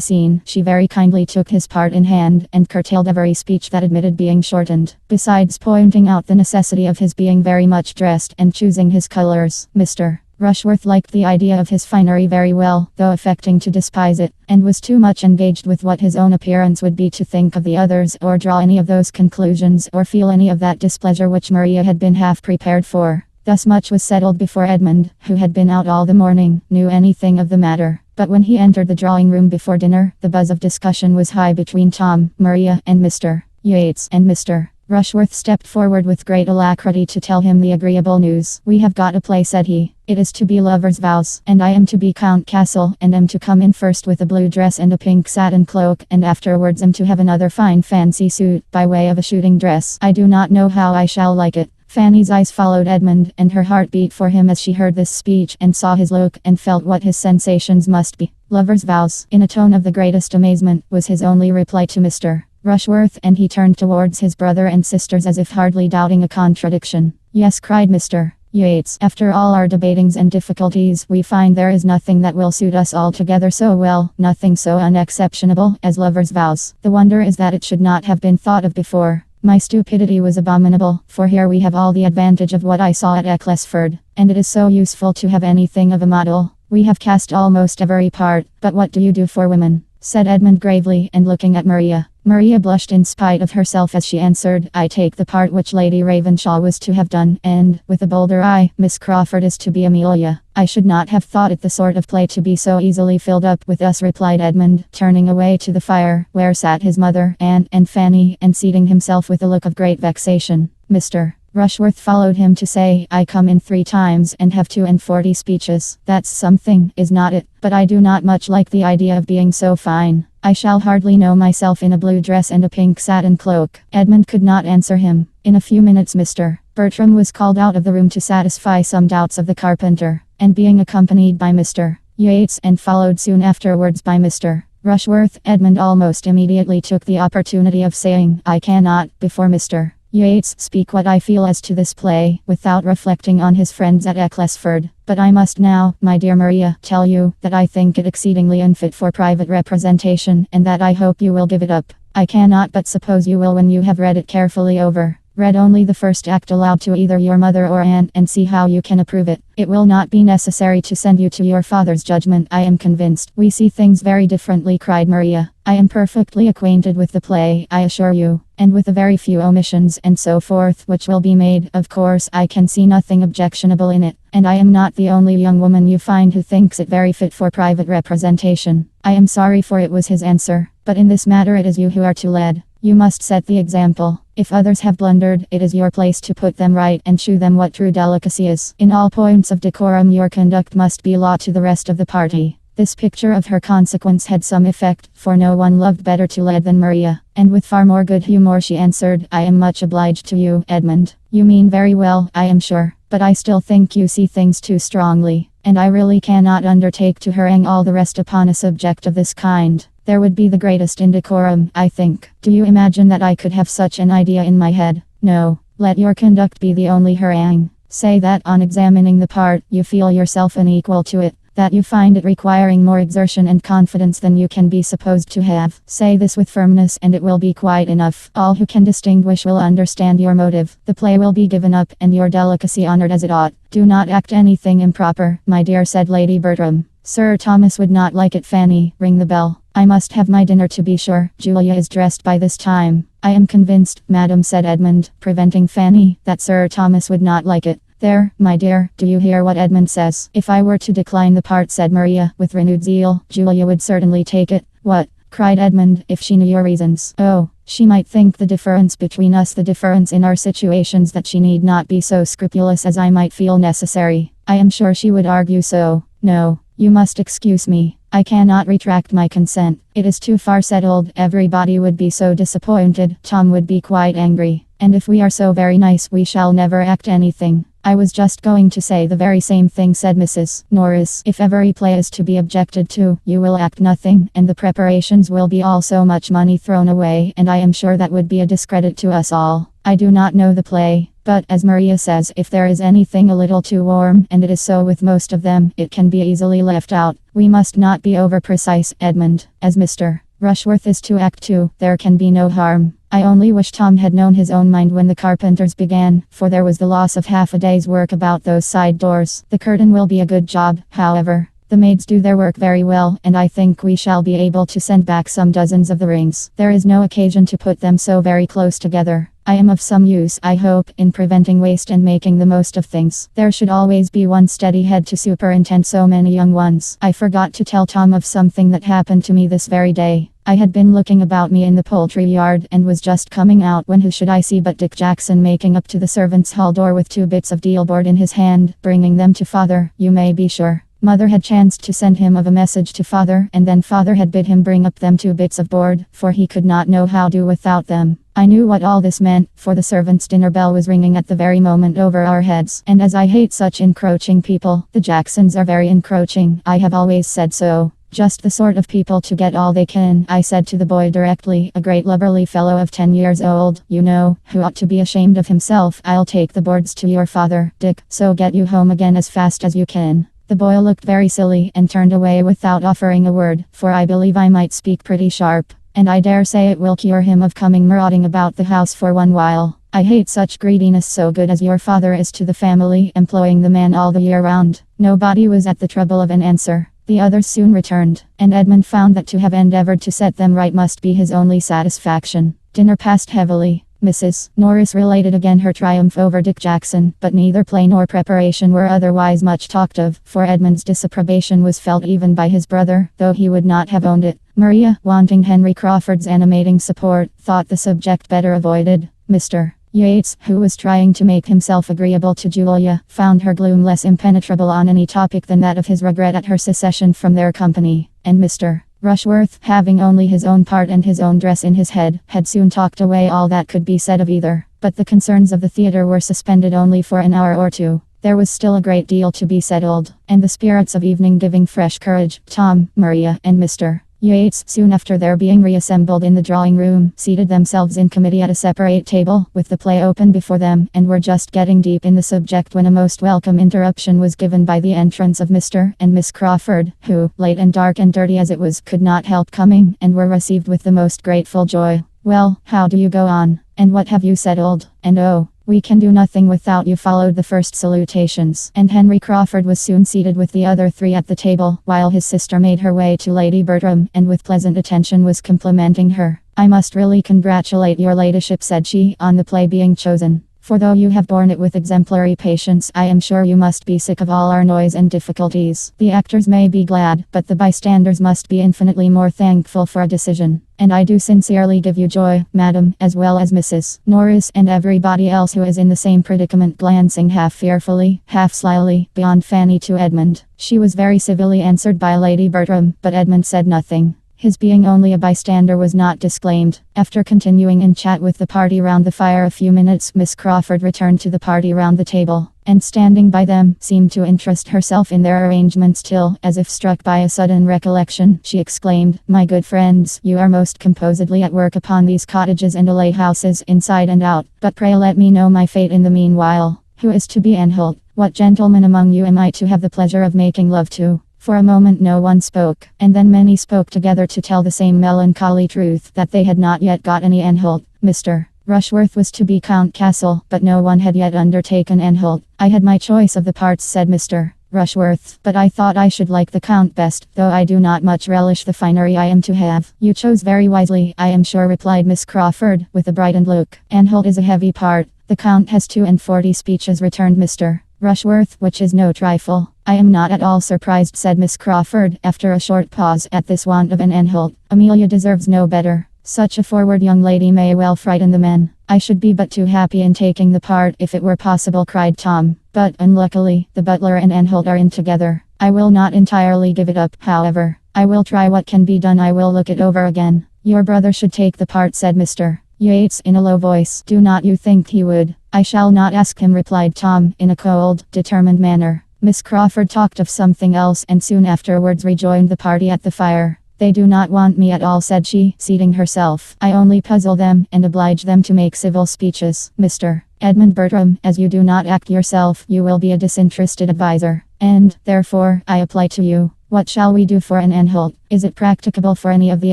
scene, she very kindly took his part in hand, and curtailed every speech that admitted being shortened, besides pointing out the necessity of his being very much dressed, and choosing his colors. Mr. Rushworth liked the idea of his finery very well, though affecting to despise it, and was too much engaged with what his own appearance would be to think of the others, or draw any of those conclusions, or feel any of that displeasure which Maria had been half prepared for. Thus much was settled before Edmund, who had been out all the morning, knew anything of the matter. But when he entered the drawing room before dinner, the buzz of discussion was high between Tom, Maria, and Mr. Yates, and Mr. Rushworth stepped forward with great alacrity to tell him the agreeable news. We have got a play, said he. It is to be Lovers' Vows, and I am to be Count Castle, and am to come in first with a blue dress and a pink satin cloak, and afterwards am to have another fine fancy suit, by way of a shooting dress. I do not know how I shall like it. Fanny's eyes followed Edmund, and her heart beat for him as she heard this speech, and saw his look, and felt what his sensations must be. Lovers' Vows, in a tone of the greatest amazement, was his only reply to Mr. Rushworth, and he turned towards his brother and sisters as if hardly doubting a contradiction. Yes, cried Mr. Yates. After all our debatings and difficulties, we find there is nothing that will suit us altogether so well, nothing so unexceptionable as lovers' vows. The wonder is that it should not have been thought of before. My stupidity was abominable, for here we have all the advantage of what I saw at Ecclesford, and it is so useful to have anything of a model. We have cast almost every part, but what do you do for women? Said Edmund gravely, and looking at Maria. Maria blushed in spite of herself as she answered, I take the part which Lady Ravenshaw was to have done, and, with a bolder eye, Miss Crawford is to be Amelia. I should not have thought it the sort of play to be so easily filled up with us, replied Edmund, turning away to the fire, where sat his mother, Anne, and Fanny, and seating himself with a look of great vexation. Mr. Rushworth followed him to say, I come in 3 times and have 42 speeches. That's something, is not it? But I do not much like the idea of being so fine. I shall hardly know myself in a blue dress and a pink satin cloak. Edmund could not answer him. In a few minutes Mr. Bertram was called out of the room to satisfy some doubts of the carpenter, and being accompanied by Mr. Yates and followed soon afterwards by Mr. Rushworth, Edmund almost immediately took the opportunity of saying, I cannot, before Mr. Yates, speak what I feel as to this play, without reflecting on his friends at Ecclesford. But I must now, my dear Maria, tell you, that I think it exceedingly unfit for private representation, and that I hope you will give it up. I cannot but suppose you will when you have read it carefully over. Read only the first act aloud to either your mother or aunt, and see how you can approve it. It will not be necessary to send you to your father's judgment, I am convinced. We see things very differently, cried Maria. I am perfectly acquainted with the play, I assure you, and with a very few omissions and so forth which will be made. Of course, I can see nothing objectionable in it, and I am not the only young woman you find who thinks it very fit for private representation. I am sorry for it, was his answer, but in this matter it is you who are to lead. You must set the example. If others have blundered, it is your place to put them right and shew them what true delicacy is. In all points of decorum your conduct must be law to the rest of the party. This picture of her consequence had some effect, for no one loved better to lead than Maria, and with far more good humour she answered, I am much obliged to you, Edmund. You mean very well, I am sure, but I still think you see things too strongly, and I really cannot undertake to harangue all the rest upon a subject of this kind. There would be the greatest indecorum, I think. Do you imagine that I could have such an idea in my head? No. Let your conduct be the only harangue. Say that on examining the part, you feel yourself unequal to it, that you find it requiring more exertion and confidence than you can be supposed to have. Say this with firmness and it will be quite enough. All who can distinguish will understand your motive. The play will be given up and your delicacy honored as it ought. Do not act anything improper, my dear, said Lady Bertram. Sir Thomas would not like it. Fanny, ring the bell. I must have my dinner, to be sure. Julia is dressed by this time. I am convinced, madam, said Edmund, preventing Fanny, that Sir Thomas would not like it. There, my dear, do you hear what Edmund says? If I were to decline the part, said Maria, with renewed zeal, Julia would certainly take it. What? Cried Edmund, if she knew your reasons. Oh, she might think the difference between us, the difference in our situations, that she need not be so scrupulous as I might feel necessary. I am sure she would argue so. No, you must excuse me. I cannot retract my consent. It is too far settled. Everybody would be so disappointed. Tom would be quite angry. And if we are so very nice, we shall never act anything. I was just going to say the very same thing, said Mrs. Norris. If every play is to be objected to, you will act nothing, and the preparations will be all so much money thrown away, and I am sure that would be a discredit to us all. I do not know the play, but, as Maria says, if there is anything a little too warm, and it is so with most of them, it can be easily left out. We must not be over-precise, Edmund. As Mr. Rushworth is to act too, there can be no harm. I only wish Tom had known his own mind when the carpenters began, for there was the loss of half a day's work about those side doors. The curtain will be a good job, however. The maids do their work very well, and I think we shall be able to send back some dozens of the rings. There is no occasion to put them so very close together. I am of some use, I hope, in preventing waste and making the most of things. There should always be one steady head to superintend so many young ones. I forgot to tell Tom of something that happened to me this very day. I had been looking about me in the poultry yard and was just coming out when who should I see but Dick Jackson making up to the servants' hall door with 2 bits of deal board in his hand, bringing them to father, you may be sure. Mother had chanced to send him of a message to father, and then father had bid him bring up them 2 bits of board, for he could not know how to do without them. I knew what all this meant, for the servants' dinner bell was ringing at the very moment over our heads, and as I hate such encroaching people, the Jacksons are very encroaching, I have always said so. Just the sort of people to get all they can, I said to the boy directly, a great lubberly fellow of 10 years old, you know, who ought to be ashamed of himself. I'll take the boards to your father, Dick, so get you home again as fast as you can. The boy looked very silly and turned away without offering a word, for I believe I might speak pretty sharp, and I dare say it will cure him of coming marauding about the house for one while. I hate such greediness, so good as your father is to the family, employing the man all the year round. Nobody was at the trouble of an answer. The others soon returned, and Edmund found that to have endeavored to set them right must be his only satisfaction. Dinner passed heavily. Mrs. Norris related again her triumph over Dick Jackson, but neither play nor preparation were otherwise much talked of, for Edmund's disapprobation was felt even by his brother, though he would not have owned it. Maria, wanting Henry Crawford's animating support, thought the subject better avoided. Mr. Yates, who was trying to make himself agreeable to Julia, found her gloom less impenetrable on any topic than that of his regret at her secession from their company, and Mr. Rushworth, having only his own part and his own dress in his head, had soon talked away all that could be said of either. But the concerns of the theatre were suspended only for an hour or two. There was still a great deal to be settled, and the spirits of evening giving fresh courage, Tom, Maria, and Mr. Yates, soon after their being reassembled in the drawing room, seated themselves in committee at a separate table, with the play open before them, and were just getting deep in the subject when a most welcome interruption was given by the entrance of Mr. and Miss Crawford, who, late and dark and dirty as it was, could not help coming, and were received with the most grateful joy. "Well, how do you go on? And what have you settled? And oh, we can do nothing without you," followed the first salutations, and Henry Crawford was soon seated with the other three at the table, while his sister made her way to Lady Bertram, and with pleasant attention was complimenting her. "I must really congratulate your ladyship," said she, "on the play being chosen. For though you have borne it with exemplary patience, I am sure you must be sick of all our noise and difficulties. The actors may be glad, but the bystanders must be infinitely more thankful for a decision. And I do sincerely give you joy, madam, as well as Mrs. Norris and everybody else who is in the same predicament," glancing half fearfully, half slyly, beyond Fanny to Edmund. She was very civilly answered by Lady Bertram, but Edmund said nothing. His being only a bystander was not disclaimed. After continuing in chat with the party round the fire a few minutes, Miss Crawford returned to the party round the table, and standing by them, seemed to interest herself in their arrangements till, as if struck by a sudden recollection, she exclaimed, "My good friends, you are most composedly at work upon these cottages and allayhouses, inside and out. But pray let me know my fate in the meanwhile. Who is to be Anne Holt? What gentleman among you am I to have the pleasure of making love to?" For a moment no one spoke, and then many spoke together to tell the same melancholy truth, that they had not yet got any Anne Holt. Mr. Rushworth was to be Count Castle, but no one had yet undertaken Anne Holt. "I had my choice of the parts," said Mr. Rushworth, "but I thought I should like the Count best, though I do not much relish the finery I am to have." "You chose very wisely, I am sure," replied Miss Crawford, with a brightened look. "Anne Holt is a heavy part. The Count has 42 speeches," returned Mr. Rushworth, "which is no trifle." "I am not at all surprised," said Miss Crawford, after a short pause, "at this want of an Anne Holt. Amelia deserves no better. Such a forward young lady may well frighten the men." "I should be but too happy in taking the part, if it were possible," cried Tom. "But, unluckily, the butler and Anne Holt are in together. I will not entirely give it up, however. I will try what can be done. I will look it over again." "Your brother should take the part," said Mr. Yates, in a low voice. "Do not you think he would?" "I shall not ask him," replied Tom, in a cold, determined manner. Miss Crawford talked of something else, and soon afterwards rejoined the party at the fire. "They do not want me at all," said she, seating herself. "I only puzzle them, and oblige them to make civil speeches. Mr. Edmund Bertram, as you do not act yourself, you will be a disinterested adviser. And, therefore, I apply to you. What shall we do for an Anne Holt? Is it practicable for any of the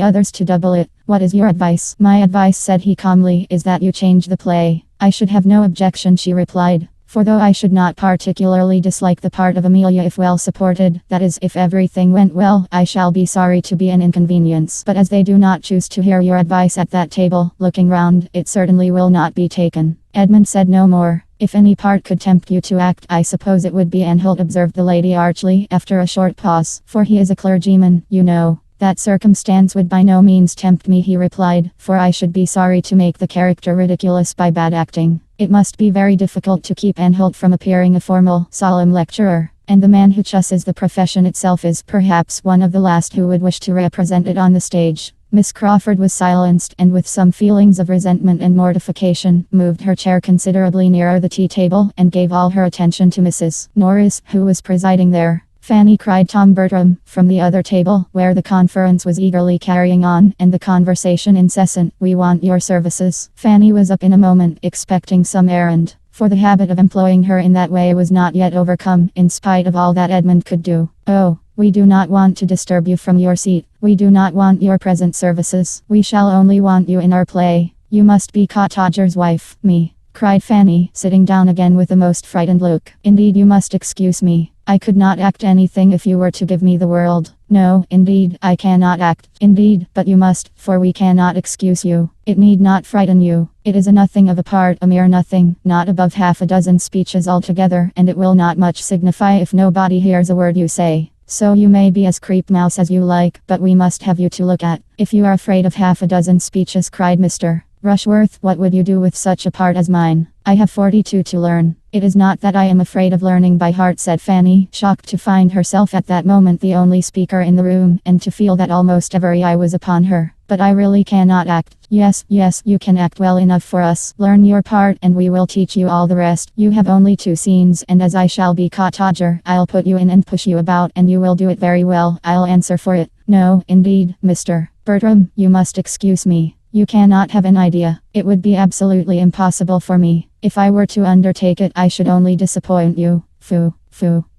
others to double it? What is your advice?" "My advice," said he calmly, "is that you change the play." "I should have no objection," she replied. "For though I should not particularly dislike the part of Amelia if well supported, that is, if everything went well, I shall be sorry to be an inconvenience. But as they do not choose to hear your advice at that table," looking round, "it certainly will not be taken." Edmund said no more. "If any part could tempt you to act, I suppose it would be Anne Holt," observed the lady archly, after a short pause, "for he is a clergyman, you know." "That circumstance would by no means tempt me," he replied, "for I should be sorry to make the character ridiculous by bad acting. It must be very difficult to keep Anne Holt from appearing a formal, solemn lecturer, and the man who chusses the profession itself is, perhaps, one of the last who would wish to represent it on the stage." Miss Crawford was silenced, and with some feelings of resentment and mortification, moved her chair considerably nearer the tea table, and gave all her attention to Mrs. Norris, who was presiding there. Fanny, cried Tom Bertram, from the other table, where the conference was eagerly carrying on, and the conversation incessant. We want your services. Fanny was up in a moment, expecting some errand, for the habit of employing her in that way was not yet overcome, in spite of all that Edmund could do. Oh, we do not want to disturb you from your seat. We do not want your present services. We shall only want you in our play. You must be Cottager's wife. Me, cried Fanny, sitting down again with a most frightened look. Indeed, you must excuse me. I could not act anything if you were to give me the world. No, indeed, I cannot act. Indeed, but you must, for we cannot excuse you. It need not frighten you. It is a nothing of a part, a mere nothing, not above half a dozen speeches altogether, and it will not much signify if nobody hears a word you say. So you may be as creep mouse as you like, but we must have you to look at. If you are afraid of half a dozen speeches, cried Mr. Rushworth, what would you do with such a part as mine? I have 42 to learn. It is not that I am afraid of learning by heart, said Fanny, shocked to find herself at that moment the only speaker in the room, and to feel that almost every eye was upon her. But I really cannot act. Yes, you can act well enough for us. Learn your part, and we will teach you all the rest. You have only 2 scenes, and as I shall be Cottager, I'll put you in and push you about, and you will do it very well, I'll answer for it. No, indeed, Mr. Bertram, you must excuse me. You cannot have an idea. It would be absolutely impossible for me. If I were to undertake it, I should only disappoint you. Foo.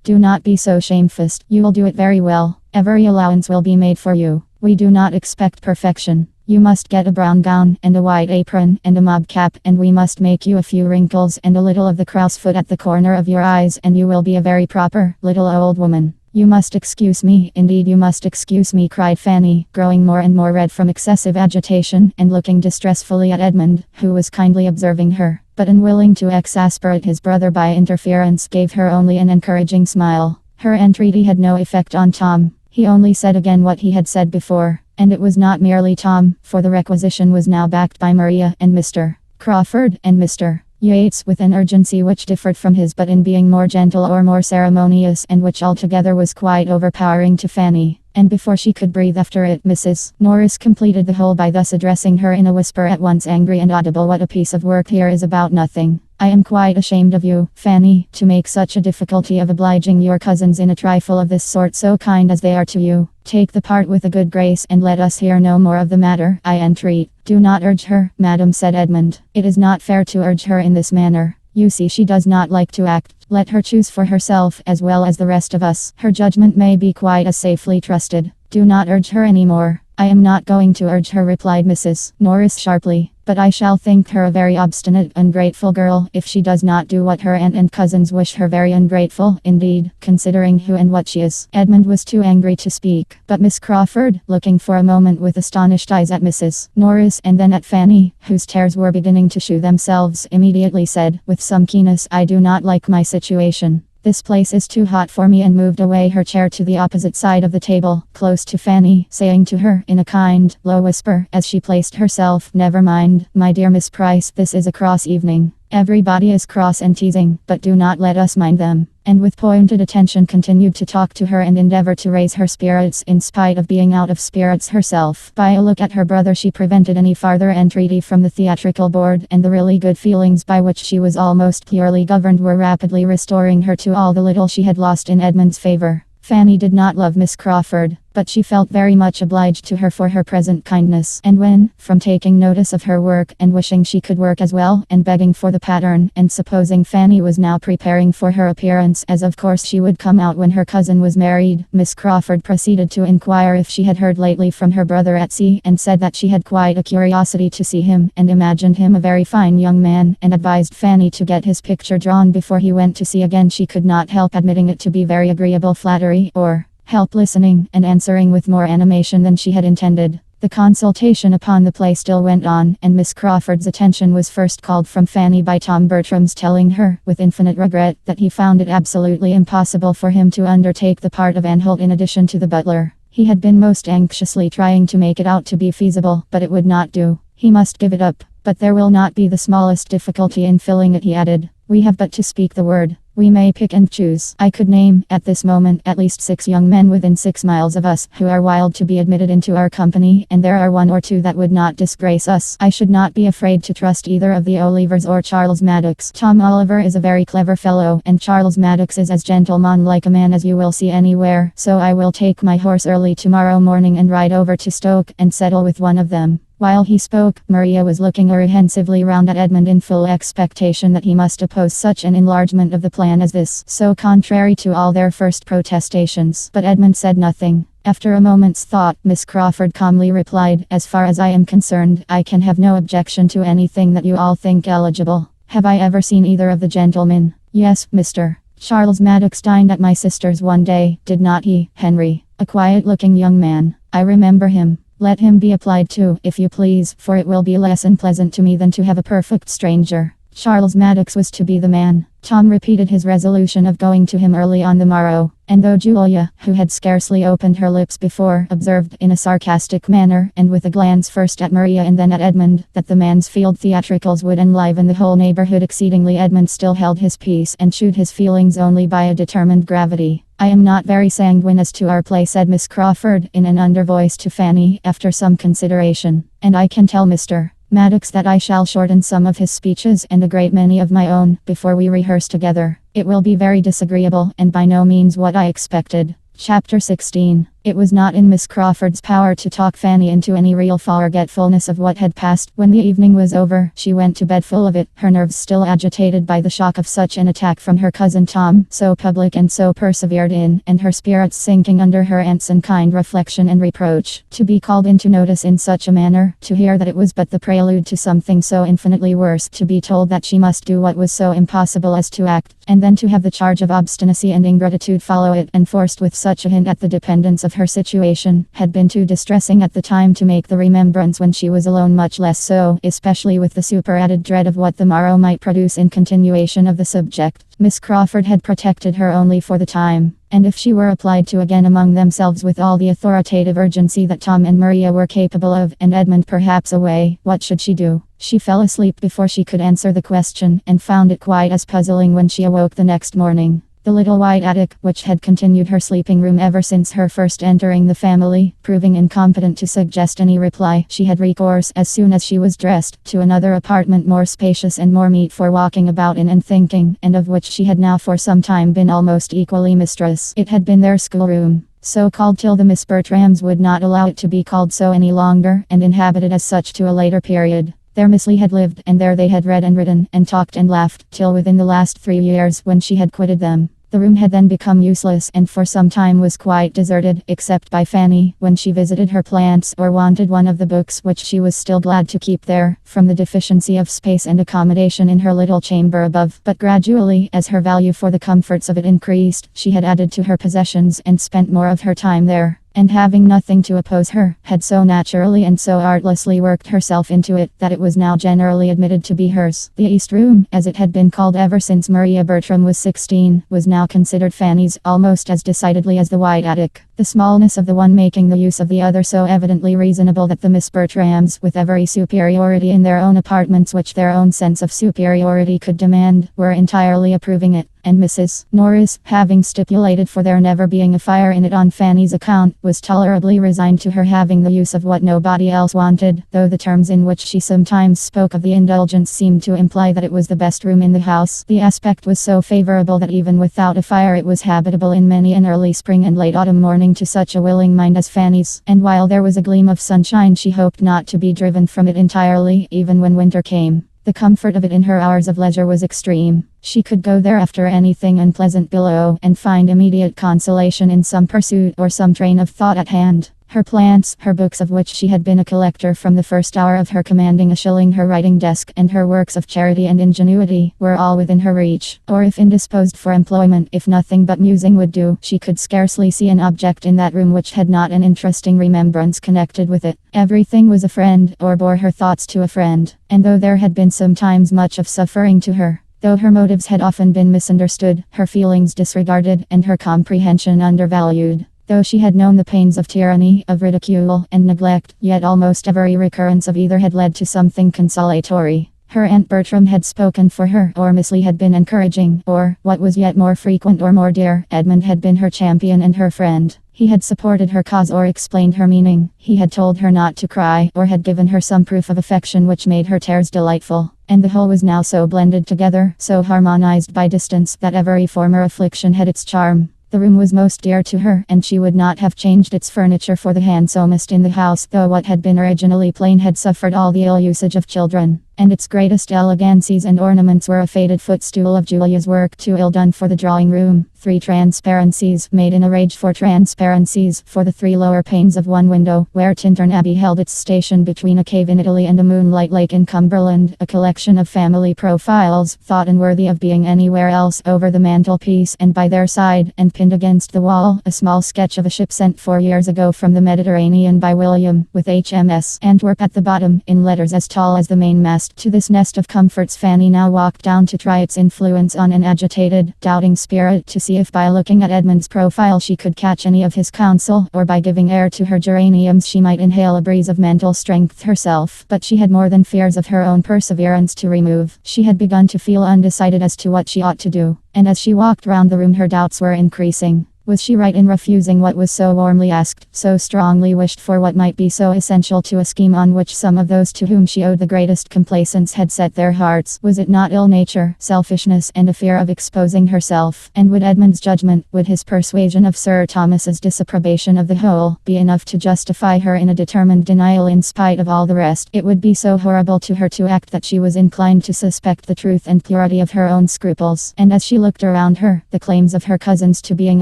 Do not be so shamefaced. You will do it very well. Every allowance will be made for you. We do not expect perfection. You must get a brown gown, and a white apron, and a mob cap, and we must make you a few wrinkles, and a little of the crow's foot at the corner of your eyes, and you will be a very proper, little old woman. You must excuse me, indeed you must excuse me, cried Fanny, growing more and more red from excessive agitation, and looking distressfully at Edmund, who was kindly observing her, but unwilling to exasperate his brother by interference, gave her only an encouraging smile. Her entreaty had no effect on Tom. He only said again what he had said before, and it was not merely Tom, for the requisition was now backed by Maria and Mr. Crawford and Mr. Yates, with an urgency which differed from his but in being more gentle or more ceremonious, and which altogether was quite overpowering to Fanny. And before she could breathe after it, Mrs. Norris completed the whole by thus addressing her in a whisper at once angry and audible. What a piece of work here is about nothing. I am quite ashamed of you, Fanny, to make such a difficulty of obliging your cousins in a trifle of this sort, so kind as they are to you. Take the part with a good grace, and let us hear no more of the matter, I entreat. Do not urge her, madam, said Edmund. It is not fair to urge her in this manner. You see she does not like to act. Let her choose for herself, as well as the rest of us. Her judgment may be quite as safely trusted. Do not urge her any more. I am not going to urge her, replied Mrs. Norris sharply. But I shall think her a very obstinate, ungrateful girl, if she does not do what her aunt and cousins wish her. Very ungrateful, indeed, considering who and what she is. Edmund was too angry to speak, but Miss Crawford, looking for a moment with astonished eyes at Mrs. Norris and then at Fanny, whose tears were beginning to shew themselves, immediately said, with some keenness, I do not like my situation. This place is too hot for me, and moved away her chair to the opposite side of the table, close to Fanny, saying to her, in a kind, low whisper, as she placed herself, never mind, my dear Miss Price, this is a cross evening. Everybody is cross and teasing, but do not let us mind them. And with pointed attention continued to talk to her and endeavor to raise her spirits, in spite of being out of spirits herself. By a look at her brother she prevented any farther entreaty from the theatrical board, and the really good feelings by which she was almost purely governed were rapidly restoring her to all the little she had lost in Edmund's favor. Fanny did not love Miss Crawford, but she felt very much obliged to her for her present kindness, and when, from taking notice of her work, and wishing she could work as well, and begging for the pattern, and supposing Fanny was now preparing for her appearance, as of course she would come out when her cousin was married, Miss Crawford proceeded to inquire if she had heard lately from her brother at sea, and said that she had quite a curiosity to see him, and imagined him a very fine young man, and advised Fanny to get his picture drawn before he went to sea again. She could not help admitting it to be very agreeable flattery, or help listening and answering with more animation than she had intended. The consultation upon the play still went on, and Miss Crawford's attention was first called from Fanny by Tom Bertram's telling her, with infinite regret, that he found it absolutely impossible for him to undertake the part of Anholt in addition to the butler. He had been most anxiously trying to make it out to be feasible, but it would not do. He must give it up. But there will not be the smallest difficulty in filling it, he added. We have but to speak the word. We may pick and choose. I could name, at this moment, at least 6 young men within 6 miles of us who are wild to be admitted into our company, and there are 1 or 2 that would not disgrace us. I should not be afraid to trust either of the Olivers or Charles Maddox. Tom Oliver is a very clever fellow, and Charles Maddox is as gentlemanlike a man as you will see anywhere, so I will take my horse early tomorrow morning and ride over to Stoke and settle with one of them." While he spoke, Maria was looking apprehensively round at Edmund in full expectation that he must oppose such an enlargement of the plan as this, so contrary to all their first protestations. But Edmund said nothing. After a moment's thought, Miss Crawford calmly replied, "As far as I am concerned, I can have no objection to anything that you all think eligible. Have I ever seen either of the gentlemen?" "Yes, Mr. Charles Maddox dined at my sister's one day, did not he, Henry? A quiet-looking young man. I remember him. Let him be applied to, if you please, for it will be less unpleasant to me than to have a perfect stranger." Charles Maddox was to be the man. Tom repeated his resolution of going to him early on the morrow, and though Julia, who had scarcely opened her lips before, observed in a sarcastic manner, and with a glance first at Maria and then at Edmund, that the Mansfield theatricals would enliven the whole neighbourhood exceedingly, Edmund still held his peace and shewed his feelings only by a determined gravity. "I am not very sanguine as to our play," said Miss Crawford in an undervoice to Fanny, after some consideration, "and I can tell Mr. Maddox that I shall shorten some of his speeches and a great many of my own, before we rehearse together. It will be very disagreeable, and by no means what I expected." Chapter 16. It was not in Miss Crawford's power to talk Fanny into any real forgetfulness of what had passed. When the evening was over, she went to bed full of it, her nerves still agitated by the shock of such an attack from her cousin Tom, so public and so persevered in, and her spirits sinking under her aunt's unkind reflection and reproach. To be called into notice in such a manner, to hear that it was but the prelude to something so infinitely worse, to be told that she must do what was so impossible as to act, and then to have the charge of obstinacy and ingratitude follow it, enforced with such a hint at the dependence of her situation, had been too distressing at the time to make the remembrance when she was alone much less so, especially with the superadded dread of what the morrow might produce in continuation of the subject. Miss Crawford had protected her only for the time, and if she were applied to again among themselves with all the authoritative urgency that Tom and Maria were capable of, and Edmund perhaps away, what should she do? She fell asleep before she could answer the question, and found it quite as puzzling when she awoke the next morning. The little white attic, which had continued her sleeping room ever since her first entering the family, proving incompetent to suggest any reply, she had recourse, as soon as she was dressed, to another apartment more spacious and more meet for walking about in and thinking, and of which she had now for some time been almost equally mistress. It had been their schoolroom, so called till the Miss Bertrams would not allow it to be called so any longer, and inhabited as such to a later period. There Miss Lee had lived, and there they had read and written, and talked and laughed, till within the last 3 years, when she had quitted them. The room had then become useless, and for some time was quite deserted, except by Fanny, when she visited her plants or wanted one of the books which she was still glad to keep there, from the deficiency of space and accommodation in her little chamber above. But gradually, as her value for the comforts of it increased, she had added to her possessions and spent more of her time there, and having nothing to oppose her, had so naturally and so artlessly worked herself into it, that it was now generally admitted to be hers. The East Room, as it had been called ever since Maria Bertram was 16, was now considered Fanny's, almost as decidedly as the White Attic. The smallness of the one making the use of the other so evidently reasonable that the Miss Bertrams, with every superiority in their own apartments which their own sense of superiority could demand, were entirely approving it, and Mrs. Norris, having stipulated for there never being a fire in it on Fanny's account, was tolerably resigned to her having the use of what nobody else wanted, though the terms in which she sometimes spoke of the indulgence seemed to imply that it was the best room in the house. The aspect was so favourable that even without a fire it was habitable in many an early spring and late autumn morning to such a willing mind as Fanny's, and while there was a gleam of sunshine she hoped not to be driven from it entirely, even when winter came. The comfort of it in her hours of leisure was extreme. She could go there after anything unpleasant below, and find immediate consolation in some pursuit or some train of thought at hand. Her plants, her books of which she had been a collector from the first hour of her commanding a shilling, her writing desk, and her works of charity and ingenuity, were all within her reach. Or if indisposed for employment, if nothing but musing would do, she could scarcely see an object in that room which had not an interesting remembrance connected with it. Everything was a friend, or bore her thoughts to a friend, and though there had been sometimes much of suffering to her, though her motives had often been misunderstood, her feelings disregarded, and her comprehension undervalued, though she had known the pains of tyranny, of ridicule, and neglect, yet almost every recurrence of either had led to something consolatory. Her Aunt Bertram had spoken for her, or Miss Lee had been encouraging, or, what was yet more frequent or more dear, Edmund had been her champion and her friend. He had supported her cause or explained her meaning. He had told her not to cry, or had given her some proof of affection which made her tears delightful. And the whole was now so blended together, so harmonized by distance, that every former affliction had its charm. The room was most dear to her, and she would not have changed its furniture for the handsomest in the house, though what had been originally plain had suffered all the ill usage of children. And its greatest elegancies and ornaments were a faded footstool of Julia's work, too ill done for the drawing room, 3 transparencies, made in a rage for transparencies, for the 3 lower panes of one window, where Tintern Abbey held its station between a cave in Italy and a moonlight lake in Cumberland, a collection of family profiles, thought unworthy of being anywhere else, over the mantelpiece, and by their side, and pinned against the wall, a small sketch of a ship sent 4 years ago from the Mediterranean by William, with HMS Antwerp at the bottom, in letters as tall as the mainmast. To this nest of comforts Fanny now walked down to try its influence on an agitated, doubting spirit, to see if by looking at Edmund's profile she could catch any of his counsel, or by giving air to her geraniums she might inhale a breeze of mental strength herself. But she had more than fears of her own perseverance to remove. She had begun to feel undecided as to what she ought to do, and as she walked round the room her doubts were increasing. Was she right in refusing what was so warmly asked, so strongly wished for, what might be so essential to a scheme on which some of those to whom she owed the greatest complacence had set their hearts? Was it not ill nature, selfishness, and a fear of exposing herself? And would Edmund's judgment, would his persuasion of Sir Thomas's disapprobation of the whole, be enough to justify her in a determined denial in spite of all the rest? It would be so horrible to her to act that she was inclined to suspect the truth and purity of her own scruples. And as she looked around her, the claims of her cousins to being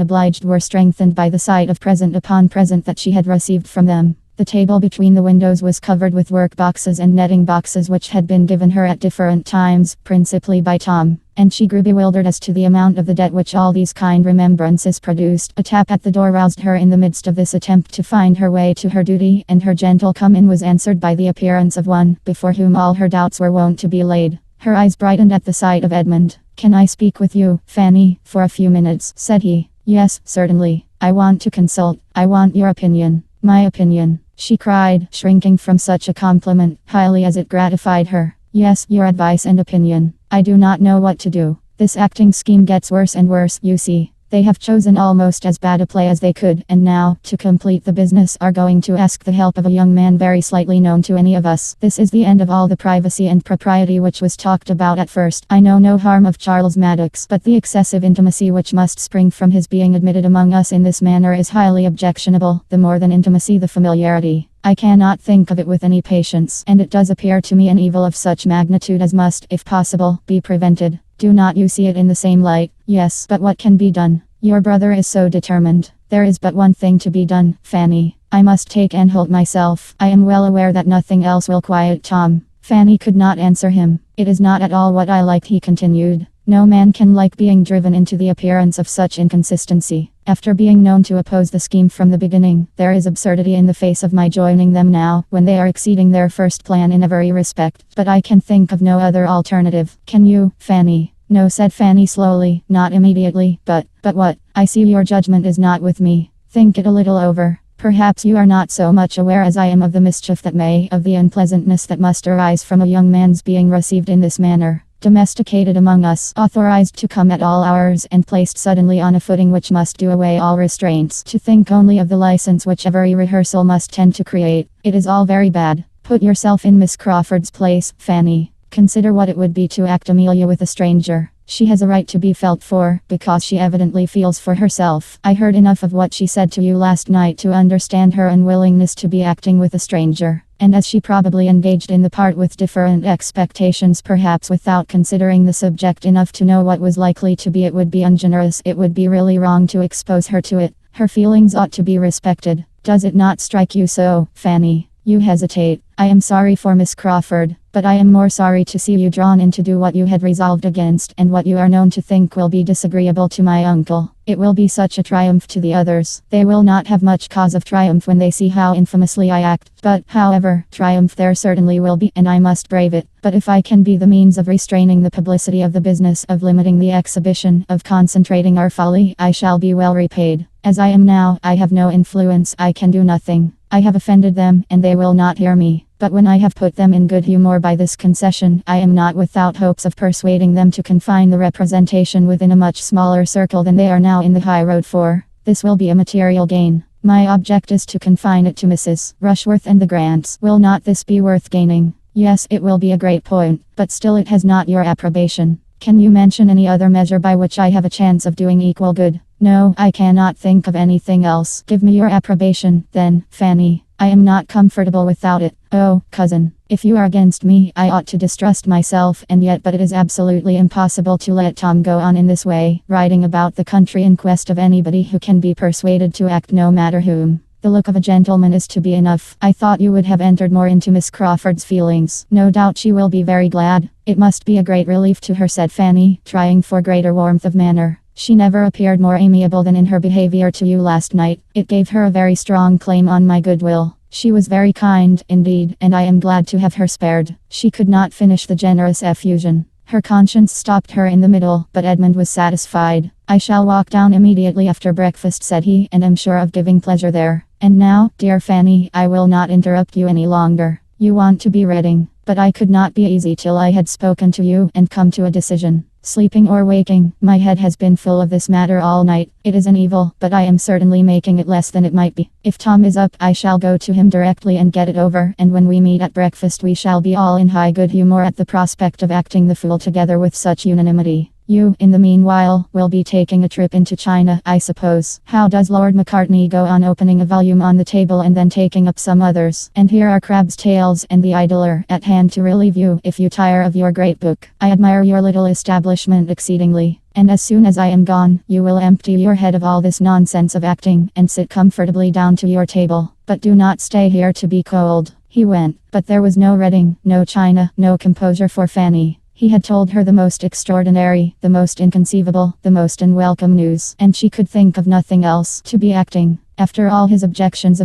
obliged were strengthened by the sight of present upon present that she had received from them. The table between the windows was covered with work boxes and netting boxes which had been given her at different times, principally by Tom, and she grew bewildered as to the amount of the debt which all these kind remembrances produced. A tap at the door roused her in the midst of this attempt to find her way to her duty, and her gentle come-in was answered by the appearance of one, before whom all her doubts were wont to be laid. Her eyes brightened at the sight of Edmund. "Can I speak with you, Fanny, for a few minutes?" said he. "Yes, certainly. I want to consult. I want your opinion." "My opinion?" she cried, shrinking from such a compliment, highly as it gratified her. "Yes, your advice and opinion. I do not know what to do. This acting scheme gets worse and worse, you see. They have chosen almost as bad a play as they could, and now, to complete the business, are going to ask the help of a young man very slightly known to any of us. This is the end of all the privacy and propriety which was talked about at first. I know no harm of Charles Maddox, but the excessive intimacy which must spring from his being admitted among us in this manner is highly objectionable. The more than intimacy, the familiarity. I cannot think of it with any patience, and it does appear to me an evil of such magnitude as must, if possible, be prevented. Do not you see it in the same light?" "Yes, but what can be done? Your brother is so determined." "There is but one thing to be done, Fanny. I must take Anholt myself. I am well aware that nothing else will quiet Tom." Fanny could not answer him. "It is not at all what I like," he continued. "No man can like being driven into the appearance of such inconsistency. After being known to oppose the scheme from the beginning, there is absurdity in the face of my joining them now, when they are exceeding their first plan in every respect. But I can think of no other alternative. Can you, Fanny?" "No," said Fanny slowly, "not immediately, but what? I see your judgment is not with me. Think it a little over. Perhaps you are not so much aware as I am of the mischief that may, of the unpleasantness that must arise from a young man's being received in this manner. Domesticated among us, authorized to come at all hours, and placed suddenly on a footing which must do away all restraints, to think only of the license which every rehearsal must tend to create. It is all very bad. Put yourself in Miss Crawford's place, Fanny. Consider what it would be to act Amelia with a stranger. She has a right to be felt for, because she evidently feels for herself. I heard enough of what she said to you last night to understand her unwillingness to be acting with a stranger. And as she probably engaged in the part with different expectations, perhaps without considering the subject enough to know what was likely to be, it would be ungenerous, it would be really wrong to expose her to it. Her feelings ought to be respected. Does it not strike you so, Fanny? You hesitate. I am sorry for Miss Crawford, but I am more sorry to see you drawn in to do what you had resolved against, and what you are known to think will be disagreeable to my uncle. It will be such a triumph to the others. They will not have much cause of triumph when they see how infamously I act. But, however, triumph there certainly will be, and I must brave it. But if I can be the means of restraining the publicity of the business, of limiting the exhibition, of concentrating our folly, I shall be well repaid. As I am now, I have no influence, I can do nothing. I have offended them, and they will not hear me. But when I have put them in good humor by this concession, I am not without hopes of persuading them to confine the representation within a much smaller circle than they are now in the high road for. This will be a material gain. My object is to confine it to Mrs. Rushworth and the Grants. Will not this be worth gaining? Yes, it will be a great point, but still it has not your approbation. Can you mention any other measure by which I have a chance of doing equal good? No, I cannot think of anything else. Give me your approbation, then, Fanny. I am not comfortable without it. Oh, cousin, if you are against me, I ought to distrust myself, and yet but it is absolutely impossible to let Tom go on in this way, riding about the country in quest of anybody who can be persuaded to act no matter whom. The look of a gentleman is to be enough. I thought you would have entered more into Miss Crawford's feelings. No doubt she will be very glad. It must be a great relief to her, said Fanny, trying for greater warmth of manner. She never appeared more amiable than in her behavior to you last night. It gave her a very strong claim on my goodwill. She was very kind, indeed, and I am glad to have her spared. She could not finish the generous effusion. Her conscience stopped her in the middle, but Edmund was satisfied. I shall walk down immediately after breakfast, said he, and am sure of giving pleasure there. And now, dear Fanny, I will not interrupt you any longer. You want to be reading, but I could not be easy till I had spoken to you and come to a decision. Sleeping or waking, my head has been full of this matter all night. It is an evil, but I am certainly making it less than it might be. If Tom is up, I shall go to him directly and get it over, and when we meet at breakfast we shall be all in high good humor at the prospect of acting the fool together with such unanimity. You, in the meanwhile, will be taking a trip into China, I suppose. How does Lord Macartney go on, opening a volume on the table and then taking up some others? And here are Crabbe's Tales and The Idler at hand to relieve you if you tire of your great book. I admire your little establishment exceedingly. And as soon as I am gone, you will empty your head of all this nonsense of acting, and sit comfortably down to your table. But do not stay here to be cold. He went, but there was no reading, no China, no composure for Fanny. He had told her the most extraordinary, the most inconceivable, the most unwelcome news, and she could think of nothing else. To be acting. After all his objections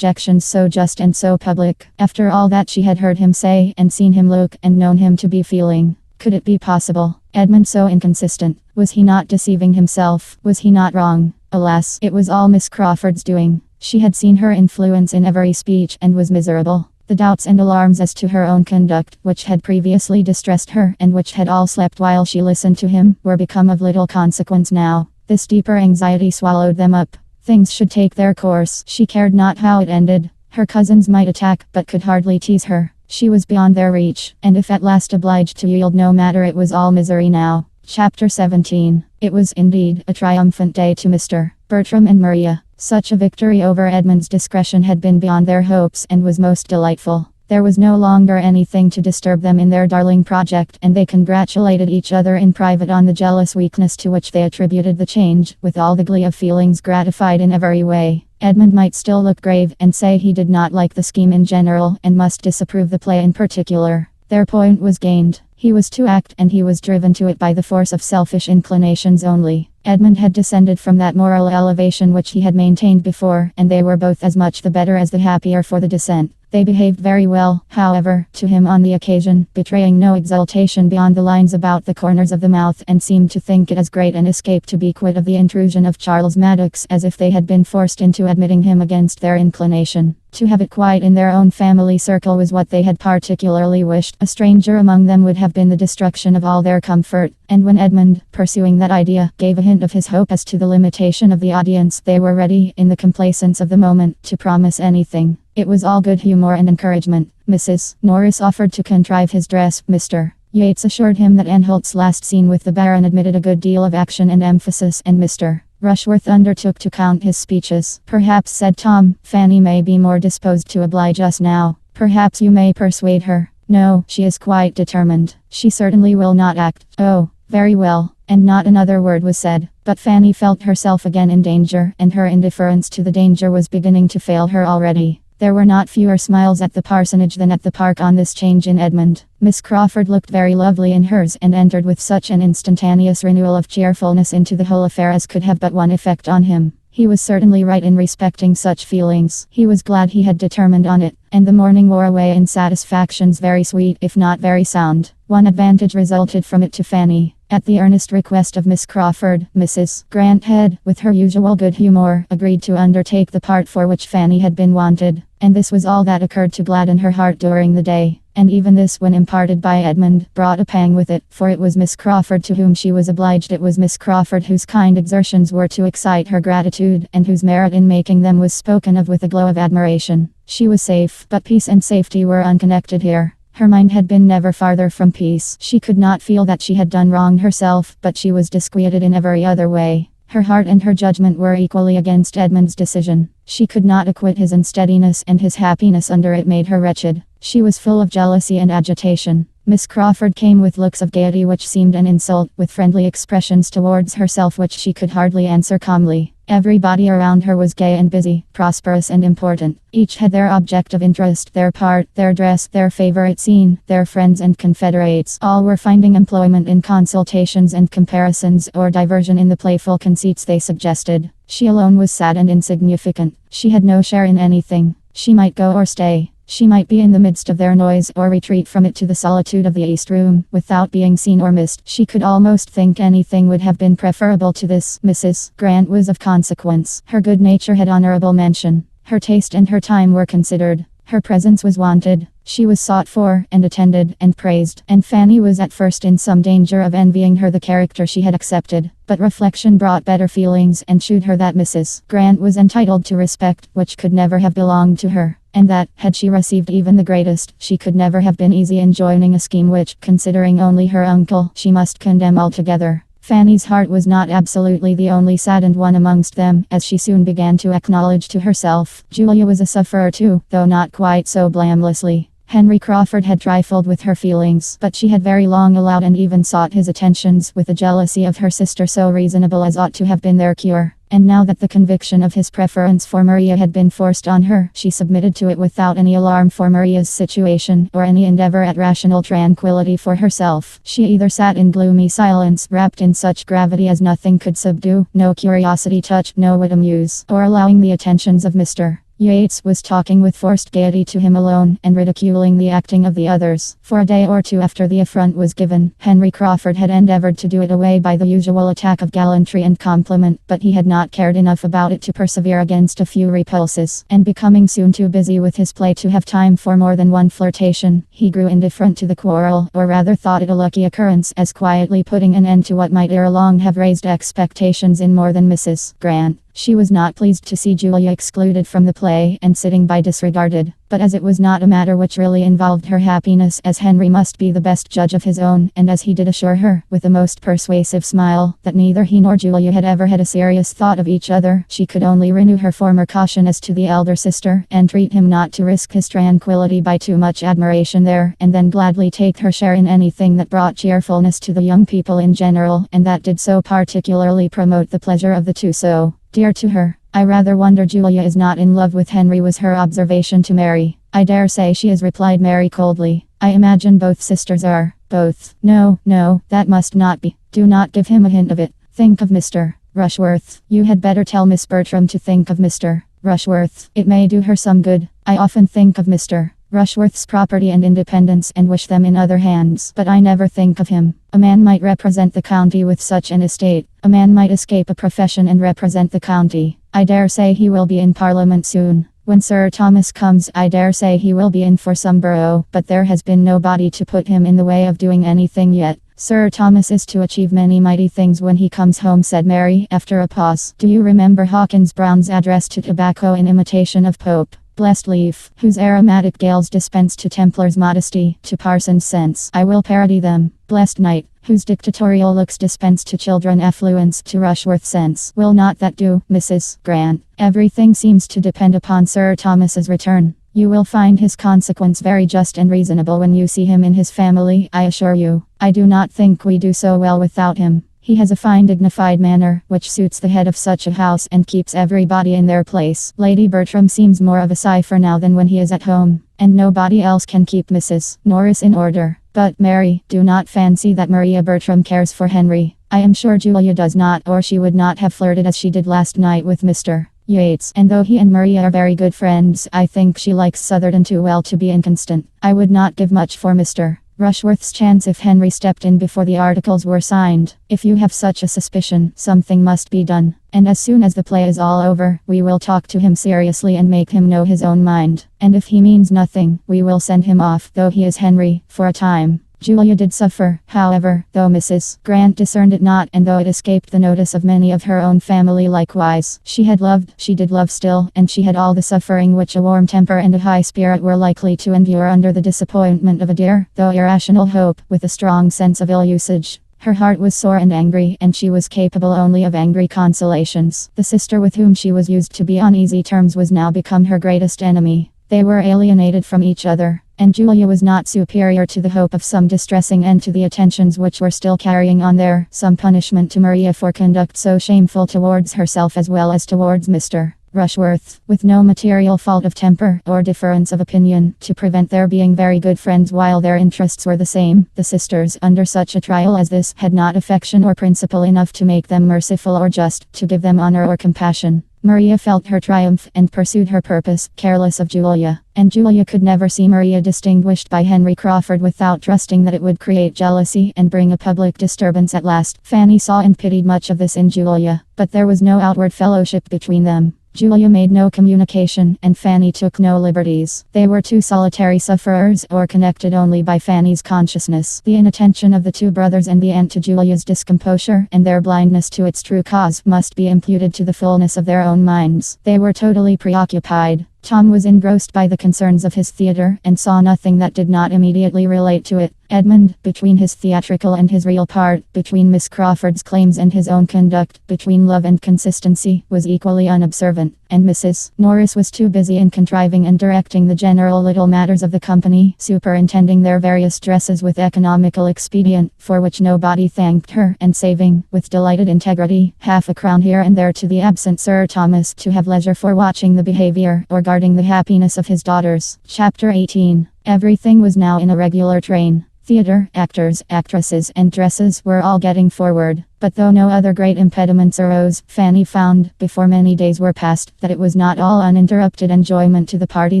so just and so public. After all that she had heard him say, and seen him look, and known him to be feeling. Could it be possible? Edmund so inconsistent. Was he not deceiving himself? Was he not wrong? Alas, it was all Miss Crawford's doing. She had seen her influence in every speech, and was miserable. The doubts and alarms as to her own conduct, which had previously distressed her, and which had all slept while she listened to him, were become of little consequence now. This deeper anxiety swallowed them up. Things should take their course. She cared not how it ended. Her cousins might attack, but could hardly tease her. She was beyond their reach, and if at last obliged to yield, no matter, it was all misery now. Chapter 17. It was indeed a triumphant day to Mr. Bertram and Maria. Such a victory over Edmund's discretion had been beyond their hopes, and was most delightful. There was no longer anything to disturb them in their darling project, and they congratulated each other in private on the jealous weakness to which they attributed the change, with all the glee of feelings gratified in every way. Edmund might still look grave, and say he did not like the scheme in general, and must disapprove the play in particular. Their point was gained. He was to act, and he was driven to it by the force of selfish inclinations only. Edmund had descended from that moral elevation which he had maintained before, and they were both as much the better as the happier for the descent. They behaved very well, however, to him on the occasion, betraying no exultation beyond the lines about the corners of the mouth, and seemed to think it as great an escape to be quit of the intrusion of Charles Maddox as if they had been forced into admitting him against their inclination. To have it quite in their own family circle was what they had particularly wished. A stranger among them would have been the destruction of all their comfort, and when Edmund, pursuing that idea, gave a hint of his hope as to the limitation of the audience, they were ready, in the complacence of the moment, to promise anything. It was all good humor and encouragement. Mrs. Norris offered to contrive his dress. Mr. Yates assured him that Anholt's last scene with the Baron admitted a good deal of action and emphasis, and Mr. Rushworth undertook to count his speeches. Perhaps, said Tom, Fanny may be more disposed to oblige us now. Perhaps you may persuade her. No, she is quite determined. She certainly will not act. Oh, very well. And not another word was said. But Fanny felt herself again in danger, and her indifference to the danger was beginning to fail her already. There were not fewer smiles at the parsonage than at the park on this change in Edmund. Miss Crawford looked very lovely in hers, and entered with such an instantaneous renewal of cheerfulness into the whole affair as could have but one effect on him. He was certainly right in respecting such feelings. He was glad he had determined on it, and the morning wore away in satisfactions very sweet if not very sound. One advantage resulted from it to Fanny. At the earnest request of Miss Crawford, Mrs. Grant had, with her usual good humor, agreed to undertake the part for which Fanny had been wanted. And this was all that occurred to gladden her heart during the day. And even this, when imparted by Edmund, brought a pang with it, for it was Miss Crawford to whom she was obliged. It was Miss Crawford whose kind exertions were to excite her gratitude, and whose merit in making them was spoken of with a glow of admiration. She was safe, but peace and safety were unconnected here. Her mind had been never farther from peace. She could not feel that she had done wrong herself, but she was disquieted in every other way. Her heart and her judgment were equally against Edmund's decision. She could not acquit his unsteadiness, and his happiness under it made her wretched. She was full of jealousy and agitation. Miss Crawford came with looks of gaiety which seemed an insult, with friendly expressions towards herself which she could hardly answer calmly. Everybody around her was gay and busy, prosperous and important. Each had their object of interest, their part, their dress, their favorite scene, their friends and confederates. All were finding employment in consultations and comparisons, or diversion in the playful conceits they suggested. She alone was sad and insignificant. She had no share in anything. She might go or stay. She might be in the midst of their noise, or retreat from it to the solitude of the East Room, without being seen or missed. She could almost think anything would have been preferable to this. Mrs. Grant was of consequence. Her good nature had honorable mention. Her taste and her time were considered. Her presence was wanted. She was sought for, and attended, and praised. And Fanny was at first in some danger of envying her the character she had accepted. But reflection brought better feelings, and shewed her that Mrs. Grant was entitled to respect, which could never have belonged to her. And that, had she received even the greatest, she could never have been easy in joining a scheme which, considering only her uncle, she must condemn altogether. Fanny's heart was not absolutely the only saddened one amongst them, as she soon began to acknowledge to herself. Julia was a sufferer too, though not quite so blamelessly. Henry Crawford had trifled with her feelings, but she had very long allowed and even sought his attentions, with a jealousy of her sister so reasonable as ought to have been their cure. And now that the conviction of his preference for Maria had been forced on her, she submitted to it without any alarm for Maria's situation, or any endeavor at rational tranquility for herself. She either sat in gloomy silence, wrapped in such gravity as nothing could subdue, no curiosity touch, no wit amuse, or allowing the attentions of Mr. Yates was talking with forced gaiety to him alone, and ridiculing the acting of the others. For a day or two after the affront was given, Henry Crawford had endeavored to do it away by the usual attack of gallantry and compliment, but he had not cared enough about it to persevere against a few repulses, and becoming soon too busy with his play to have time for more than one flirtation, he grew indifferent to the quarrel, or rather thought it a lucky occurrence, as quietly putting an end to what might ere long have raised expectations in more than Mrs. Grant. She was not pleased to see Julia excluded from the play, and sitting by disregarded. But as it was not a matter which really involved her happiness, as Henry must be the best judge of his own, and as he did assure her, with a most persuasive smile, that neither he nor Julia had ever had a serious thought of each other, she could only renew her former caution as to the elder sister, and treat him not to risk his tranquillity by too much admiration there, and then gladly take her share in anything that brought cheerfulness to the young people in general, and that did so particularly promote the pleasure of the two so dear to her. "I rather wonder Julia is not in love with Henry," was her observation to Mary. "I dare say she is," replied Mary coldly. "I imagine both sisters are." "Both? No, no, that must not be. Do not give him a hint of it. Think of Mr. Rushworth. You had better tell Miss Bertram to think of Mr. Rushworth. It may do her some good. I often think of Mr. Rushworth's property and independence, and wish them in other hands, but I never think of him. A man might represent the county with such an estate. A man might escape a profession and represent the county. I dare say he will be in Parliament soon. When Sir Thomas comes, I dare say he will be in for some borough, but there has been nobody to put him in the way of doing anything yet. Sir Thomas is to achieve many mighty things when he comes home," said Mary, after a pause. "Do you remember Hawkins Brown's address to tobacco in imitation of Pope? Blessed leaf, whose aromatic gales dispense to Templars modesty, to parsons sense. I will parody them. Blessed night, whose dictatorial looks dispense to children affluence, to Rushworth sense. Will not that do, Mrs. Grant? Everything seems to depend upon Sir Thomas's return. You will find his consequence very just and reasonable when you see him in his family, I assure you. I do not think we do so well without him. He has a fine dignified manner, which suits the head of such a house and keeps everybody in their place. Lady Bertram seems more of a cipher now than when he is at home, and nobody else can keep Mrs. Norris in order. But, Mary, do not fancy that Maria Bertram cares for Henry. I am sure Julia does not, or she would not have flirted as she did last night with Mr. Yates, and though he and Maria are very good friends, I think she likes Southerton too well to be inconstant. I would not give much for Mr. Rushworth's chance if Henry stepped in before the articles were signed. If you have such a suspicion, something must be done. And as soon as the play is all over, we will talk to him seriously and make him know his own mind. And if he means nothing, we will send him off, though he is Henry, for a time. Julia did suffer, however, though Mrs. Grant discerned it not, and though it escaped the notice of many of her own family likewise. She had loved, she did love still, and she had all the suffering which a warm temper and a high spirit were likely to endure under the disappointment of a dear, though irrational hope, with a strong sense of ill usage. Her heart was sore and angry, and she was capable only of angry consolations. The sister with whom she was used to be on easy terms was now become her greatest enemy. They were alienated from each other, and Julia was not superior to the hope of some distressing end to the attentions which were still carrying on there, some punishment to Maria for conduct so shameful towards herself as well as towards Mr. Rushworth, with no material fault of temper or difference of opinion, to prevent their being very good friends while their interests were the same. The sisters, under such a trial as this, had not affection or principle enough to make them merciful or just, to give them honor or compassion. Maria felt her triumph and pursued her purpose, careless of Julia. And Julia could never see Maria distinguished by Henry Crawford without trusting that it would create jealousy and bring a public disturbance at last. Fanny saw and pitied much of this in Julia, but there was no outward fellowship between them. Julia made no communication, and Fanny took no liberties. They were two solitary sufferers, or connected only by Fanny's consciousness. The inattention of the two brothers and the aunt to Julia's discomposure, and their blindness to its true cause, must be imputed to the fullness of their own minds. They were totally preoccupied. Tom was engrossed by the concerns of his theatre, and saw nothing that did not immediately relate to it. Edmund, between his theatrical and his real part, between Miss Crawford's claims and his own conduct, between love and consistency, was equally unobservant, and Mrs. Norris was too busy in contriving and directing the general little matters of the company, superintending their various dresses with economical expedient, for which nobody thanked her, and saving, with delighted integrity, half a crown here and there to the absent Sir Thomas, to have leisure for watching the behaviour, or guarding the happiness of his daughters. Chapter 18. Everything was now in a regular train. Theatre, actors, actresses, and dresses were all getting forward. But though no other great impediments arose, Fanny found, before many days were past, that it was not all uninterrupted enjoyment to the party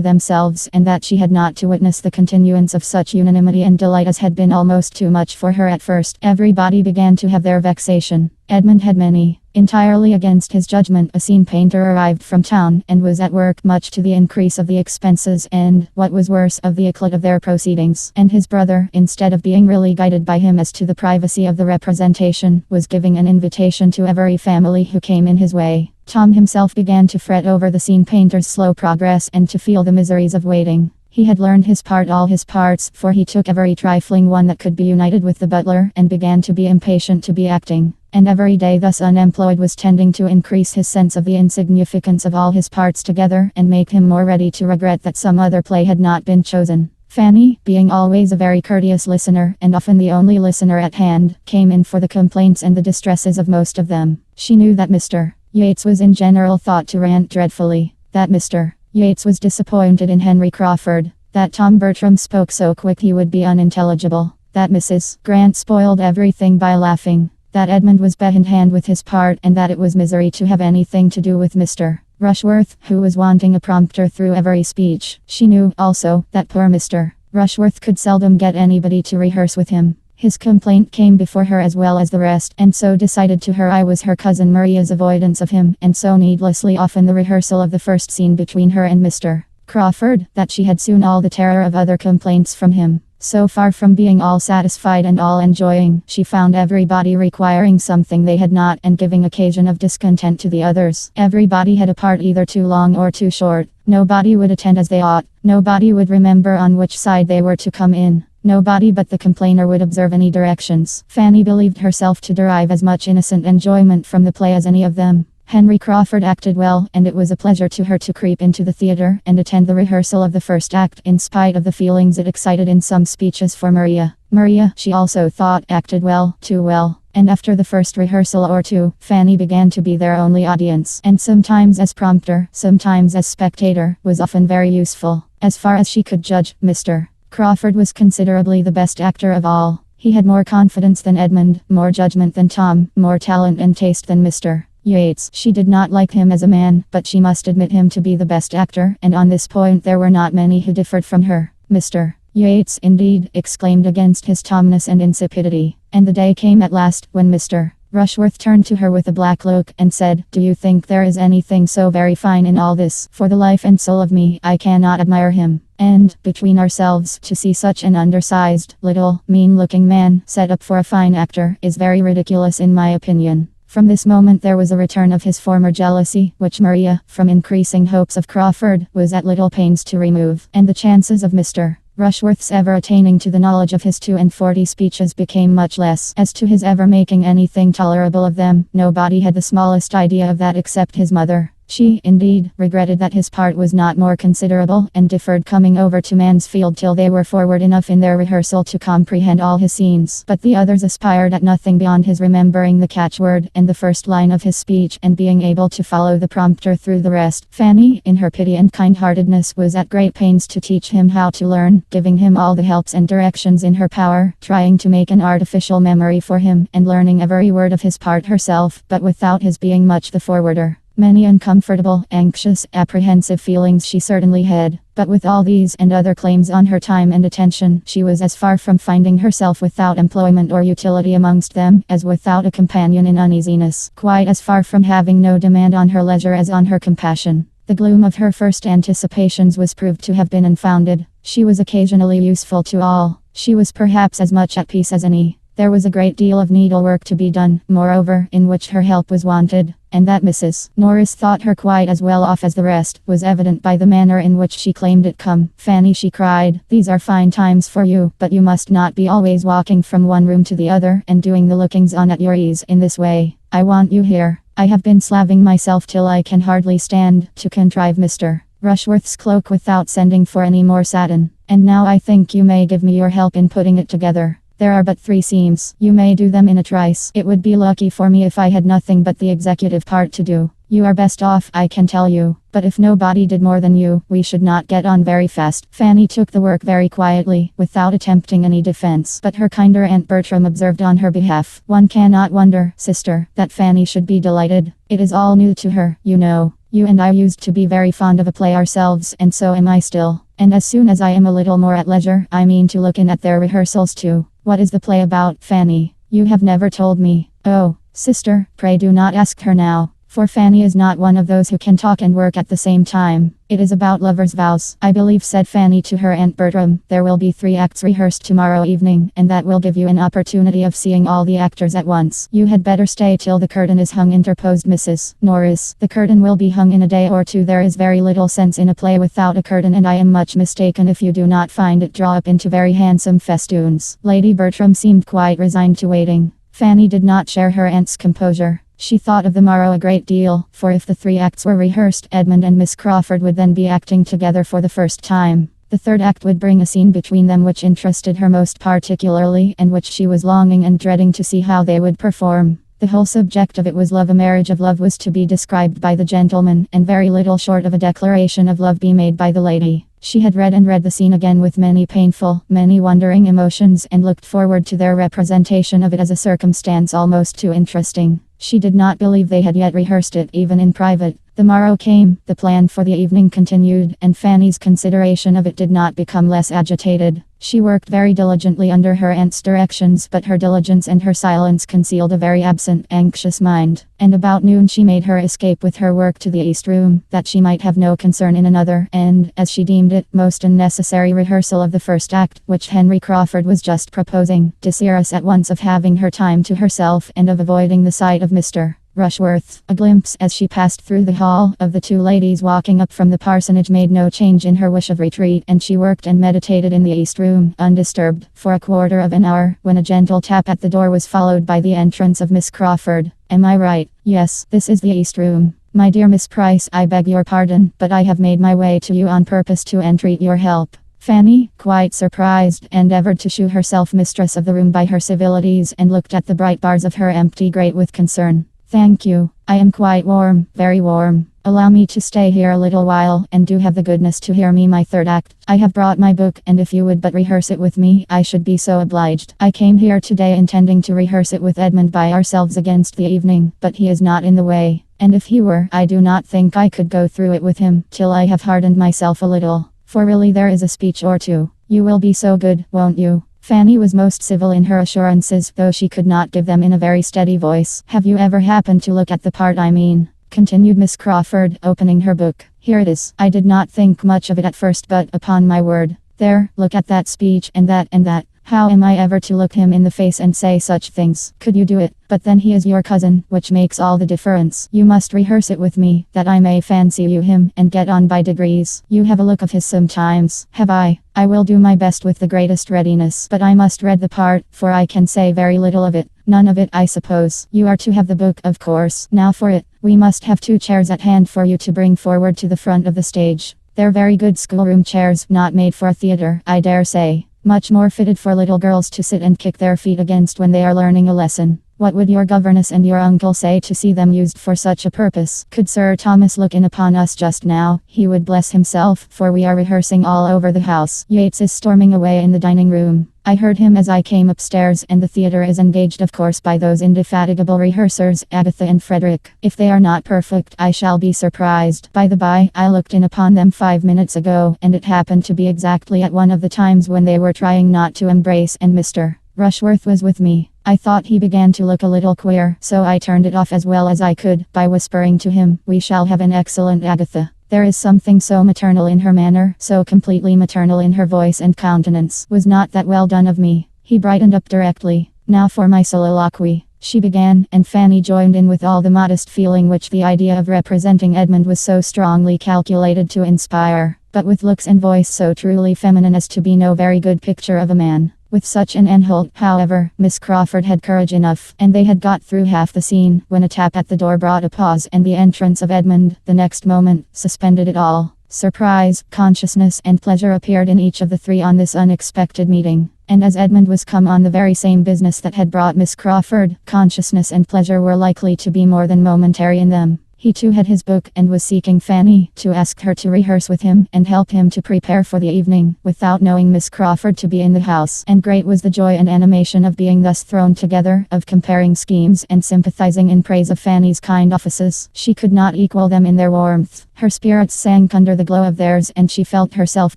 themselves, and that she had not to witness the continuance of such unanimity and delight as had been almost too much for her at first. Everybody began to have their vexation. Edmund had many. Entirely against his judgment, a scene painter arrived from town, and was at work, much to the increase of the expenses and, what was worse, of the eclat of their proceedings. And his brother, instead of being really guided by him as to the privacy of the representation, was giving an invitation to every family who came in his way. Tom himself began to fret over the scene painter's slow progress, and to feel the miseries of waiting. He had learned his part, all his parts, for he took every trifling one that could be united with the butler, and began to be impatient to be acting. And every day thus unemployed was tending to increase his sense of the insignificance of all his parts together, and make him more ready to regret that some other play had not been chosen. Fanny, being always a very courteous listener, and often the only listener at hand, came in for the complaints and the distresses of most of them. She knew that Mr. Yates was in general thought to rant dreadfully, that Mr. Yates was disappointed in Henry Crawford, that Tom Bertram spoke so quick he would be unintelligible, that Mrs. Grant spoiled everything by laughing, that Edmund was behindhand with his part, and that it was misery to have anything to do with Mr. Rushworth, who was wanting a prompter through every speech. She knew, also, that poor Mr. Rushworth could seldom get anybody to rehearse with him. His complaint came before her as well as the rest, and so decided to her I was her cousin Maria's avoidance of him, and so needlessly often the rehearsal of the first scene between her and Mr. Crawford, that she had soon all the terror of other complaints from him. So far from being all satisfied and all enjoying, she found everybody requiring something they had not, and giving occasion of discontent to the others. Everybody had a part either too long or too short. Nobody would attend as they ought. Nobody would remember on which side they were to come in. Nobody but the complainer would observe any directions. Fanny believed herself to derive as much innocent enjoyment from the play as any of them. Henry Crawford acted well, and it was a pleasure to her to creep into the theatre and attend the rehearsal of the first act, in spite of the feelings it excited in some speeches for Maria. Maria, she also thought, acted well, too well. And after the first rehearsal or two, Fanny began to be their only audience, and sometimes as prompter, sometimes as spectator, was often very useful. As far as she could judge, Mr. Crawford was considerably the best actor of all. He had more confidence than Edmund, more judgment than Tom, more talent and taste than Mr. Yates. She did not like him as a man, but she must admit him to be the best actor, and on this point there were not many who differed from her. Mr. Yates, indeed, exclaimed against his calmness and insipidity. And the day came at last when Mr. Rushworth turned to her with a black look and said, "Do you think there is anything so very fine in all this? For the life and soul of me, I cannot admire him. And, between ourselves, to see such an undersized, little, mean-looking man set up for a fine actor is very ridiculous in my opinion." From this moment there was a return of his former jealousy, which Maria, from increasing hopes of Crawford, was at little pains to remove, and the chances of Mr. Rushworth's ever attaining to the knowledge of his 42 speeches became much less. As to his ever making anything tolerable of them, nobody had the smallest idea of that except his mother. She, indeed, regretted that his part was not more considerable, and deferred coming over to Mansfield till they were forward enough in their rehearsal to comprehend all his scenes. But the others aspired at nothing beyond his remembering the catchword and the first line of his speech, and being able to follow the prompter through the rest. Fanny, in her pity and kindheartedness, was at great pains to teach him how to learn, giving him all the helps and directions in her power, trying to make an artificial memory for him, and learning every word of his part herself, but without his being much the forwarder. Many uncomfortable, anxious, apprehensive feelings she certainly had, but with all these and other claims on her time and attention, she was as far from finding herself without employment or utility amongst them, as without a companion in uneasiness, quite as far from having no demand on her leisure as on her compassion. The gloom of her first anticipations was proved to have been unfounded. She was occasionally useful to all. She was perhaps as much at peace as any. There was a great deal of needlework to be done, moreover, in which her help was wanted, and that Mrs. Norris thought her quite as well off as the rest was evident by the manner in which she claimed it. "Come, Fanny," she cried, "these are fine times for you, but you must not be always walking from one room to the other and doing the lookings on at your ease in this way. I want you here. I have been slaving myself till I can hardly stand, to contrive Mr. Rushworth's cloak without sending for any more satin, and now I think you may give me your help in putting it together. There are but 3 seams. You may do them in a trice. It would be lucky for me if I had nothing but the executive part to do. You are best off, I can tell you. But if nobody did more than you, we should not get on very fast." Fanny took the work very quietly, without attempting any defense, but her kinder Aunt Bertram observed on her behalf, "One cannot wonder, sister, that Fanny should be delighted. It is all new to her, you know. You and I used to be very fond of a play ourselves, and so am I still. And as soon as I am a little more at leisure, I mean to look in at their rehearsals too." "What is the play about, Fanny? You have never told me." "Oh, sister, pray do not ask her now." For Fanny is not one of those who can talk and work at the same time. "It is about lovers' vows, I believe," said Fanny to her Aunt Bertram. "There will be 3 acts rehearsed tomorrow evening, and that will give you an opportunity of seeing all the actors at once." "You had better stay till the curtain is hung," interposed Mrs. Norris. "The curtain will be hung in a day or 2. There is very little sense in a play without a curtain, and I am much mistaken if you do not find it draw up into very handsome festoons." Lady Bertram seemed quite resigned to waiting. Fanny did not share her aunt's composure. She thought of the morrow a great deal, for if the 3 acts were rehearsed, Edmund and Miss Crawford would then be acting together for the first time. The 3rd act would bring a scene between them which interested her most particularly, and which she was longing and dreading to see how they would perform. The whole subject of it was love. A marriage of love was to be described by the gentleman, and very little short of a declaration of love be made by the lady. She had read and read the scene again with many painful, many wondering emotions, and looked forward to their representation of it as a circumstance almost too interesting. She did not believe they had yet rehearsed it, even in private. The morrow came, the plan for the evening continued, and Fanny's consideration of it did not become less agitated. She worked very diligently under her aunt's directions, but her diligence and her silence concealed a very absent, anxious mind. And about noon she made her escape with her work to the East Room, that she might have no concern in another, and, as she deemed it, most unnecessary rehearsal of the 1st act, which Henry Crawford was just proposing, desirous at once of having her time to herself and of avoiding the sight of Mr. Rushworth. A glimpse, as she passed through the hall, of the 2 ladies walking up from the parsonage made no change in her wish of retreat, and she worked and meditated in the East Room, undisturbed, for a quarter of an hour, when a gentle tap at the door was followed by the entrance of Miss Crawford. "Am I right?" "Yes, this is the East Room. My dear Miss Price, I beg your pardon, but I have made my way to you on purpose to entreat your help." Fanny, quite surprised, endeavored to shew herself mistress of the room by her civilities, and looked at the bright bars of her empty grate with concern. "Thank you. I am quite warm, very warm. Allow me to stay here a little while, and do have the goodness to hear me my 3rd act. I have brought my book, and if you would but rehearse it with me, I should be so obliged. I came here today intending to rehearse it with Edmund by ourselves against the evening, but he is not in the way, and if he were, I do not think I could go through it with him, till I have hardened myself a little. For really there is a speech or 2. You will be so good, won't you? Fanny was most civil in her assurances, though she could not give them in a very steady voice. Have you ever happened to look at the part I mean? Continued Miss Crawford, opening her book. Here it is. I did not think much of it at first, but upon my word. There, look at that speech and that and that. How am I ever to look him in the face and say such things? Could you do it? But then he is your cousin, which makes all the difference. You must rehearse it with me, that I may fancy you him, and get on by degrees. You have a look of his sometimes. Have I? I will do my best with the greatest readiness, but I must read the part, for I can say very little of it. None of it, I suppose. You are to have the book, of course. Now for it. We must have 2 chairs at hand for you to bring forward to the front of the stage. They're very good schoolroom chairs, not made for a theatre, I dare say. Much more fitted for little girls to sit and kick their feet against when they are learning a lesson. What would your governess and your uncle say to see them used for such a purpose? Could Sir Thomas look in upon us just now, he would bless himself, for we are rehearsing all over the house. Yates is storming away in the dining room. I heard him as I came upstairs, and the theatre is engaged, of course, by those indefatigable rehearsers, Agatha and Frederick. If they are not perfect, I shall be surprised. By the by, I looked in upon them 5 minutes ago, and it happened to be exactly at one of the times when they were trying not to embrace, and Mr. Rushworth was with me. I thought he began to look a little queer, so I turned it off as well as I could, by whispering to him, "We shall have an excellent Agatha." There is something so maternal in her manner, so completely maternal in her voice and countenance. Was not that well done of me? He brightened up directly. Now for my soliloquy, she began, and Fanny joined in with all the modest feeling which the idea of representing Edmund was so strongly calculated to inspire, but with looks and voice so truly feminine as to be no very good picture of a man. With such an end, however, Miss Crawford had courage enough, and they had got through half the scene, when a tap at the door brought a pause, and the entrance of Edmund, the next moment, suspended it all. Surprise, consciousness, and pleasure appeared in each of the 3 on this unexpected meeting. And as Edmund was come on the very same business that had brought Miss Crawford, consciousness and pleasure were likely to be more than momentary in them. He too had his book, and was seeking Fanny, to ask her to rehearse with him, and help him to prepare for the evening, without knowing Miss Crawford to be in the house. And great was the joy and animation of being thus thrown together, of comparing schemes, and sympathizing in praise of Fanny's kind offices. She could not equal them in their warmth. Her spirits sank under the glow of theirs, and she felt herself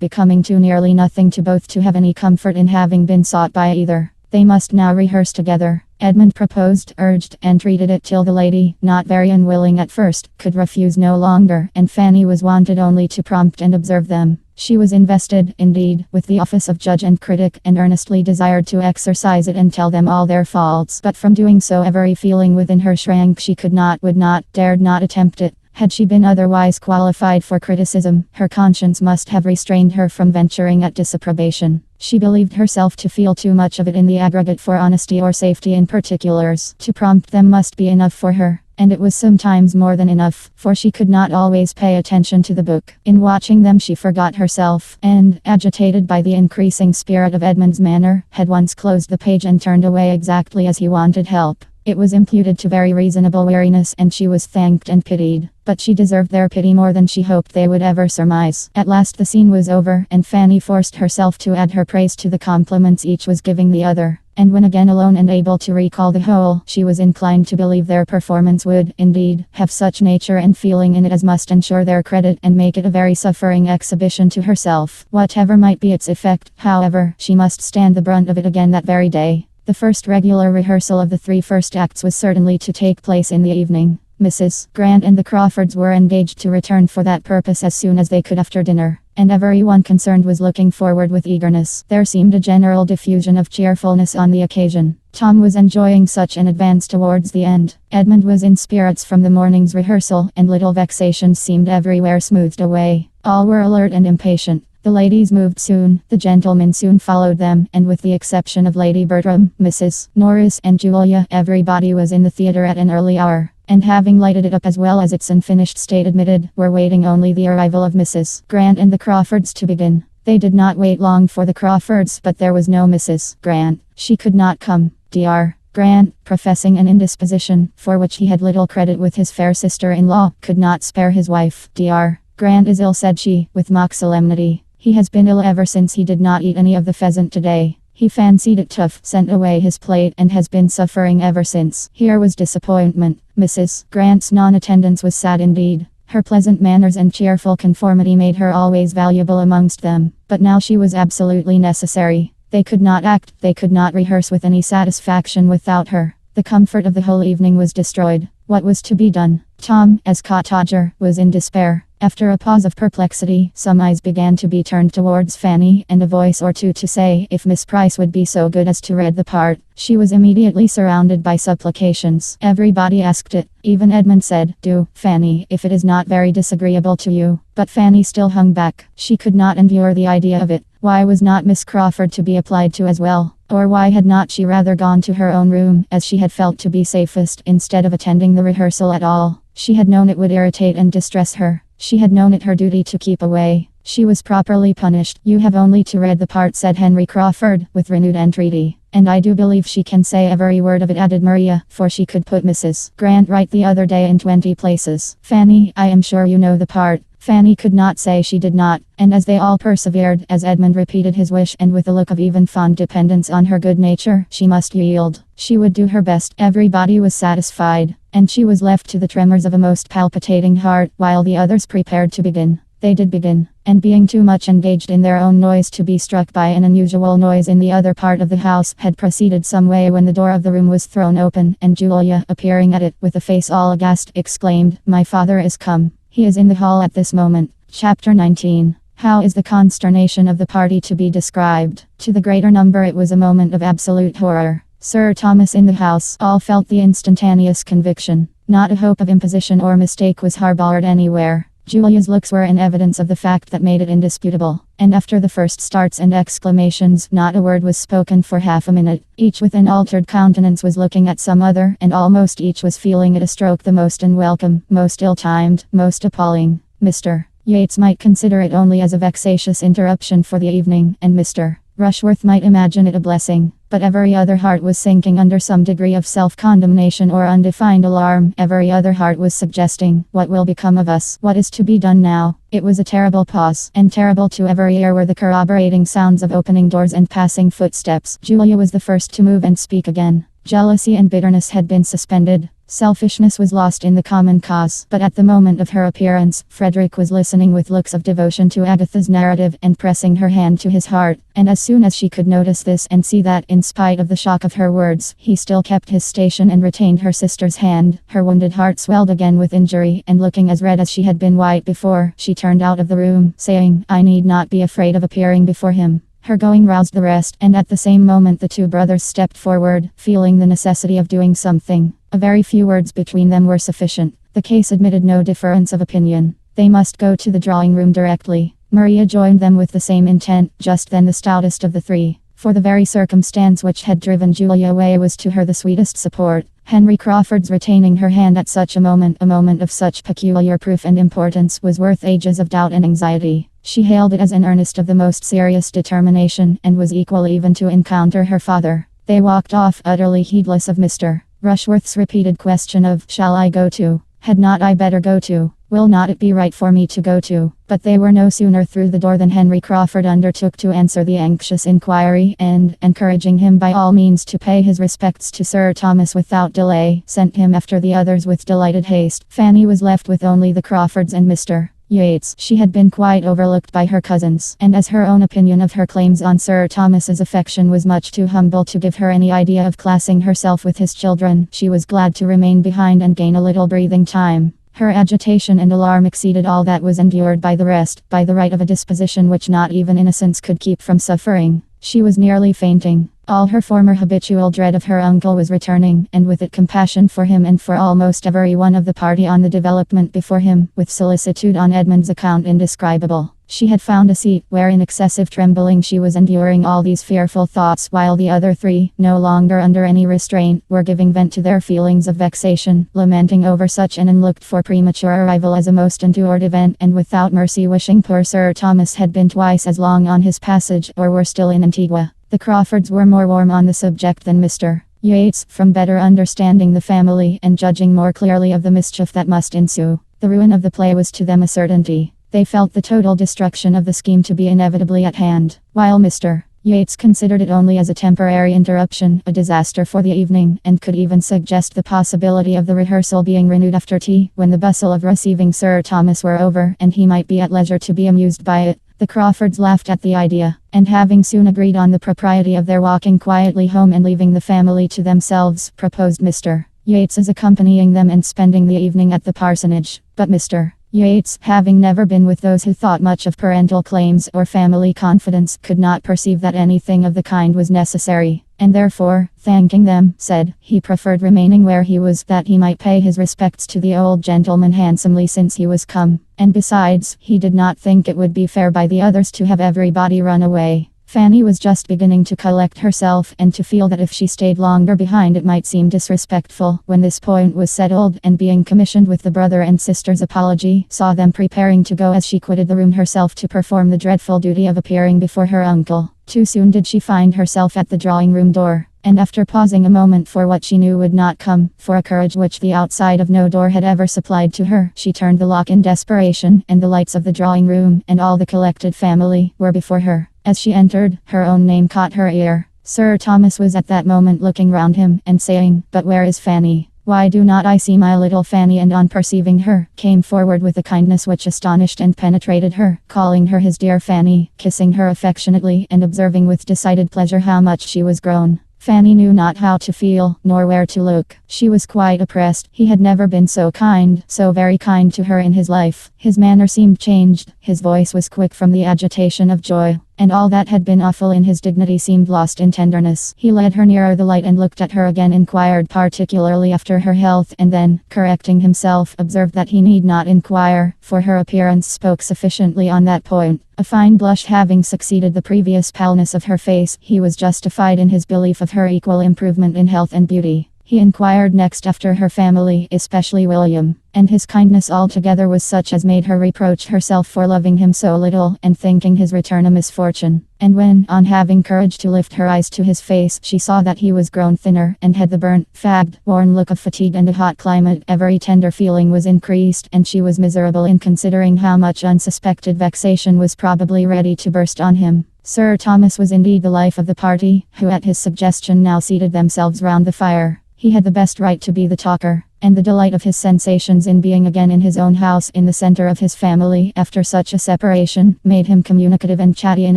becoming too nearly nothing to both to have any comfort in having been sought by either. They must now rehearse together. Edmund proposed, urged, entreated it till the lady, not very unwilling at first, could refuse no longer, and Fanny was wanted only to prompt and observe them. She was invested, indeed, with the office of judge and critic, and earnestly desired to exercise it and tell them all their faults, but from doing so every feeling within her shrank. She could not, would not, dared not attempt it. Had she been otherwise qualified for criticism, her conscience must have restrained her from venturing at disapprobation. She believed herself to feel too much of it in the aggregate for honesty or safety in particulars. To prompt them must be enough for her, and it was sometimes more than enough, for she could not always pay attention to the book. In watching them she forgot herself, and, agitated by the increasing spirit of Edmund's manner, had once closed the page and turned away exactly as he wanted help. It was imputed to very reasonable weariness, and she was thanked and pitied. But she deserved their pity more than she hoped they would ever surmise. At last the scene was over, and Fanny forced herself to add her praise to the compliments each was giving the other. And when again alone and able to recall the whole, she was inclined to believe their performance would, indeed, have such nature and feeling in it as must ensure their credit and make it a very suffering exhibition to herself. Whatever might be its effect, however, she must stand the brunt of it again that very day. The first regular rehearsal of the 3 first acts was certainly to take place in the evening. Mrs. Grant and the Crawfords were engaged to return for that purpose as soon as they could after dinner, and everyone concerned was looking forward with eagerness. There seemed a general diffusion of cheerfulness on the occasion. Tom was enjoying such an advance towards the end. Edmund was in spirits from the morning's rehearsal, and little vexations seemed everywhere smoothed away. All were alert and impatient. The ladies moved soon, the gentlemen soon followed them, and with the exception of Lady Bertram, Mrs. Norris, and Julia, everybody was in the theatre at an early hour, and having lighted it up as well as its unfinished state admitted, were waiting only the arrival of Mrs. Grant and the Crawfords to begin. They did not wait long for the Crawfords, but there was no Mrs. Grant. She could not come. Dr. Grant, professing an indisposition, for which he had little credit with his fair sister-in-law, could not spare his wife. Dr. Grant is ill, said she, with mock solemnity. He has been ill ever since he did not eat any of the pheasant today. He fancied it tough, sent away his plate, and has been suffering ever since. Here was disappointment. Mrs. Grant's non-attendance was sad indeed. Her pleasant manners and cheerful conformity made her always valuable amongst them, but now she was absolutely necessary. They could not act, they could not rehearse with any satisfaction without her. The comfort of the whole evening was destroyed. What was to be done? Tom, as cottager, was in despair. After a pause of perplexity, some eyes began to be turned towards Fanny, and a voice or two to say if Miss Price would be so good as to read the part. She was immediately surrounded by supplications. Everybody asked it. Even Edmund said, "Do, Fanny, if it is not very disagreeable to you." But Fanny still hung back. She could not endure the idea of it. Why was not Miss Crawford to be applied to as well? Or why had not she rather gone to her own room, as she had felt to be safest, instead of attending the rehearsal at all? She had known it would irritate and distress her. She had known it her duty to keep away. She was properly punished. "You have only to read the part," said Henry Crawford, with renewed entreaty. "And I do believe she can say every word of it," added Maria, for she could put Mrs. Grant right the other day in 20 places. "Fanny, I am sure you know the part." Fanny could not say she did not, and as they all persevered, as Edmund repeated his wish and with a look of even fond dependence on her good nature, she must yield. She would do her best. Everybody was satisfied, and she was left to the tremors of a most palpitating heart, while the others prepared to begin. They did begin, and being too much engaged in their own noise to be struck by an unusual noise in the other part of the house, had proceeded some way when the door of the room was thrown open, and Julia, appearing at it, with a face all aghast, exclaimed, "My father is come. He is in the hall at this moment." Chapter 19. How is the consternation of the party to be described? To the greater number it was a moment of absolute horror. Sir Thomas in the house, all felt the instantaneous conviction. Not a hope of imposition or mistake was harbored anywhere. Julia's looks were an evidence of the fact that made it indisputable. And after the first starts and exclamations, not a word was spoken for half a minute. Each with an altered countenance was looking at some other, and almost each was feeling it a stroke the most unwelcome, most ill-timed, most appalling. Mr. Yates might consider it only as a vexatious interruption for the evening, and Mr. Rushworth might imagine it a blessing. But every other heart was sinking under some degree of self-condemnation or undefined alarm. Every other heart was suggesting, "What will become of us? What is to be done now?" It was a terrible pause, and terrible to every ear were the corroborating sounds of opening doors and passing footsteps. Julia was the first to move and speak again. Jealousy and bitterness had been suspended. Selfishness was lost in the common cause. But at the moment of her appearance, Frederick was listening with looks of devotion to Agatha's narrative and pressing her hand to his heart. And as soon as she could notice this and see that, in spite of the shock of her words, he still kept his station and retained her sister's hand, her wounded heart swelled again with injury, and looking as red as she had been white before, she turned out of the room, saying, "I need not be afraid of appearing before him." Her going roused the rest, and at the same moment the two brothers stepped forward, feeling the necessity of doing something. A very few words between them were sufficient. The case admitted no difference of opinion. They must go to the drawing room directly. Maria joined them with the same intent, just then the stoutest of the three. For the very circumstance which had driven Julia away was to her the sweetest support. Henry Crawford's retaining her hand at such a moment of such peculiar proof and importance, was worth ages of doubt and anxiety. She hailed it as an earnest of the most serious determination, and was equal even to encounter her father. They walked off, utterly heedless of Mr. Rushworth's repeated question of, "Shall I go to? Had not I better go to? Will not it be right for me to go to?" But they were no sooner through the door than Henry Crawford undertook to answer the anxious inquiry, and, encouraging him by all means to pay his respects to Sir Thomas without delay, sent him after the others with delighted haste. Fanny was left with only the Crawfords and Mr. Yates. She had been quite overlooked by her cousins, and as her own opinion of her claims on Sir Thomas's affection was much too humble to give her any idea of classing herself with his children, she was glad to remain behind and gain a little breathing time. Her agitation and alarm exceeded all that was endured by the rest, by the right of a disposition which not even innocence could keep from suffering. She was nearly fainting. All her former habitual dread of her uncle was returning, and with it compassion for him and for almost every one of the party on the development before him, with solicitude on Edmund's account indescribable. She had found a seat, where in excessive trembling she was enduring all these fearful thoughts, while the other three, no longer under any restraint, were giving vent to their feelings of vexation, lamenting over such an unlooked-for premature arrival as a most untoward event, and without mercy wishing poor Sir Thomas had been twice as long on his passage, or were still in Antigua. The Crawfords were more warm on the subject than Mr. Yates, from better understanding the family, and judging more clearly of the mischief that must ensue. The ruin of the play was to them a certainty. They felt the total destruction of the scheme to be inevitably at hand, while Mr. Yates considered it only as a temporary interruption, a disaster for the evening, and could even suggest the possibility of the rehearsal being renewed after tea, when the bustle of receiving Sir Thomas were over, and he might be at leisure to be amused by it. The Crawfords laughed at the idea, and having soon agreed on the propriety of their walking quietly home and leaving the family to themselves, proposed Mr. Yates's accompanying them and spending the evening at the parsonage. But Mr. Yates, having never been with those who thought much of parental claims or family confidence, could not perceive that anything of the kind was necessary, and therefore, thanking them, said he preferred remaining where he was, that he might pay his respects to the old gentleman handsomely since he was come, and besides, he did not think it would be fair by the others to have everybody run away. Fanny was just beginning to collect herself and to feel that if she stayed longer behind it might seem disrespectful. When this point was settled, and being commissioned with the brother and sister's apology, saw them preparing to go as she quitted the room herself to perform the dreadful duty of appearing before her uncle. Too soon did she find herself at the drawing-room door, and after pausing a moment for what she knew would not come, for a courage which the outside of no door had ever supplied to her, she turned the lock in desperation, and the lights of the drawing-room, and all the collected family, were before her. As she entered, her own name caught her ear. Sir Thomas was at that moment looking round him, and saying, "But where is Fanny? Why do not I see my little Fanny?" And on perceiving her, came forward with a kindness which astonished and penetrated her, calling her his dear Fanny, kissing her affectionately, and observing with decided pleasure how much she was grown. Fanny knew not how to feel, nor where to look. She was quite oppressed. He had never been so kind, so very kind to her in his life. His manner seemed changed, his voice was quick from the agitation of joy, and all that had been awful in his dignity seemed lost in tenderness. He led her nearer the light and looked at her again, inquired particularly after her health, and then, correcting himself, observed that he need not inquire, for her appearance spoke sufficiently on that point. A fine blush having succeeded the previous paleness of her face, he was justified in his belief of her equal improvement in health and beauty. He inquired next after her family, especially William, and his kindness altogether was such as made her reproach herself for loving him so little, and thinking his return a misfortune. And when, on having courage to lift her eyes to his face, she saw that he was grown thinner, and had the burnt, fagged, worn look of fatigue and a hot climate, every tender feeling was increased, and she was miserable in considering how much unsuspected vexation was probably ready to burst on him. Sir Thomas was indeed the life of the party, who at his suggestion now seated themselves round the fire. He had the best right to be the talker, and the delight of his sensations in being again in his own house, in the center of his family, after such a separation, made him communicative and chatty in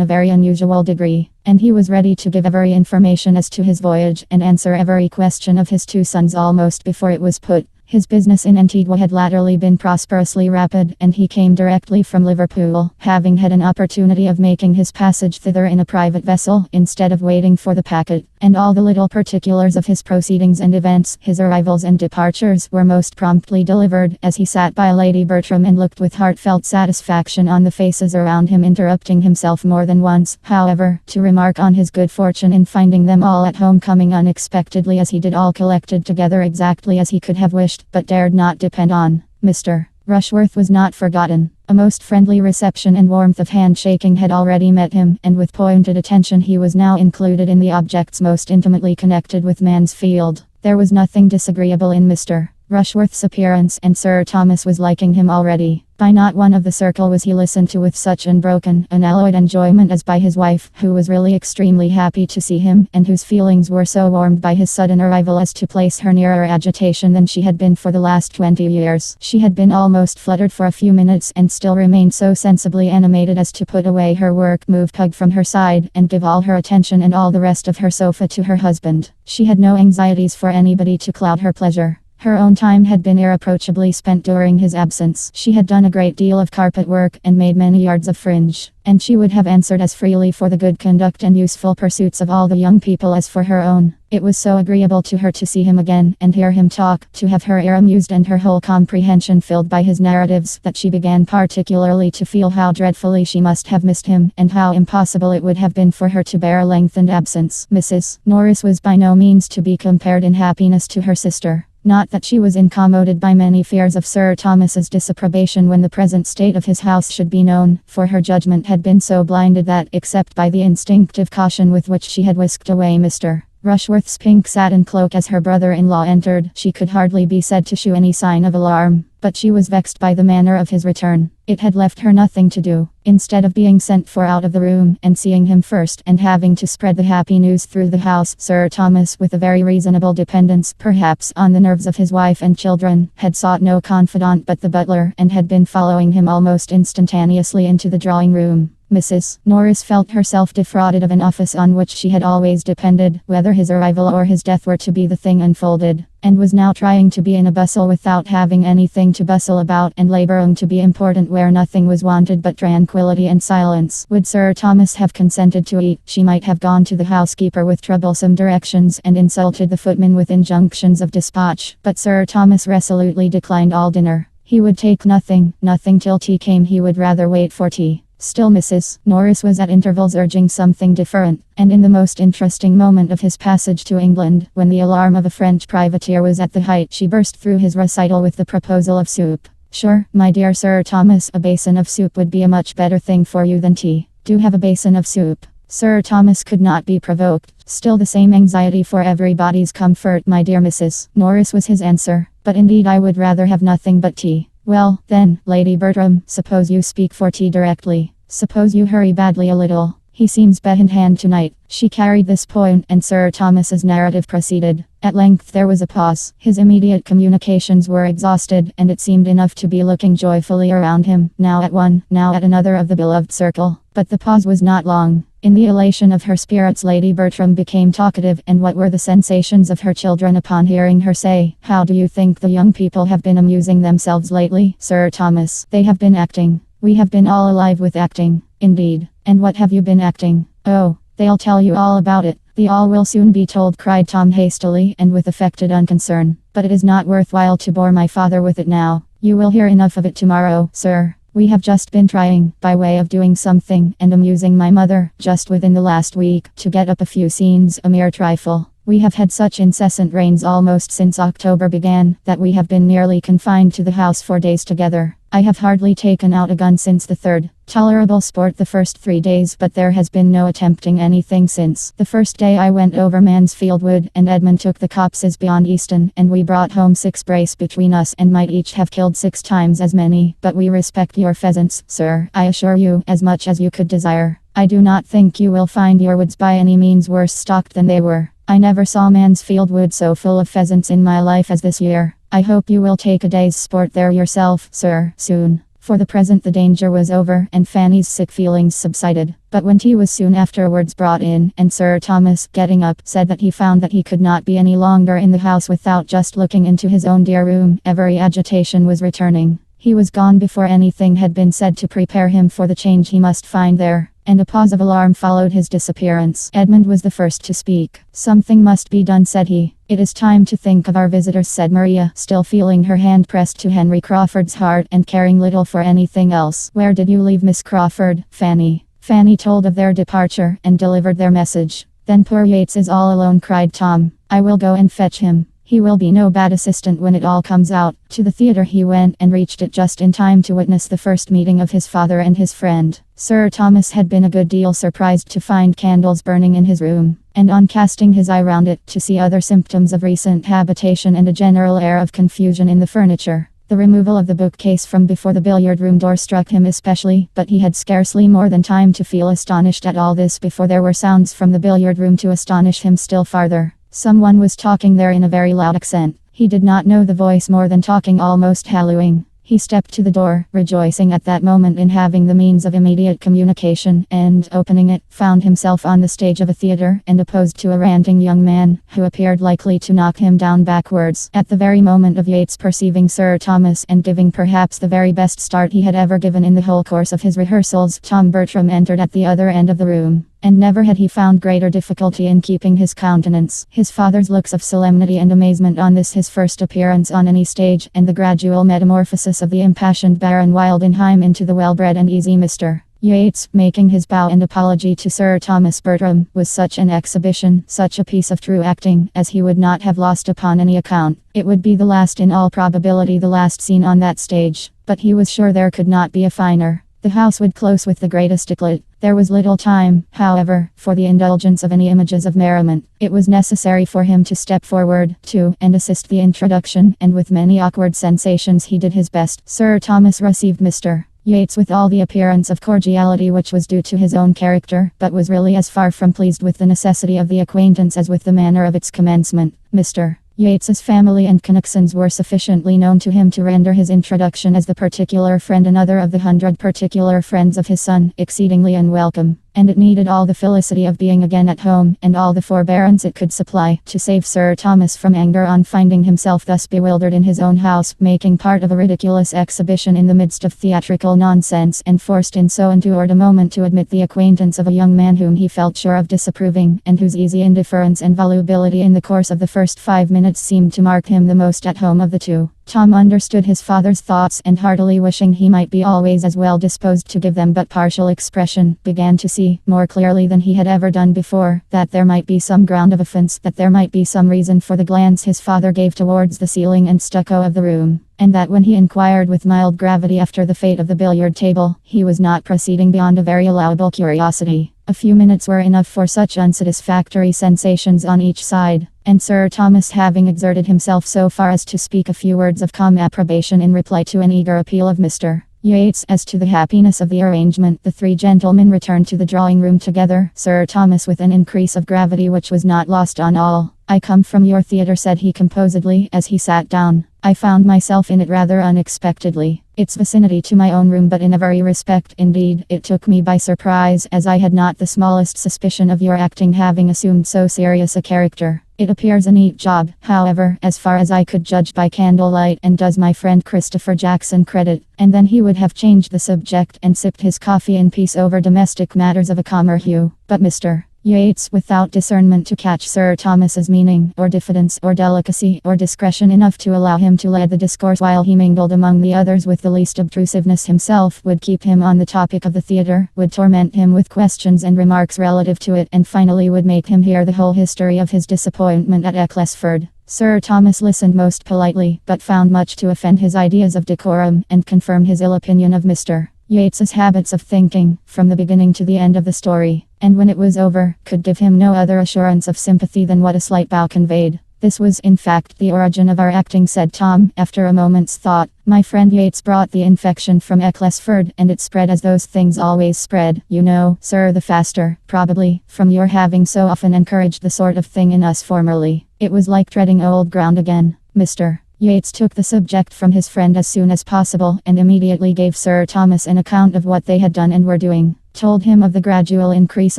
a very unusual degree, and he was ready to give every information as to his voyage, and answer every question of his two sons almost before it was put. His business in Antigua had latterly been prosperously rapid, and he came directly from Liverpool, having had an opportunity of making his passage thither in a private vessel, instead of waiting for the packet, and all the little particulars of his proceedings and events, his arrivals and departures, were most promptly delivered, as he sat by Lady Bertram and looked with heartfelt satisfaction on the faces around him, interrupting himself more than once, however, to remark on his good fortune in finding them all at home, coming unexpectedly as he did, all collected together exactly as he could have wished, but dared not depend on. Mr. Rushworth was not forgotten. A most friendly reception and warmth of handshaking had already met him, and with pointed attention he was now included in the objects most intimately connected with Mansfield. There was nothing disagreeable in Mr. Rushworth's appearance, and Sir Thomas was liking him already. By not one of the circle was he listened to with such unbroken, unalloyed enjoyment as by his wife, who was really extremely happy to see him, and whose feelings were so warmed by his sudden arrival as to place her nearer agitation than she had been for the last 20 years. She had been almost fluttered for a few minutes, and still remained so sensibly animated as to put away her work, move Pug from her side, and give all her attention and all the rest of her sofa to her husband. She had no anxieties for anybody to cloud her pleasure. Her own time had been irreproachably spent during his absence. She had done a great deal of carpet work, and made many yards of fringe, and she would have answered as freely for the good conduct and useful pursuits of all the young people as for her own. It was so agreeable to her to see him again, and hear him talk, to have her ear amused and her whole comprehension filled by his narratives, that she began particularly to feel how dreadfully she must have missed him, and how impossible it would have been for her to bear a lengthened absence. Mrs. Norris was by no means to be compared in happiness to her sister. Not that she was incommoded by many fears of Sir Thomas's disapprobation when the present state of his house should be known, for her judgment had been so blinded that, except by the instinctive caution with which she had whisked away Mr. Rushworth's pink satin cloak as her brother-in-law entered. She could hardly be said to shew any sign of alarm, but she was vexed by the manner of his return. It had left her nothing to do. Instead of being sent for out of the room and seeing him first and having to spread the happy news through the house, Sir Thomas, with a very reasonable dependence perhaps on the nerves of his wife and children, had sought no confidant but the butler, and had been following him almost instantaneously into the drawing room. Mrs. Norris felt herself defrauded of an office on which she had always depended, whether his arrival or his death were to be the thing unfolded, and was now trying to be in a bustle without having anything to bustle about, and laboring to be important where nothing was wanted but tranquility and silence. Would Sir Thomas have consented to eat, she might have gone to the housekeeper with troublesome directions and insulted the footman with injunctions of dispatch, but Sir Thomas resolutely declined all dinner. He would take nothing till tea came. He would rather wait for tea. Still Mrs. Norris was at intervals urging something different, and in the most interesting moment of his passage to England, when the alarm of a French privateer was at the height, she burst through his recital with the proposal of soup. "Sure, my dear Sir Thomas, a basin of soup would be a much better thing for you than tea. Do have a basin of soup." Sir Thomas could not be provoked. "Still the same anxiety for everybody's comfort, my dear Mrs. Norris," was his answer. "But indeed I would rather have nothing but tea." "Well, then, Lady Bertram, suppose you speak for tea directly. Suppose you hurry badly a little. He seems behindhand tonight." She carried this point, and Sir Thomas's narrative proceeded. At length there was a pause. His immediate communications were exhausted, and it seemed enough to be looking joyfully around him, now at one, now at another of the beloved circle. But the pause was not long. In the elation of her spirits, Lady Bertram became talkative. "And what were the sensations of her children upon hearing her say, 'How do you think the young people have been amusing themselves lately, Sir Thomas?' "They have been acting. We have been all alive with acting." "Indeed. And what have you been acting?" "Oh, they'll tell you all about it. The all will soon be told," cried Tom hastily and with affected unconcern. "But it is not worthwhile to bore my father with it now. You will hear enough of it tomorrow, sir. We have just been trying, by way of doing something and amusing my mother, just within the last week, to get up a few scenes, a mere trifle. We have had such incessant rains almost since October began, that we have been nearly confined to the house for days together. I have hardly taken out a gun since the 3rd. Tolerable sport the first 3 days, but there has been no attempting anything since. The first day I went over Mansfield Wood, and Edmund took the copses beyond Austen, and we brought home 6 brace between us, and might each have killed 6 times as many. But we respect your pheasants, sir, I assure you, as much as you could desire. I do not think you will find your woods by any means worse stocked than they were. I never saw Mansfield Wood so full of pheasants in my life as this year. I hope you will take a day's sport there yourself, sir, soon." For the present the danger was over, and Fanny's sick feelings subsided. But when tea was soon afterwards brought in, and Sir Thomas, getting up, said that he found that he could not be any longer in the house without just looking into his own dear room, every agitation was returning. He was gone before anything had been said to prepare him for the change he must find there, and a pause of alarm followed his disappearance. Edmund was the first to speak. "Something must be done," said he. "It is time to think of our visitors," said Maria, still feeling her hand pressed to Henry Crawford's heart and caring little for anything else. "Where did you leave Miss Crawford, Fanny?" Fanny told of their departure, and delivered their message. "Then poor Yates is all alone," cried Tom. "I will go and fetch him. He will be no bad assistant when it all comes out." To the theatre he went, and reached it just in time to witness the first meeting of his father and his friend. Sir Thomas had been a good deal surprised to find candles burning in his room, and on casting his eye round it, to see other symptoms of recent habitation and a general air of confusion in the furniture. The removal of the bookcase from before the billiard-room door struck him especially, but he had scarcely more than time to feel astonished at all this before there were sounds from the billiard-room to astonish him still farther. Someone was talking there in a very loud accent. He did not know the voice more than talking, almost hallooing. He stepped to the door, rejoicing at that moment in having the means of immediate communication, and, opening it, found himself on the stage of a theatre, and opposed to a ranting young man, who appeared likely to knock him down backwards. At the very moment of Yates perceiving Sir Thomas, and giving perhaps the very best start he had ever given in the whole course of his rehearsals, Tom Bertram entered at the other end of the room. And never had he found greater difficulty in keeping his countenance. His father's looks of solemnity and amazement on this his first appearance on any stage, and the gradual metamorphosis of the impassioned Baron Wildenheim into the well-bred and easy Mr. Yates, making his bow and apology to Sir Thomas Bertram, was such an exhibition, such a piece of true acting, as he would not have lost upon any account. It would be the last, in all probability the last scene on that stage, but he was sure there could not be a finer. The house would close with the greatest eclat. There was little time, however, for the indulgence of any images of merriment. It was necessary for him to step forward, too, and assist the introduction, and with many awkward sensations he did his best. Sir Thomas received Mr. Yates with all the appearance of cordiality which was due to his own character, but was really as far from pleased with the necessity of the acquaintance as with the manner of its commencement. Mr. Yates's family and connections were sufficiently known to him to render his introduction as the particular friend another of the 100 particular friends of his son exceedingly unwelcome, and it needed all the felicity of being again at home, and all the forbearance it could supply, to save Sir Thomas from anger on finding himself thus bewildered in his own house, making part of a ridiculous exhibition in the midst of theatrical nonsense, and forced in so endured a moment to admit the acquaintance of a young man whom he felt sure of disapproving, and whose easy indifference and volubility in the course of the first 5 minutes seemed to mark him the most at home of the two. Tom understood his father's thoughts, and heartily wishing he might be always as well disposed to give them but partial expression, began to see, more clearly than he had ever done before, that there might be some ground of offense, that there might be some reason for the glance his father gave towards the ceiling and stucco of the room, and that when he inquired with mild gravity after the fate of the billiard table, he was not proceeding beyond a very allowable curiosity. A few minutes were enough for such unsatisfactory sensations on each side, and Sir Thomas, having exerted himself so far as to speak a few words of calm approbation in reply to an eager appeal of Mr. Yates as to the happiness of the arrangement, the three gentlemen returned to the drawing room together, Sir Thomas with an increase of gravity which was not lost on all. "I come from your theatre," said he composedly, as he sat down. "I found myself in it rather unexpectedly. Its vicinity to my own room, but in every respect, indeed, it took me by surprise, as I had not the smallest suspicion of your acting having assumed so serious a character. It appears a neat job, however, as far as I could judge by candlelight, and does my friend Christopher Jackson credit." And then he would have changed the subject and sipped his coffee in peace over domestic matters of a calmer hue. But Mr. Yates, without discernment to catch Sir Thomas's meaning, or diffidence, or delicacy, or discretion enough to allow him to lead the discourse while he mingled among the others with the least obtrusiveness himself, would keep him on the topic of the theatre, would torment him with questions and remarks relative to it, and finally would make him hear the whole history of his disappointment at Ecclesford. Sir Thomas listened most politely, but found much to offend his ideas of decorum, and confirm his ill opinion of Mr. Yates's habits of thinking, from the beginning to the end of the story, and when it was over, could give him no other assurance of sympathy than what a slight bow conveyed. "This was, in fact, the origin of our acting," said Tom, after a moment's thought. "My friend Yates brought the infection from Ecclesford, and it spread as those things always spread, you know, sir, the faster, probably, from your having so often encouraged the sort of thing in us formerly. It was like treading old ground again." Mr. Yates took the subject from his friend as soon as possible, and immediately gave Sir Thomas an account of what they had done and were doing. Told him of the gradual increase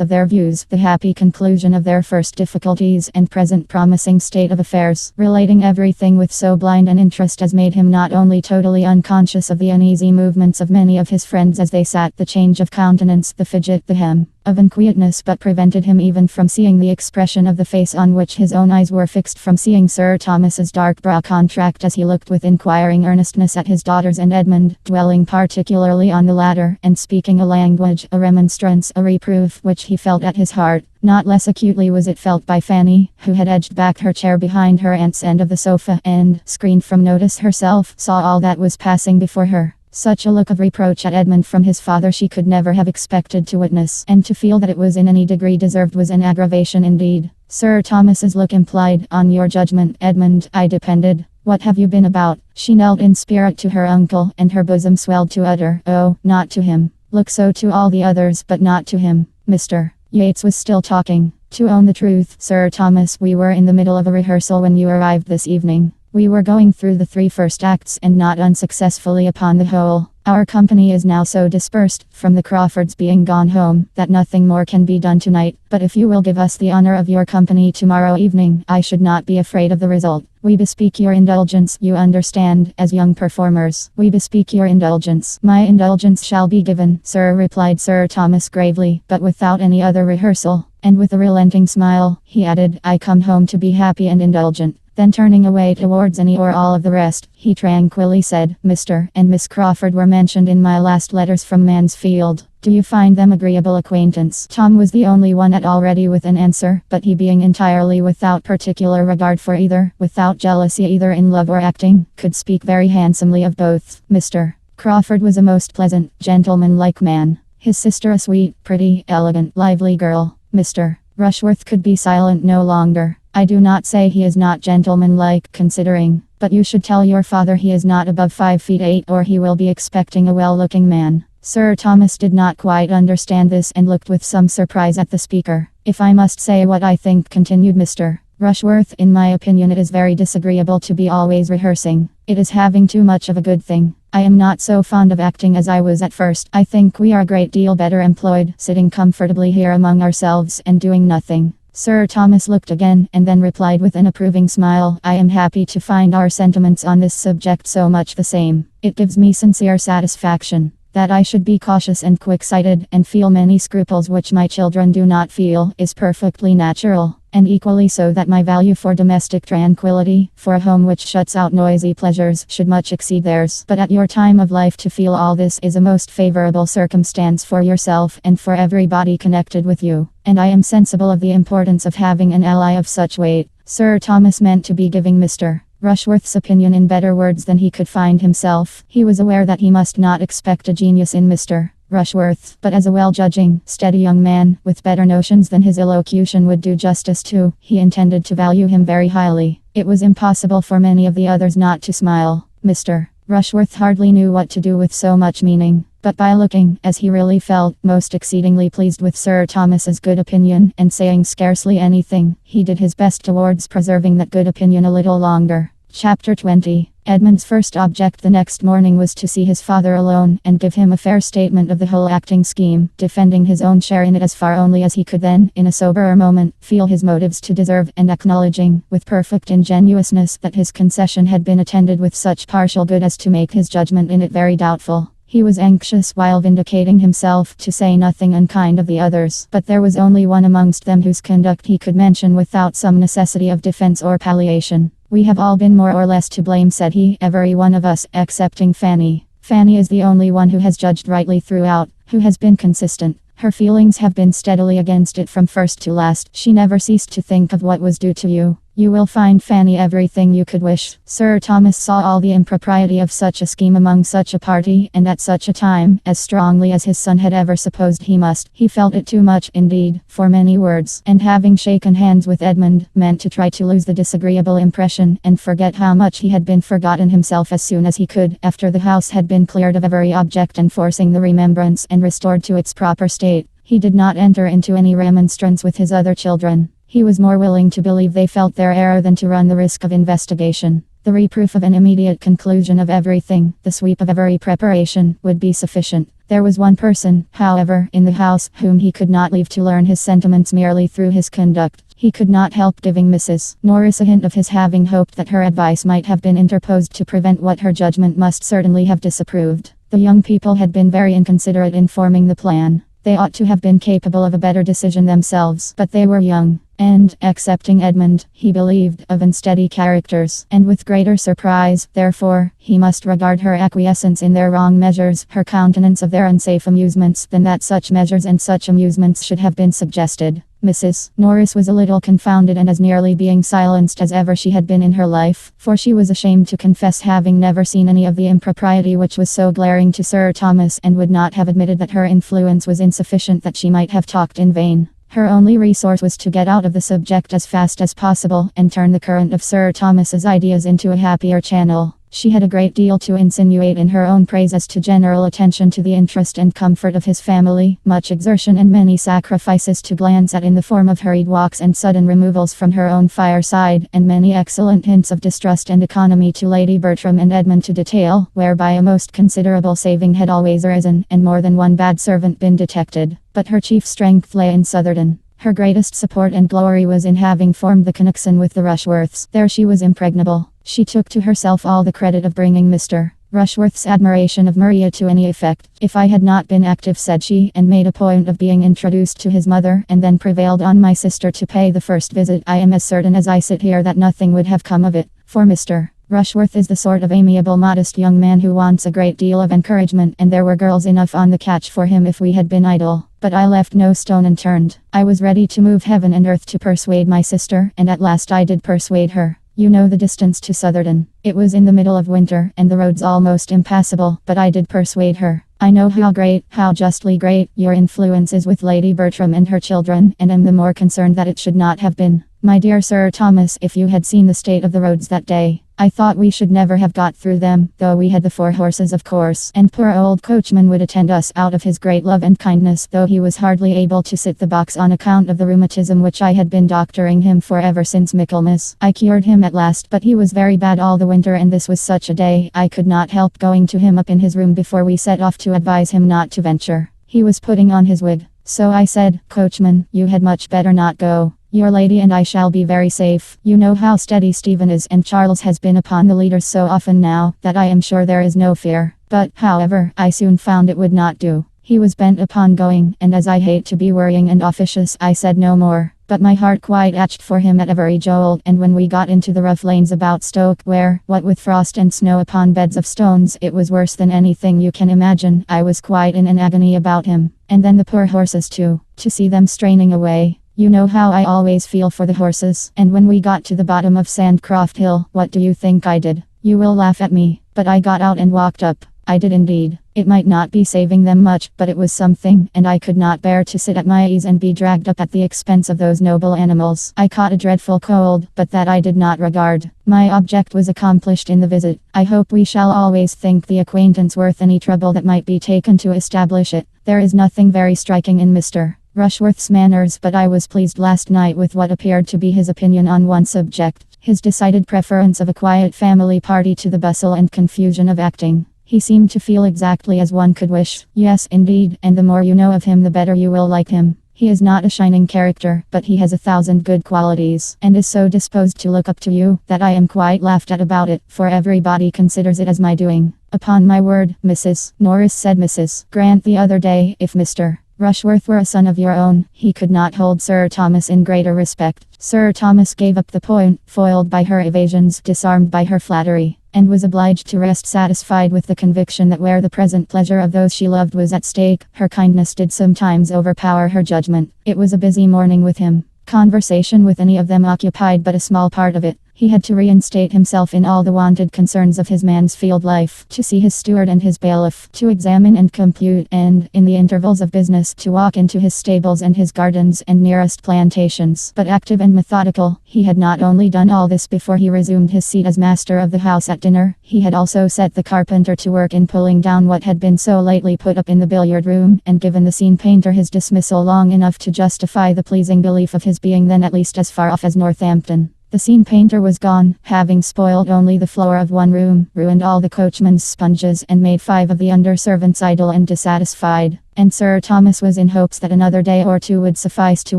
of their views, the happy conclusion of their first difficulties, and present promising state of affairs, relating everything with so blind an interest as made him not only totally unconscious of the uneasy movements of many of his friends as they sat, the change of countenance, the fidget, the hem of unquietness, but prevented him even from seeing the expression of the face on which his own eyes were fixed, from seeing Sir Thomas's dark brow contract as he looked with inquiring earnestness at his daughters and Edmund, dwelling particularly on the latter, and speaking a language, a remonstrance, a reproof, which he felt at his heart. Not less acutely was it felt by Fanny, who had edged back her chair behind her aunt's end of the sofa, and, screened from notice herself, saw all that was passing before her. Such a look of reproach at Edmund from his father she could never have expected to witness, and to feel that it was in any degree deserved was an aggravation indeed. Sir Thomas's look implied, "On your judgment, Edmund, I depended. What have you been about?" She knelt in spirit to her uncle, and her bosom swelled to utter, "Oh, not to him. Look so to all the others, but not to him." Mr. Yates was still talking. "To own the truth, Sir Thomas, we were in the middle of a rehearsal when you arrived this evening. We were going through the 3 first acts, and not unsuccessfully upon the whole. Our company is now so dispersed, from the Crawfords being gone home, that nothing more can be done tonight. But if you will give us the honor of your company tomorrow evening, I should not be afraid of the result. We bespeak your indulgence, you understand, as young performers. We bespeak your indulgence." "My indulgence shall be given, sir," replied Sir Thomas gravely, but without any other rehearsal. And with a relenting smile, he added, "I come home to be happy and indulgent." Then turning away towards any or all of the rest, he tranquilly said, "Mr. and Miss Crawford were mentioned in my last letters from Mansfield. Do you find them agreeable acquaintance?" Tom was the only one at all ready with an answer, but he, being entirely without particular regard for either, without jealousy either in love or acting, could speak very handsomely of both. Mr. Crawford was a most pleasant, gentlemanlike man. His sister a sweet, pretty, elegant, lively girl. Mr. Rushworth could be silent no longer. I do not say he is not gentlemanlike, considering, but you should tell your father he is not above 5 feet 8 or he will be expecting a well-looking man. Sir Thomas did not quite understand this and looked with some surprise at the speaker. If I must say what I think, continued Mr. Rushworth, in my opinion it is very disagreeable to be always rehearsing. It is having too much of a good thing. I am not so fond of acting as I was at first. I think we are a great deal better employed, sitting comfortably here among ourselves and doing nothing. Sir Thomas looked again and then replied with an approving smile, I am happy to find our sentiments on this subject so much the same. It gives me sincere satisfaction. That I should be cautious and quick-sighted and feel many scruples which my children do not feel is perfectly natural, and equally so that my value for domestic tranquility, for a home which shuts out noisy pleasures, should much exceed theirs. But at your time of life to feel all this is a most favorable circumstance for yourself and for everybody connected with you, and I am sensible of the importance of having an ally of such weight. Sir Thomas meant to be giving Mr. Rushworth's opinion in better words than he could find himself. He was aware that he must not expect a genius in Mr. Rushworth, but as a well-judging, steady young man, with better notions than his elocution would do justice to, he intended to value him very highly. It was impossible for many of the others not to smile. Mr. Rushworth hardly knew what to do with so much meaning, but by looking, as he really felt, most exceedingly pleased with Sir Thomas's good opinion, and saying scarcely anything, he did his best towards preserving that good opinion a little longer. Chapter 20. Edmund's first object the next morning was to see his father alone and give him a fair statement of the whole acting scheme, defending his own share in it as far only as he could then, in a soberer moment, feel his motives to deserve, and acknowledging, with perfect ingenuousness, that his concession had been attended with such partial good as to make his judgment in it very doubtful. He was anxious, while vindicating himself, to say nothing unkind of the others, but there was only one amongst them whose conduct he could mention without some necessity of defense or palliation. We have all been more or less to blame, said he, every one of us, excepting Fanny. Fanny is the only one who has judged rightly throughout, who has been consistent. Her feelings have been steadily against it from first to last. She never ceased to think of what was due to you. You will find, Fanny, everything you could wish. Sir Thomas saw all the impropriety of such a scheme among such a party, and at such a time, as strongly as his son had ever supposed he must. He felt it too much, indeed, for many words, and having shaken hands with Edmund, meant to try to lose the disagreeable impression, and forget how much he had been forgotten himself as soon as he could, after the house had been cleared of every object enforcing the remembrance and restored to its proper state. He did not enter into any remonstrance with his other children. He was more willing to believe they felt their error than to run the risk of investigation. The reproof of an immediate conclusion of everything, the sweep of every preparation, would be sufficient. There was one person, however, in the house, whom he could not leave to learn his sentiments merely through his conduct. He could not help giving Mrs. Norris a hint of his having hoped that her advice might have been interposed to prevent what her judgment must certainly have disapproved. The young people had been very inconsiderate in forming the plan. They ought to have been capable of a better decision themselves, but they were young, and, excepting Edmund, he believed, of unsteady characters, and with greater surprise, therefore, he must regard her acquiescence in their wrong measures, her countenance of their unsafe amusements, than that such measures and such amusements should have been suggested. Mrs. Norris was a little confounded and as nearly being silenced as ever she had been in her life, for she was ashamed to confess having never seen any of the impropriety which was so glaring to Sir Thomas, and would not have admitted that her influence was insufficient, that she might have talked in vain. Her only resource was to get out of the subject as fast as possible, and turn the current of Sir Thomas's ideas into a happier channel. She had a great deal to insinuate in her own praise as to general attention to the interest and comfort of his family, much exertion and many sacrifices to glance at in the form of hurried walks and sudden removals from her own fireside, and many excellent hints of distrust and economy to Lady Bertram and Edmund to detail, whereby a most considerable saving had always arisen, and more than one bad servant been detected. But her chief strength lay in Southerton. Her greatest support and glory was in having formed the connection with the Rushworths. There she was impregnable. She took to herself all the credit of bringing Mr. Rushworth's admiration of Maria to any effect. If I had not been active, said she, and made a point of being introduced to his mother, and then prevailed on my sister to pay the first visit, I am as certain as I sit here that nothing would have come of it. For Mr. Rushworth is the sort of amiable, modest young man who wants a great deal of encouragement, and there were girls enough on the catch for him if we had been idle. But I left no stone unturned. I was ready to move heaven and earth to persuade my sister, and at last I did persuade her. You know the distance to Southerton. It was in the middle of winter, and the roads almost impassable, but I did persuade her. I know how great, how justly great, your influence is with Lady Bertram and her children, and am the more concerned that it should not have been. My dear Sir Thomas, if you had seen the state of the roads that day, I thought we should never have got through them, though we had the 4 horses of course, and poor old coachman would attend us out of his great love and kindness, though he was hardly able to sit the box on account of the rheumatism which I had been doctoring him for ever since Michaelmas. I cured him at last, but he was very bad all the winter, and this was such a day, I could not help going to him up in his room before we set off to advise him not to venture. He was putting on his wig. So I said, "Coachman, you had much better not go. Your lady and I shall be very safe. You know how steady Stephen is, and Charles has been upon the leaders so often now, that I am sure there is no fear." But, however, I soon found it would not do. He was bent upon going, and as I hate to be worrying and officious, I said no more. But my heart quite ached for him at every jolt, and when we got into the rough lanes about Stoke, where, what with frost and snow upon beds of stones, it was worse than anything you can imagine, I was quite in an agony about him. And then the poor horses too, to see them straining away. You know how I always feel for the horses. And when we got to the bottom of Sandcroft Hill, what do you think I did? You will laugh at me, but I got out and walked up. I did indeed. It might not be saving them much, but it was something, and I could not bear to sit at my ease and be dragged up at the expense of those noble animals. I caught a dreadful cold, but that I did not regard. My object was accomplished in the visit. I hope we shall always think the acquaintance worth any trouble that might be taken to establish it. There is nothing very striking in Mr. Rushworth's manners, but I was pleased last night with what appeared to be his opinion on one subject, his decided preference of a quiet family party to the bustle and confusion of acting. He seemed to feel exactly as one could wish. Yes, indeed, and the more you know of him the better you will like him. He is not a shining character, but he has 1,000 good qualities, and is so disposed to look up to you, that I am quite laughed at about it, for everybody considers it as my doing. Upon my word, Mrs. Norris, said Mrs. Grant the other day, if Mr. Rushworth were a son of your own, he could not hold Sir Thomas in greater respect. Sir Thomas gave up the point, foiled by her evasions, disarmed by her flattery, and was obliged to rest satisfied with the conviction that where the present pleasure of those she loved was at stake, her kindness did sometimes overpower her judgment. It was a busy morning with him. Conversation with any of them occupied but a small part of it. He had to reinstate himself in all the wonted concerns of his Mansfield life, to see his steward and his bailiff, to examine and compute, and, in the intervals of business, to walk into his stables and his gardens and nearest plantations. But active and methodical, he had not only done all this before he resumed his seat as master of the house at dinner, he had also set the carpenter to work in pulling down what had been so lately put up in the billiard room, and given the scene painter his dismissal long enough to justify the pleasing belief of his being then at least as far off as Northampton. The scene painter was gone, having spoiled only the floor of one room, ruined all the coachman's sponges, and made 5 of the under servants idle and dissatisfied. And Sir Thomas was in hopes that another day or 2 would suffice to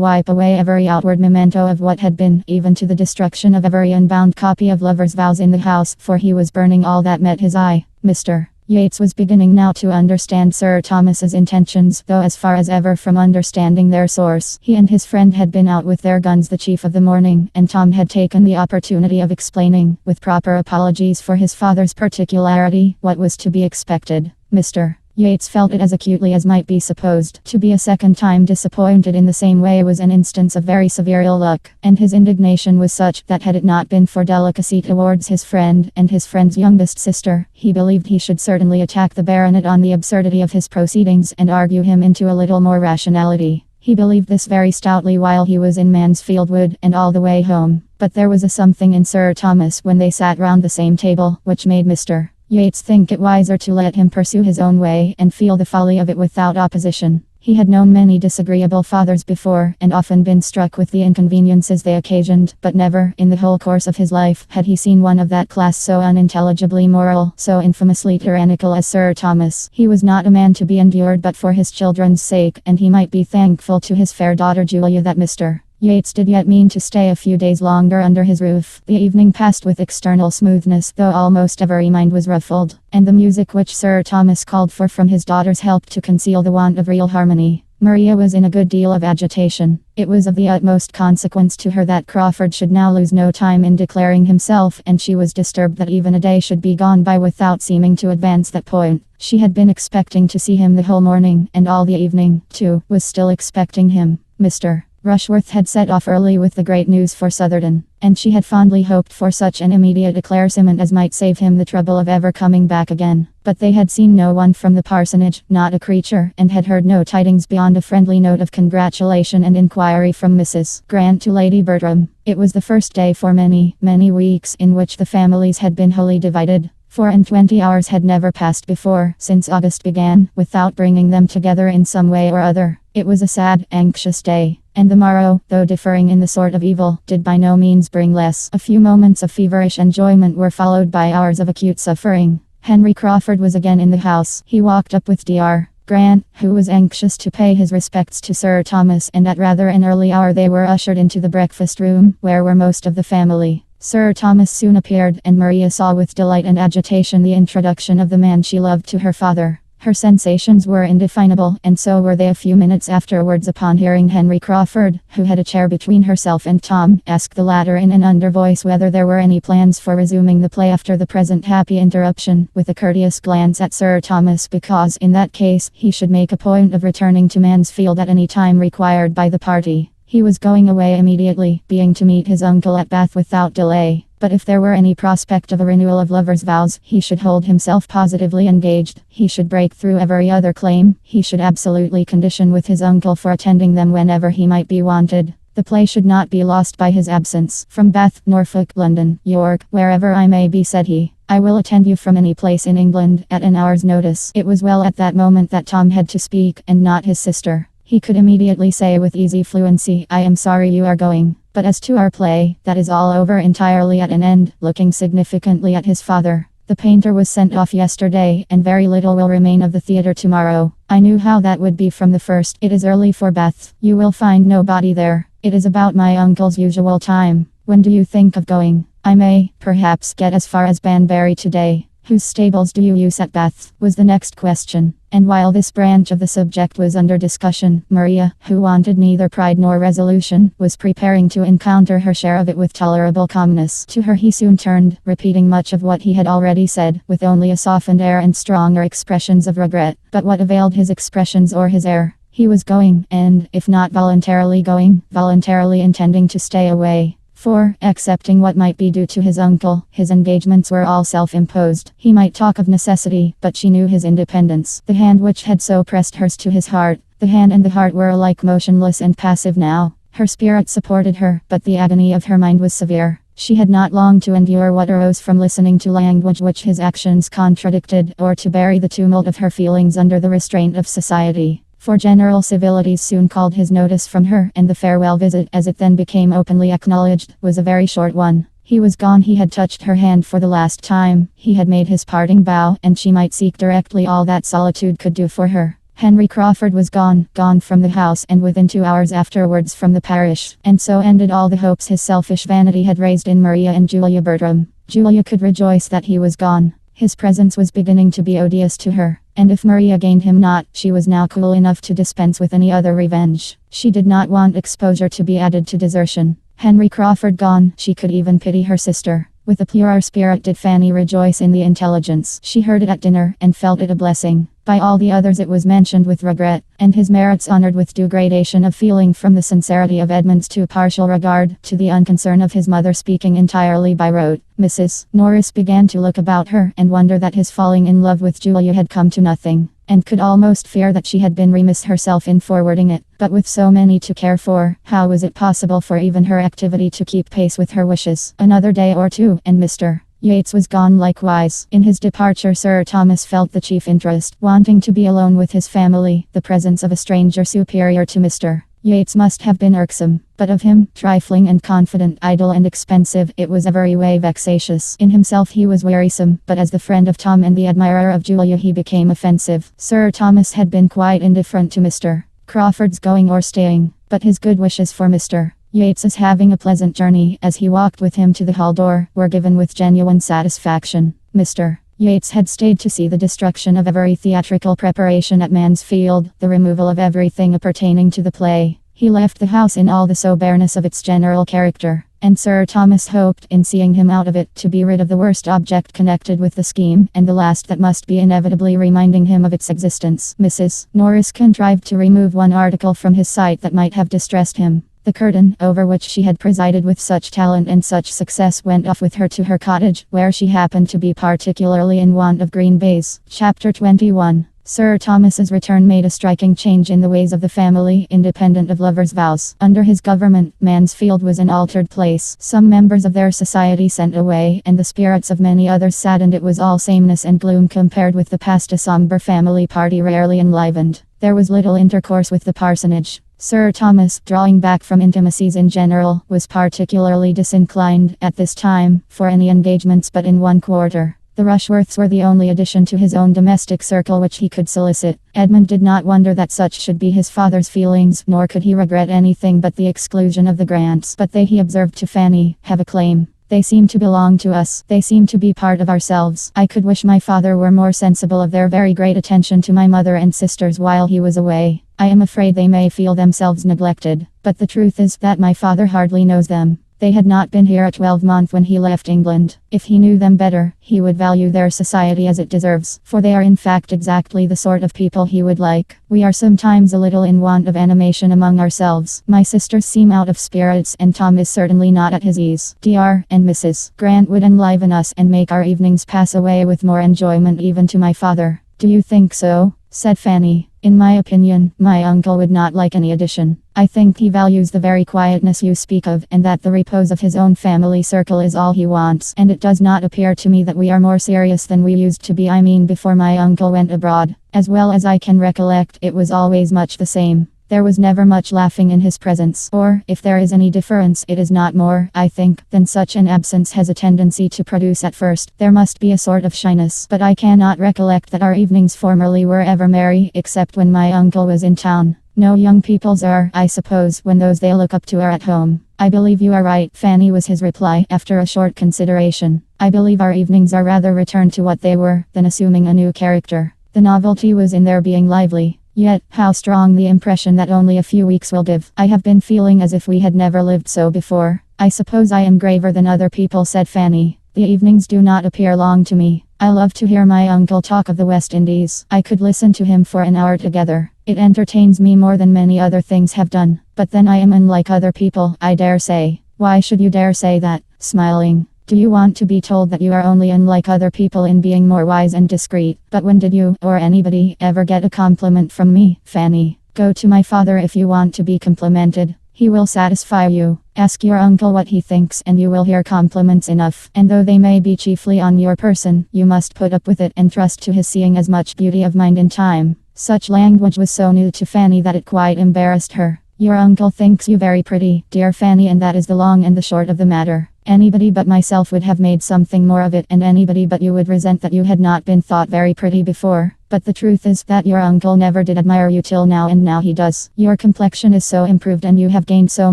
wipe away every outward memento of what had been, even to the destruction of every unbound copy of Lovers' Vows in the house, for he was burning all that met his eye. Mr. Yates was beginning now to understand Sir Thomas's intentions, though as far as ever from understanding their source. He and his friend had been out with their guns the chief of the morning, and Tom had taken the opportunity of explaining, with proper apologies for his father's particularity, what was to be expected. Mr. Yates felt it as acutely as might be supposed. To be a second time disappointed in the same way was an instance of very severe ill luck, and his indignation was such that had it not been for delicacy towards his friend and his friend's youngest sister, he believed he should certainly attack the baronet on the absurdity of his proceedings and argue him into a little more rationality. He believed this very stoutly while he was in Mansfield Wood and all the way home, but there was a something in Sir Thomas when they sat round the same table, which made Mr. Yates think it wiser to let him pursue his own way and feel the folly of it without opposition. He had known many disagreeable fathers before, and often been struck with the inconveniences they occasioned, but never, in the whole course of his life, had he seen one of that class so unintelligibly moral, so infamously tyrannical as Sir Thomas. He was not a man to be endured but for his children's sake, and he might be thankful to his fair daughter Julia that Mr. Yates did yet mean to stay a few days longer under his roof. The evening passed with external smoothness, though almost every mind was ruffled, and the music which Sir Thomas called for from his daughters helped to conceal the want of real harmony. Maria was in a good deal of agitation. It was of the utmost consequence to her that Crawford should now lose no time in declaring himself, and she was disturbed that even a day should be gone by without seeming to advance that point. She had been expecting to see him the whole morning, and all the evening, too, was still expecting him. Mr. Rushworth had set off early with the great news for Sutherton, and she had fondly hoped for such an immediate eclaircissement as might save him the trouble of ever coming back again. But they had seen no one from the parsonage, not a creature, and had heard no tidings beyond a friendly note of congratulation and inquiry from Mrs. Grant to Lady Bertram. It was the first day for many, many weeks in which the families had been wholly divided. 24 hours had never passed before, since August began, without bringing them together in some way or other. It was a sad, anxious day. And the morrow, though differing in the sort of evil, did by no means bring less. A few moments of feverish enjoyment were followed by hours of acute suffering. Henry Crawford was again in the house. He walked up with Dr. Grant, who was anxious to pay his respects to Sir Thomas, and at rather an early hour they were ushered into the breakfast room, where were most of the family. Sir Thomas soon appeared, and Maria saw with delight and agitation the introduction of the man she loved to her father. Her sensations were indefinable, and so were they a few minutes afterwards upon hearing Henry Crawford, who had a chair between herself and Tom, ask the latter in an under voice whether there were any plans for resuming the play after the present happy interruption, with a courteous glance at Sir Thomas, because, in that case, he should make a point of returning to Mansfield at any time required by the party. He was going away immediately, being to meet his uncle at Bath without delay. But if there were any prospect of a renewal of lovers' vows, he should hold himself positively engaged. He should break through every other claim. He should absolutely condition with his uncle for attending them whenever he might be wanted. The play should not be lost by his absence. From Bath, Norfolk, London, York, wherever I may be, said he, I will attend you from any place in England, at an hour's notice. It was well at that moment that Tom had to speak, and not his sister. He could immediately say with easy fluency, I am sorry you are going. But as to our play, that is all over, entirely at an end. Looking significantly at his father. The painter was sent off yesterday, and very little will remain of the theatre tomorrow. I knew how that would be from the first. It is early for Bath. You will find nobody there. It is about my uncle's usual time. When do you think of going? I may, perhaps, get as far as Banbury today. Whose stables do you use at Bath? Was the next question. And while this branch of the subject was under discussion, Maria, who wanted neither pride nor resolution, was preparing to encounter her share of it with tolerable calmness. To her he soon turned, repeating much of what he had already said, with only a softened air and stronger expressions of regret. But what availed his expressions or his air? He was going, and, if not voluntarily going, voluntarily intending to stay away. For, excepting what might be due to his uncle, his engagements were all self-imposed. He might talk of necessity, but she knew his independence. The hand which had so pressed hers to his heart, the hand and the heart were alike motionless and passive now. Her spirit supported her, but the agony of her mind was severe. She had not long to endure what arose from listening to language which his actions contradicted, or to bury the tumult of her feelings under the restraint of society. For general civilities soon called his notice from her, and the farewell visit, as it then became openly acknowledged, was a very short one. He was gone, he had touched her hand for the last time, he had made his parting bow, and she might seek directly all that solitude could do for her. Henry Crawford was gone from the house, and within 2 hours afterwards from the parish. And so ended all the hopes his selfish vanity had raised in Maria and Julia Bertram. Julia could rejoice that he was gone. His presence was beginning to be odious to her. And if Maria gained him not, she was now cool enough to dispense with any other revenge. She did not want exposure to be added to desertion. Henry Crawford gone, she could even pity her sister. With a purer spirit did Fanny rejoice in the intelligence. She heard it at dinner, and felt it a blessing. By all the others it was mentioned with regret, and his merits honored with due gradation of feeling, from the sincerity of Edmund's too partial regard, to the unconcern of his mother speaking entirely by rote. Mrs. Norris began to look about her, and wonder that his falling in love with Julia had come to nothing, and could almost fear that she had been remiss herself in forwarding it. But with so many to care for, how was it possible for even her activity to keep pace with her wishes? Another day or two, and Mr. Yates was gone likewise. In his departure Sir Thomas felt the chief interest, wanting to be alone with his family. The presence of a stranger superior to Mr. Yates must have been irksome, but of him, trifling and confident, idle and expensive, it was every way vexatious. In himself he was wearisome, but as the friend of Tom and the admirer of Julia he became offensive. Sir Thomas had been quite indifferent to Mr. Crawford's going or staying, but his good wishes for Mr. Yates's having a pleasant journey, as he walked with him to the hall door, were given with genuine satisfaction. Mr. Yates had stayed to see the destruction of every theatrical preparation at Mansfield, the removal of everything appertaining to the play. He left the house in all the soberness of its general character, and Sir Thomas hoped, in seeing him out of it, to be rid of the worst object connected with the scheme, and the last that must be inevitably reminding him of its existence. Mrs. Norris contrived to remove one article from his sight that might have distressed him. The curtain, over which she had presided with such talent and such success, went off with her to her cottage, where she happened to be particularly in want of green baize. Chapter 21. Sir Thomas's return made a striking change in the ways of the family, independent of lovers' vows. Under his government, Mansfield was an altered place. Some members of their society sent away, and the spirits of many others saddened. It was all sameness and gloom compared with the past, a somber family party rarely enlivened. There was little intercourse with the parsonage. Sir Thomas, drawing back from intimacies in general, was particularly disinclined, at this time, for any engagements but in one quarter. The Rushworths were the only addition to his own domestic circle which he could solicit. Edmund did not wonder that such should be his father's feelings, nor could he regret anything but the exclusion of the Grants. But they, he observed to Fanny, have a claim. They seem to belong to us. They seem to be part of ourselves. I could wish my father were more sensible of their very great attention to my mother and sisters while he was away. I am afraid they may feel themselves neglected. But the truth is that my father hardly knows them. They had not been here a 12-month when he left England. If he knew them better, he would value their society as it deserves, for they are in fact exactly the sort of people he would like. We are sometimes a little in want of animation among ourselves. My sisters seem out of spirits, and Tom is certainly not at his ease. Dr. and Mrs. Grant would enliven us and make our evenings pass away with more enjoyment even to my father. Do you think so? Said Fanny. In my opinion, my uncle would not like any addition. I think he values the very quietness you speak of, and that the repose of his own family circle is all he wants. And it does not appear to me that we are more serious than we used to be. I mean, before my uncle went abroad. As well as I can recollect, it was always much the same. There was never much laughing in his presence, or, if there is any difference, it is not more, I think, than such an absence has a tendency to produce at first. There must be a sort of shyness, but I cannot recollect that our evenings formerly were ever merry, except when my uncle was in town. No young people's are, I suppose, when those they look up to are at home. I believe you are right, Fanny, was his reply, after a short consideration. I believe our evenings are rather returned to what they were, than assuming a new character. The novelty was in their being lively. Yet, how strong the impression that only a few weeks will give. I have been feeling as if we had never lived so before. I suppose I am graver than other people, said Fanny. The evenings do not appear long to me. I love to hear my uncle talk of the West Indies. I could listen to him for an hour together. It entertains me more than many other things have done. But then I am unlike other people, I dare say. Why should you dare say that? Smiling. Do you want to be told that you are only unlike other people in being more wise and discreet? But when did you, or anybody, ever get a compliment from me, Fanny? Go to my father if you want to be complimented. He will satisfy you. Ask your uncle what he thinks and you will hear compliments enough. And though they may be chiefly on your person, you must put up with it and trust to his seeing as much beauty of mind in time. Such language was so new to Fanny that it quite embarrassed her. Your uncle thinks you very pretty, dear Fanny, and that is the long and the short of the matter. Anybody but myself would have made something more of it, and anybody but you would resent that you had not been thought very pretty before. But the truth is that your uncle never did admire you till now, and now he does. Your complexion is so improved and you have gained so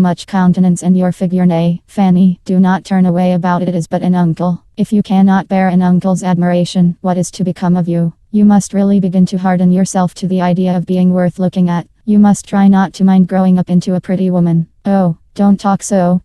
much countenance, and your figure, nay, Fanny, do not turn away about it, it is but an uncle. If you cannot bear an uncle's admiration, what is to become of you? You must really begin to harden yourself to the idea of being worth looking at. You must try not to mind growing up into a pretty woman. Oh, don't talk so,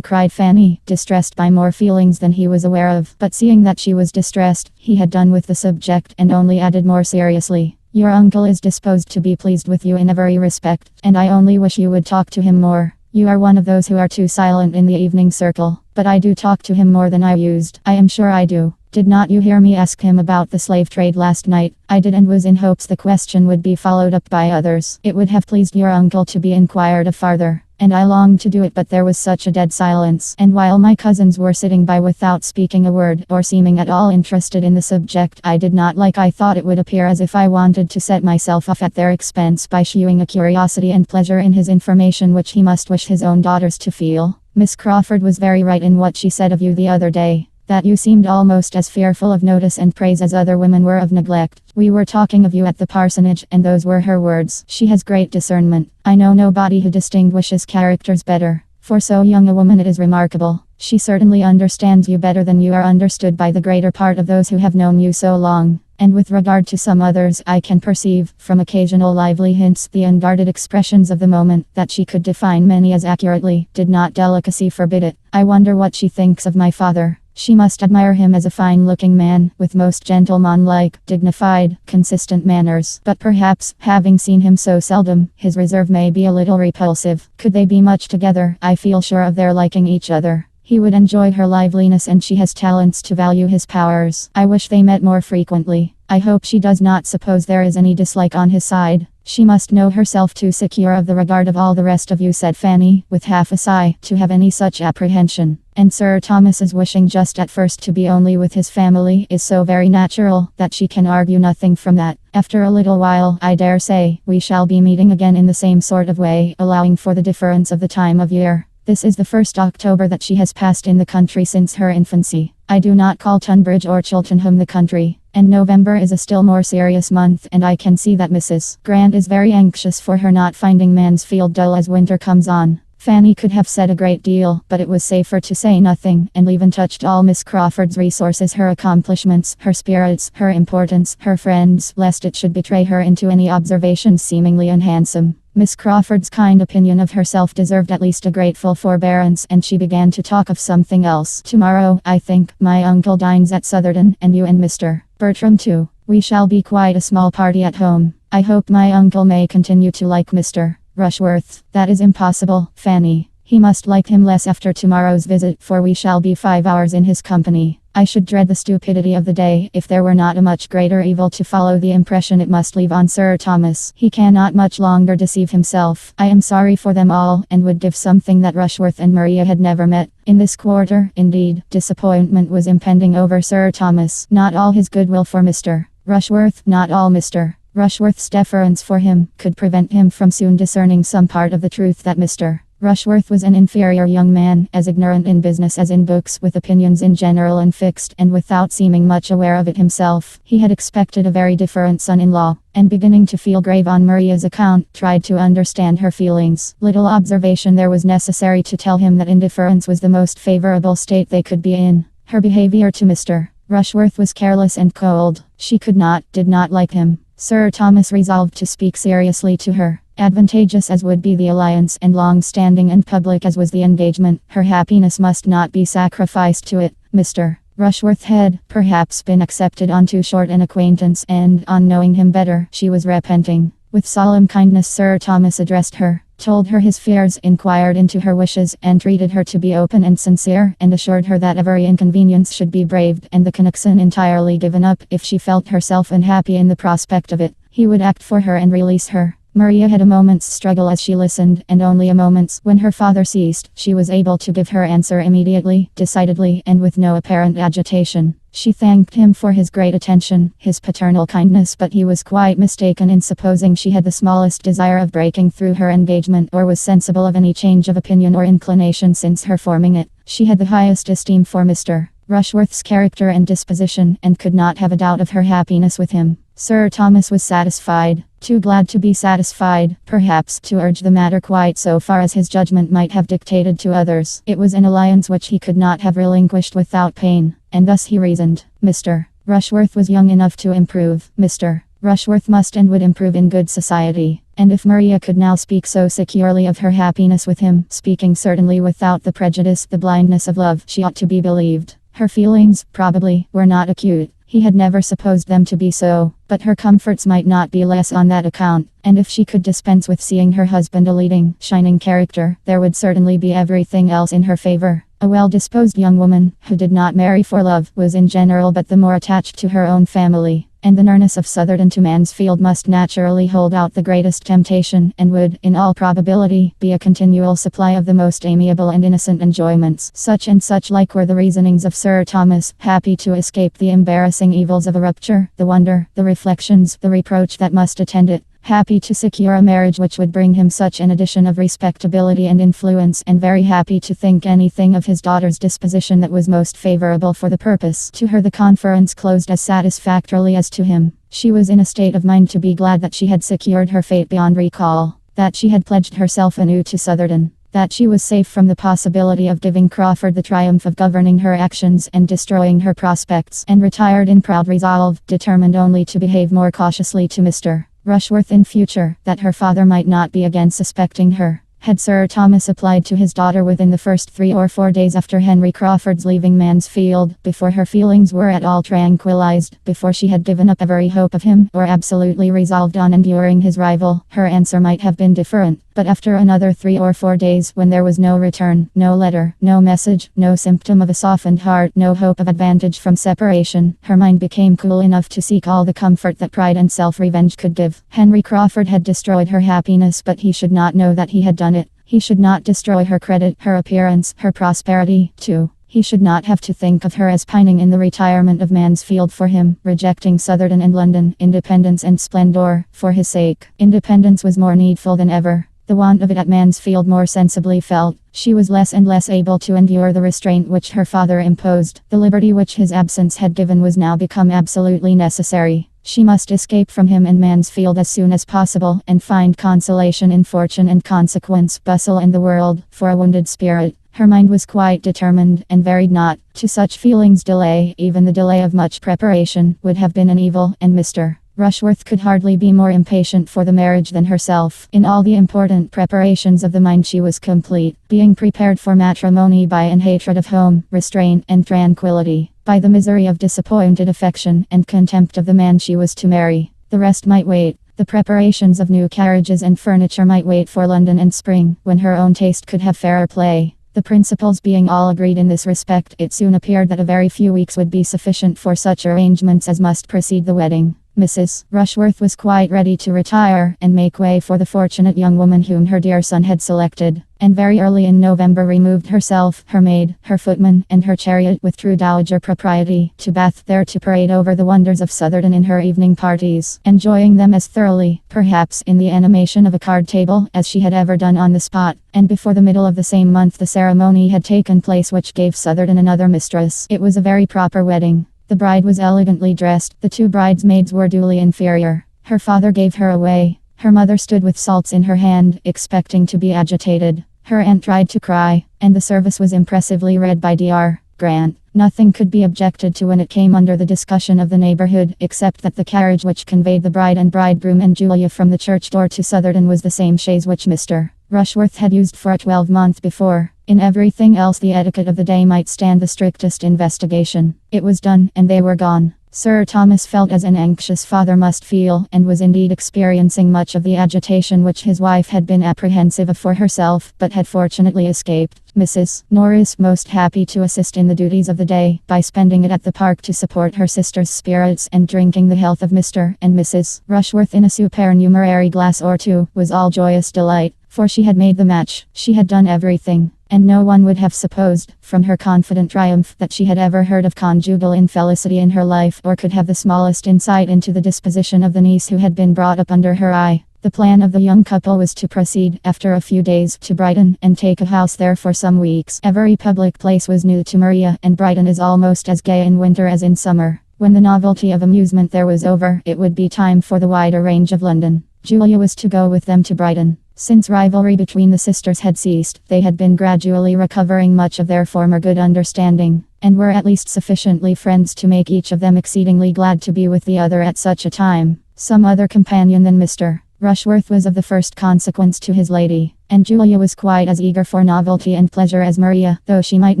cried Fanny, distressed by more feelings than he was aware of. But seeing that she was distressed, he had done with the subject and only added more seriously. Your uncle is disposed to be pleased with you in every respect, and I only wish you would talk to him more. You are one of those who are too silent in the evening circle, but I do talk to him more than I used. I am sure I do. Did not you hear me ask him about the slave trade last night? I did, and was in hopes the question would be followed up by others. It would have pleased your uncle to be inquired of farther, and I longed to do it, but there was such a dead silence, and while my cousins were sitting by without speaking a word, or seeming at all interested in the subject, I did not like. I thought it would appear as if I wanted to set myself off at their expense by shewing a curiosity and pleasure in his information which he must wish his own daughters to feel. Miss Crawford was very right in what she said of you the other day, that you seemed almost as fearful of notice and praise as other women were of neglect. We were talking of you at the parsonage, and those were her words. She has great discernment. I know nobody who distinguishes characters better. For so young a woman it is remarkable. She certainly understands you better than you are understood by the greater part of those who have known you so long. And with regard to some others, I can perceive, from occasional lively hints, the unguarded expressions of the moment, that she could define many as accurately, did not delicacy forbid it. I wonder what she thinks of my father. She must admire him as a fine-looking man, with most gentleman-like, dignified, consistent manners. But perhaps, having seen him so seldom, his reserve may be a little repulsive. Could they be much together? I feel sure of their liking each other. He would enjoy her liveliness and she has talents to value his powers. I wish they met more frequently. I hope she does not suppose there is any dislike on his side. She must know herself too secure of the regard of all the rest of you, said Fanny, with half a sigh, to have any such apprehension. And Sir Thomas's wishing just at first to be only with his family is so very natural, that she can argue nothing from that. After a little while, I dare say, we shall be meeting again in the same sort of way, allowing for the difference of the time of year. This is the first October that she has passed in the country since her infancy. I do not call Tunbridge or Cheltenham the country. And November is a still more serious month, and I can see that Mrs. Grant is very anxious for her not finding Mansfield dull as winter comes on. Fanny could have said a great deal, but it was safer to say nothing, and leave untouched all Miss Crawford's resources, her accomplishments, her spirits, her importance, her friends, lest it should betray her into any observations seemingly unhandsome. Miss Crawford's kind opinion of herself deserved at least a grateful forbearance, and she began to talk of something else. Tomorrow, I think, my uncle dines at Southerton, and you and Mr. Bertram too. We shall be quite a small party at home. I hope my uncle may continue to like Mr. Rushworth. That is impossible, Fanny. He must like him less after tomorrow's visit, for we shall be 5 hours in his company. I should dread the stupidity of the day, if there were not a much greater evil to follow the impression it must leave on Sir Thomas. He cannot much longer deceive himself. I am sorry for them all, and would give something that Rushworth and Maria had never met. In this quarter, indeed, disappointment was impending over Sir Thomas. Not all his goodwill for Mr. Rushworth, not all Mr. Rushworth's deference for him, could prevent him from soon discerning some part of the truth that Mr. Rushworth was an inferior young man, as ignorant in business as in books, with opinions in general unfixed, and without seeming much aware of it himself. He had expected a very different son-in-law, and beginning to feel grave on Maria's account, tried to understand her feelings. Little observation there was necessary to tell him that indifference was the most favorable state they could be in. Her behavior to Mr. Rushworth was careless and cold. She did not like him. Sir Thomas resolved to speak seriously to her. Advantageous as would be the alliance, and long-standing and public as was the engagement, her happiness must not be sacrificed to it. Mr. Rushworth had, perhaps, been accepted on too short an acquaintance, and, on knowing him better, she was repenting. With solemn kindness Sir Thomas addressed her, told her his fears, inquired into her wishes, entreated her to be open and sincere, and assured her that every inconvenience should be braved, and the connection entirely given up, if she felt herself unhappy in the prospect of it. He would act for her and release her. Maria had a moment's struggle as she listened, and only a moment's. When her father ceased, she was able to give her answer immediately, decidedly, and with no apparent agitation. She thanked him for his great attention, his paternal kindness, but he was quite mistaken in supposing she had the smallest desire of breaking through her engagement, or was sensible of any change of opinion or inclination since her forming it. She had the highest esteem for Mr. Rushworth's character and disposition, and could not have a doubt of her happiness with him. Sir Thomas was satisfied, too glad to be satisfied, perhaps, to urge the matter quite so far as his judgment might have dictated to others. It was an alliance which he could not have relinquished without pain, and thus he reasoned. Mr. Rushworth was young enough to improve. Mr. Rushworth must and would improve in good society. And if Maria could now speak so securely of her happiness with him, speaking certainly without the prejudice, the blindness of love, she ought to be believed. Her feelings, probably, were not acute. He had never supposed them to be so, but her comforts might not be less on that account, and if she could dispense with seeing her husband a leading, shining character, there would certainly be everything else in her favor. A well-disposed young woman, who did not marry for love, was in general but the more attached to her own family, and the nearness of Southerton to Mansfield must naturally hold out the greatest temptation, and would, in all probability, be a continual supply of the most amiable and innocent enjoyments. Such and such like were the reasonings of Sir Thomas, happy to escape the embarrassing evils of a rupture, the wonder, the reflections, the reproach that must attend it. Happy to secure a marriage which would bring him such an addition of respectability and influence, and very happy to think anything of his daughter's disposition that was most favorable for the purpose. To her the conference closed as satisfactorily as to him. She was in a state of mind to be glad that she had secured her fate beyond recall, that she had pledged herself anew to Southerton, that she was safe from the possibility of giving Crawford the triumph of governing her actions and destroying her prospects, and retired in proud resolve, determined only to behave more cautiously to Mr. Rushworth in future, that her father might not be again suspecting her. Had Sir Thomas applied to his daughter within the first 3 or 4 days after Henry Crawford's leaving Mansfield, before her feelings were at all tranquilized, before she had given up every hope of him, or absolutely resolved on enduring his rival, her answer might have been different. But after another 3 or 4 days, when there was no return, no letter, no message, no symptom of a softened heart, no hope of advantage from separation, her mind became cool enough to seek all the comfort that pride and self-revenge could give. Henry Crawford had destroyed her happiness, but he should not know that he had done it. He should not destroy her credit, her appearance, her prosperity, too. He should not have to think of her as pining in the retirement of Mansfield for him, rejecting Southerton and London, independence and splendor, for his sake. Independence was more needful than ever. The want of it at Mansfield more sensibly felt. She was less and less able to endure the restraint which her father imposed. The liberty which his absence had given was now become absolutely necessary. She must escape from him and Mansfield as soon as possible, and find consolation in fortune and consequence, bustle and the world, for a wounded spirit. Her mind was quite determined, and varied not. To such feelings delay, even the delay of much preparation, would have been an evil, and Mr. Rushworth could hardly be more impatient for the marriage than herself. In all the important preparations of the mind she was complete, being prepared for matrimony by an hatred of home, restraint, and tranquility, by the misery of disappointed affection, and contempt of the man she was to marry. The rest might wait. The preparations of new carriages and furniture might wait for London and spring, when her own taste could have fairer play. The principals being all agreed in this respect, it soon appeared that a very few weeks would be sufficient for such arrangements as must precede the wedding. Mrs. Rushworth was quite ready to retire, and make way for the fortunate young woman whom her dear son had selected, and very early in November removed herself, her maid, her footman, and her chariot with true dowager propriety, to Bath, there to parade over the wonders of Southerton in her evening parties, enjoying them as thoroughly, perhaps, in the animation of a card table, as she had ever done on the spot. And before the middle of the same month the ceremony had taken place which gave Southerton another mistress. It was a very proper wedding. The bride was elegantly dressed. The two bridesmaids were duly inferior. Her father gave her away. Her mother stood with salts in her hand, expecting to be agitated. Her aunt tried to cry, and the service was impressively read by Dr. Grant. Nothing could be objected to when it came under the discussion of the neighborhood, except that the carriage which conveyed the bride and bridegroom and Julia from the church door to Southerton was the same chaise which Mr. Rushworth had used for a 12-month before. In everything else the etiquette of the day might stand the strictest investigation. It was done, and they were gone. Sir Thomas felt as an anxious father must feel, and was indeed experiencing much of the agitation which his wife had been apprehensive of for herself, but had fortunately escaped. Mrs. Norris, most happy to assist in the duties of the day, by spending it at the park to support her sister's spirits, and drinking the health of Mr. and Mrs. Rushworth in a supernumerary glass or two, was all joyous delight. For she had made the match, she had done everything, and no one would have supposed, from her confident triumph, that she had ever heard of conjugal infelicity in her life, or could have the smallest insight into the disposition of the niece who had been brought up under her eye. The plan of the young couple was to proceed, after a few days, to Brighton, and take a house there for some weeks. Every public place was new to Maria, and Brighton is almost as gay in winter as in summer. When the novelty of amusement there was over, it would be time for the wider range of London. Julia was to go with them to Brighton. Since rivalry between the sisters had ceased, they had been gradually recovering much of their former good understanding, and were at least sufficiently friends to make each of them exceedingly glad to be with the other at such a time. Some other companion than Mr. Rushworth was of the first consequence to his lady, and Julia was quite as eager for novelty and pleasure as Maria, though she might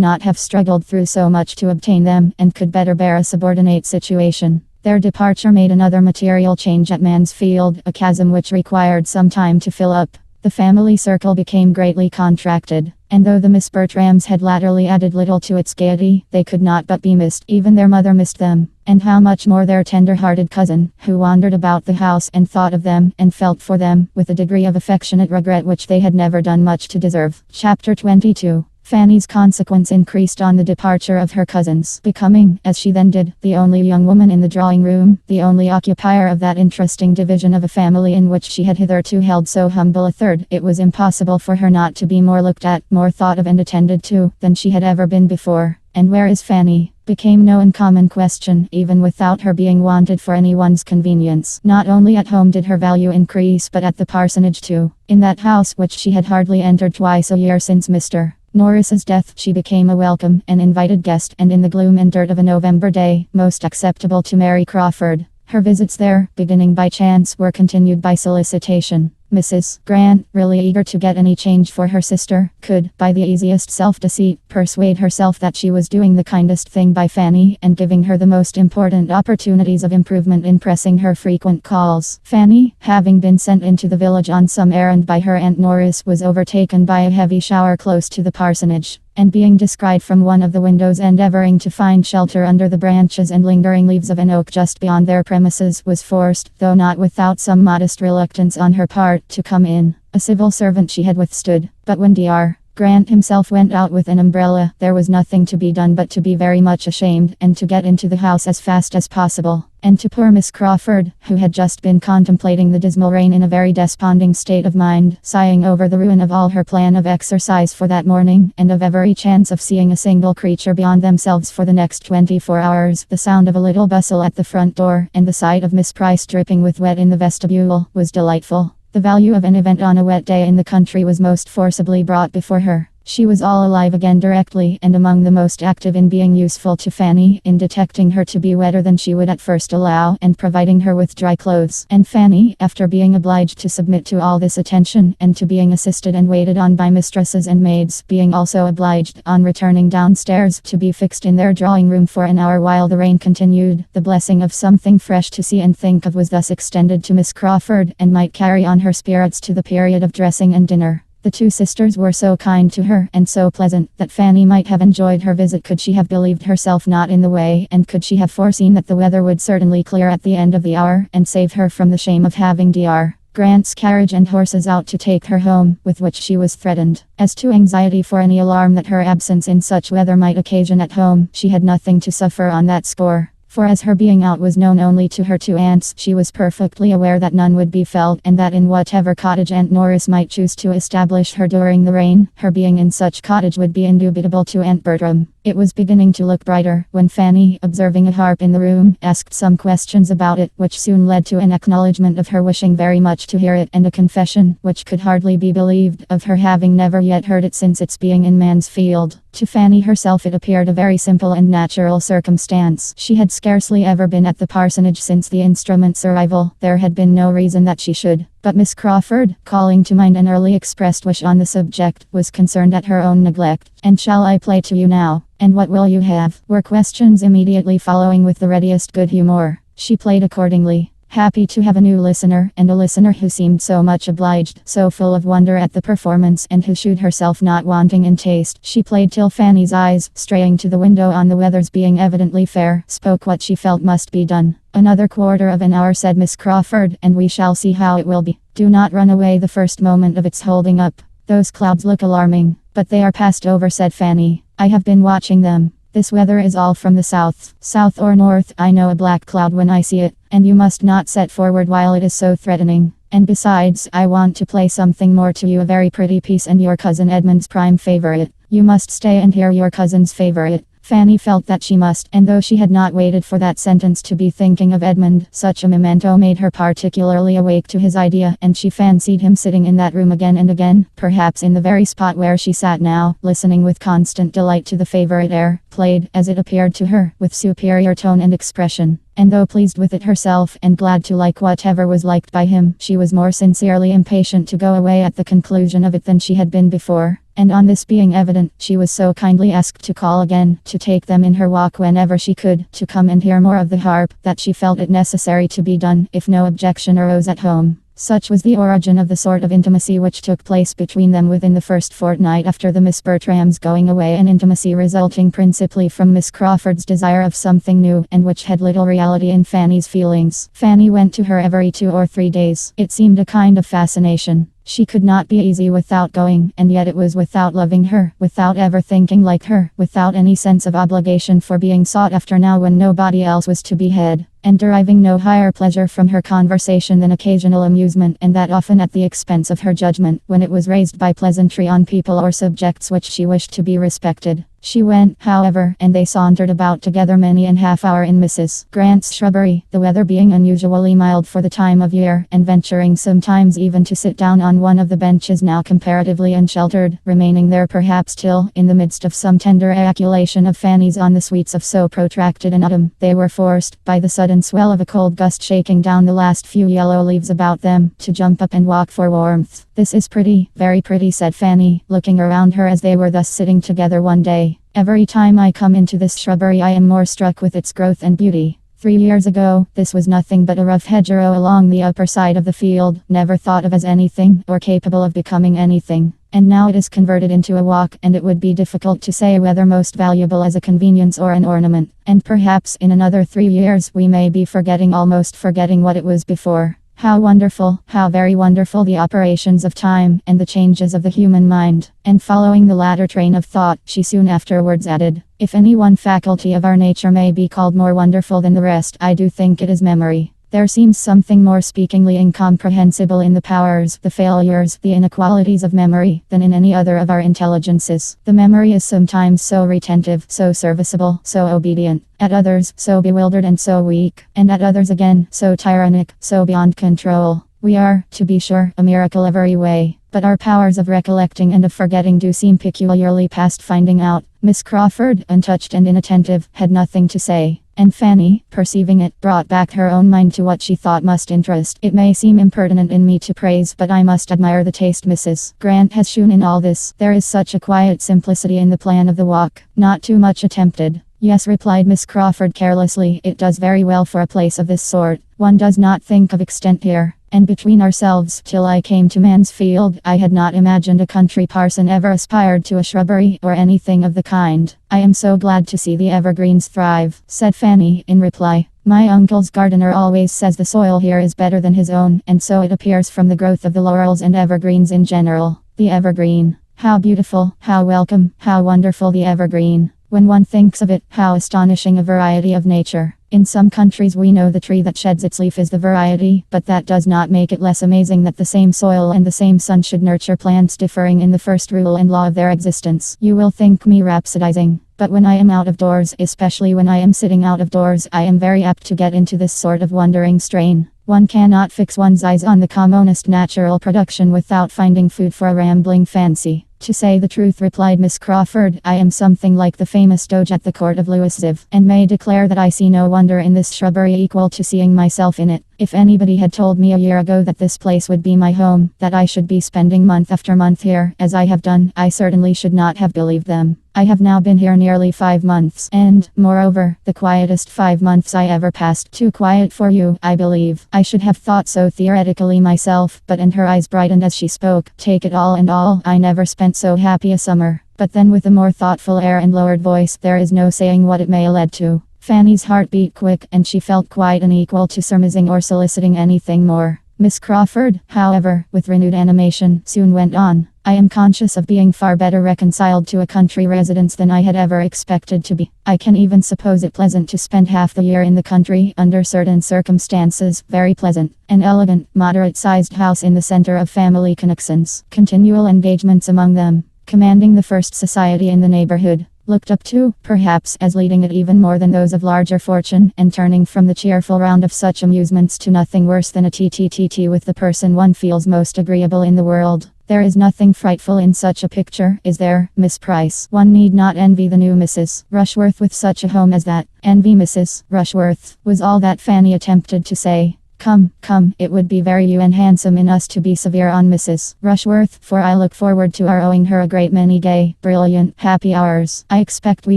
not have struggled through so much to obtain them, and could better bear a subordinate situation. Their departure made another material change at Mansfield, a chasm which required some time to fill up. The family circle became greatly contracted, and though the Miss Bertrams had latterly added little to its gaiety, they could not but be missed. Even their mother missed them, and how much more their tender-hearted cousin, who wandered about the house and thought of them, and felt for them, with a degree of affectionate regret which they had never done much to deserve. Chapter 22. Fanny's consequence increased on the departure of her cousins, becoming, as she then did, the only young woman in the drawing room, the only occupier of that interesting division of a family in which she had hitherto held so humble a third. It was impossible for her not to be more looked at, more thought of and attended to, than she had ever been before. And where is Fanny? Became no uncommon question, even without her being wanted for anyone's convenience. Not only at home did her value increase, but at the parsonage too. In that house which she had hardly entered twice a year since Mr. Norris's death, she became a welcome and invited guest, and in the gloom and dirt of a November day, most acceptable to Mary Crawford. Her visits there, beginning by chance, were continued by solicitation. Mrs. Grant, really eager to get any change for her sister, could, by the easiest self-deceit, persuade herself that she was doing the kindest thing by Fanny and giving her the most important opportunities of improvement in pressing her frequent calls. Fanny, having been sent into the village on some errand by her Aunt Norris, was overtaken by a heavy shower close to the parsonage, and being descried from one of the windows endeavoring to find shelter under the branches and lingering leaves of an oak just beyond their premises, was forced, though not without some modest reluctance on her part, to come in. A civil servant she had withstood, but when Dr. Grant himself went out with an umbrella, there was nothing to be done but to be very much ashamed, and to get into the house as fast as possible. And to poor Miss Crawford, who had just been contemplating the dismal rain in a very desponding state of mind, sighing over the ruin of all her plan of exercise for that morning, and of every chance of seeing a single creature beyond themselves for the next 24 hours, the sound of a little bustle at the front door, and the sight of Miss Price dripping with wet in the vestibule, was delightful. The value of an event on a wet day in the country was most forcibly brought before her. She was all alive again directly, and among the most active in being useful to Fanny, in detecting her to be wetter than she would at first allow, and providing her with dry clothes. And Fanny, after being obliged to submit to all this attention, and to being assisted and waited on by mistresses and maids, being also obliged, on returning downstairs, to be fixed in their drawing room for an hour while the rain continued, the blessing of something fresh to see and think of was thus extended to Miss Crawford, and might carry on her spirits to the period of dressing and dinner. The two sisters were so kind to her, and so pleasant, that Fanny might have enjoyed her visit could she have believed herself not in the way, and could she have foreseen that the weather would certainly clear at the end of the hour, and save her from the shame of having Dr. Grant's carriage and horses out to take her home, with which she was threatened. As to anxiety for any alarm that her absence in such weather might occasion at home, she had nothing to suffer on that score. For as her being out was known only to her two aunts, she was perfectly aware that none would be felt, and that in whatever cottage Aunt Norris might choose to establish her during the rain, her being in such cottage would be indubitable to Aunt Bertram. It was beginning to look brighter, when Fanny, observing a harp in the room, asked some questions about it, which soon led to an acknowledgment of her wishing very much to hear it, and a confession, which could hardly be believed, of her having never yet heard it since its being in Mansfield. To Fanny herself it appeared a very simple and natural circumstance. She had scarcely ever been at the parsonage since the instrument's arrival. There had been no reason that she should. But Miss Crawford, calling to mind an early expressed wish on the subject, was concerned at her own neglect. "And shall I play to you now? And what will you have?" were questions immediately following with the readiest good humor. She played accordingly, happy to have a new listener, and a listener who seemed so much obliged, so full of wonder at the performance, and who shewed herself not wanting in taste. She played till Fanny's eyes, straying to the window on the weather's being evidently fair, spoke what she felt must be done. "Another quarter of an hour," said Miss Crawford, "and we shall see how it will be. Do not run away the first moment of its holding up. Those clouds look alarming." "But they are passed over," said Fanny. "I have been watching them. This weather is all from the south. South or north, I know a black cloud when I see it, and you must not set forward while it is so threatening. And besides, I want to play something more to you, a very pretty piece, and your cousin Edmund's prime favorite. You must stay and hear your cousin's favorite." Fanny felt that she must, and though she had not waited for that sentence to be thinking of Edmund, such a memento made her particularly awake to his idea, and she fancied him sitting in that room again and again, perhaps in the very spot where she sat now, listening with constant delight to the favorite air, played, as it appeared to her, with superior tone and expression. And though pleased with it herself, and glad to like whatever was liked by him, she was more sincerely impatient to go away at the conclusion of it than she had been before. And on this being evident, she was so kindly asked to call again, to take them in her walk whenever she could, to come and hear more of the harp, that she felt it necessary to be done, if no objection arose at home. Such was the origin of the sort of intimacy which took place between them within the first fortnight after the Miss Bertrams' going away, an intimacy resulting principally from Miss Crawford's desire of something new, and which had little reality in Fanny's feelings. Fanny went to her every 2 or 3 days. It seemed a kind of fascination. She could not be easy without going, and yet it was without loving her, without ever thinking like her, without any sense of obligation for being sought after now when nobody else was to be had, and deriving no higher pleasure from her conversation than occasional amusement, and that often at the expense of her judgment, when it was raised by pleasantry on people or subjects which she wished to be respected. She went, however, and they sauntered about together many an half hour in Mrs. Grant's shrubbery, the weather being unusually mild for the time of year, and venturing sometimes even to sit down on one of the benches now comparatively unsheltered, remaining there perhaps till, in the midst of some tender ejaculation of Fanny's on the sweets of so protracted an autumn, they were forced, by the sudden swell of a cold gust shaking down the last few yellow leaves about them, to jump up and walk for warmth. "This is pretty, very pretty," said Fanny, looking around her as they were thus sitting together one day. "Every time I come into this shrubbery I am more struck with its growth and beauty. 3 years ago, this was nothing but a rough hedgerow along the upper side of the field, never thought of as anything, or capable of becoming anything. And now it is converted into a walk, and it would be difficult to say whether most valuable as a convenience or an ornament. And perhaps in another 3 years we may be almost forgetting what it was before. How wonderful, how very wonderful the operations of time, and the changes of the human mind." And following the latter train of thought, she soon afterwards added, "If any one faculty of our nature may be called more wonderful than the rest, I do think it is memory. There seems something more speakingly incomprehensible in the powers, the failures, the inequalities of memory, than in any other of our intelligences. The memory is sometimes so retentive, so serviceable, so obedient; at others, so bewildered and so weak; and at others again, so tyrannic, so beyond control. We are, to be sure, a miracle every way, but our powers of recollecting and of forgetting do seem peculiarly past finding out." Miss Crawford, untouched and inattentive, had nothing to say. And Fanny, perceiving it, brought back her own mind to what she thought must interest. "It may seem impertinent in me to praise, but I must admire the taste Mrs. Grant has shewn in all this. There is such a quiet simplicity in the plan of the walk, not too much attempted." "Yes," replied Miss Crawford carelessly, "it does very well for a place of this sort. One does not think of extent here. And between ourselves, till I came to Mansfield, I had not imagined a country parson ever aspired to a shrubbery, or anything of the kind." "I am so glad to see the evergreens thrive," said Fanny, in reply. "My uncle's gardener always says the soil here is better than his own, and so it appears from the growth of the laurels and evergreens in general. The evergreen. How beautiful, how welcome, how wonderful the evergreen! When one thinks of it, how astonishing a variety of nature! In some countries we know the tree that sheds its leaf is the variety, but that does not make it less amazing that the same soil and the same sun should nurture plants differing in the first rule and law of their existence. You will think me rhapsodizing, but when I am out of doors, especially when I am sitting out of doors, I am very apt to get into this sort of wandering strain. One cannot fix one's eyes on the commonest natural production without finding food for a rambling fancy." "To say the truth," replied Miss Crawford, "I am something like the famous doge at the court of Louis XIV, and may declare that I see no wonder in this shrubbery equal to seeing myself in it. If anybody had told me a year ago that this place would be my home, that I should be spending month after month here, as I have done, I certainly should not have believed them. I have now been here nearly 5 months, and, moreover, the quietest 5 months I ever passed. Too quiet for you, I believe. I should have thought so theoretically myself," but and her eyes brightened as she spoke. "Take it all in all, I never spent so happy a summer." But then with a more thoughtful air and lowered voice, "There is no saying what it may lead to." Fanny's heart beat quick, and she felt quite unequal to surmising or soliciting anything more. Miss Crawford, however, with renewed animation, soon went on. "I am conscious of being far better reconciled to a country residence than I had ever expected to be. I can even suppose it pleasant to spend half the year in the country, under certain circumstances, very pleasant. An elegant, moderate-sized house in the center of family connections, continual engagements among them, commanding the first society in the neighborhood, looked up to, perhaps, as leading it even more than those of larger fortune, and turning from the cheerful round of such amusements to nothing worse than a tete-a-tete with the person one feels most agreeable in the world. There is nothing frightful in such a picture, is there, Miss Price? One need not envy the new Mrs. Rushworth with such a home as that." "Envy Mrs. Rushworth," was all that Fanny attempted to say. Come, come, it would be very you and handsome in us to be severe on Mrs. Rushworth, for I look forward to our owing her a great many gay, brilliant, happy hours. I expect we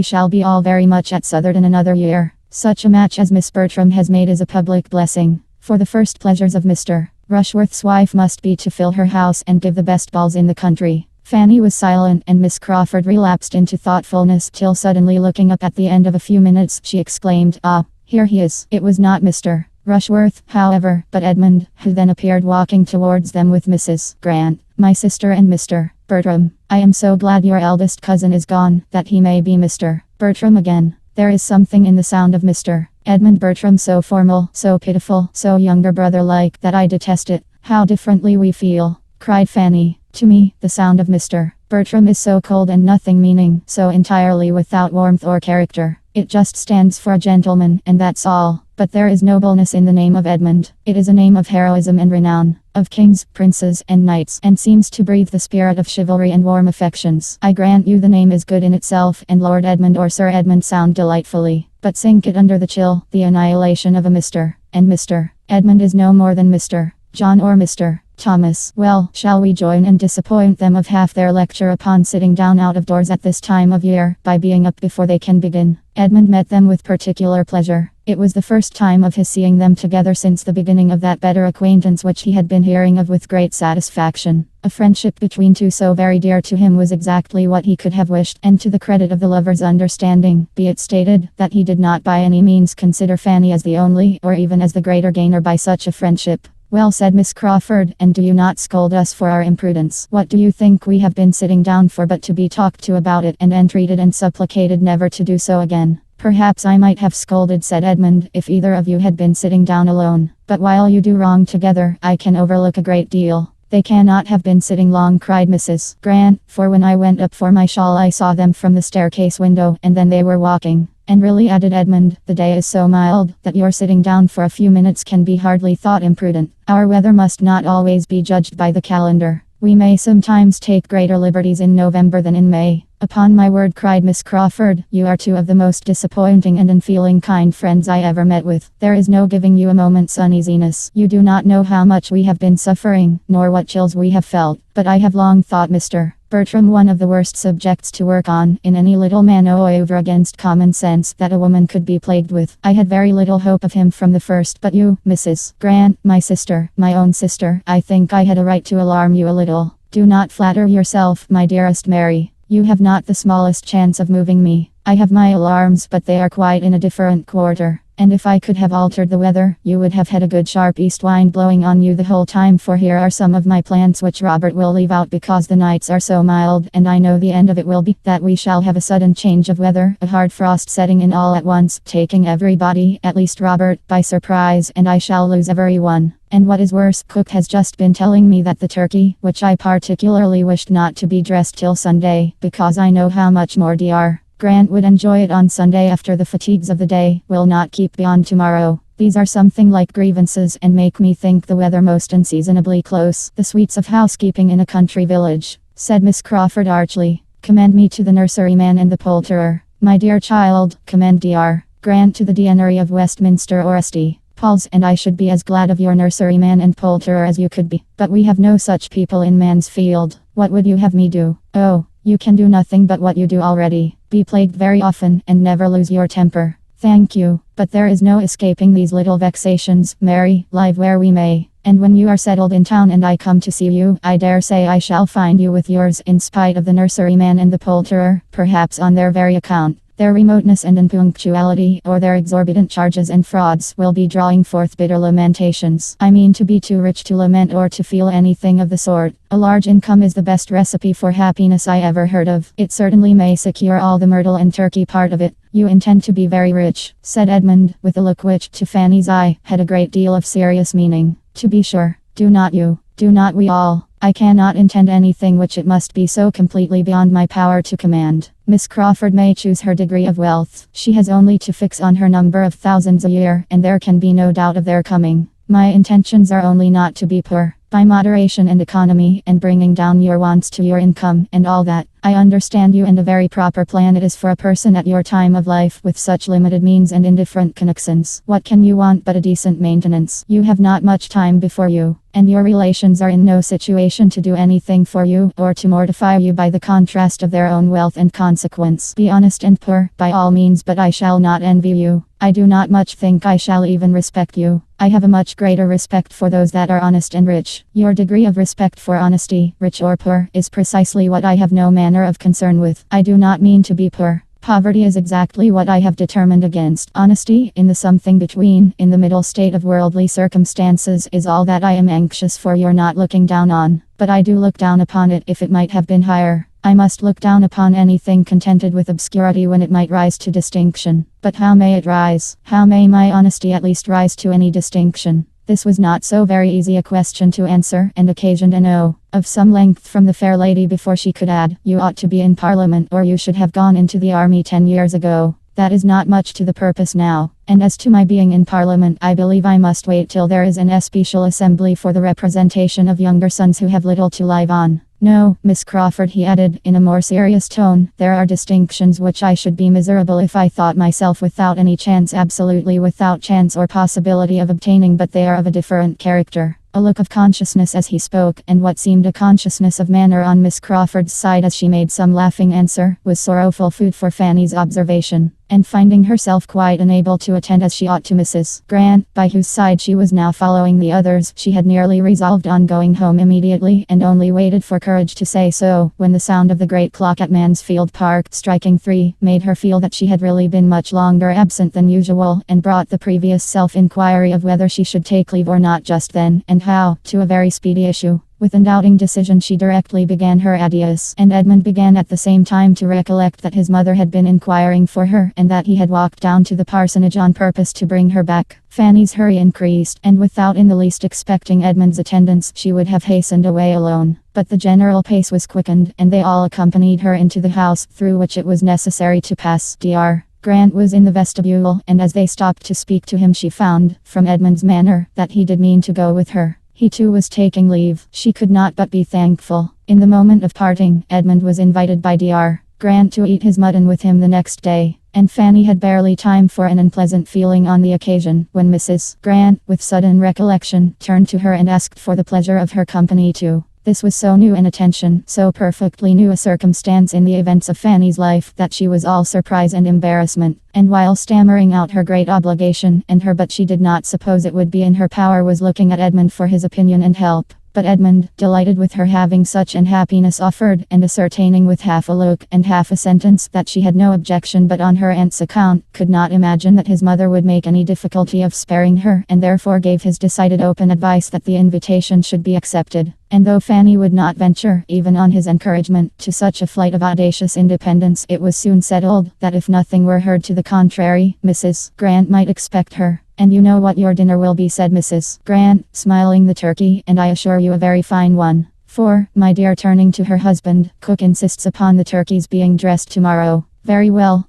shall be all very much at Southard in another year. Such a match as Miss Bertram has made is a public blessing. For the first pleasures of Mr. Rushworth's wife must be to fill her house and give the best balls in the country." Fanny was silent, and Miss Crawford relapsed into thoughtfulness, till suddenly looking up at the end of a few minutes, she exclaimed, "Ah, here he is." It was not Mr. Rushworth, however, but Edmund, who then appeared walking towards them with Mrs. Grant. "My sister and Mr. Bertram. I am so glad your eldest cousin is gone, that he may be Mr. Bertram again." There is something in the sound of Mr. Edmund Bertram so formal, so pitiful, so younger brother-like, that I detest it. "How differently we feel," cried Fanny. "To me, the sound of Mr. Bertram is so cold and nothing meaning, so entirely without warmth or character. It just stands for a gentleman, and that's all. But there is nobleness in the name of Edmund. It is a name of heroism and renown, of kings, princes, and knights, and seems to breathe the spirit of chivalry and warm affections. I grant you the name is good in itself, and Lord Edmund or Sir Edmund sound delightfully. But sink it under the chill, the annihilation of a Mr. and Mr. Edmund is no more than Mr. John or Mr. Thomas. Well, shall we join and disappoint them of half their lecture upon sitting down out of doors at this time of year, by being up before they can begin? Edmund met them with particular pleasure. It was the first time of his seeing them together since the beginning of that better acquaintance which he had been hearing of with great satisfaction. A friendship between two so very dear to him was exactly what he could have wished, and to the credit of the lover's understanding, be it stated, that he did not by any means consider Fanny as the only, or even as the greater gainer by such a friendship. Well, said Miss Crawford, and do you not scold us for our imprudence? What do you think we have been sitting down for but to be talked to about it, and entreated and supplicated never to do so again? Perhaps I might have scolded, said Edmund, if either of you had been sitting down alone. But while you do wrong together, I can overlook a great deal. They cannot have been sitting long, cried Mrs. Grant, for when I went up for my shawl I saw them from the staircase window, and then they were walking. And really, added Edmund, the day is so mild, that your sitting down for a few minutes can be hardly thought imprudent. Our weather must not always be judged by the calendar. We may sometimes take greater liberties in November than in May. Upon my word, cried Miss Crawford, you are two of the most disappointing and unfeeling kind friends I ever met with. There is no giving you a moment's uneasiness. You do not know how much we have been suffering, nor what chills we have felt. But I have long thought Mr. Bertram one of the worst subjects to work on, in any little manoeuvre against common sense that a woman could be plagued with. I had very little hope of him from the first, but you, Mrs. Grant, my sister, my own sister, I think I had a right to alarm you a little. Do not flatter yourself, my dearest Mary. You have not the smallest chance of moving me. I have my alarms, but they are quite in a different quarter. And if I could have altered the weather, you would have had a good sharp east wind blowing on you the whole time, for here are some of my plans which Robert will leave out because the nights are so mild, and I know the end of it will be that we shall have a sudden change of weather, a hard frost setting in all at once, taking everybody, at least Robert, by surprise, and I shall lose everyone. And what is worse, cook has just been telling me that the turkey, which I particularly wished not to be dressed till Sunday, because I know how much more Dr. Grant would enjoy it on Sunday after the fatigues of the day, will not keep beyond tomorrow. These are something like grievances, and make me think the weather most unseasonably close. The sweets of housekeeping in a country village, said Miss Crawford archly. Commend me to the nurseryman and the poulterer. My dear child, commend Dr. Grant to the deanery of Westminster or St. Paul's, and I should be as glad of your nurseryman and poulterer as you could be. But we have no such people in Mansfield. What would you have me do? Oh, you can do nothing but what you do already. Be plagued very often, and never lose your temper. Thank you, but there is no escaping these little vexations, Mary, live where we may. And when you are settled in town and I come to see you, I dare say I shall find you with yours, in spite of the nurseryman and the poulterer, perhaps on their very account. Their remoteness and unpunctuality, or their exorbitant charges and frauds, will be drawing forth bitter lamentations. I mean to be too rich to lament or to feel anything of the sort. A large income is the best recipe for happiness I ever heard of. It certainly may secure all the myrtle and turkey part of it. You intend to be very rich, said Edmund, with a look which, to Fanny's eye, had a great deal of serious meaning. To be sure. Do not you? Do not we all? I cannot intend anything which it must be so completely beyond my power to command. Miss Crawford may choose her degree of wealth. She has only to fix on her number of thousands a year, and there can be no doubt of their coming. My intentions are only not to be poor. By moderation and economy, and bringing down your wants to your income, and all that, I understand you, and a very proper plan it is for a person at your time of life, with such limited means and indifferent connections. What can you want but a decent maintenance? You have not much time before you, and your relations are in no situation to do anything for you, or to mortify you by the contrast of their own wealth and consequence. Be honest and poor, by all means, but I shall not envy you. I do not much think I shall even respect you. I have a much greater respect for those that are honest and rich. Your degree of respect for honesty, rich or poor, is precisely what I have no manner of concern with. I do not mean to be poor. Poverty is exactly what I have determined against. Honesty, in the something between, in the middle state of worldly circumstances, is all that I am anxious for your not looking down on. But I do look down upon it if it might have been higher. I must look down upon anything contented with obscurity when it might rise to distinction. But how may it rise? How may my honesty at least rise to any distinction? This was not so very easy a question to answer, and occasioned an "oh" of some length from the fair lady before she could add, "You ought to be in Parliament, or you should have gone into the army 10 years ago. That is not much to the purpose now. And as to my being in Parliament, I believe I must wait till there is an especial assembly for the representation of younger sons who have little to live on. No, Miss Crawford," he added, in a more serious tone, "there are distinctions which I should be miserable if I thought myself without any chance, absolutely without chance or possibility of obtaining, but they are of a different character." A look of consciousness as he spoke, and what seemed a consciousness of manner on Miss Crawford's side as she made some laughing answer, was sorrowful food for Fanny's observation. And finding herself quite unable to attend as she ought to Mrs. Grant, by whose side she was now following the others, she had nearly resolved on going home immediately, and only waited for courage to say so, when the sound of the great clock at Mansfield Park, striking 3, made her feel that she had really been much longer absent than usual, and brought the previous self-inquiry of whether she should take leave or not just then, and how, to a very speedy issue. With undoubting decision she directly began her adieus, and Edmund began at the same time to recollect that his mother had been inquiring for her, and that he had walked down to the parsonage on purpose to bring her back. Fanny's hurry increased, and without in the least expecting Edmund's attendance, she would have hastened away alone. But the general pace was quickened, and they all accompanied her into the house, through which it was necessary to pass. Dr. Grant was in the vestibule, and as they stopped to speak to him she found, from Edmund's manner, that he did mean to go with her. He too was taking leave. She could not but be thankful. In the moment of parting, Edmund was invited by Dr. Grant to eat his mutton with him the next day, and Fanny had barely time for an unpleasant feeling on the occasion, when Mrs. Grant, with sudden recollection, turned to her and asked for the pleasure of her company too. This was so new an attention, so perfectly new a circumstance in the events of Fanny's life, that she was all surprise and embarrassment, and while stammering out her great obligation, and her but she did not suppose it would be in her power, was looking at Edmund for his opinion and help. But Edmund, delighted with her having such an happiness offered, and ascertaining with half a look and half a sentence that she had no objection but on her aunt's account, could not imagine that his mother would make any difficulty of sparing her, and therefore gave his decided open advice that the invitation should be accepted. And though Fanny would not venture, even on his encouragement, to such a flight of audacious independence, it was soon settled that if nothing were heard to the contrary, Mrs. Grant might expect her. "And you know what your dinner will be," said Mrs. Grant, smiling, "the turkey, and I assure you a very fine one. For, my dear," turning to her husband, "cook insists upon the turkey's being dressed tomorrow." Very well,"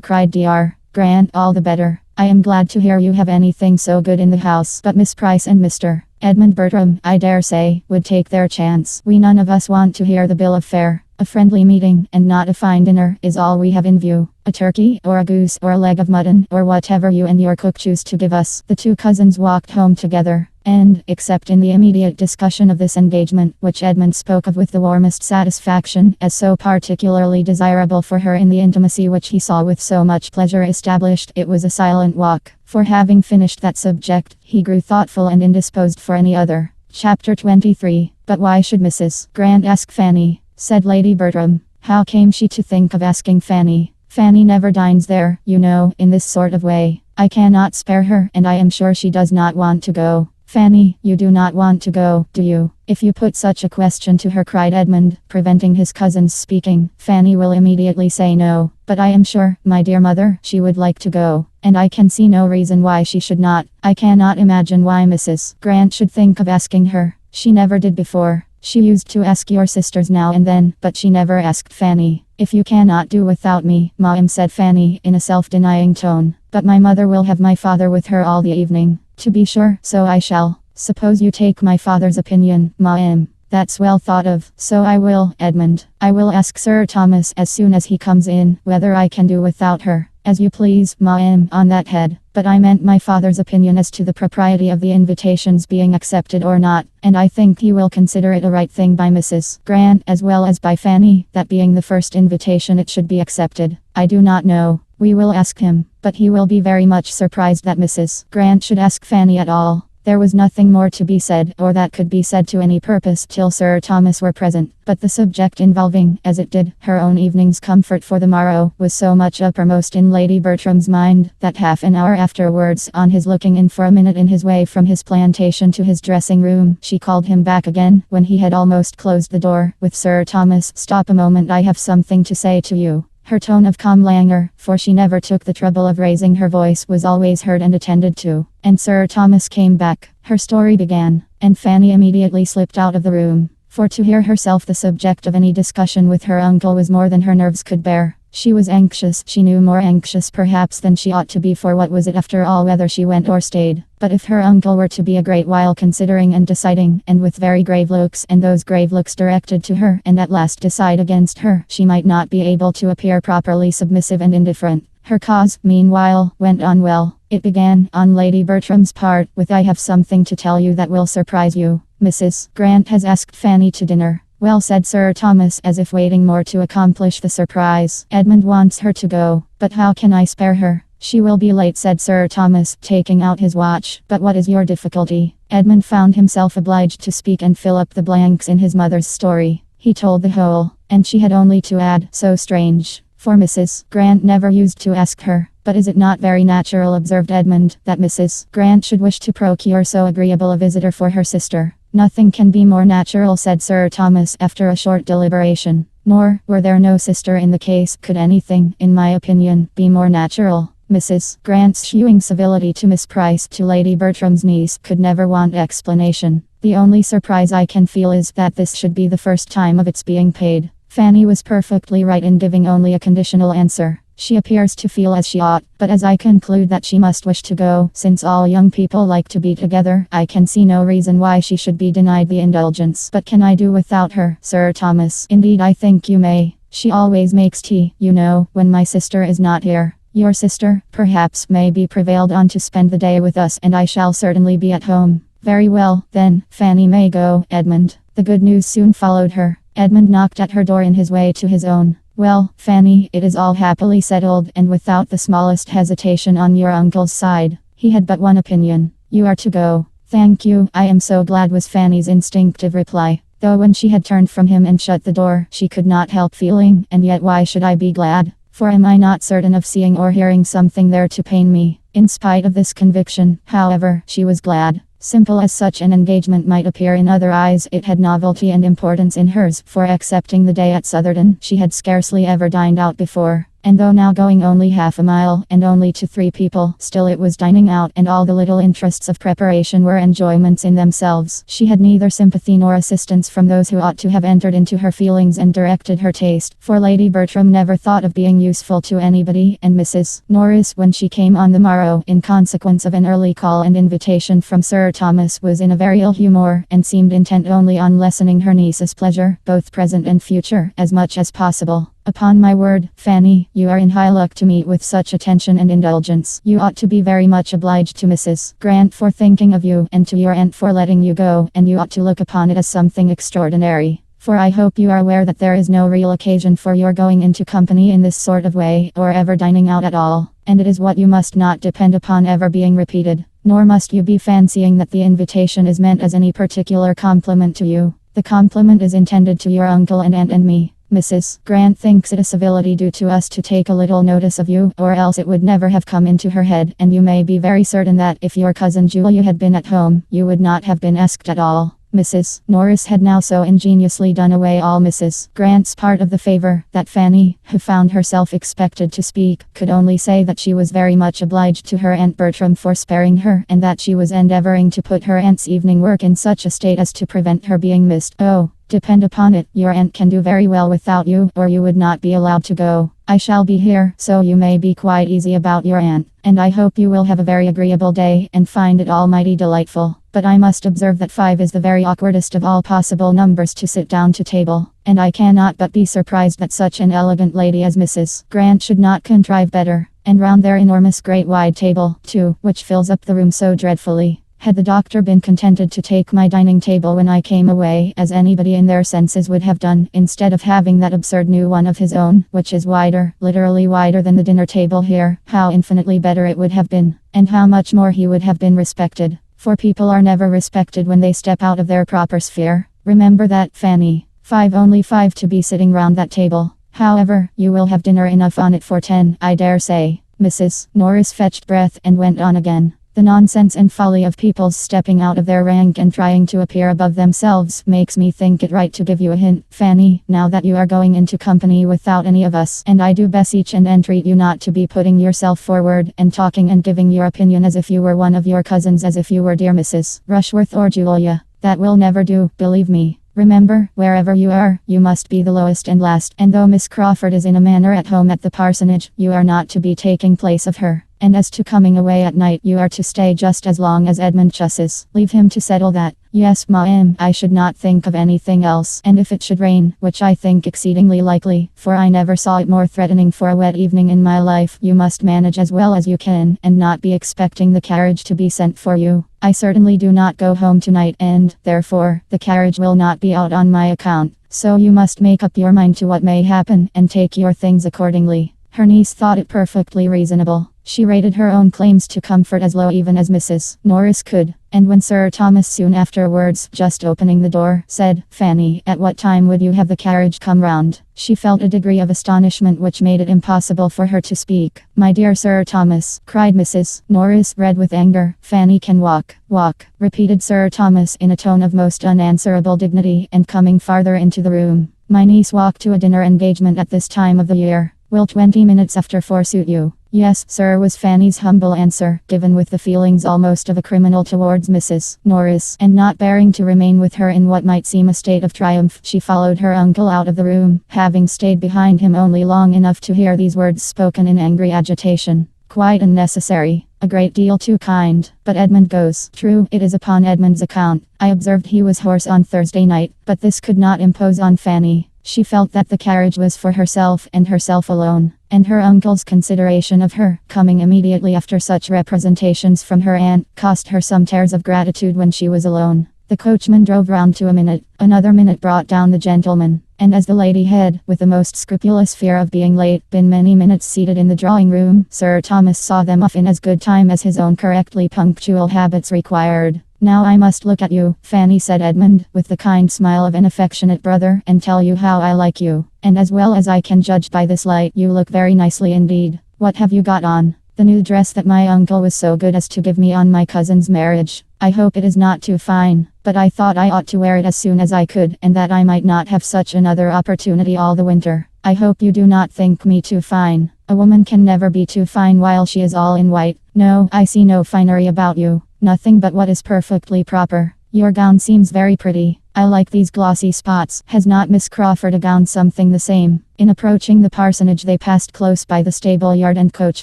cried Dr. Grant, "all the better. I am glad to hear you have anything so good in the house. But Miss Price and Mr. Edmund Bertram, I dare say, would take their chance. We none of us want to hear the bill of fare. A friendly meeting, and not a fine dinner, is all we have in view. A turkey, or a goose, or a leg of mutton, or whatever you and your cook choose to give us." The two cousins walked home together, and, except in the immediate discussion of this engagement, which Edmund spoke of with the warmest satisfaction, as so particularly desirable for her in the intimacy which he saw with so much pleasure established, it was a silent walk. For having finished that subject, he grew thoughtful and indisposed for any other. Chapter 23. "But why should Mrs. Grant ask Fanny?" said Lady Bertram. "How came she to think of asking Fanny? Fanny never dines there, you know, in this sort of way. I cannot spare her, and I am sure she does not want to go." "Fanny, you do not want to go, do you? If you put such a question to her," cried Edmund, preventing his cousin's speaking, "Fanny will immediately say no. But I am sure, my dear mother, she would like to go, and I can see no reason why she should not. I cannot imagine why Mrs. Grant should think of asking her. She never did before. She used to ask your sisters now and then, but she never asked Fanny." "If you cannot do without me, ma'am," said Fanny, in a self-denying tone. "But my mother will have my father with her all the evening." "To be sure, so I shall. Suppose you take my father's opinion, ma'am." "That's well thought of. So I will, Edmund. I will ask Sir Thomas as soon as he comes in, whether I can do without her." "As you please, ma'am, on that head. But I meant my father's opinion as to the propriety of the invitations being accepted or not, and I think he will consider it a right thing by Mrs. Grant as well as by Fanny, that being the first invitation it should be accepted. I do not know. We will ask him, but he will be very much surprised that Mrs. Grant should ask Fanny at all." There was nothing more to be said, or that could be said to any purpose, till Sir Thomas were present. But the subject involving, as it did, her own evening's comfort for the morrow, was so much uppermost in Lady Bertram's mind, that half an hour afterwards, on his looking in for a minute in his way from his plantation to his dressing room, she called him back again, when he had almost closed the door, with "Sir Thomas, stop a moment, I have something to say to you." Her tone of calm languor, for she never took the trouble of raising her voice, was always heard and attended to. And Sir Thomas came back. Her story began, and Fanny immediately slipped out of the room. For to hear herself the subject of any discussion with her uncle was more than her nerves could bear. She was anxious, she knew more anxious perhaps than she ought to be, for what was it after all whether she went or stayed? But if her uncle were to be a great while considering and deciding, and with very grave looks, and those grave looks directed to her, and at last decide against her, she might not be able to appear properly submissive and indifferent. Her cause, meanwhile, went on well. It began, on Lady Bertram's part, with "I have something to tell you that will surprise you. Mrs. Grant has asked Fanny to dinner." "Well," said Sir Thomas, as if waiting more to accomplish the surprise. "Edmund wants her to go, but how can I spare her?" "She will be late," said Sir Thomas, taking out his watch. "But what is your difficulty?" Edmund found himself obliged to speak and fill up the blanks in his mother's story. He told the whole, and she had only to add, "So strange, for Mrs. Grant never used to ask her." "But is it not very natural," observed Edmund, "that Mrs. Grant should wish to procure so agreeable a visitor for her sister?" "Nothing can be more natural," said Sir Thomas, after a short deliberation. "Nor, were there no sister in the case, could anything, in my opinion, be more natural. Mrs. Grant's shewing civility to Miss Price, to Lady Bertram's niece, could never want explanation. The only surprise I can feel is that this should be the first time of its being paid." Fanny was perfectly right in giving only a conditional answer. She appears to feel as she ought, but as I conclude that she must wish to go, since all young people like to be together, I can see no reason why she should be denied the indulgence. "But can I do without her, Sir Thomas?" "Indeed, I think you may. She always makes tea, you know, when my sister is not here." "Your sister, perhaps, may be prevailed on to spend the day with us, and I shall certainly be at home." "Very well, then, Fanny may go, Edmund." The good news soon followed her. Edmund knocked at her door in his way to his own. "Well, Fanny, it is all happily settled, and without the smallest hesitation on your uncle's side. He had but one opinion. You are to go." "Thank you, I am so glad," was Fanny's instinctive reply. Though when she had turned from him and shut the door, she could not help feeling, "And yet why should I be glad? For am I not certain of seeing or hearing something there to pain me?" In spite of this conviction, however, she was glad. Simple as such an engagement might appear in other eyes, it had novelty and importance in hers, for excepting the day at Southerton, she had scarcely ever dined out before. And though now going only half a mile, and only to 3 people, still it was dining out, and all the little interests of preparation were enjoyments in themselves. She had neither sympathy nor assistance from those who ought to have entered into her feelings and directed her taste, for Lady Bertram never thought of being useful to anybody, and Mrs. Norris, when she came on the morrow, in consequence of an early call and invitation from Sir Thomas, was in a very ill humour, and seemed intent only on lessening her niece's pleasure, both present and future, as much as possible. "Upon my word, Fanny, you are in high luck to meet with such attention and indulgence. You ought to be very much obliged to Mrs. Grant for thinking of you, and to your aunt for letting you go, and you ought to look upon it as something extraordinary. For I hope you are aware that there is no real occasion for your going into company in this sort of way, or ever dining out at all, and it is what you must not depend upon ever being repeated. Nor must you be fancying that the invitation is meant as any particular compliment to you. The compliment is intended to your uncle and aunt and me. Mrs. Grant thinks it a civility due to us to take a little notice of you, or else it would never have come into her head, and you may be very certain that if your cousin Julia had been at home, you would not have been asked at all." Mrs. Norris had now so ingeniously done away all Mrs. Grant's part of the favour, that Fanny, who found herself expected to speak, could only say that she was very much obliged to her Aunt Bertram for sparing her, and that she was endeavouring to put her aunt's evening work in such a state as to prevent her being missed. "Oh, depend upon it, your aunt can do very well without you, or you would not be allowed to go. I shall be here, so you may be quite easy about your aunt, and I hope you will have a very agreeable day, and find it all mighty delightful. But I must observe that 5 is the very awkwardest of all possible numbers to sit down to table, and I cannot but be surprised that such an elegant lady as Mrs. Grant should not contrive better. And round their enormous great wide table, too, which fills up the room so dreadfully. Had the doctor been contented to take my dining table when I came away, as anybody in their senses would have done, instead of having that absurd new one of his own, which is wider, literally wider than the dinner table here, how infinitely better it would have been, and how much more he would have been respected. For people are never respected when they step out of their proper sphere. Remember that, Fanny. 5, only 5 to be sitting round that table. However, you will have dinner enough on it for 10, I dare say." Mrs. Norris fetched breath and went on again. The nonsense and folly of people stepping out of their rank and trying to appear above themselves makes me think it right to give you a hint, Fanny, now that you are going into company without any of us, and I do beseech and entreat you not to be putting yourself forward and talking and giving your opinion as if you were one of your cousins, as if you were dear Mrs. Rushworth or Julia. That will never do, believe me. Remember, wherever you are, you must be the lowest and last, and though Miss Crawford is in a manner at home at the parsonage, you are not to be taking place of her. And as to coming away at night, you are to stay just as long as Edmund chusses. Leave him to settle that. Yes, ma'am, I should not think of anything else. And if it should rain, which I think exceedingly likely, for I never saw it more threatening for a wet evening in my life, you must manage as well as you can, and not be expecting the carriage to be sent for you. I certainly do not go home tonight, and, therefore, the carriage will not be out on my account. So you must make up your mind to what may happen, and take your things accordingly. Her niece thought it perfectly reasonable. She rated her own claims to comfort as low even as Mrs. Norris could, and when Sir Thomas soon afterwards, just opening the door, said, "Fanny, at what time would you have the carriage come round?" she felt a degree of astonishment which made it impossible for her to speak. "My dear Sir Thomas," cried Mrs. Norris, red with anger, "Fanny can walk." "Walk," repeated Sir Thomas in a tone of most unanswerable dignity, and coming farther into the room. "My niece walked to a dinner engagement at this time of the year. Will 20 minutes after 4 suit you?" "Yes, sir," was Fanny's humble answer, given with the feelings almost of a criminal towards Mrs. Norris, and not bearing to remain with her in what might seem a state of triumph, she followed her uncle out of the room, having stayed behind him only long enough to hear these words spoken in angry agitation. "Quite unnecessary. A great deal too kind. But Edmund goes. True, it is upon Edmund's account. I observed he was hoarse on Thursday night, but this could not impose on Fanny. She felt that the carriage was for herself and herself alone, and her uncle's consideration of her, coming immediately after such representations from her aunt, cost her some tears of gratitude when she was alone. The coachman drove round to a minute, another minute brought down the gentleman, and as the lady had, with the most scrupulous fear of being late, been many minutes seated in the drawing room, Sir Thomas saw them off in as good time as his own correctly punctual habits required. "Now I must look at you, Fanny," said Edmund, with the kind smile of an affectionate brother, "and tell you how I like you. And as well as I can judge by this light, you look very nicely indeed. What have you got on?" "The new dress that my uncle was so good as to give me on my cousin's marriage. I hope it is not too fine, but I thought I ought to wear it as soon as I could, and that I might not have such another opportunity all the winter. I hope you do not think me too fine. A woman can never be too fine while she is all in white. No, I see no finery about you. Nothing but what is perfectly proper. Your gown seems very pretty. I like these glossy spots. Has not Miss Crawford a gown something the same?" In approaching the parsonage they passed close by the stable yard and coach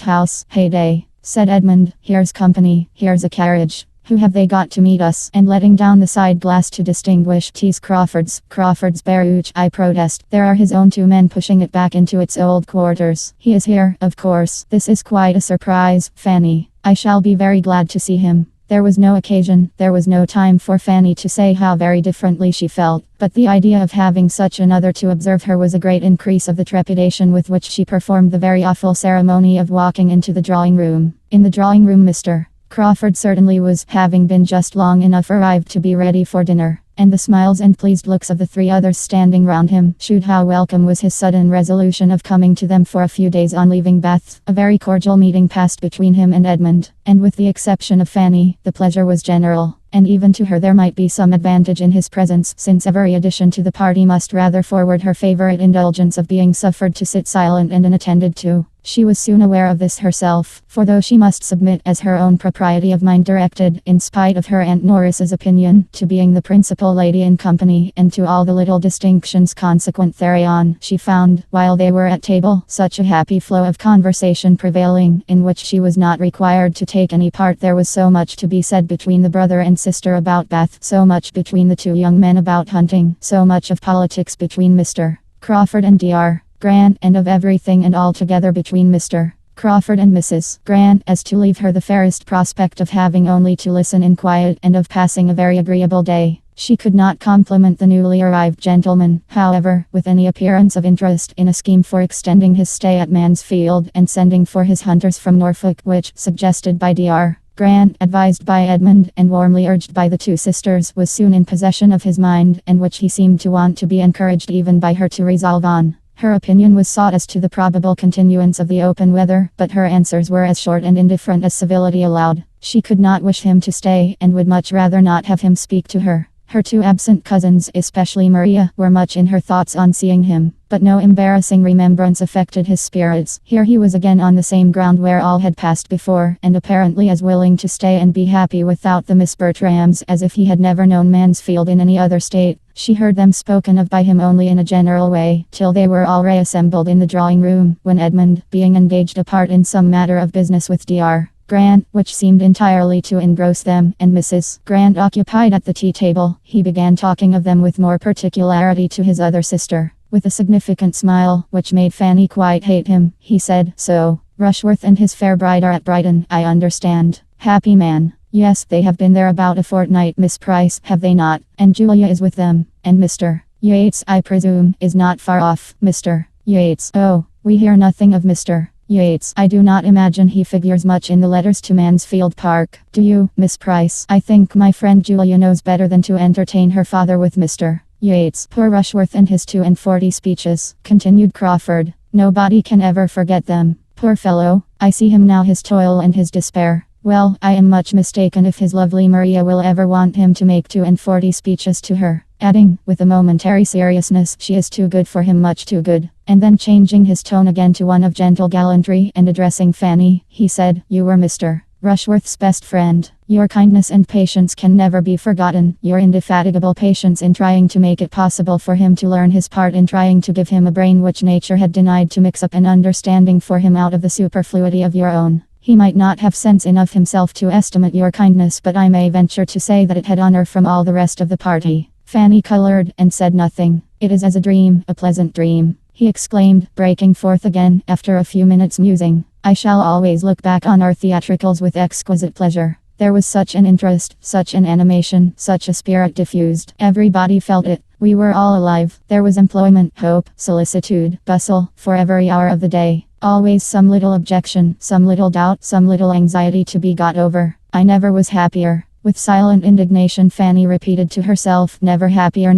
house. "Heyday," said Edmund, "here's company, here's a carriage. Who have they got to meet us?" And letting down the side glass to distinguish "'Tis Crawford's barouche, I protest. There are his own 2 men pushing it back into its old quarters. He is here, of course. This is quite a surprise, Fanny. I shall be very glad to see him." There was no occasion, there was no time for Fanny to say how very differently she felt, but the idea of having such another to observe her was a great increase of the trepidation with which she performed the very awful ceremony of walking into the drawing room. In the drawing room Mr. Crawford certainly was, having been just long enough arrived to be ready for dinner, and the smiles and pleased looks of the 3 others standing round him shewed how welcome was his sudden resolution of coming to them for a few days on leaving Bath. A very cordial meeting passed between him and Edmund, and with the exception of Fanny, the pleasure was general, and even to her there might be some advantage in his presence, since every addition to the party must rather forward her favourite indulgence of being suffered to sit silent and unattended to. She was soon aware of this herself, for though she must submit as her own propriety of mind directed, in spite of her Aunt Norris's opinion, to being the principal lady in company, and to all the little distinctions consequent thereon, she found, while they were at table, such a happy flow of conversation prevailing, in which she was not required to take any part. There was so much to be said between the brother and sister about Bath, so much between the 2 young men about hunting, so much of politics between Mr. Crawford and Dr. Grant, and of everything and altogether between Mr. Crawford and Mrs. Grant, as to leave her the fairest prospect of having only to listen in quiet, and of passing a very agreeable day. She could not compliment the newly arrived gentleman, however, with any appearance of interest in a scheme for extending his stay at Mansfield, and sending for his hunters from Norfolk, which, suggested by Dr. Grant, advised by Edmund, and warmly urged by the 2 sisters, was soon in possession of his mind, and which he seemed to want to be encouraged even by her to resolve on. Her opinion was sought as to the probable continuance of the open weather, but her answers were as short and indifferent as civility allowed. She could not wish him to stay and would much rather not have him speak to her. Her two absent cousins, especially Maria, were much in her thoughts on seeing him, but no embarrassing remembrance affected his spirits. Here he was again on the same ground where all had passed before, and apparently as willing to stay and be happy without the Miss Bertrams as if he had never known Mansfield in any other state. She heard them spoken of by him only in a general way, till they were all reassembled in the drawing room, when Edmund, being engaged apart in some matter of business with Dr. Grant, which seemed entirely to engross them, and Mrs. Grant occupied at the tea table, he began talking of them with more particularity to his other sister. With a significant smile, which made Fanny quite hate him, he said, "So, Rushworth and his fair bride are at Brighton, I understand. Happy man. Yes, they have been there about a fortnight, Miss Price, have they not? And Julia is with them, and Mr. Yates, I presume, is not far off. Mr. Yates, oh, we hear nothing of Mr. Yates. I do not imagine he figures much in the letters to Mansfield Park. Do you, Miss Price? I think my friend Julia knows better than to entertain her father with Mr. Yates. Poor Rushworth and his 42 speeches," continued Crawford. "Nobody can ever forget them. Poor fellow, I see him now, his toil and his despair. Well, I am much mistaken if his lovely Maria will ever want him to make 42 speeches to her." Adding, with a momentary seriousness, "She is too good for him, much too good." And then changing his tone again to one of gentle gallantry and addressing Fanny, he said, "You were Mr. Rushworth's best friend. Your kindness and patience can never be forgotten. Your indefatigable patience in trying to make it possible for him to learn his part, in trying to give him a brain which nature had denied, to mix up an understanding for him out of the superfluity of your own. He might not have sense enough himself to estimate your kindness, but I may venture to say that it had honor from all the rest of the party." Fanny colored and said nothing. "It is as a dream, a pleasant dream," he exclaimed, breaking forth again, after a few minutes' musing. "I shall always look back on our theatricals with exquisite pleasure. There was such an interest, such an animation, such a spirit diffused. Everybody felt it. We were all alive. There was employment, hope, solicitude, bustle, for every hour of the day. Always some little objection, some little doubt, some little anxiety to be got over. I never was happier." With silent indignation, Fanny repeated to herself, never happier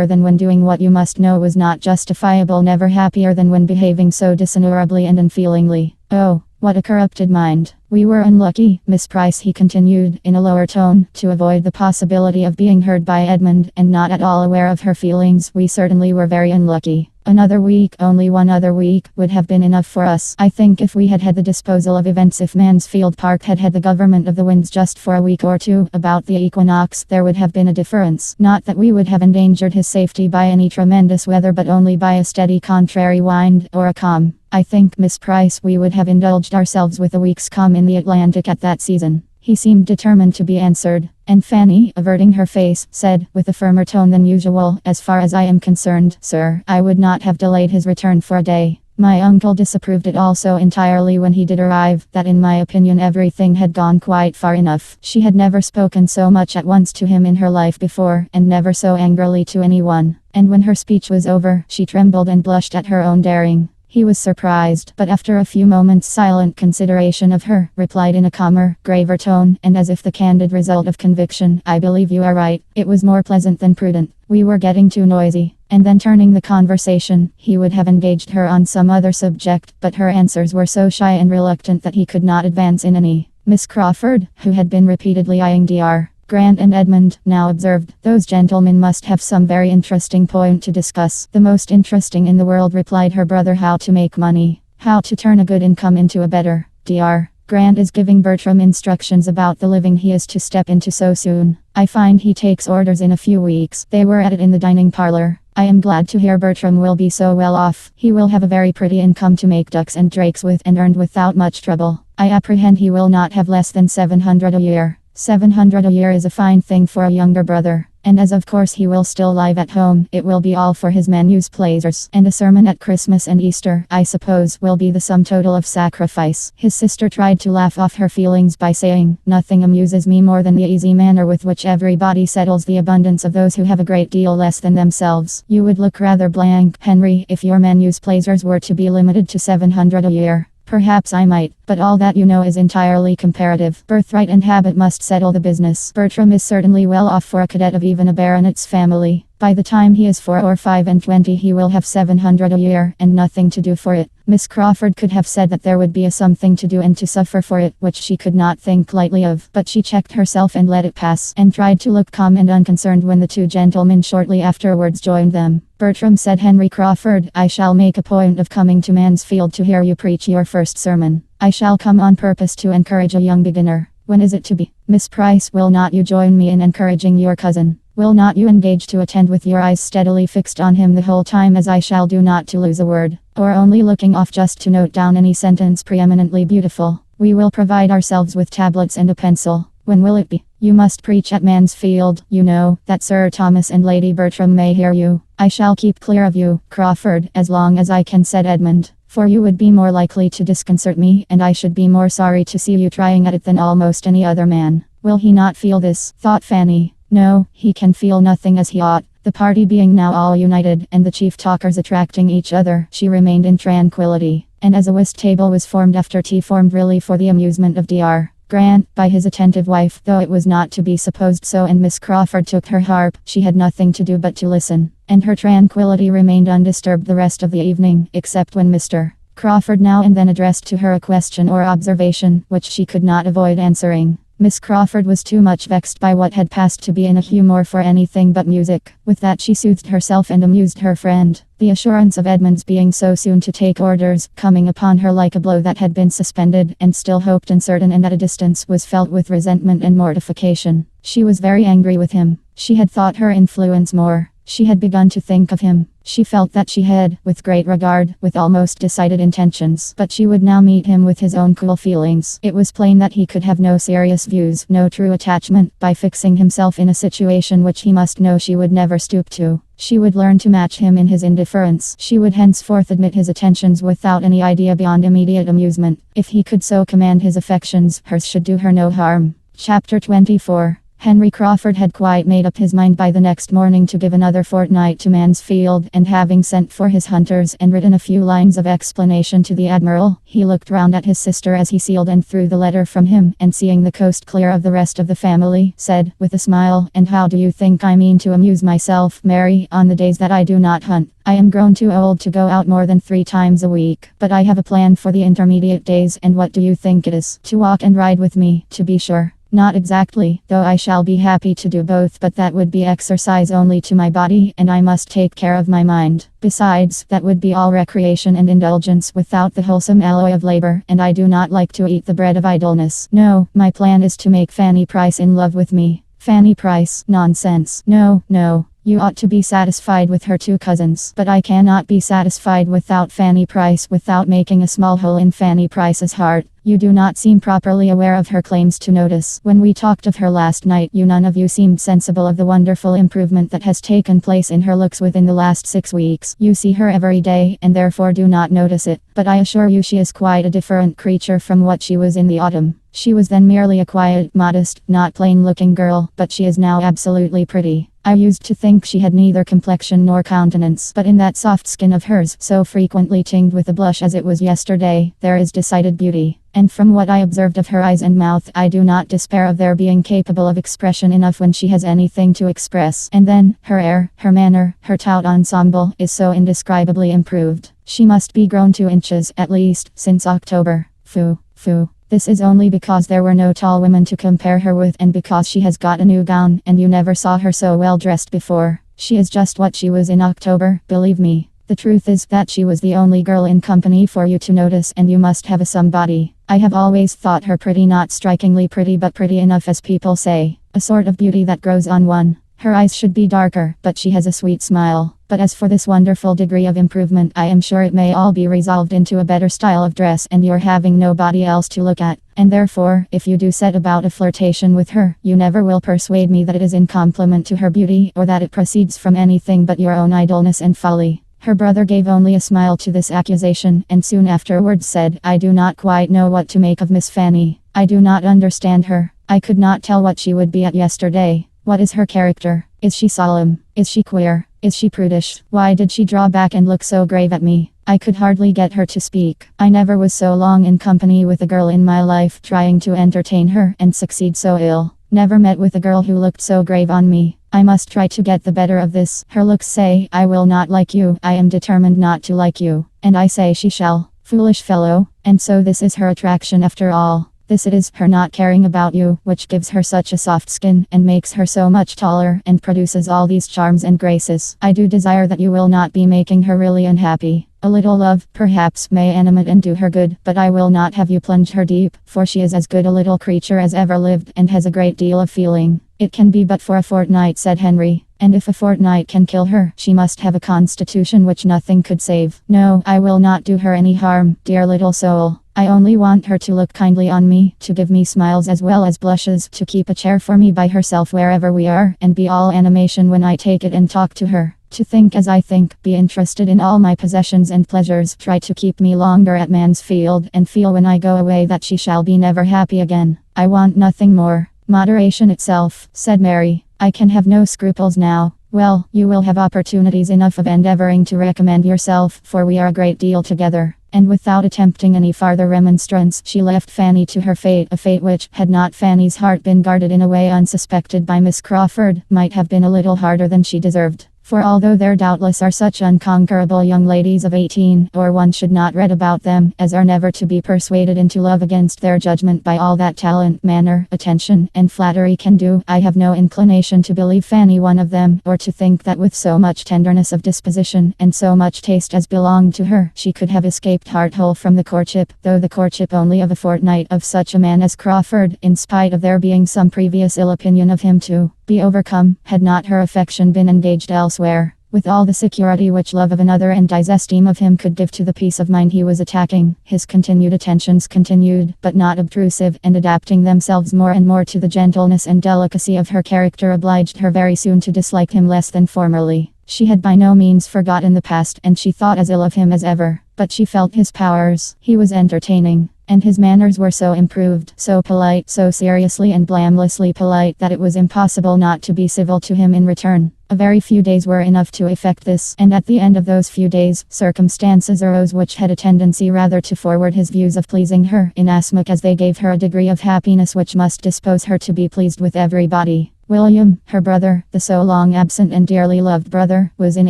than when doing what you must know was not justifiable, never happier than when behaving so dishonorably and unfeelingly. Oh, what a corrupted mind. We were unlucky, Miss Price, he continued, in a lower tone, to avoid the possibility of being heard by Edmund, and not at all aware of her feelings. We certainly were very unlucky. Another week, only one other week, would have been enough for us. I think if we had had the disposal of events, if Mansfield Park had had the government of the winds just for a week or two, about the equinox, there would have been a difference. Not that we would have endangered his safety by any tremendous weather, but only by a steady contrary wind, or a calm. I think, Miss Price, we would have indulged ourselves with a week's calm in the Atlantic at that season." He seemed determined to be answered, and Fanny, averting her face, said, with a firmer tone than usual, "As far as I am concerned, sir, I would not have delayed his return for a day. My uncle disapproved it also entirely when he did arrive, that in my opinion everything had gone quite far enough." She had never spoken so much at once to him in her life before, and never so angrily to anyone. And when her speech was over, she trembled and blushed at her own daring. He was surprised, but after a few moments' silent consideration of her, replied in a calmer, graver tone, and as if the candid result of conviction, "I believe you are right. It was more pleasant than prudent. We were getting too noisy." And then turning the conversation, he would have engaged her on some other subject, but her answers were so shy and reluctant that he could not advance in any. Miss Crawford, who had been repeatedly eyeing Dr. Grant and Edmund, now observed, "Those gentlemen must have some very interesting point to discuss." "The most interesting in the world," replied her brother. "How to make money. How to turn a good income into a better. Dr. Grant is giving Bertram instructions about the living he is to step into so soon. I find he takes orders in a few weeks." They were at it in the dining parlor. "I am glad to hear Bertram will be so well off. He will have a very pretty income to make ducks and drakes with, and earned without much trouble. I apprehend he will not have less than 700 a year. 700 a year is a fine thing for a younger brother. And as of course he will still live at home, it will be all for his menus pleasures. And a sermon at Christmas and Easter, I suppose, will be the sum total of sacrifice." His sister tried to laugh off her feelings by saying, "Nothing amuses me more than the easy manner with which everybody settles the abundance of those who have a great deal less than themselves. You would look rather blank, Henry, if your menus pleasures were to be limited to 700 a year." Perhaps I might, but all that you know is entirely comparative. Birthright and habit must settle the business. Bertram is certainly well off for a cadet of even a baronet's family. By the time he is 4 or 25 he will have 700 a year, and nothing to do for it. Miss Crawford could have said that there would be a something to do and to suffer for it, which she could not think lightly of, but she checked herself and let it pass, and tried to look calm and unconcerned when the two gentlemen shortly afterwards joined them. Bertram, said Henry Crawford, I shall make a point of coming to Mansfield to hear you preach your first sermon. I shall come on purpose to encourage a young beginner. When is it to be? Miss Price, will not you join me in encouraging your cousin? Will not you engage to attend with your eyes steadily fixed on him the whole time, as I shall do, not to lose a word, or only looking off just to note down any sentence preeminently beautiful? We will provide ourselves with tablets and a pencil. When will it be? You must preach at Mansfield, you know, that Sir Thomas and Lady Bertram may hear you. I shall keep clear of you, Crawford, as long as I can, said Edmund, for you would be more likely to disconcert me, and I should be more sorry to see you trying at it than almost any other man. Will he not feel this? Thought Fanny. No, he can feel nothing, as he ought. The party being now all united, and the chief talkers attracting each other, she remained in tranquillity, and as a whist table was formed after tea, formed really for the amusement of Dr. Grant, by his attentive wife, though it was not to be supposed so, and Miss Crawford took her harp, she had nothing to do but to listen, and her tranquillity remained undisturbed the rest of the evening, except when Mr. Crawford now and then addressed to her a question or observation, which she could not avoid answering. Miss Crawford was too much vexed by what had passed to be in a humour for anything but music. With that she soothed herself and amused her friend. The assurance of Edmund's being so soon to take orders, coming upon her like a blow that had been suspended, and still hoped uncertain and at a distance, was felt with resentment and mortification. She was very angry with him. She had thought her influence more. She had begun to think of him. She felt that she had, with great regard, with almost decided intentions, but she would now meet him with his own cool feelings. It was plain that he could have no serious views, no true attachment, by fixing himself in a situation which he must know she would never stoop to. She would learn to match him in his indifference. She would henceforth admit his attentions without any idea beyond immediate amusement. If he could so command his affections, hers should do her no harm. Chapter 24. Henry Crawford had quite made up his mind by the next morning to give another fortnight to Mansfield, and having sent for his hunters and written a few lines of explanation to the Admiral, he looked round at his sister as he sealed and threw the letter from him, and seeing the coast clear of the rest of the family, said, with a smile, "And how do you think I mean to amuse myself, Mary, on the days that I do not hunt? I am grown too old to go out more than 3 times a week, but I have a plan for the intermediate days, and what do you think it is? To walk and ride with me, to be sure. Not exactly, though I shall be happy to do both, but that would be exercise only to my body, and I must take care of my mind. Besides, that would be all recreation and indulgence, without the wholesome alloy of labor, and I do not like to eat the bread of idleness. No, my plan is to make Fanny Price in love with me." "Fanny Price? Nonsense. No, no. You ought to be satisfied with her 2 cousins. But I cannot be satisfied without Fanny Price, without making a small hole in Fanny Price's heart. You do not seem properly aware of her claims to notice. When we talked of her last night, you none of you seemed sensible of the wonderful improvement that has taken place in her looks within the last 6 weeks. You see her every day, and therefore do not notice it. But I assure you she is quite a different creature from what she was in the autumn. She was then merely a quiet, modest, not plain-looking girl, but she is now absolutely pretty. I used to think she had neither complexion nor countenance, but in that soft skin of hers, so frequently tinged with a blush as it was yesterday, there is decided beauty. And from what I observed of her eyes and mouth, I do not despair of their being capable of expression enough when she has anything to express. And then, her air, her manner, her tout ensemble, is so indescribably improved. She must be grown 2 inches, at least, since October. Foo, foo. This is only because there were no tall women to compare her with, and because she has got a new gown, and you never saw her so well dressed before. She is just what she was in October, believe me. The truth is that she was the only girl in company for you to notice, and you must have a somebody. I have always thought her pretty, not strikingly pretty, but pretty enough, as people say. A sort of beauty that grows on one. Her eyes should be darker, but she has a sweet smile. But as for this wonderful degree of improvement, I am sure it may all be resolved into a better style of dress and your having nobody else to look at. And therefore, if you do set about a flirtation with her, you never will persuade me that it is in compliment to her beauty, or that it proceeds from anything but your own idleness and folly." Her brother gave only a smile to this accusation, and soon afterwards said, "I do not quite know what to make of Miss Fanny. I do not understand her. I could not tell what she would be at yesterday. What is her character? Is she solemn? Is she queer? Is she prudish? Why did she draw back and look so grave at me? I could hardly get her to speak. I never was so long in company with a girl in my life, trying to entertain her and succeed so ill. Never met with a girl who looked so grave on me. I must try to get the better of this. Her looks say, I will not like you. I am determined not to like you. And I say she shall. Foolish fellow. And so this is her attraction after all. This it is, her not caring about you, which gives her such a soft skin, and makes her so much taller, and produces all these charms and graces. I do desire that you will not be making her really unhappy. A little love, perhaps, may animate and do her good, but I will not have you plunge her deep, for she is as good a little creature as ever lived, and has a great deal of feeling. It can be but for a fortnight, said Henry. And if a fortnight can kill her, she must have a constitution which nothing could save. No, I will not do her any harm, dear little soul. I only want her to look kindly on me, to give me smiles as well as blushes, to keep a chair for me by herself wherever we are, and be all animation when I take it and talk to her. To think as I think, be interested in all my possessions and pleasures, try to keep me longer at Mansfield, and feel when I go away that she shall be never happy again. I want nothing more. Moderation itself, said Mary. I can have no scruples now. Well, you will have opportunities enough of endeavoring to recommend yourself, for we are a great deal together. And without attempting any farther remonstrance, she left Fanny to her fate, a fate which, had not Fanny's heart been guarded in a way unsuspected by Miss Crawford, might have been a little harder than she deserved. For although there doubtless are such unconquerable young ladies of 18, or one should not read about them, as are never to be persuaded into love against their judgment by all that talent, manner, attention, and flattery can do, I have no inclination to believe Fanny one of them, or to think that with so much tenderness of disposition, and so much taste as belonged to her, she could have escaped heart-whole from the courtship, though the courtship only of a fortnight, of such a man as Crawford, in spite of there being some previous ill opinion of him to be overcome, had not her affection been engaged elsewhere. With all the security which love of another and his esteem of him could give to the peace of mind he was attacking, his continued attentions continued, but not obtrusive, and adapting themselves more and more to the gentleness and delicacy of her character obliged her very soon to dislike him less than formerly. She had by no means forgotten the past, and she thought as ill of him as ever, but she felt his powers. He was entertaining, and his manners were so improved, so polite, so seriously and blamelessly polite, that it was impossible not to be civil to him in return. A very few days were enough to effect this, and at the end of those few days, circumstances arose which had a tendency rather to forward his views of pleasing her, inasmuch as they gave her a degree of happiness which must dispose her to be pleased with everybody. William, her brother, the so long absent and dearly loved brother, was in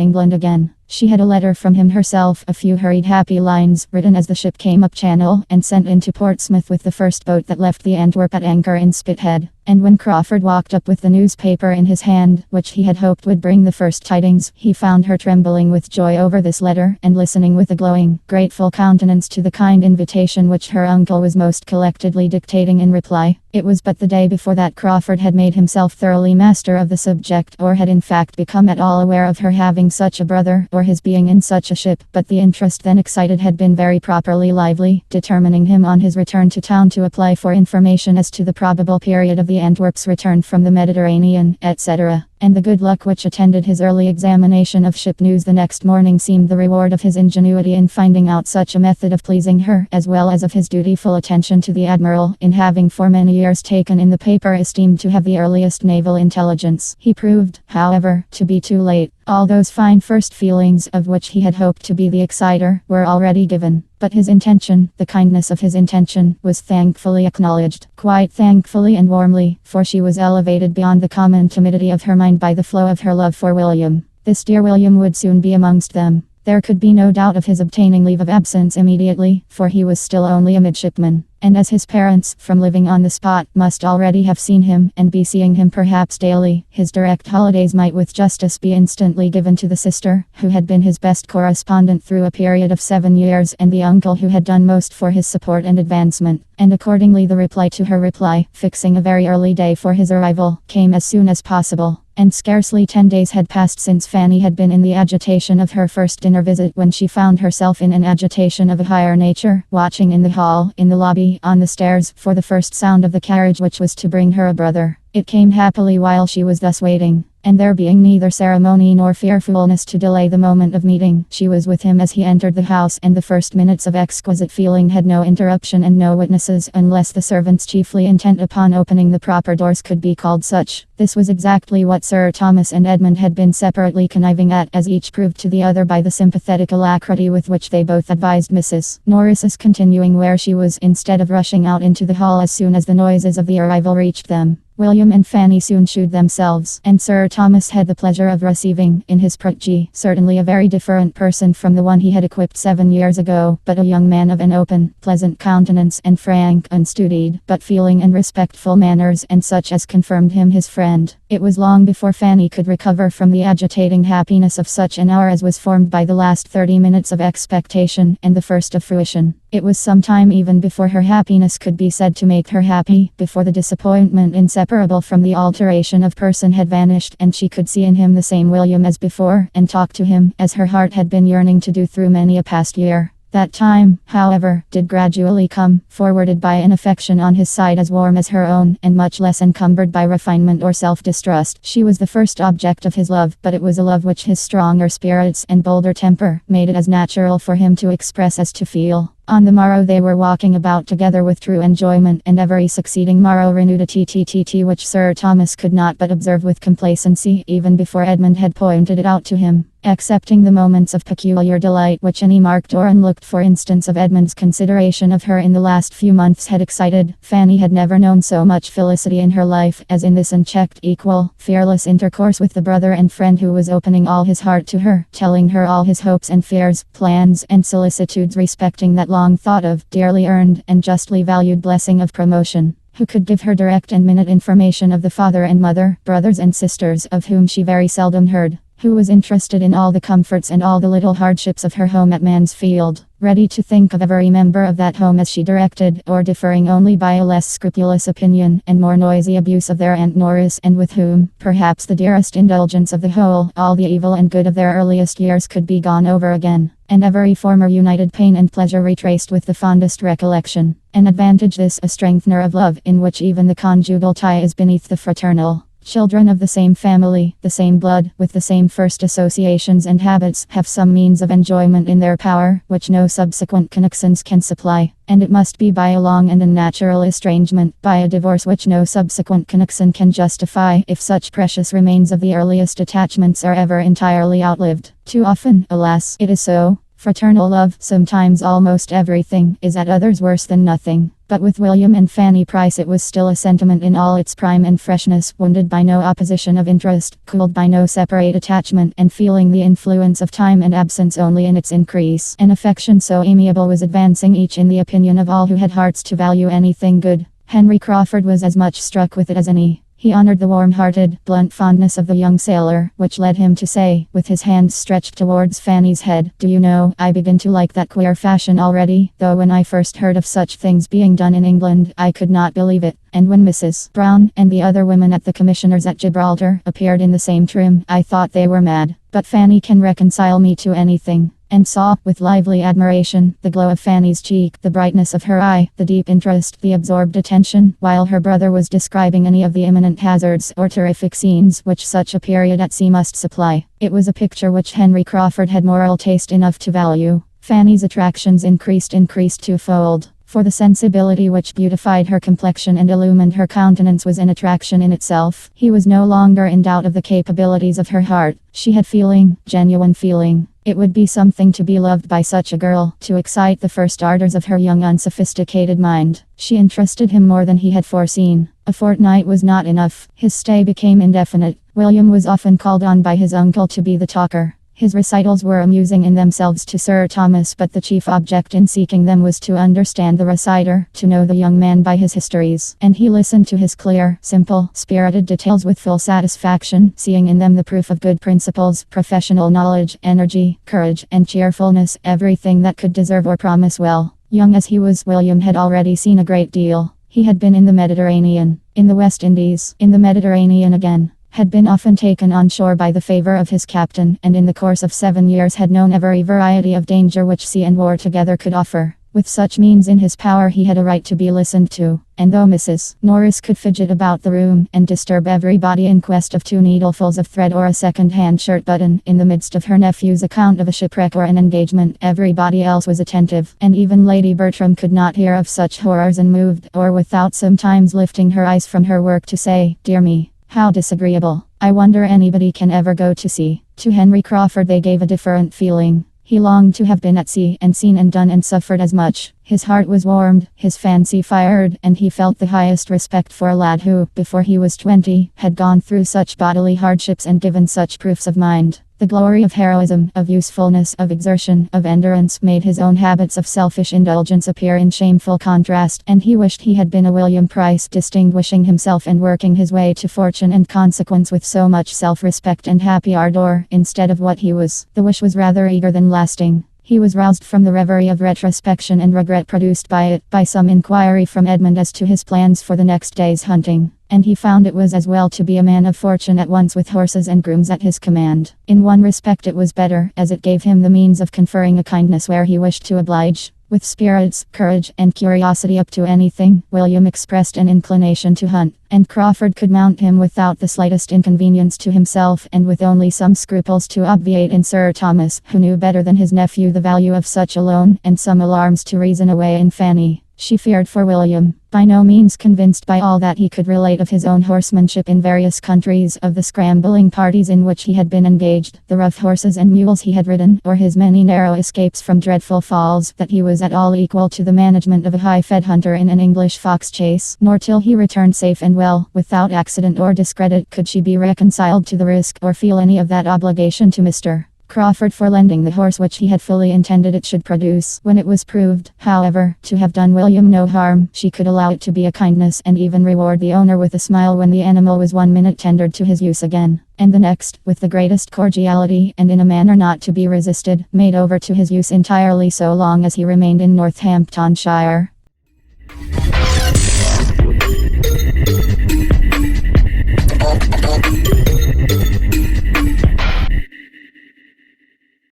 England again. She had a letter from him herself, a few hurried happy lines, written as the ship came up channel, and sent into Portsmouth with the first boat that left the Antwerp at anchor in Spithead. And when Crawford walked up with the newspaper in his hand, which he had hoped would bring the first tidings, he found her trembling with joy over this letter, and listening with a glowing, grateful countenance to the kind invitation which her uncle was most collectedly dictating in reply. It was but the day before that Crawford had made himself thoroughly master of the subject, or had in fact become at all aware of her having such a brother, or his being in such a ship, but the interest then excited had been very properly lively, determining him on his return to town to apply for information as to the probable period of the Antwerp's return from the Mediterranean, etc. And the good luck which attended his early examination of ship news the next morning seemed the reward of his ingenuity in finding out such a method of pleasing her, as well as of his dutiful attention to the admiral, in having for many years taken in the paper esteemed to have the earliest naval intelligence. He proved, however, to be too late. All those fine first feelings, of which he had hoped to be the exciter, were already given. But his intention, the kindness of his intention, was thankfully acknowledged, quite thankfully and warmly, for she was elevated beyond the common timidity of her mind by the flow of her love for William. This dear William would soon be amongst them. There could be no doubt of his obtaining leave of absence immediately, for he was still only a midshipman. And as his parents, from living on the spot, must already have seen him, and be seeing him perhaps daily, his direct holidays might with justice be instantly given to the sister, who had been his best correspondent through a period of 7 years, and the uncle who had done most for his support and advancement. And accordingly the reply to her reply, fixing a very early day for his arrival, came as soon as possible. And scarcely 10 days had passed since Fanny had been in the agitation of her first dinner visit, when she found herself in an agitation of a higher nature, watching in the hall, in the lobby, on the stairs, for the first sound of the carriage which was to bring her a brother. It came happily while she was thus waiting. and there being neither ceremony nor fearfulness to delay the moment of meeting, she was with him as he entered the house, and the first minutes of exquisite feeling had no interruption and no witnesses, unless the servants chiefly intent upon opening the proper doors could be called such. This was exactly what Sir Thomas and Edmund had been separately conniving at, as each proved to the other by the sympathetic alacrity with which they both advised Mrs. Norris's continuing where she was, instead of rushing out into the hall as soon as the noises of the arrival reached them. William and Fanny soon shewed themselves, and Sir Thomas had the pleasure of receiving, in his protege, certainly a very different person from the one he had equipped 7 years ago, but a young man of an open, pleasant countenance, and frank, unstudied, but feeling and respectful manners, and such as confirmed him his friend. It was long before Fanny could recover from the agitating happiness of such an hour as was formed by the last 30 minutes of expectation, and the first of fruition. It was some time even before her happiness could be said to make her happy, before the disappointment inseparable from the alteration of person had vanished, and she could see in him the same William as before, and talk to him, as her heart had been yearning to do through many a past year. That time, however, did gradually come, forwarded by an affection on his side as warm as her own, and much less encumbered by refinement or self-distrust. She was the first object of his love, but it was a love which his stronger spirits and bolder temper made it as natural for him to express as to feel. On the morrow they were walking about together with true enjoyment, and every succeeding morrow renewed a TTTT which Sir Thomas could not but observe with complacency, even before Edmund had pointed it out to him. Excepting the moments of peculiar delight which any marked or unlooked for instance of Edmund's consideration of her in the last few months had excited, Fanny had never known so much felicity in her life as in this unchecked, equal, fearless intercourse with the brother and friend who was opening all his heart to her, telling her all his hopes and fears, plans and solicitudes respecting that long thought of, dearly earned, and justly valued blessing of promotion. Who could give her direct and minute information of the father and mother, brothers and sisters, of whom she very seldom heard. Who was interested in all the comforts and all the little hardships of her home at Mansfield, ready to think of every member of that home as she directed, or differing only by a less scrupulous opinion and more noisy abuse of their Aunt Norris, and with whom, perhaps the dearest indulgence of the whole, all the evil and good of their earliest years could be gone over again, and every former united pain and pleasure retraced with the fondest recollection. An advantage this, a strengthener of love, in which even the conjugal tie is beneath the fraternal. Children of the same family, the same blood, with the same first associations and habits, have some means of enjoyment in their power, which no subsequent connections can supply, and it must be by a long and unnatural estrangement, by a divorce which no subsequent connection can justify, if such precious remains of the earliest attachments are ever entirely outlived. Too often, alas, it is so. Fraternal love, sometimes almost everything, is at others worse than nothing. But with William and Fanny Price it was still a sentiment in all its prime and freshness, wounded by no opposition of interest, cooled by no separate attachment, and feeling the influence of time and absence only in its increase. An affection so amiable was advancing each in the opinion of all who had hearts to value anything good. Henry Crawford was as much struck with it as any. He honored the warm-hearted, blunt fondness of the young sailor, which led him to say, with his hands stretched towards Fanny's head, "Do you know, I begin to like that queer fashion already, though when I first heard of such things being done in England, I could not believe it. And when Mrs. Brown, and the other women at the commissioners at Gibraltar, appeared in the same trim, I thought they were mad. But Fanny can reconcile me to anything." And saw, with lively admiration, the glow of Fanny's cheek, the brightness of her eye, the deep interest, the absorbed attention, while her brother was describing any of the imminent hazards or terrific scenes which such a period at sea must supply. It was a picture which Henry Crawford had moral taste enough to value. Fanny's attractions increased twofold. For the sensibility which beautified her complexion and illumined her countenance was an attraction in itself. He was no longer in doubt of the capabilities of her heart. She had feeling, genuine feeling. It would be something to be loved by such a girl, to excite the first ardors of her young unsophisticated mind. She interested him more than he had foreseen. A fortnight was not enough. His stay became indefinite. William was often called on by his uncle to be the talker. His recitals were amusing in themselves to Sir Thomas, but the chief object in seeking them was to understand the reciter, to know the young man by his histories, and he listened to his clear, simple, spirited details with full satisfaction, seeing in them the proof of good principles, professional knowledge, energy, courage, and cheerfulness, everything that could deserve or promise well. Young as he was, William had already seen a great deal. He had been in the Mediterranean, in the West Indies, in the Mediterranean again. Had been often taken on shore by the favor of his captain, and in the course of 7 years had known every variety of danger which sea and war together could offer. With such means in his power, he had a right to be listened to. And though Mrs. Norris could fidget about the room and disturb everybody in quest of 2 needlefuls of thread or a second-hand shirt button, in the midst of her nephew's account of a shipwreck or an engagement, everybody else was attentive, and even Lady Bertram could not hear of such horrors unmoved, or without sometimes lifting her eyes from her work to say, "Dear me, how disagreeable. I wonder anybody can ever go to sea." To Henry Crawford they gave a different feeling. He longed to have been at sea and seen and done and suffered as much. His heart was warmed, his fancy fired, and he felt the highest respect for a lad who, before he was 20, had gone through such bodily hardships and given such proofs of mind. The glory of heroism, of usefulness, of exertion, of endurance made his own habits of selfish indulgence appear in shameful contrast, and he wished he had been a William Price, distinguishing himself and working his way to fortune and consequence with so much self-respect and happy ardor, instead of what he was. The wish was rather eager than lasting. He was roused from the reverie of retrospection and regret produced by it, by some inquiry from Edmund as to his plans for the next day's hunting. And he found it was as well to be a man of fortune at once, with horses and grooms at his command. In one respect it was better, as it gave him the means of conferring a kindness where he wished to oblige. With spirits, courage, and curiosity up to anything, William expressed an inclination to hunt, and Crawford could mount him without the slightest inconvenience to himself, and with only some scruples to obviate in Sir Thomas, who knew better than his nephew the value of such a loan, and some alarms to reason away in Fanny. She feared for William, by no means convinced by all that he could relate of his own horsemanship in various countries, of the scrambling parties in which he had been engaged, the rough horses and mules he had ridden, or his many narrow escapes from dreadful falls, that he was at all equal to the management of a high-fed hunter in an English fox chase. Nor till he returned safe and well, without accident or discredit, could she be reconciled to the risk, or feel any of that obligation to Mr. Crawford for lending the horse which he had fully intended it should produce. When it was proved, however, to have done William no harm, she could allow it to be a kindness, and even reward the owner with a smile when the animal was 1 minute tendered to his use again, and the next, with the greatest cordiality, and in a manner not to be resisted, made over to his use entirely so long as he remained in Northamptonshire.